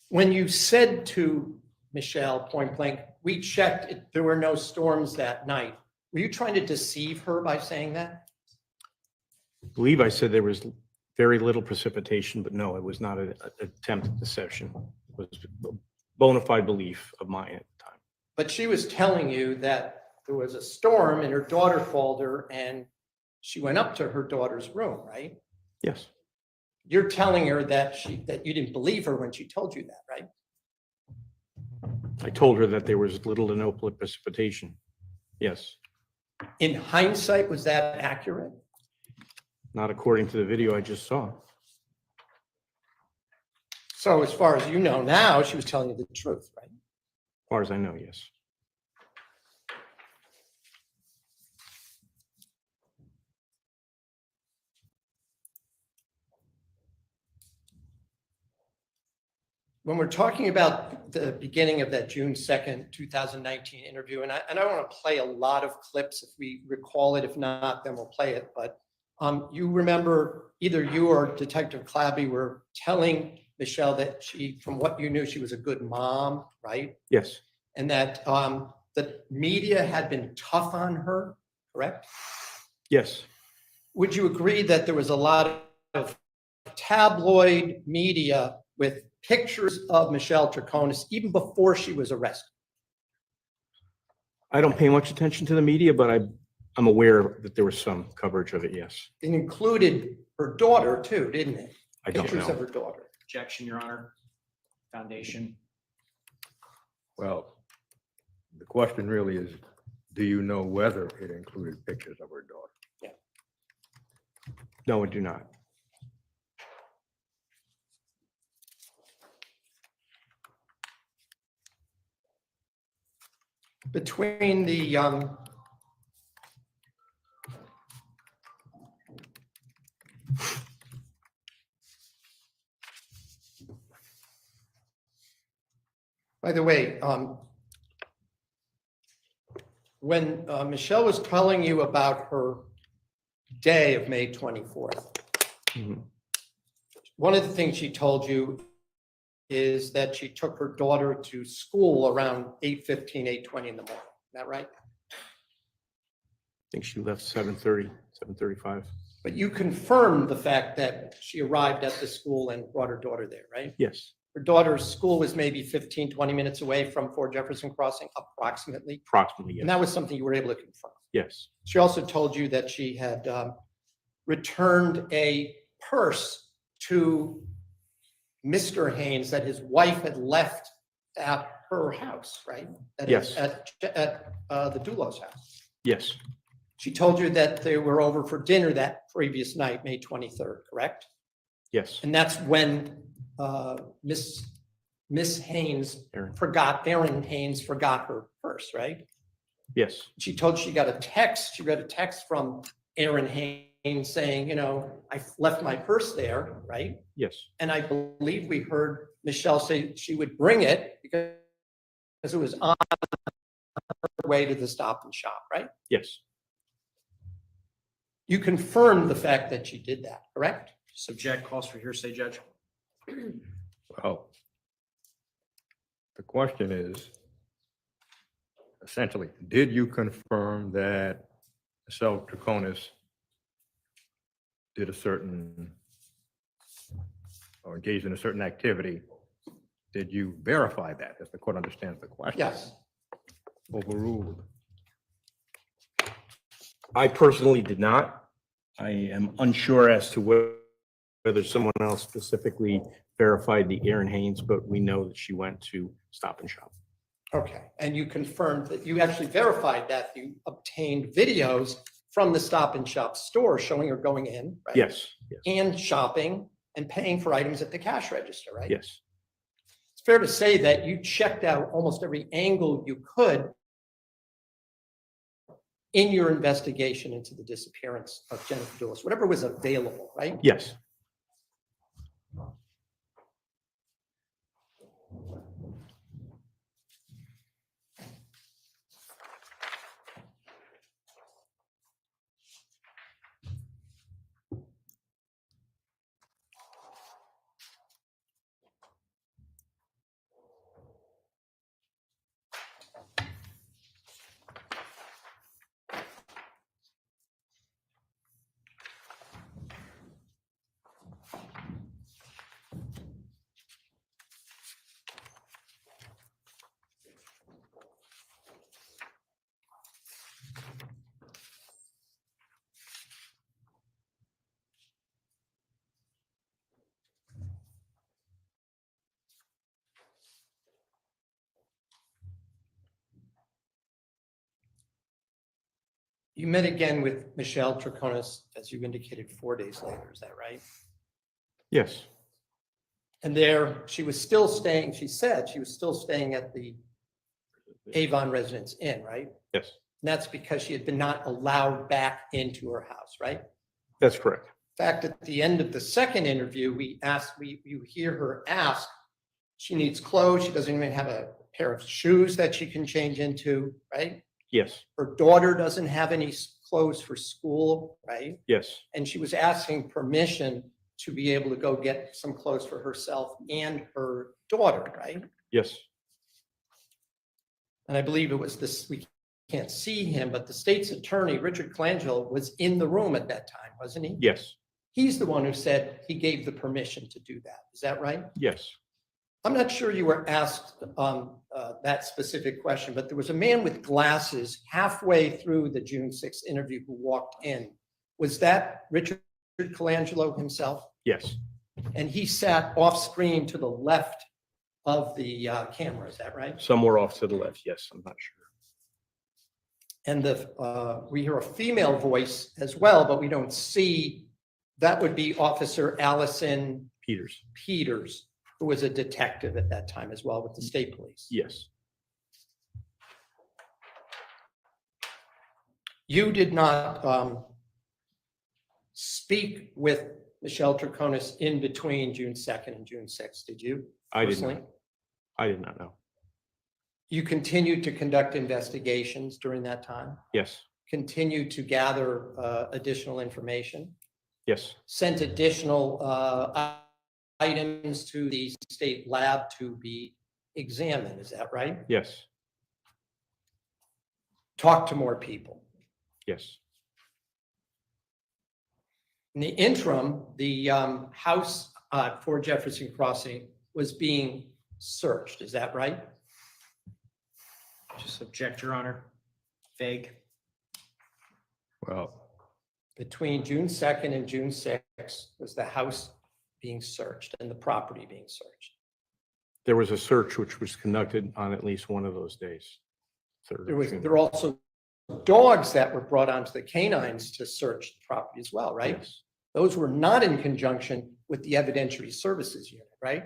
When you said to Michelle point blank, we checked, there were no storms that night, were you trying to deceive her by saying that? I believe I said there was very little precipitation, but no, it was not an attempt at deception. It was a bona fide belief of mine at the time. But she was telling you that there was a storm and her daughter called her and she went up to her daughter's room, right? Yes, You're telling her that that you didn't believe her when she told you that, right? I told her that there was little to no precipitation. Yes, In hindsight, was that accurate? not according to the video I just saw. As So as far as you know now, she was telling you the truth, right? far as I know, yes. When we're talking about the beginning of that June 2nd, 2019 interview, and I don't want to play a lot of clips if we recall it. If not, then we'll play it. But you remember either you or Detective Clabby were telling Michelle that from what you knew, she was a good mom, right? Yes, And that the media had been tough on her, correct? yes, Would you agree that there was a lot of tabloid media with pictures of Michelle Troconis even before she was arrested? I don't pay much attention to the media, but I'm aware that there was some coverage of it, yes. It included her daughter too, didn't it? I don't Pictures of know. her daughter. Objection, Your Honor. Foundation. Well, the question really is, do you know whether it included pictures of her daughter? No, I do not. between the, by the way, when Michelle was telling you about her day of May 24th, one of the things she told you is that she took her daughter to school around 8:15, 8:20 in the morning. Is that right? I think she left 7:30, 7:35. But you confirmed the fact that she arrived at the school and brought her daughter there, right? Yes, Her daughter's school was maybe 15, 20 minutes away from Fort Jefferson Crossing, approximately. approximately, And yes. that was something you were able to confirm. Yes, She also told you that she had returned a purse to Mr. Haynes that his wife had left at her house, right? That is Yes. At the Dulos house. yes, She told you that they were over for dinner that previous night, May 23rd, correct? yes, And that's when Miss Haynes Erin. Erin Haynes forgot her purse, right? yes, She told she got a text, she read a text from Erin Haynes saying, you know, I left my purse there, right? yes, And I believe we heard Michelle say she would bring it because it was on her way to the Stop and Shop, right? yes, You confirmed the fact that she did that, correct? Subject calls for hearsay, Judge. Well, the question is, essentially, did you confirm that Michelle Troconis did a certain, or engaged in a certain activity? Did you verify that, if the court understands the question? Yes. Overruled. I personally did not. I am unsure as to whether someone else specifically verified the Erin Haynes, but we know that she went to Stop and Shop. Okay, and you confirmed that you actually verified that you obtained videos from the Stop and Shop store showing her going in, right? Yes, yes, And shopping and paying for items at the cash register, right? yes, It's fair to say that you checked out almost every angle you could in your investigation into the disappearance of Jennifer Dulos, whatever was available, right? yes. You met again with Michelle Troconis, as you indicated, 4 days later, is that right? Yes, And there, she was still staying, she said she was still staying at the Avon Residence Inn, right? yes, And that's because she had been not allowed back into her house, right? that's correct. In fact, at the end of the second interview, you hear her ask, she needs clothes, she doesn't even have a pair of shoes that she can change into, right? Yes, Her daughter doesn't have any clothes for school, right? yes, And she was asking permission to be able to go get some clothes for herself and her daughter, right? yes, And I believe it was this, we can't see him, but the state's attorney, Richard Colangelo, was in the room at that time, wasn't he? yes, He's the one who said he gave the permission to do that. Is that right? yes. I'm not sure you were asked that specific question, but there was a man with glasses halfway through the June 6th interview who walked in. Was that Richard Colangelo himself? Yes, And he sat off screen to the left of the camera, is that right? somewhere off to the left. Yes, I'm not sure. And we hear a female voice as well, but we don't see, that would be Officer Allison Peters. who was a detective at that time as well with the state police. Yes, You did not speak with Michelle Troconis in between June 2nd and June 6th, did you? I did personally? not. I did not know. You continued to conduct investigations during that time, Yes, continued to gather additional information, yes, sent additional items to the state lab to be examined, is that right? yes, Talk to more people. yes, In the interim, the house for Jefferson Crossing was being searched, is that right? Just object, Your Honor. Vague. Well, Between June 2nd and June 6th was the house being searched and the property being searched. there was a search which was conducted on at least one of those days. There were also dogs that were brought onto the canines to search the property as well, right? Yes. Those were not in conjunction with the evidentiary services unit, right?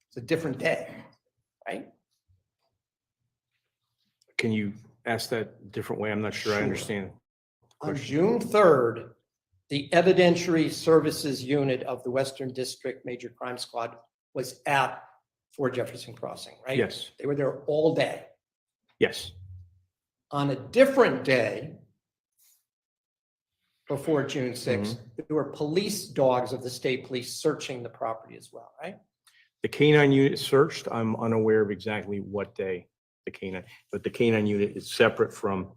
It's a different day, right? Can you ask that a different way? I'm not sure I Sure. understand. On June 3rd, the evidentiary services unit of the Western District Major Crime Squad was at Fort Jefferson Crossing, right? Yes, They were there all day. yes, On a different day, before June 6th, there were police dogs of the state police searching the property as well, right? the canine unit searched. I'm unaware of exactly what day the canine, but the canine unit is separate from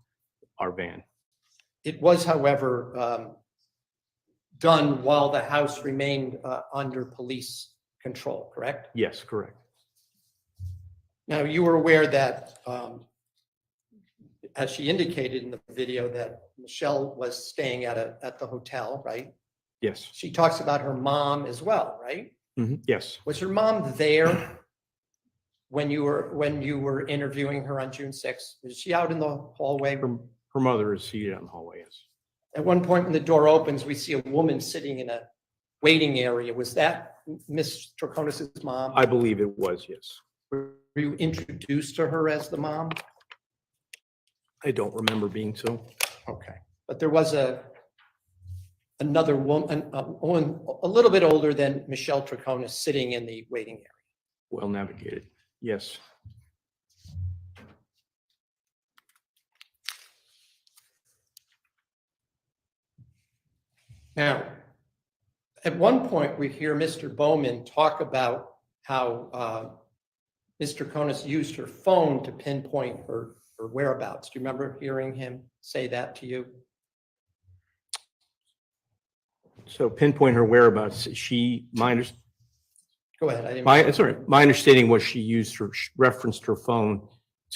our van. It was, however, done while the house remained under police control, correct? Yes, correct. Now, you were aware that, as she indicated in the video, that Michelle was staying at the hotel, right? Yes, She talks about her mom as well, right? yes, Was her mom there when you were interviewing her on June 6th? Was she out in the hallway? her mother is seated in the hallway, yes. At one point when the door opens, we see a woman sitting in a waiting area. Was that Miss Troconis's mom? I believe it was, yes. Were you introduced to her as the mom? I don't remember being so. Okay, but there was another woman, a little bit older than Michelle Troconis sitting in the waiting area. Well navigated, yes. Now, at one point, we hear Mr. Bowman talk about how Ms. Troconis used her phone to pinpoint her whereabouts. Do you remember hearing him say that to you? So pinpoint her whereabouts, Go ahead. I didn't. sorry, my understanding was she referenced her phone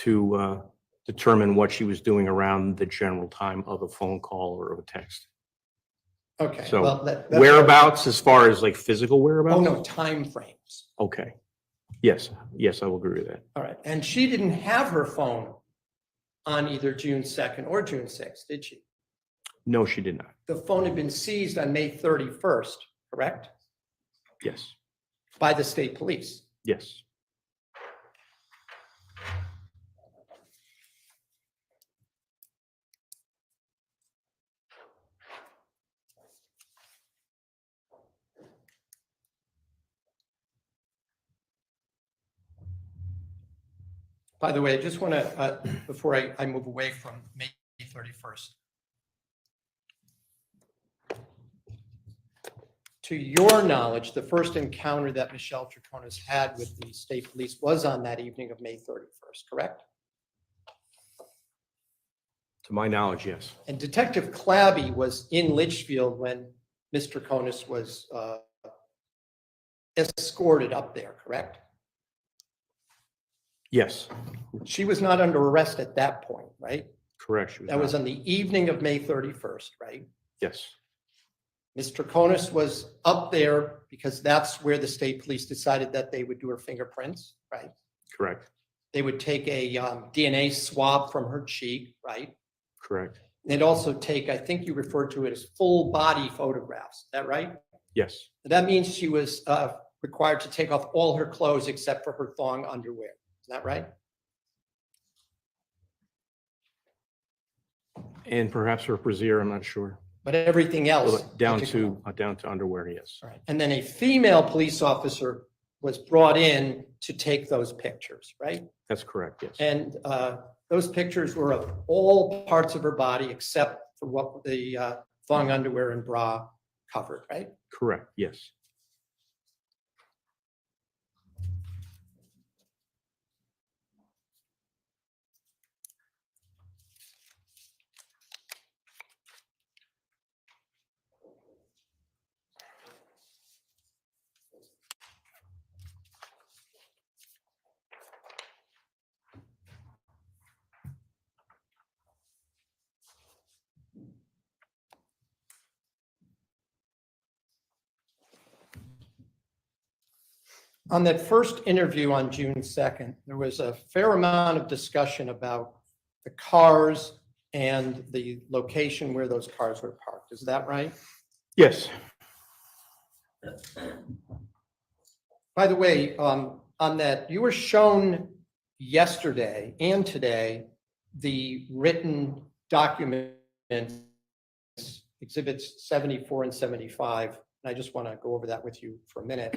to determine what she was doing around the general time of a phone call or of a text. Okay. So well, that's- whereabouts as far as like physical whereabouts? Oh, no, timeframes. Okay. Yes, yes, I will agree with that. All right. And she didn't have her phone on either June 2nd or June 6th, did she? No, she did not. The phone had been seized on May 31st, correct? Yes, By the state police. yes. By the way, I just want to, before I move away from May 31st. To your knowledge, the first encounter that Michelle Troconis had with the state police was on that evening of May 31st, correct? To my knowledge, yes. And Detective Clabby was in Litchfield when Ms. Troconis was escorted up there, correct? Yes, She was not under arrest at that point, right? correct. She That was not. on the evening of May 31st, right? Yes, Ms. Troconis was up there because that's where the state police decided that they would do her fingerprints, right? correct, They would take a DNA swab from her cheek, right? correct. They'd also take, I think you referred to it as full body photographs, is that right? Yes, That means she was required to take off all her clothes except for her thong underwear, is that right? And perhaps her brassiere, I'm not sure. But everything else. Down I could go. down to underwear, yes. Right. And then a female police officer was brought in to take those pictures, right? That's correct, yes. And those pictures were of all parts of her body except for what the thong underwear and bra covered, right? Correct, yes. On that first interview on June 2nd, there was a fair amount of discussion about the cars and the location where those cars were parked. Is that right? Yes, By the way, on that, you were shown yesterday and today the written documents, exhibits 74 and 75. And I just want to go over that with you for a minute.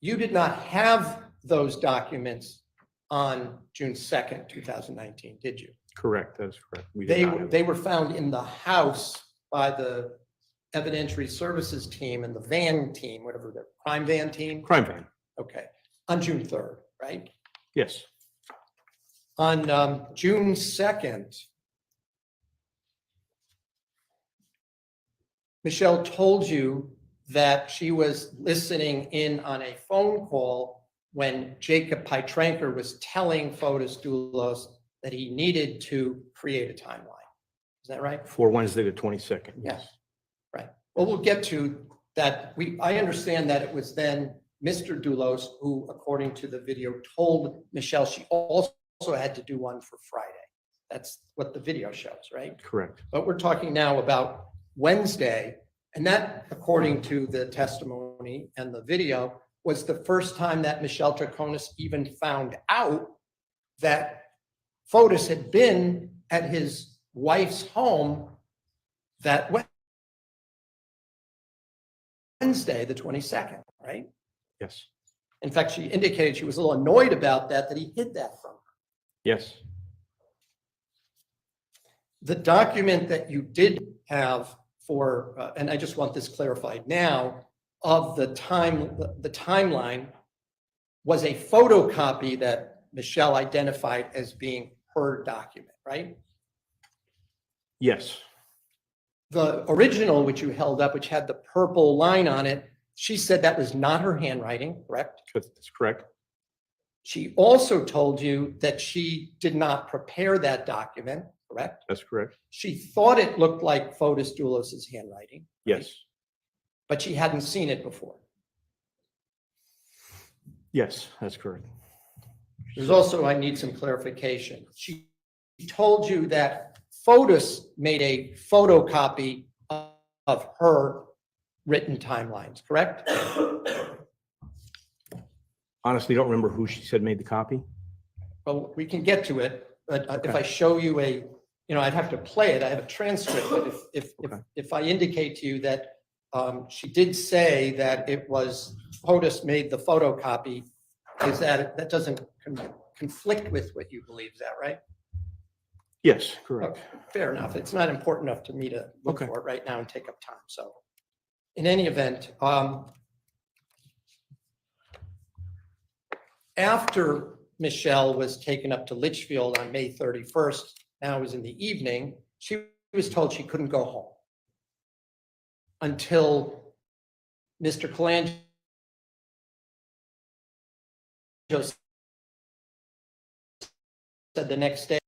You did not have those documents on June 2nd, 2019, did you? correct, that is correct. We did not have- They were found in the house by the evidentiary services team and the van team, whatever the crime van team. Crime van, Okay, on June 3rd, right? yes, On June 2nd, Michelle told you that she was listening in on a phone call when Jacob Pietranker was telling Fotis Doulos that he needed to create a timeline. Is that right? for Wednesday, the 22nd, yes. Right. Well, we'll get to that. I understand that it was then Mr. Doulos who, according to the video, told Michelle she also had to do one for Friday. That's what the video shows, right? Correct, But we're talking now about Wednesday, and that, according to the testimony and the video, was the first time that Michelle Troconis even found out that Fotis had been at his wife's home that Wednesday, the 22nd, right? yes, In fact, she indicated she was a little annoyed about that he hid that from her. yes, The document that you did have for, and I just want this clarified now, of the timeline was a photocopy that Michelle identified as being her document, right? yes, The original, which you held up, which had the purple line on it, she said that was not her handwriting, correct? that's correct, She also told you that she did not prepare that document, correct? that's correct, She thought it looked like Fotis Doulos's handwriting. right? yes, But she hadn't seen it before. yes, that's correct. There's also, I need some clarification. She told you that Fotis made a photocopy of her written timelines, correct? Honestly, don't remember who she said made the copy. Well, we can get to it, but if Okay. I show you I'd have to play it. I have a transcript, but Okay. if I indicate to you that she did say that it was Fotis made the photocopy, that doesn't conflict with what you believe, is that right? Yes, correct. Fair enough. It's not important enough to me to look Okay. for it right now and take up time. So in any event, after Michelle was taken up to Litchfield on May 31st, now it was in the evening, she was told she couldn't go home until Mr. Colangelo said the next day